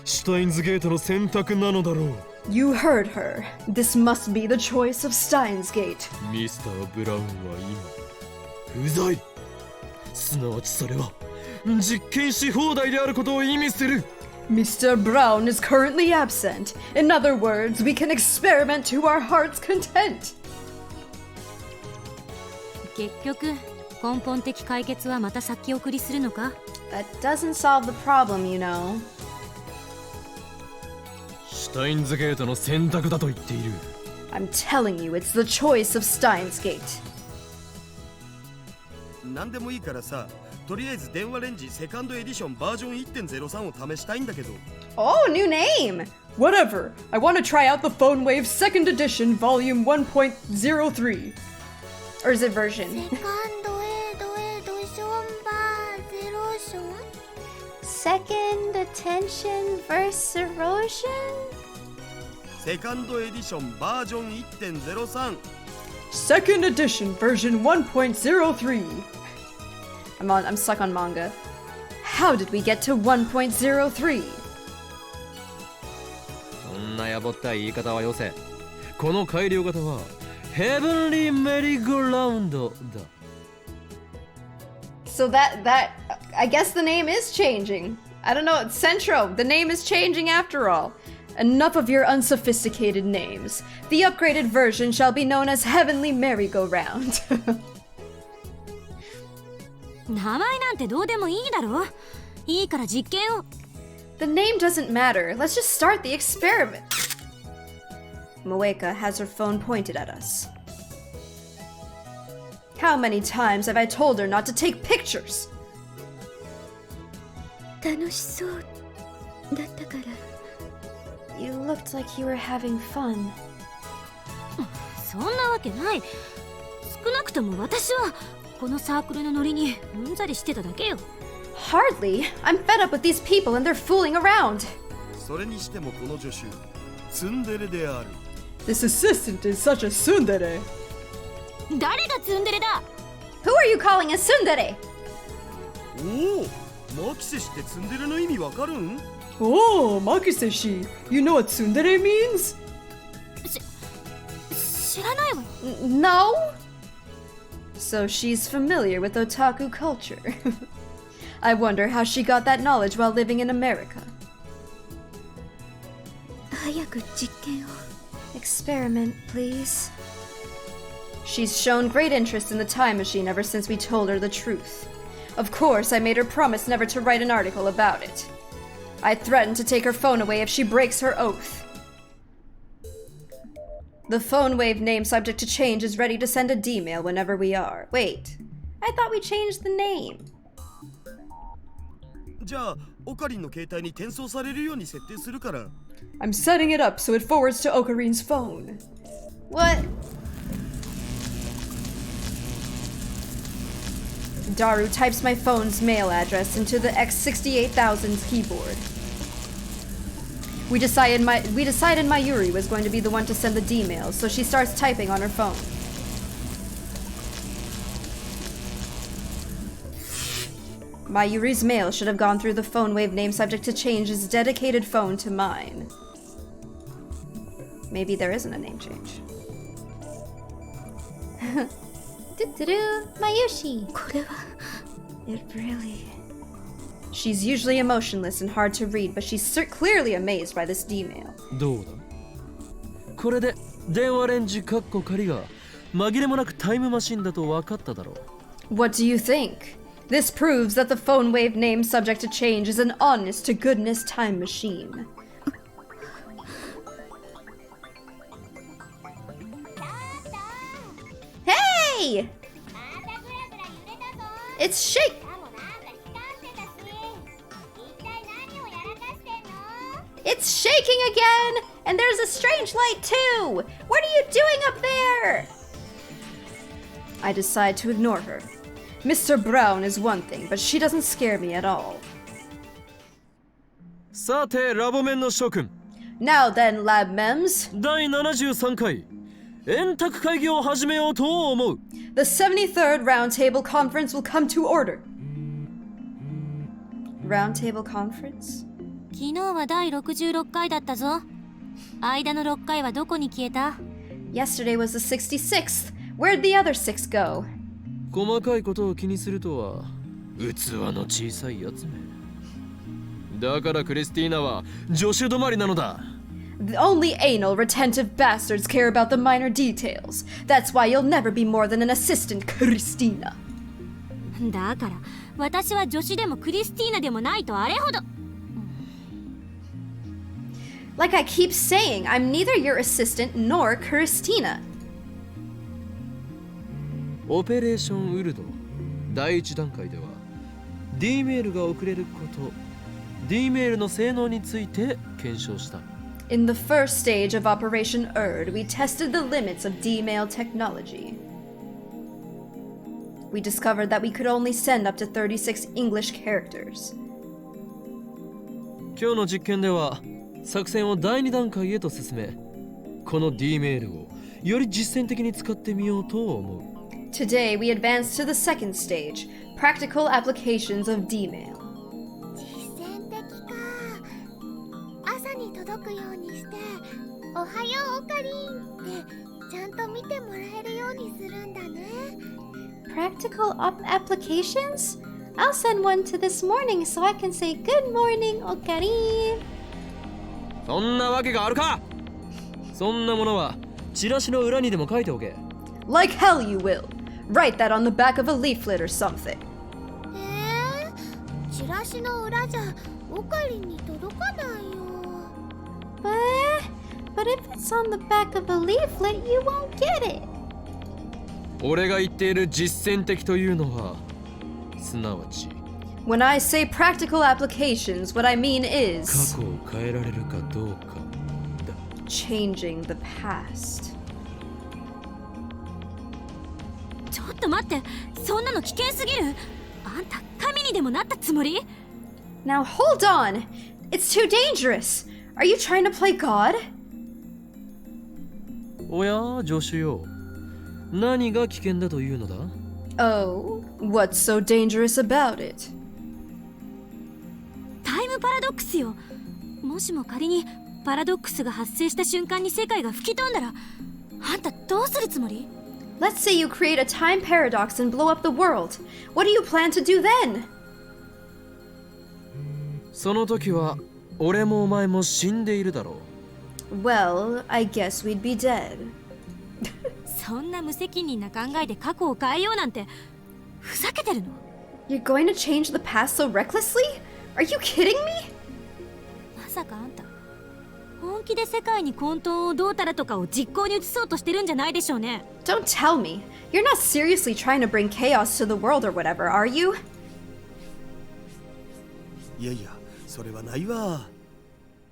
シュタインズゲートの選択なのだろう。 You heard her. This must be the choice of Steins Gate. ミスター・ブラウンは今不在。すなわちそれは実験し放題であることを意味する。 Mr. Brown is currently absent. In other words, we can experiment to our heart's content. 結局根本的解決はまた先送りするのか。 That doesn't solve the problem, you know. シュタインズゲートの選択だと言っている。 I'm telling you, it's the choice of Steins Gate. 何でもいいからさ、とりあえず電話レンジセカンドエディションバージョン 1.03 を試したいんだけど。 Oh, new name! Whatever. I want to try out the Phone Wave 2nd Edition Volume 1.03. Or is it version? セカンドエドションバーゼロション。 Second attention verse erosion? セカンドエディションバージョン 1.03。 2nd Edition Version 1.03. I'm stuck on manga. How did we get to 1.03? そんなやぼったい言い方はよせ。この改良型はヘブンリーメリーゴーラウンドだ。 So I guess the name is changing. I don't know, Centro, the name is changing after all. Enough of your unsophisticated names. The upgraded version shall be known as Heavenly Merry-Go-Round. 名前なんてどうでもいいだろ。いいから実験を。 The name doesn't matter. Let's just start the experiment. Moeka has her phone pointed at us. How many times have I told her not to take pictures? 楽しそうだったから。 You looked like you were having fun. そんなわけない。少なくとも私はこのサークルのノリにうんざりしてただけよ。 Hardly. I'm fed up with these people and they're fooling around. それにしてもこの助手ツンデレである。 This assistant is such a tsundere. 誰がツンデレだ。 Who are you calling a tsundere? おお、マキセシってツンデレの意味わかるん？ Oh, Makiseshi. You know what tsundere means? 知らないわよ。 No? So she's familiar with otaku culture. I wonder how she got that knowledge while living in America. 早く実験を。 Experiment, please. She's shown great interest in the time machine ever since we told her the truth. Of course, I made her promise never to write an article about it. I threatened to take her phone away if she breaks her oath. The phone wave name subject to change is ready to send a D-mail whenever we are. Wait, I thought we changed the name. じゃあオカリンの携帯に転送されるように設定するから。 I'm setting it up so it forwards to Okarin's phone. What? Daru types my phone's mail address into the X68000's keyboard. We decided Mayuri was going to be the one to send the D-mail, so she starts typing on her phone. Mayuri's mail should have gone through the phone wave name subject to change's dedicated phone to mine. Maybe there isn't a name change. Do-do-do, Mayushi. これは It really... She's usually emotionless and hard to read, but she's clearly amazed by this D-mail. どうだ。これで電話レンジカッコ仮が紛れもなくタイムマシンだと分かっただろう。 What do you think? This proves that the phone wave name subject to change is an honest-to-goodness time machine. Hey! Hey! It's shake. It's shaking again! And there's a strange light too! What are you doing up there? I decide to ignore her. Mr. Brown is one thing, but she doesn't scare me at all. さてラボメンの諸君、 Now then, lab mems. 第73回円卓会議を始めようと思う。 The 73rd Roundtable Conference will come to order. Roundtable Conference? 昨日は第66回だったぞ。間の6回はどこに消えた？ Yesterday was the 66th. Where'd the other 6 go? 細かいことを気にするとは器の小さいやつめ。だからクリスティーナは助手止まりなのだ。 The only anal, retentive bastards care about the minor details. That's why you'll never be more than an assistant, Christina. だから私は助手でもクリスティーナでもないとあれほど。 Like I keep saying, I'm neither your assistant nor Christina. オペレーションウルド第一段階では D メールが送れること D メールの性能について検証した。 In the first stage of Operation Erd, we tested the limits of D-mail technology. We discovered that we could only send up to 36 English characters. 今日の実験では作戦を第2段階へと進め、この D メールをより実践的に使ってみようと思う。 Today, we advance to the second stage, practical applications of D-mail. 実践的か。朝に届くようにして「おはようオカリン」ってちゃんと見てもらえるようにするんだね。 Practical applications? I'll send one to this morning so I can say good morning, Okarin. そんなわけがあるか。そんなものはチラシの裏にでも書いておけ。 Like hell you will. Write that on the back of a leaflet or something. チラシの裏じゃオカリンに届かないよ。But if it's on the back of a leaflet, you won't get it. 俺が言っている実践的というのはすなわち When I say practical applications, what I mean 過 is 去を変えられるかどうかだ。 changing the past. ちょっと待って、そんなの危険すぎる。あんた神にでもなったつもり？ Now hold on. It's too dangerous. Are you trying to play God? おや助手よ、何が危険だというのだ？ Oh, what's so dangerous about it? タイムパラドックスよ。もしも仮にパラドックスが発生した瞬間に世界が吹き飛んだら、あんたどうするつもり？ Let's say you create a time paradox and blow up the world. What do you plan to do then? その時は俺もお前も死んでいるだろう。 Well, I guess we'd be dead. そんな無責任な考えで過去を変えようなんてふざけてるの？ You're going to change the past so recklessly? Are you kidding me? まさかあんた本気で世界に混沌をどうたらとかを実行に移そうとしてるんじゃないでしょうね。 Don't tell me. You're not seriously trying to bring chaos to the world or whatever, are you? いやいや、それはないわ。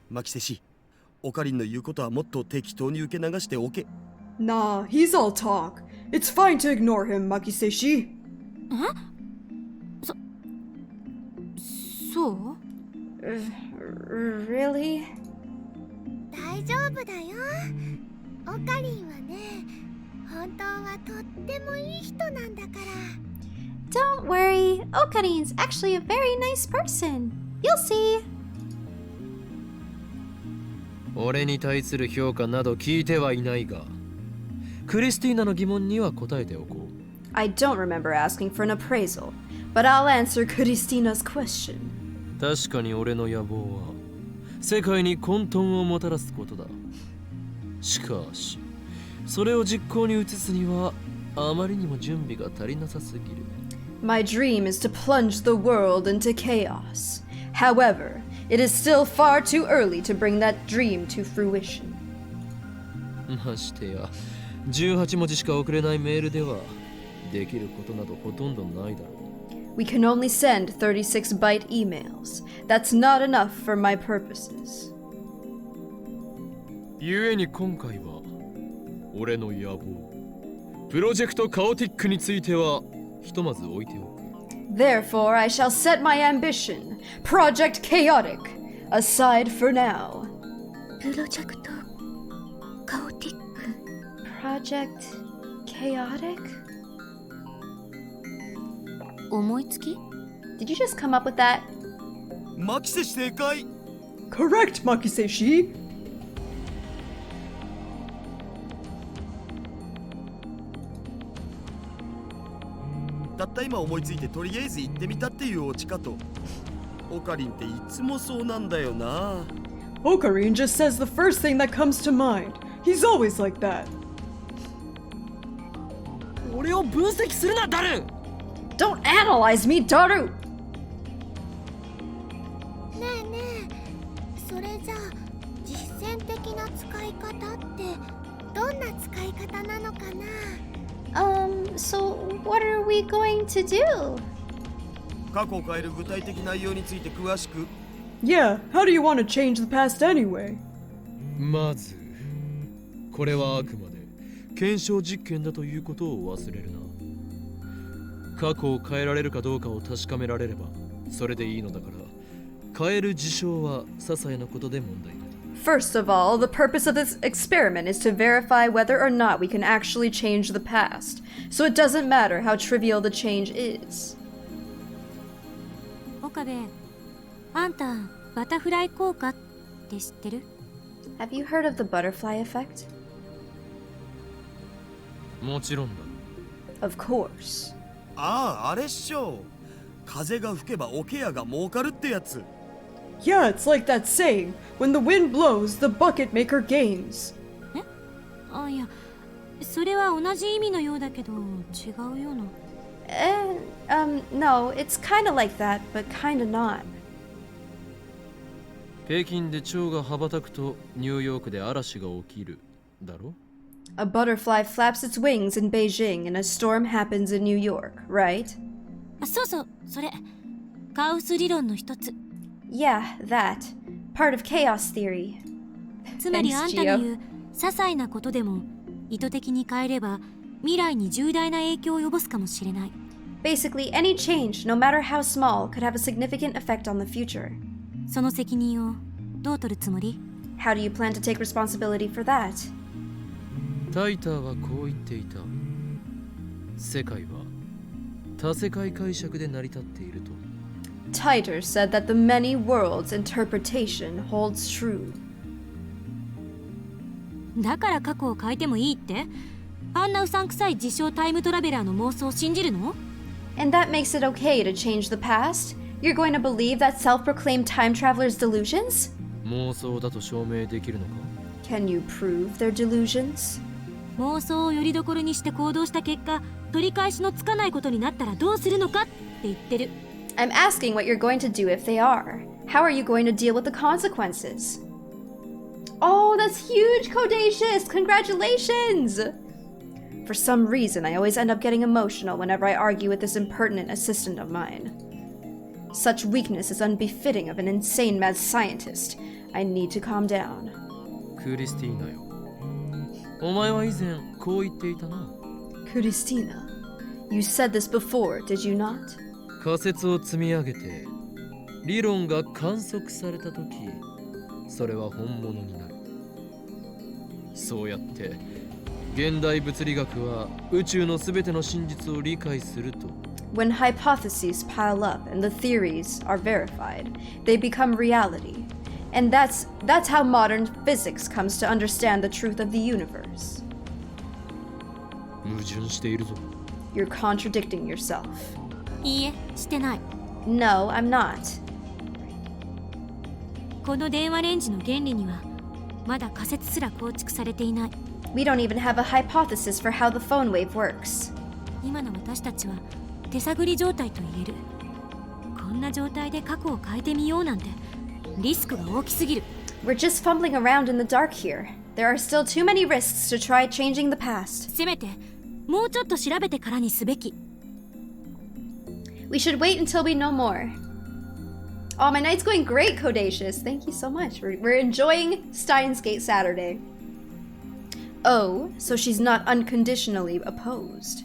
マキセシ、オカリンの言うことはもっと適当に受け流しておけ。 Nah, he's all talk. It's fine to ignore him, Makiseshi. そう？ Really? 大丈夫だよ。オカリンはね、本当はとってもいい人なんだから。Don't worry, Okarin's actually a very nice person. You'll see. 俺に対する評価など聞いてはいないが、クリスティーナの疑問には答えておこう。 I don't remember asking for an appraisal, but I'll answer Kristina's question. 確かに俺の野望は世界に混沌をもたらすことだ。しかしそれを実行に移すにはあまりにも準備が足りなさすぎる。 My dream is to plunge the world into chaos. However, it is still far too early to bring that dream to fruition. ましてや18文字しか送れないメールではできることなどほとんどないだろう。 We can only send 36-byte emails. That's not enough for my purposes. ゆえに今回は俺の野望プロジェクトカオティックについてはひとまず置いておく。 Therefore, I shall set my ambition, Project Chaotic, aside for now. プロジェクトカオティック Project Chaotic? 思いつき Did you just come up with that? マキセ正解。 Correct, Makiseshi. たった今思いついてとりあえず行ってみたっていうオチかと。オカリンっていつもそうなんだよな。 Ocarine just says the first thing that comes to mind. He's always like that. 俺を分析するな、ダル。 Don't analyze me, Daru! ねえねえ、それじゃあ実践的な使い方ってどんな使い方なのかな。So what are we going to do? 過去を変える具体的内容について詳しく。 Yeah, how do you want to change the past anyway? まずこれはあくまで検証実験だということを忘れるな。過去を変えられるかどうかを確かめられればそれでいいのだから、変える事象は些細なことで問題ない。 First of all, the purpose of this experiment is to verify whether or not we can actually change the past, so it doesn't matter how trivial the change is. 岡部、あんたバタフライ効果って知ってる？ Have you heard of the butterfly effect? もちろんだ。 Of course. ああ、あれっしょ。風が吹けば桶屋が儲かるってやつ。 Yeah, it's like that saying, when the wind blows, the bucket maker gains. あ、いや、それは同じ意味のようだけど違うような。No, it's kinda like that, but kinda not. 北京で蝶が羽ばたくとニューヨークで嵐が起きるだろ。 A butterfly flaps its wings in Beijing and a storm happens in New York, right? あ、そうそう、それカオス理論の一つ。 Yeah, that. Part of chaos theory. つまり Thanks, あんたの言う些細なことでも意図的に変えれば未来に重大な影響を及ぼすかもしれない。 Basically, any change, no matter how small, could have a significant effect on the future. その責任をどう取るつもり？ How do you plan to take responsibility for that? タイターはこう言っていた。世界は多世界解釈で成り立っていると。 Titer said that the many worlds interpretation holds true. だから過去を変えてもいいって？あんなうさんくさい自称タイムトラベラーの妄想を信じるの？ And that makes it okay to change the past? You're going to believe that self-proclaimed time travelers' delusions? 妄想だと証明できるのか？ Can you prove their delusions? 妄想をよりどころにして行動した結果、取り返しのつかないことになったらどうするのかって言ってる。 I'm asking what you're going to do if they are. How are you going to deal with the consequences? Oh, that's huge, Codacious! Congratulations! For some reason, I always end up getting emotional whenever I argue with this impertinent assistant of mine. Such weakness is unbefitting of an insane mad scientist. I need to calm down. クリスティーナよ。お前は以前こう言っていたな。 Christina, you said this before, did you not? 仮説を積み上げて理論が観測されたとき、それは本物になる。そうやって現代物理学は宇宙のすべての真実を理解すると。 When hypotheses pile up and the theories are verified, they become reality. And that's how modern physics comes to understand the truth of the universe. 矛盾しているぞ。 You're contradicting yourself. いいえ、してない。 No, I'm not. この電話レンジの原理にはまだ仮説すら構築されていない。 We don't even have a hypothesis for how the phone wave works. 今の私たちは手探り状態と言える。こんな状態で過去を変えてみようなんてリスクが大きすぎる。 We're just fumbling around in the dark here. There are still too many risks to try changing the past. せめてもうちょっと調べてからにすべき。 We should wait until we know more. Oh, my night's going great, Codacious. Thank you so much. We're enjoying Steins Gate Saturday. Oh, so she's not unconditionally opposed.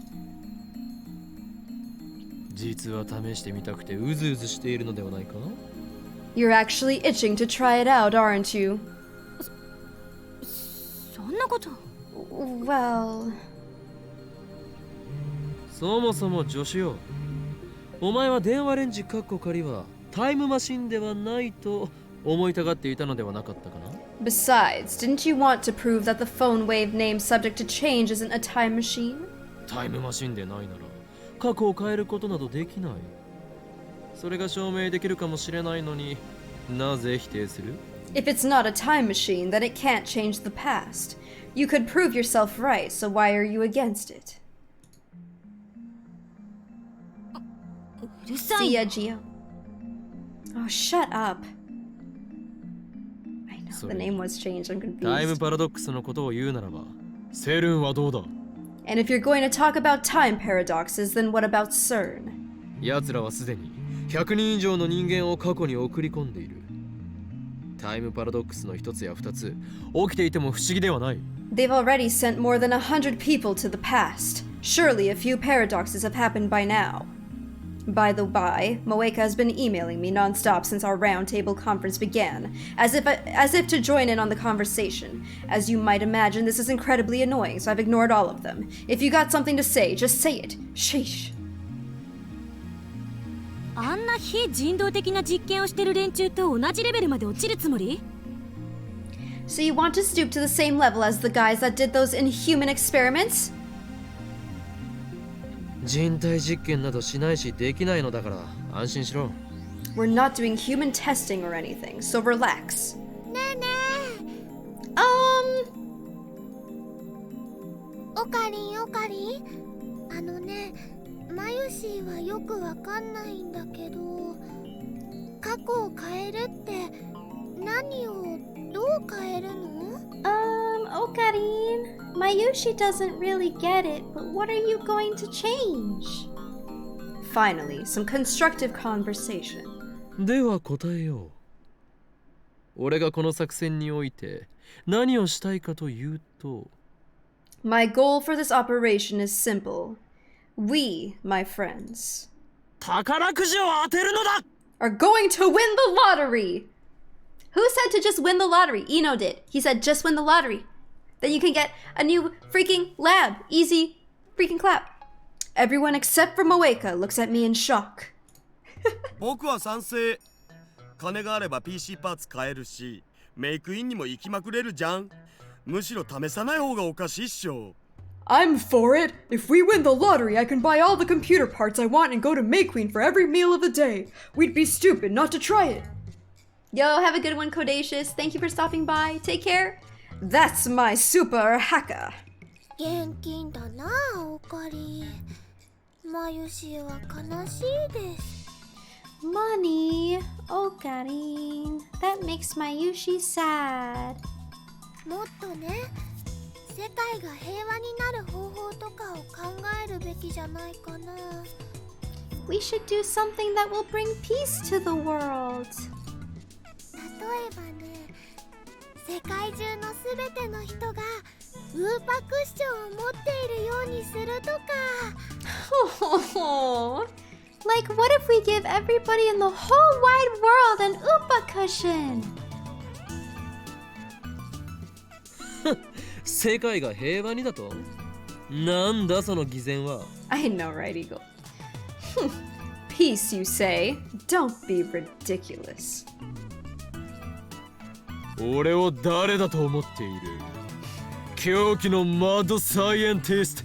実は試してみたくてうずうずしているのではないか？ You're actually itching to try it out, aren't you? そんなこと。 Well... そもそも助手よ。お前は電話レンジカッコ仮はタイムマシンではないと思いたがっていたのではなかったかな？ Besides, didn't you want to prove that the phone wave name subject to change isn't a time machine? タイムマシンでないなら過去を変えることなどできない。それが証明できるかもしれないのになぜ否定する？ If it's not a time machine, then it can't change the past. You could prove yourself right, so why are you against it? うるさ See い。 ya, Gio. Oh, shut up. I know, the name was changed, I'm タイム confused. パラドックスのことを言うならばセルンはどうだ？ And if you're going to talk about time paradoxes, then what about CERN? 奴らはすでに100人以上の人間を過去に送り込んでいる。タイムパラドックスの一つや二つ起きていても不思議ではない。 They've already sent more than 100 people to the past. Surely a few paradoxes have happened by now. By the by, Moeka has been emailing me nonstop since our roundtable conference began, as if to join in on the conversation. As you might imagine, this is incredibly annoying, so I've ignored all of them. If you got something to say, just say it. Sheesh. あんな非人道的な実験をしてる連中と同じレベルまで落ちるつもり？ So you want to stoop to the same level as the guys that did those inhuman experiments? 人体実験などしないしできないのだから安心しろ。 We're not doing human testing or anything, so relax. ねえねえ。おかりんおかりん。あのね、マユシーはよくわかんないんだけど、過去を変えるって何をどう変えるの？Okarin, Mayushi doesn't really get it, but what are you going to change? Finally, some constructive conversation. では答えよう。俺がこの作戦において何をしたいかというと、 My goal for this operation is simple. We, my friends, 宝くじを当てるのだ。 are going to win the lottery! Who said to just win the lottery? Eno did. He said just win the lottery. Then you can get a new freaking lab. Easy freaking clap. Everyone except for Moeka looks at me in shock. 僕は賛成。金があれば PC パーツ買えるし、メイクインにも行きまくれるじゃん。むしろ試さない方がおかしいっしょ。 I'm for it! If we win the lottery, I can buy all the computer parts I want and go to May Queen for every meal of the day. We'd be stupid not to try it. Yo, have a good one, Codacious. Thank you for stopping by. Take care. That's my super hacker. 現金だな、おかり。マユシーは悲しいです。Money, Okarin. That makes Mayushi sad. もっとね、世界が平和になる方法とかを考えるべきじゃないかな。We should do something that will bring peace to the world. 例えばね、世界中のすべての人がウーパクッションを持っているようにするとか。Like what if we give everybody in the whole wide world an Oopa cushion? 世界が平和にだと？なんだその偽善は。 I know, right, Eagle? Peace, you say? Don't be ridiculous. 俺を誰だと思っている？狂気のマッドサイエンティスト。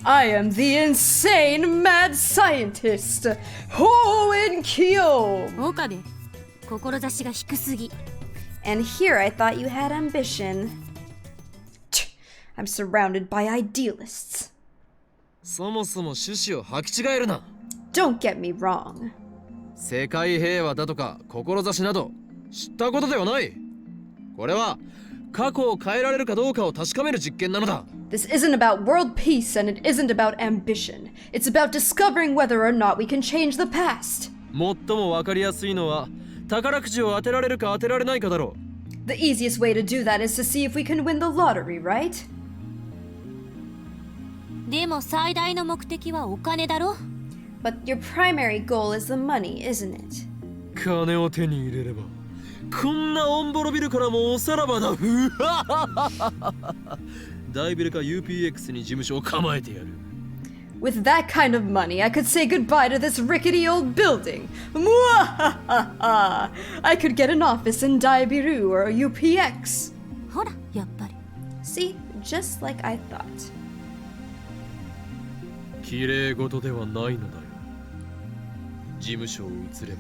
I am the insane mad scientist, Hoen Kyo! 岡部、志が低すぎ。 And here I thought you had ambition. I'm surrounded by idealists. そもそも趣旨を履き違えるな。 Don't get me wrong. 世界平和だとか志など知ったことではない。これは過去を変えられるかどうかを確かめる実験なのだ。 This isn't about world peace and it isn't about ambition. It's about discovering whether or not we can change the past. 最も分かりやすいのは宝くじを当てられるか当てられないかだろう。 The easiest way to do that is to see if we can win the lottery, right? でも最大の目的はお金だろ。 But your primary goal is the money, isn't it? 金を手に入れればこんなオンボロビルからもおさらばだ。うわ大ビルか UPX に事務所を構えてやる。 With that kind of money, I could say goodbye to this rickety old building. Mwahaha! I could get an office in Daibiru or UPX. ほら、やっぱり。 See, just like I thought. 綺麗事ではないのだよ。事務所を移れば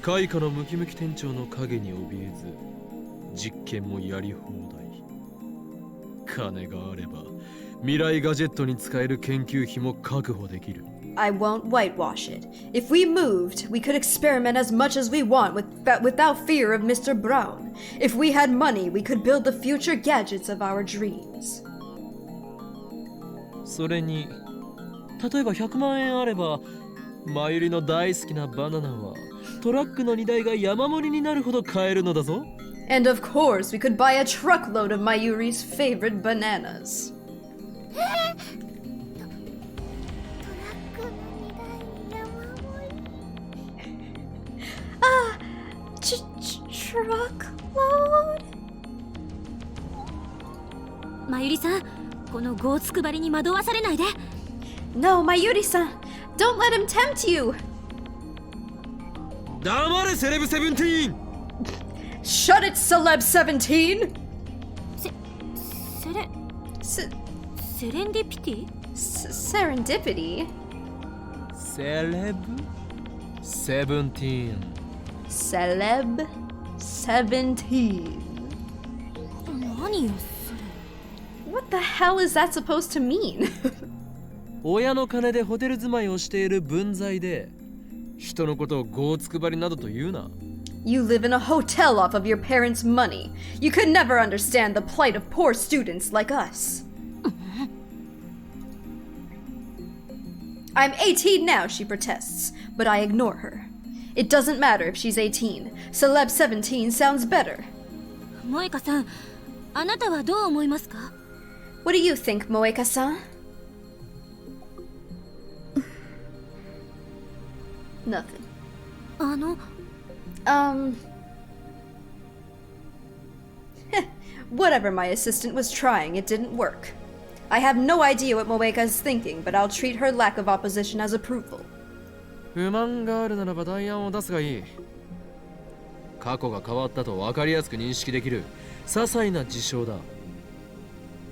開花のムキムキ店長の影に怯えず実験もやり放題。金があれば未来ガジェットに使える研究費も確保できる。 I won't whitewash it. If we moved, we could experiment as much as we want without fear of Mr. Brown. If we had money, we could build the future gadgets of our dreams. それに例えば100万円あればマユリの大好きなバナナはトラックの荷台が山盛りになるほど買えるのだぞ。 And of course, we could buy a truckload of Mayuri's favorite bananas. Truckload? まゆりさん、このゴーツくばりに惑わされないで。 No, Mayuri-san, don't let him tempt you. 黙れセレブセブンティーン。 Shut it, Celeb 17! セレンディピティ？ Serendipity? セレブセブンティーン。 Celeb 17. 何よそれ。 What the hell is that supposed to mean? 親の金でホテル住まいをしている分際で人のことをゴーツくばりなどと言うな。 You live in a hotel off of your parents' money. You could never understand the plight of poor students like us. I'm 18 now, she protests, but I ignore her. It doesn't matter if she's 18. Celeb 17 sounds better. 萌香さん、あなたはどう思いますか？ What do you think, Moeka-san? Nothing. あの、Whatever my assistant was trying, it didn't work. I have no idea what Moeka's thinking, but I'll treat her lack of opposition as approval. 不満があるならば代案を出すがいい。過去が変わったと分かりやすく認識できる些細な事象だ。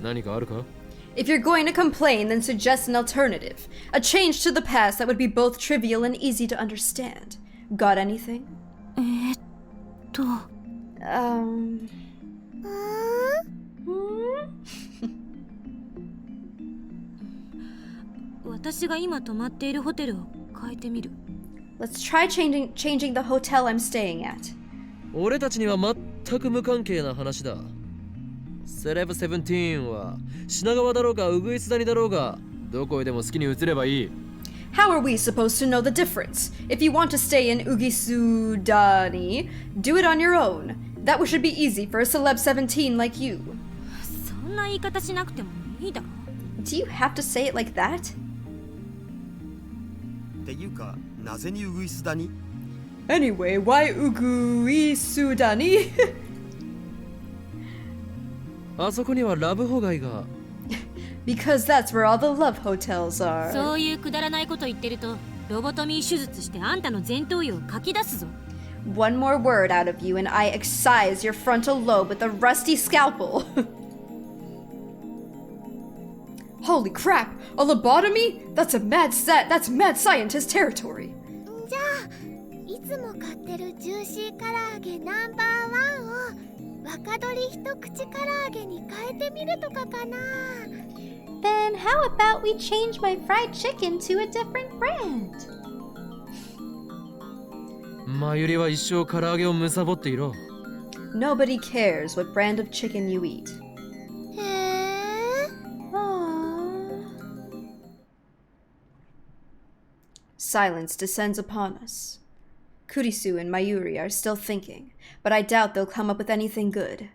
何かあるか？ If you're going to complain, then suggest an alternative. A change to the past that would be both trivial and easy to understand. Got anything? 私が今泊まっているホテルを変えてみる。 Let's try changing the hotel I'm staying at. 俺たちには全く無関係な話だ。セレブ17は品川だろうがウグイス谷だろうがどこへでも好きに移ればいい。 How are we supposed to know the difference? If you want to stay in Ugisudani, do it on your own. That should be easy for a celeb 17 like you. そんな言い方しなくてもいいだろ。 Do you have to say it like that? っていうか、なぜにウグイス谷？ Anyway, why Uguisudani? あそこにはラブホ街が。 Because that's where all the love hotels are. そういうくだらないこと言ってると、ロボトミー手術してあんたの前頭葉をかき出すぞ。 One more word out of you and I excise your frontal lobe with a rusty scalpel. Holy crap! A lobotomy? That's mad scientist territory. じゃあいつも買ってるジューシー唐揚げナンバーワンを若鶏一口唐揚げに変えてみるとかかな。 Then how about we change my fried chicken to a different brand? マユリは一生唐揚げを貪っていろ。Nobody cares what brand of chicken you eat. へえ。 Aww. Silence descends upon us. Kurisu and Mayuri are still thinking, but I doubt they'll come up with anything good.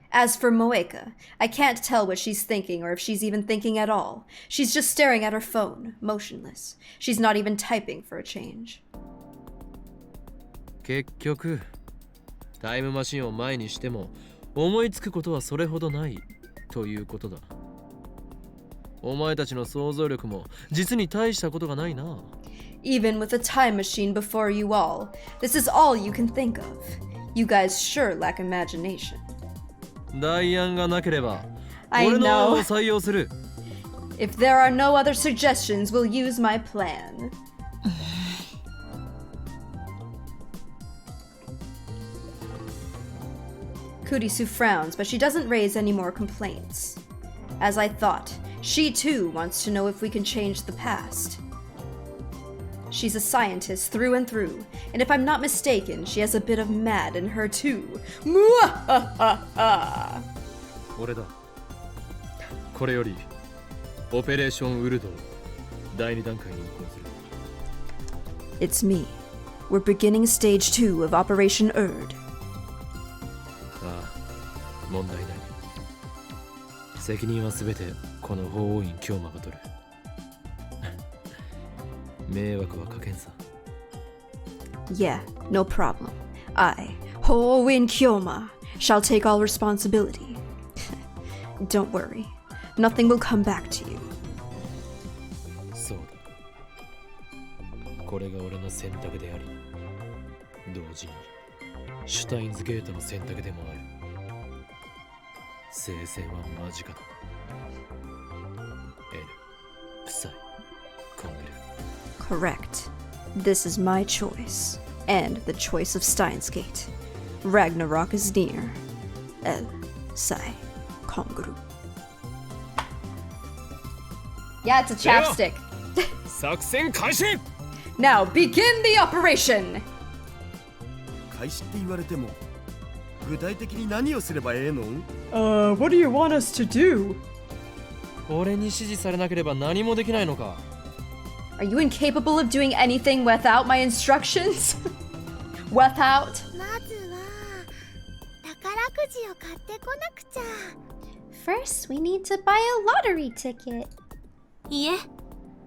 As for Moeka, I can't tell what she's thinking or if she's even thinking at all. She's just staring at her phone, motionless. She's not even typing for a change. 結局タイムマシンを前にしても思いつくことはそれほどないということだ。お前たちの想像力も実に大したことがないな。Even with a time machine before you all, this is all you can think of. You guys sure lack imagination. 代案がなければ I 俺の案を know. 採用する。 If there are no other suggestions, we'll use my plan. Kurisu frowns, but she doesn't raise any more complaints. As I thought, she too wants to know if we can change the past. She's a scientist through and through, and if I'm not mistaken, she has a bit of mad in her too. Mwahaha! 俺だ。これよりオペレーションウルドを第2段階に移行する。 It's me. We're beginning stage 2 of Operation Erd. ああ、問題ない。責任はすべてこの法王院京馬が取る。迷惑はかけんさ。 Yeah, no problem. I, Ho-Win Kyoma, shall take all responsibility. Don't worry. Nothing will come back to you. そうだ。これが俺の選択であり、同時にシュタインズゲートの選択でもある。聖戦は間近だ。エル、プサイ、コングル。 Correct. This is my choice, and the choice of Steins Gate. Ragnarok is near. El, Sai, Konguru. Yeah, it's a chapstick. 作戦開始。 Now begin the operation! 開始って言われても具体的に何をすればええの？ What do you want us to do? 俺に指示されなければ何もできないのか。 Are you incapable of doing anything without my instructions? Without? まずは宝くじを買ってこなくちゃ。First, we need to buy a lottery ticket. いいえ、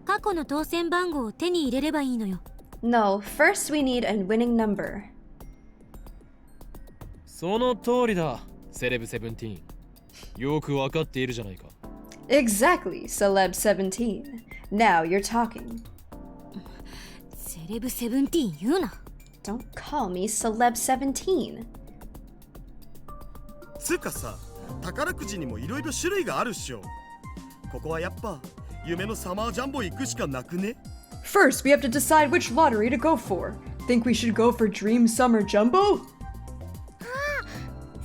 過去の当選番号を手に入れればいいのよ。 No, first we need a winning number. その通りだ、セレブ17。よくわかっているじゃないか。 Exactly, Celeb 17. Now you're talking. セレブ17言うな。 Don't call me Celeb 17. つうかさ、宝くじにもいろいろ種類があるっしょ。ここはやっぱ夢のサマージャンボ行くしかなくね？ First, we have to decide which lottery to go for. Think we should go for Dream Summer Jumbo?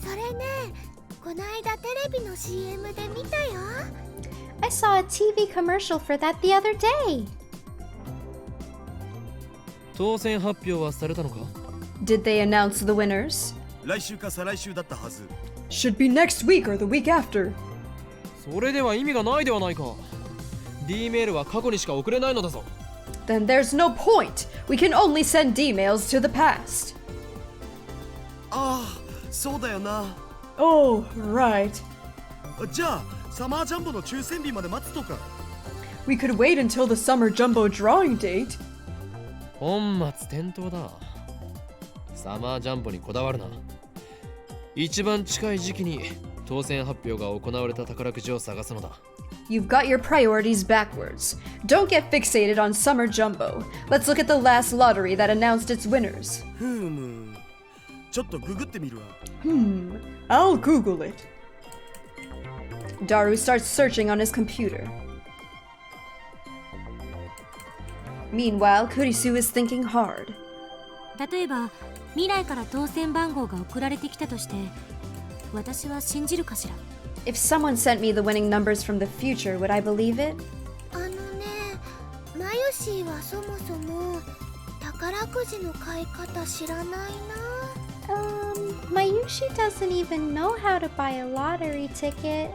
それね、この間テレビの CM で見たよ。I saw a TV commercial for that the other day. 当選発表はされたのか？ Did they announce the winners? 来週か再来週だったはず。 Should be next week or the week after. それでは意味がないではないか。D メールは過去にしか送れないのだぞ。 Then there's no point. We can only send D-mails to the past. ああ、そうだよな。 Oh, right. じゃあサマージャンボの抽選日まで待つとか。 We could wait until the Summer Jumbo drawing date. 本末転倒だ。サマージャンボにこだわるな。一番近い時期に当選発表が行われた宝くじを探すのだ。 You've got your priorities backwards. Don't get fixated on Summer Jumbo. Let's look at the last lottery that announced its winners. ふむ。ちょっとググってみるわ。I'll Google it. Daru starts searching on his computer. Meanwhile, Kurisu is thinking hard. 例えば未来から当選番号が送られてきたとして私は信じるかしら。 If someone sent me the winning numbers from the future, would I believe it? あのね、マユシーはそもそも宝くじの買い方知らないな。Mayushi doesn't even know how to buy a lottery ticket.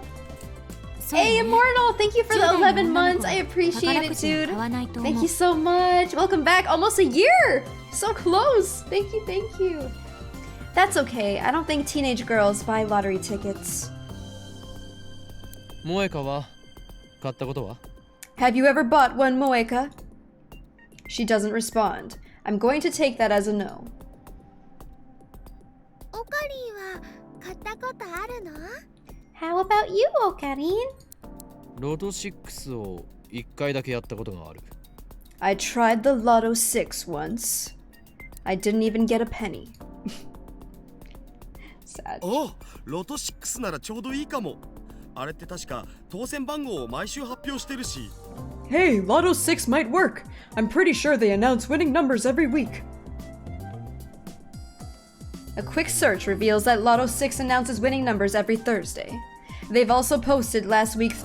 Hey, Immortal, thank you for the 11 months. I appreciate it, dude. Thank you so much. Welcome back. Almost a year. So close. Thank you, thank you. That's okay. I don't think teenage girls buy lottery tickets. 萌香は買ったことは Have you ever bought one, Moeka? She doesn't respond. I'm going to take that as a no. オカリンは買ったことあるの？ How about you, Okarin? ロト6を1回だけやったことがある I tried the Lotto 6 once. I didn't even get a penny. Sad. お、ロト6ならちょうどいいかも。あれって確か当選番号を毎週発表してるし。Hey, Lotto 6 might work. I'm pretty sure they announce winning numbers every week. A quick search reveals that Lotto 6 announces winning numbers every Thursday. They've also posted last week's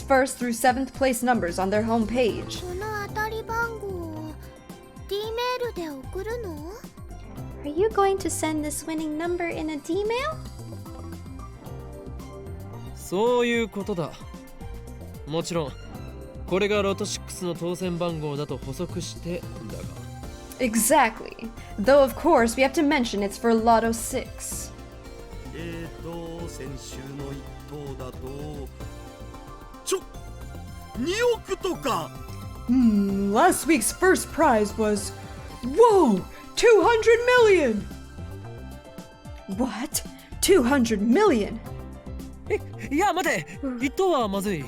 first through 7th place numbers on their homepage. この当たり番号を D メールで送るの？ Are you going to send this winning number in a D-mail? そういうことだもちろんこれがロト6の当選番号だと補足してだが Exactly. Though of course we have to mention it's for Lotto 6. 先週の一等だと2億とか。 Last week's first prize was... Whoa! 200 million! What? 200 million? いや待て一等はまずい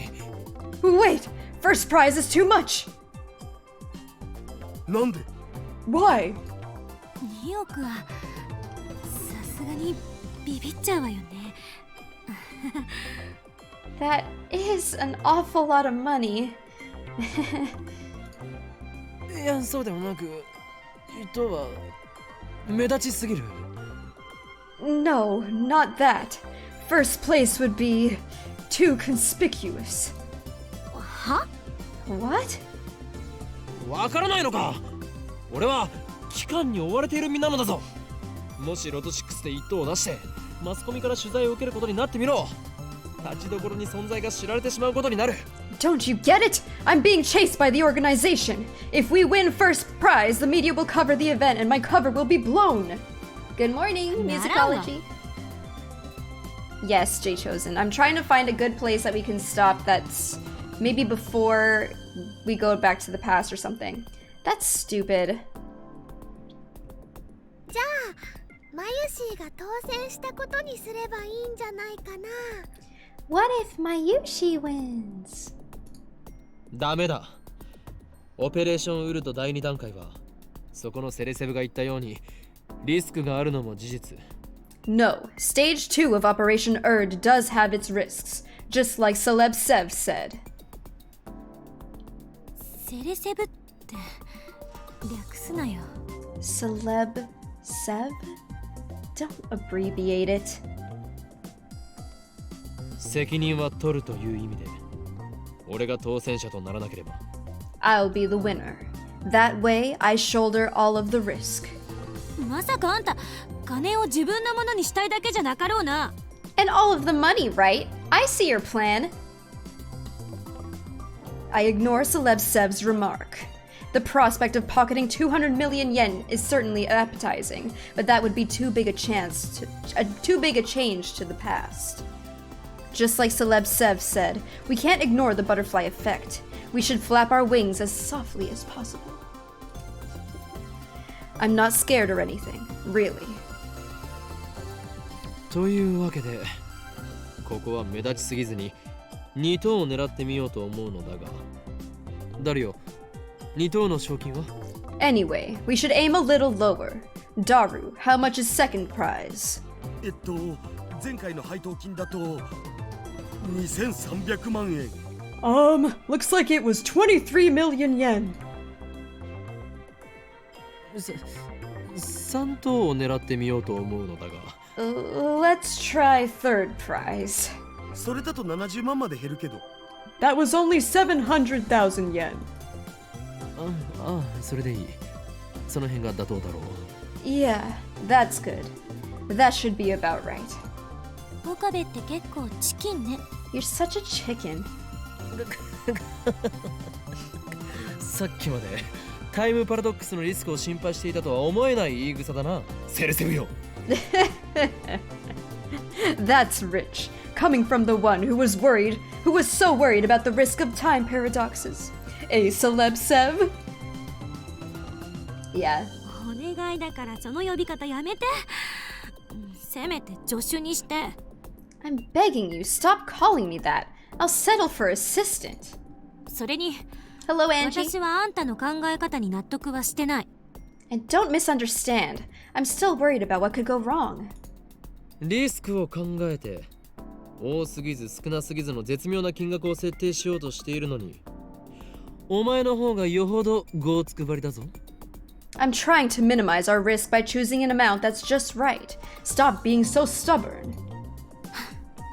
Wait! First prize is too much! なんで？ Why? 2億はさすがにビビっちゃうわよね。That is an awful lot of money. いやそうでもなく一等は目立ちすぎる No, not that. First place would be too conspicuous. は？ What? わからないのか俺は期間に追われている身なのだぞもしロト6で一等を出してマスコミから取材を受けることになってみろ立ちどころに存在が知られてしまうことになる Don't you get it? I'm being chased by the organization. If we win first prize, the media will cover the event and my cover will be blown. Good morning, musicology. Yes, Jay Chosen. I'm trying to find a good place that we can stop that's maybe before we go back to the past or something. That's stupid. じゃあマユシーが当選したことにすればいいんじゃないかな。 What if Mayushi wins? ダメだオペレーションウルト第2段階はそこのセレセブが言ったようにリスクがあるのも事実 No, stage 2 of Operation Erd does have its risks, just like Celeb Sev said. セレセブって略すなよ。 Celeb Sev? Don't abbreviate it. 責任は取るという意味で俺が当選者とならなければ I'll be the winner. That way, I shoulder all of the risk. まさかあんた金を自分のものにしたいだけじゃなかろうな。 And all of the money, right? I see your plan. I ignore Celeb Sev's remark. The prospect of pocketing 200 million yen is certainly appetizing, but that would be too big a change to the past. Just like Celeb Sev said, we can't ignore the butterfly effect. We should flap our wings as softly as possible. I'm not scared or anything, really. というわけでここは目立ちすぎずに2等を狙ってみようと思うのだがダリオ2等の賞金は Anyway, we should aim a little lower. Daru, how much is second prize? 前回の配当金だと2300万円。Looks like it was 23 million yen. 3等を狙ってみようと思うのだが Let's try third prize. それだと70万まで減るけど。 That was only 700,000 yen. ああそれでいいその辺が妥当だろう Yeah, that's good. That should be about right. 岡部って結構チキンね。 You're such a chicken. さっきまでタイムパラドックスのリスクを心配していたとは思えない言い草だな、セレセブよ。That's rich. Coming from the one who was so worried about the risk of time paradoxes. A celeb Sev? Yeah. お願いだからその呼び方やめて。せめて助手にして。I'm begging you, stop calling me that. I'll settle for assistant. それに、 Hello, Angie. 私はあんたの考え方に納得はしてない。And don't misunderstand. I'm still worried about what could go wrong. リスクを考えて多すぎず少なすぎずの絶妙な金額を設定しようとしているのに、お前の方がよほどごつくばりだぞ。I'm trying to minimize our risk by choosing an amount that's just right. Stop being so stubborn.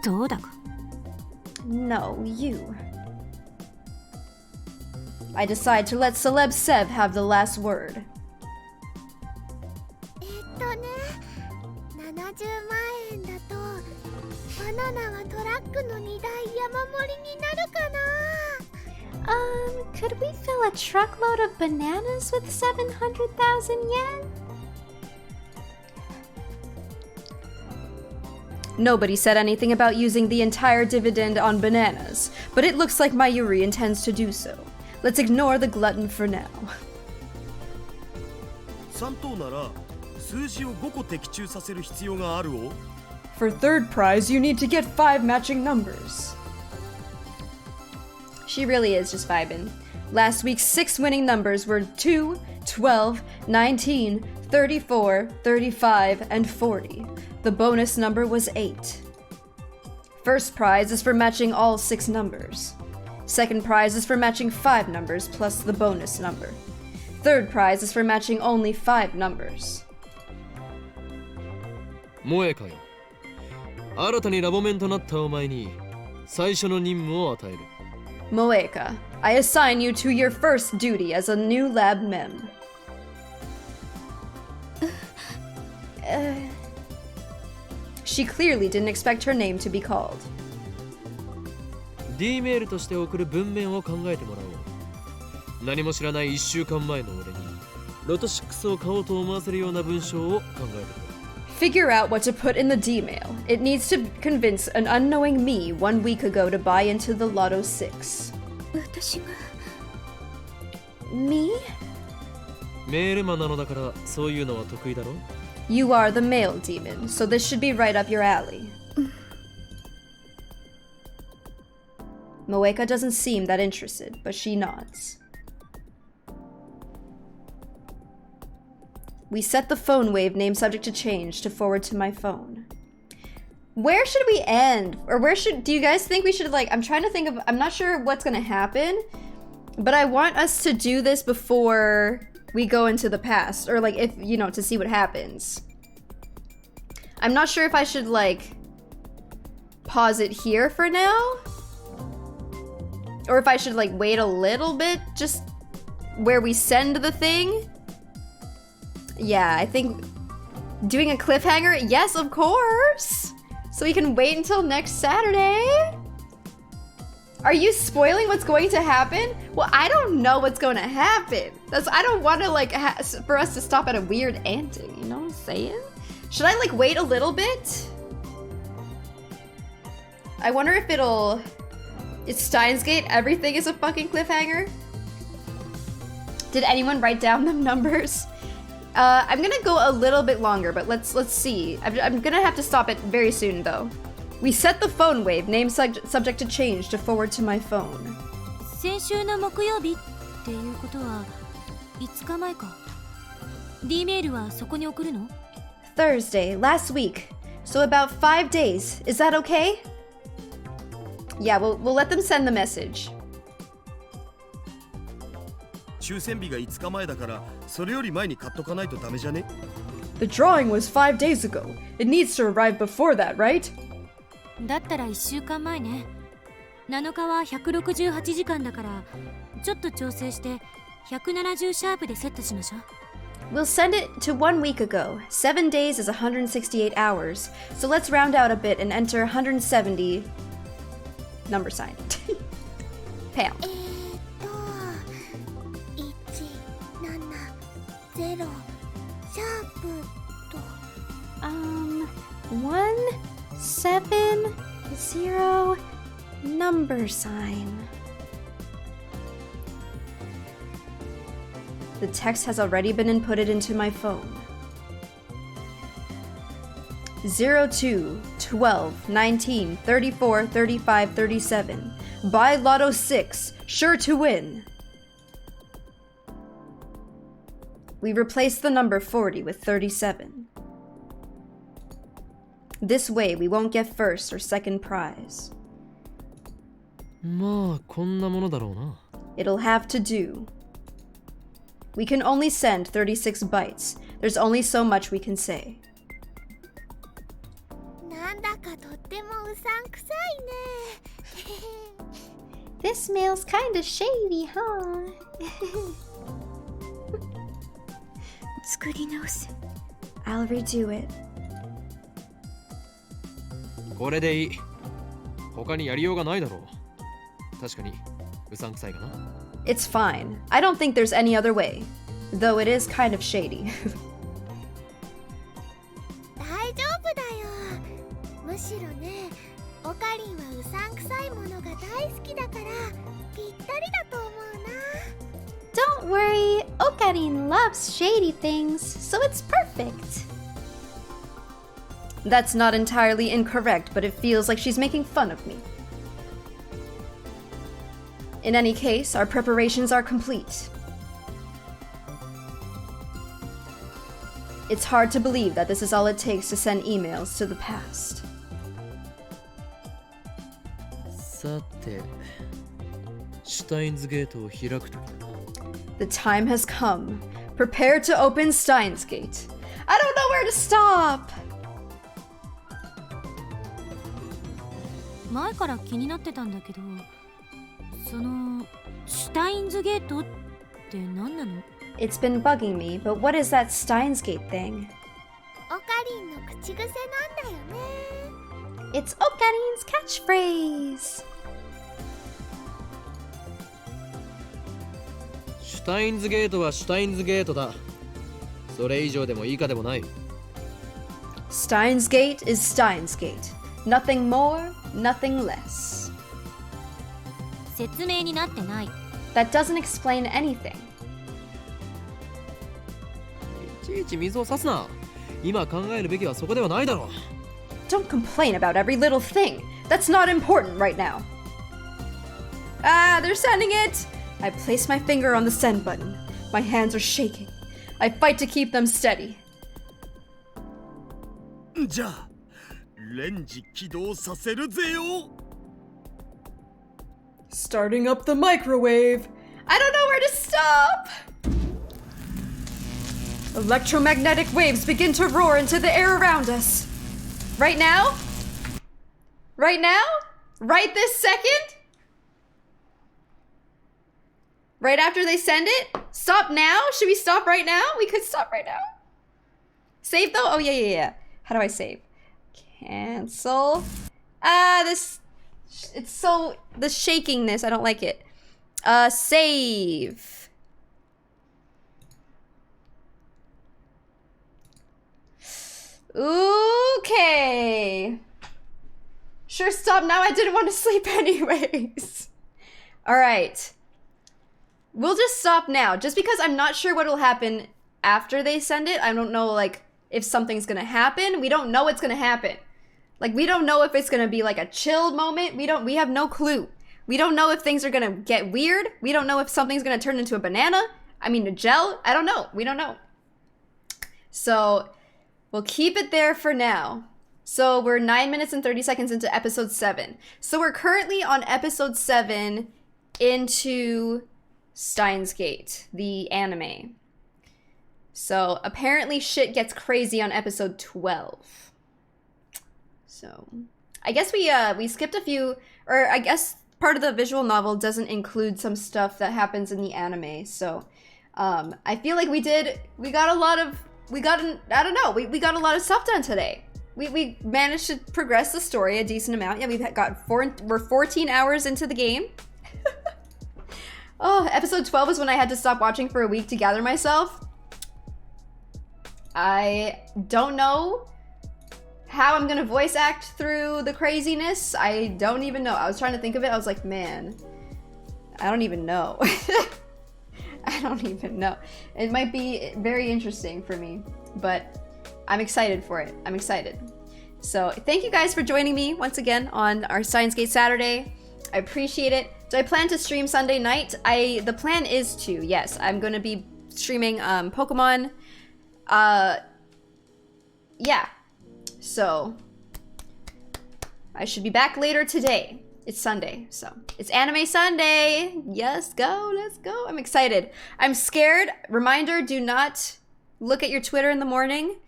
どうだか。 No, you. I decide to let Celeb Sev have the last word. 70万円だとバナナはトラックの荷台山盛りになるかな。Could we fill a truckload of bananas with 700,000 yen? Nobody said anything about using the entire dividend on bananas, but it looks like Mayuri intends to do so. Let's ignore the glutton for now. 3等なら数字を5個的中させる必要があるを。 For third prize, you need to get 5 matching numbers. She really is just vibing. Last week's 6 winning numbers were 2, 12, 19, 34, 35, and 40. The bonus number was 8. First prize is for matching all 6 numbers. Second prize is for matching 5 numbers plus the bonus number. Third prize is for matching only 5 numbers. 萌えかよ。新たにラボメンとなったお前に最初の任務を与える。 Moeka, I assign you to your first duty as a new lab mem. She clearly didn't expect her name to be called. D メールとして送る文面を考えてもらおう。何も知らない1週間前の俺にロト6を買おうと思わせるような文章を考えてくれ。 Figure out what to put in the D-mail. It needs to convince an unknowing me 1 week ago to buy into the Lotto 6. 私が。Me? メールマンなのだからそういうのは得意だろ。 You are the mail demon, so this should be right up your alley. Moeka doesn't seem that interested, but she nods. We set the phone wave name subject to change to forward to my phone. Where should we end? Or do you guys think we should, like, I'm trying to think of, I'm not sure what's gonna happen, but I want us to do this before we go into the past, or like, if, you know, to see what happens. I'm not sure if I should, like, pause it here for now, or if I should, like, wait a little bit, just where we send the thing. Yeah, I think doing a cliffhanger, yes, of course. So we can wait until next Saturday. Are you spoiling what's going to happen? Well, I don't know what's going to happen. I don't want to, like, for us to stop at a weird ending, you know what I'm saying? Should I, like, wait a little bit? I wonder if it's Steins Gate, everything is a fucking cliffhanger? Did anyone write down the numbers? I'm gonna go a little bit longer, but let's see. I'm gonna have to stop it very soon, though. We set the phone wave, name subject to change, to forward to my phone. 先週の木曜日っていうことは5日前か。D メールはそこに送るの？ Thursday, last week. So about 5 days. Is that okay? Yeah, we'll let them send the message. 抽選日が5日前だからそれより前に買っとかないとダメじゃね？ The drawing was 5 days ago. It needs to arrive before that, right? だったら1週間前ね。7日は168時間だからちょっと調整して170シャープでセットしましょう。We'll send it to 1 week ago. 7 days is 168 hours. So let's round out a bit and enter 170 number sign. Pam. 170シャープと 170 number sign. The text has already been inputted into my phone. 02, 12, 19, 34, 35, 37. Buy Lotto 6, sure to win. We replace the number 40 with 37. This way we won't get first or second prize. まあこんなものだろうな。 It'll have to do. We can only send 36 bytes. There's only so much we can say. なんだかとってもうさんくさいね。 This mail's kinda shady, huh? 作り直す。 I'll redo it. これでいい。他にやりようがないだろう。確かにうさんくさいかな。 It's fine. I don't think there's any other way. Though it is kind of shady. 大丈夫だよ。むしろね、オカリンはうさんくさいものが大好きだからぴったりだと思うな。 Don't worry, Okarin loves shady things, so it's perfect. That's not entirely incorrect, but it feels like she's making fun of me. In any case, our preparations are complete. It's hard to believe that this is all it takes to send emails to the past. さて、シュタインズゲートを開くときだな。 The time has come. Prepare to open Steins Gate. I don't know where to stop! 前から気になってたんだけど、そのシュタインズゲートって何なの？ It's been bugging me, but what is that Steins Gate thing? オカリンの口癖なんだよね。 It's Okarin's catchphrase. シュタインズゲートはシュタインズゲートだ。それ以上でも以下でもない。 Steins Gate is Steins Gate. Nothing more, nothing less. 説明になってない。 That doesn't explain anything. いちいち水を差すな。今考えるべきはそこではないだろう。 Don't complain about every little thing. That's not important right now. Ah, they're sending it! I place my finger on the send button. My hands are shaking. I fight to keep them steady. じゃあレンジ起動させるぜよ。 Starting up the microwave. I don't know where to stop! Electromagnetic waves begin to roar into the air around us. Right now? Right now? Right this second? Right after they send it? Stop now? Should we stop right now? We could stop right now. Save though? Oh, yeah. How do I save? Cancel. It's so, the shakingness, I don't like it. Save. Okay. Sure, stop now. I didn't want to sleep anyways. All right. We'll just stop now, just because I'm not sure what will happen after they send it. I don't know, like, if something's gonna happen. We don't know what's gonna happen. Like, we don't know if it's gonna be like a chilled moment. We have no clue. We don't know if things are gonna get weird. We don't know if something's gonna turn into a banana. I mean, a gel. I don't know. We don't know. So, we'll keep it there for now. So, we're 9 minutes and 30 seconds into episode 7. So, we're currently on episode 7 into Steins Gate, the anime. So, apparently shit gets crazy on episode 12. So, I guess we skipped a few, or I guess part of the visual novel doesn't include some stuff that happens in the anime. So, I feel like we got a lot of stuff done today. We managed to progress the story a decent amount. Yeah, we're 14 hours into the game. Oh, episode 12 is when I had to stop watching for a week to gather myself. I don't know how I'm gonna voice act through the craziness. I don't even know. I was trying to think of it. I was like, man, I don't even know. I don't even know. It might be very interesting for me, but I'm excited for it. I'm excited. So thank you guys for joining me once again on our Steins Gate Saturday. I appreciate it. Do I plan to stream Sunday night? The plan is to, yes. I'm gonna be streaming Pokemon. Yeah. So I should be back later today. It's Sunday, so it's Anime Sunday. Yes, go, let's go. I'm excited. I'm scared. Reminder, do not look at your Twitter in the morning.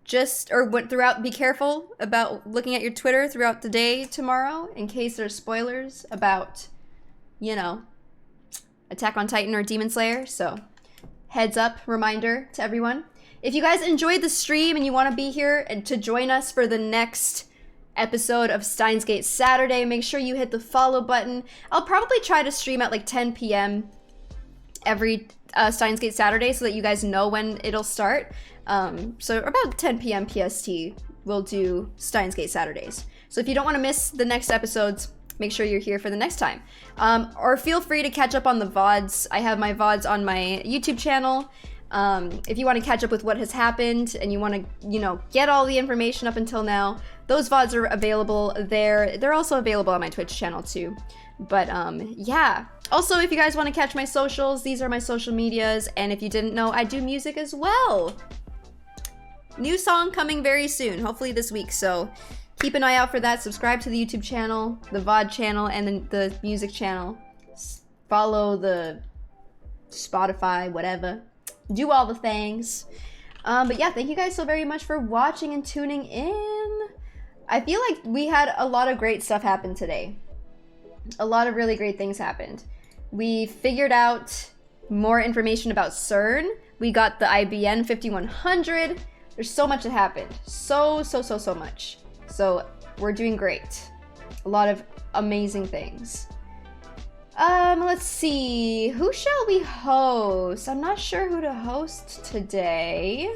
Be careful about looking at your Twitter throughout the day tomorrow in case there's spoilers about, you know, Attack on Titan or Demon Slayer. So heads up, reminder to everyone. If you guys enjoyed the stream and you want to be here and to join us for the next episode of Steins Gate Saturday, make sure you hit the follow button. I'll probably try to stream at like 10 p.m. every Steins Gate Saturday so that you guys know when it'll start. So about 10 p.m. PST, we'll do Steins Gate Saturdays. So if you don't want to miss the next episodes, make sure you're here for the next time. Or feel free to catch up on the VODs. I have my VODs on my YouTube channel. If you want to catch up with what has happened and you want to, you know, get all the information up until now, those VODs are available there. They're also available on my Twitch channel too. But yeah. Also, if you guys want to catch my socials, these are my social medias. And if you didn't know, I do music as well. New song coming very soon, hopefully this week. So keep an eye out for that. Subscribe to the YouTube channel, the VOD channel, and then the music channel. Follow the Spotify, whatever. Do all the things. But yeah, thank you guys so very much for watching and tuning in. I feel like we had a lot of great stuff happen today. A lot of really great things happened. We figured out more information about CERN. We got the IBN 5100. There's so much that happened. So much. So we're doing great. A lot of amazing things. Let's see. Who shall we host? I'm not sure who to host today.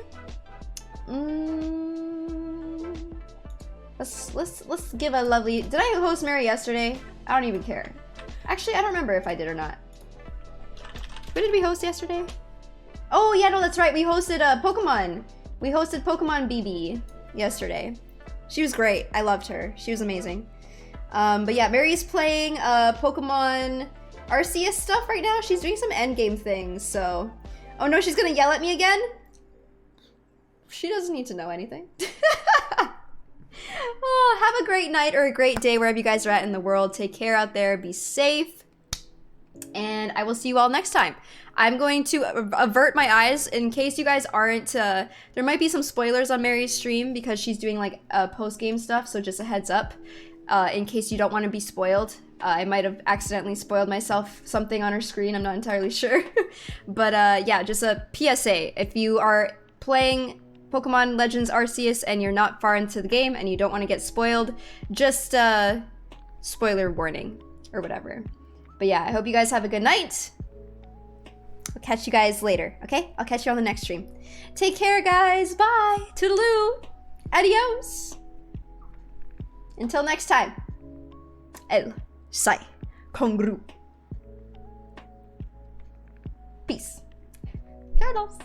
Let's give a lovely. Did I host Mary yesterday? I don't even care. Actually, I don't remember if I did or not. Who did we host yesterday? Oh yeah, no, that's right. We hosted Pokemon. We hosted Pokemon BB yesterday. She was great. I loved her. She was amazing. But yeah, Mary's playing Pokemon Arceus stuff right now. She's doing some endgame things, so... Oh no, she's gonna yell at me again? She doesn't need to know anything. Oh, have a great night or a great day wherever you guys are at in the world. Take care out there. Be safe. And I will see you all next time. I'm going to avert my eyes in case you guys aren't... there might be some spoilers on Mary's stream because she's doing like post-game stuff, so just a heads up. In case you don't want to be spoiled. I might have accidentally spoiled myself something on her screen. I'm not entirely sure. But yeah, just a PSA. If you are playing Pokemon Legends Arceus and you're not far into the game and you don't want to get spoiled, just spoiler warning or whatever. But yeah, I hope you guys have a good night. I'll catch you guys later, okay? I'll catch you on the next stream. Take care, guys. Bye. Toodaloo. Adios. Until next time. El Sai Kongru. Peace. Turtles.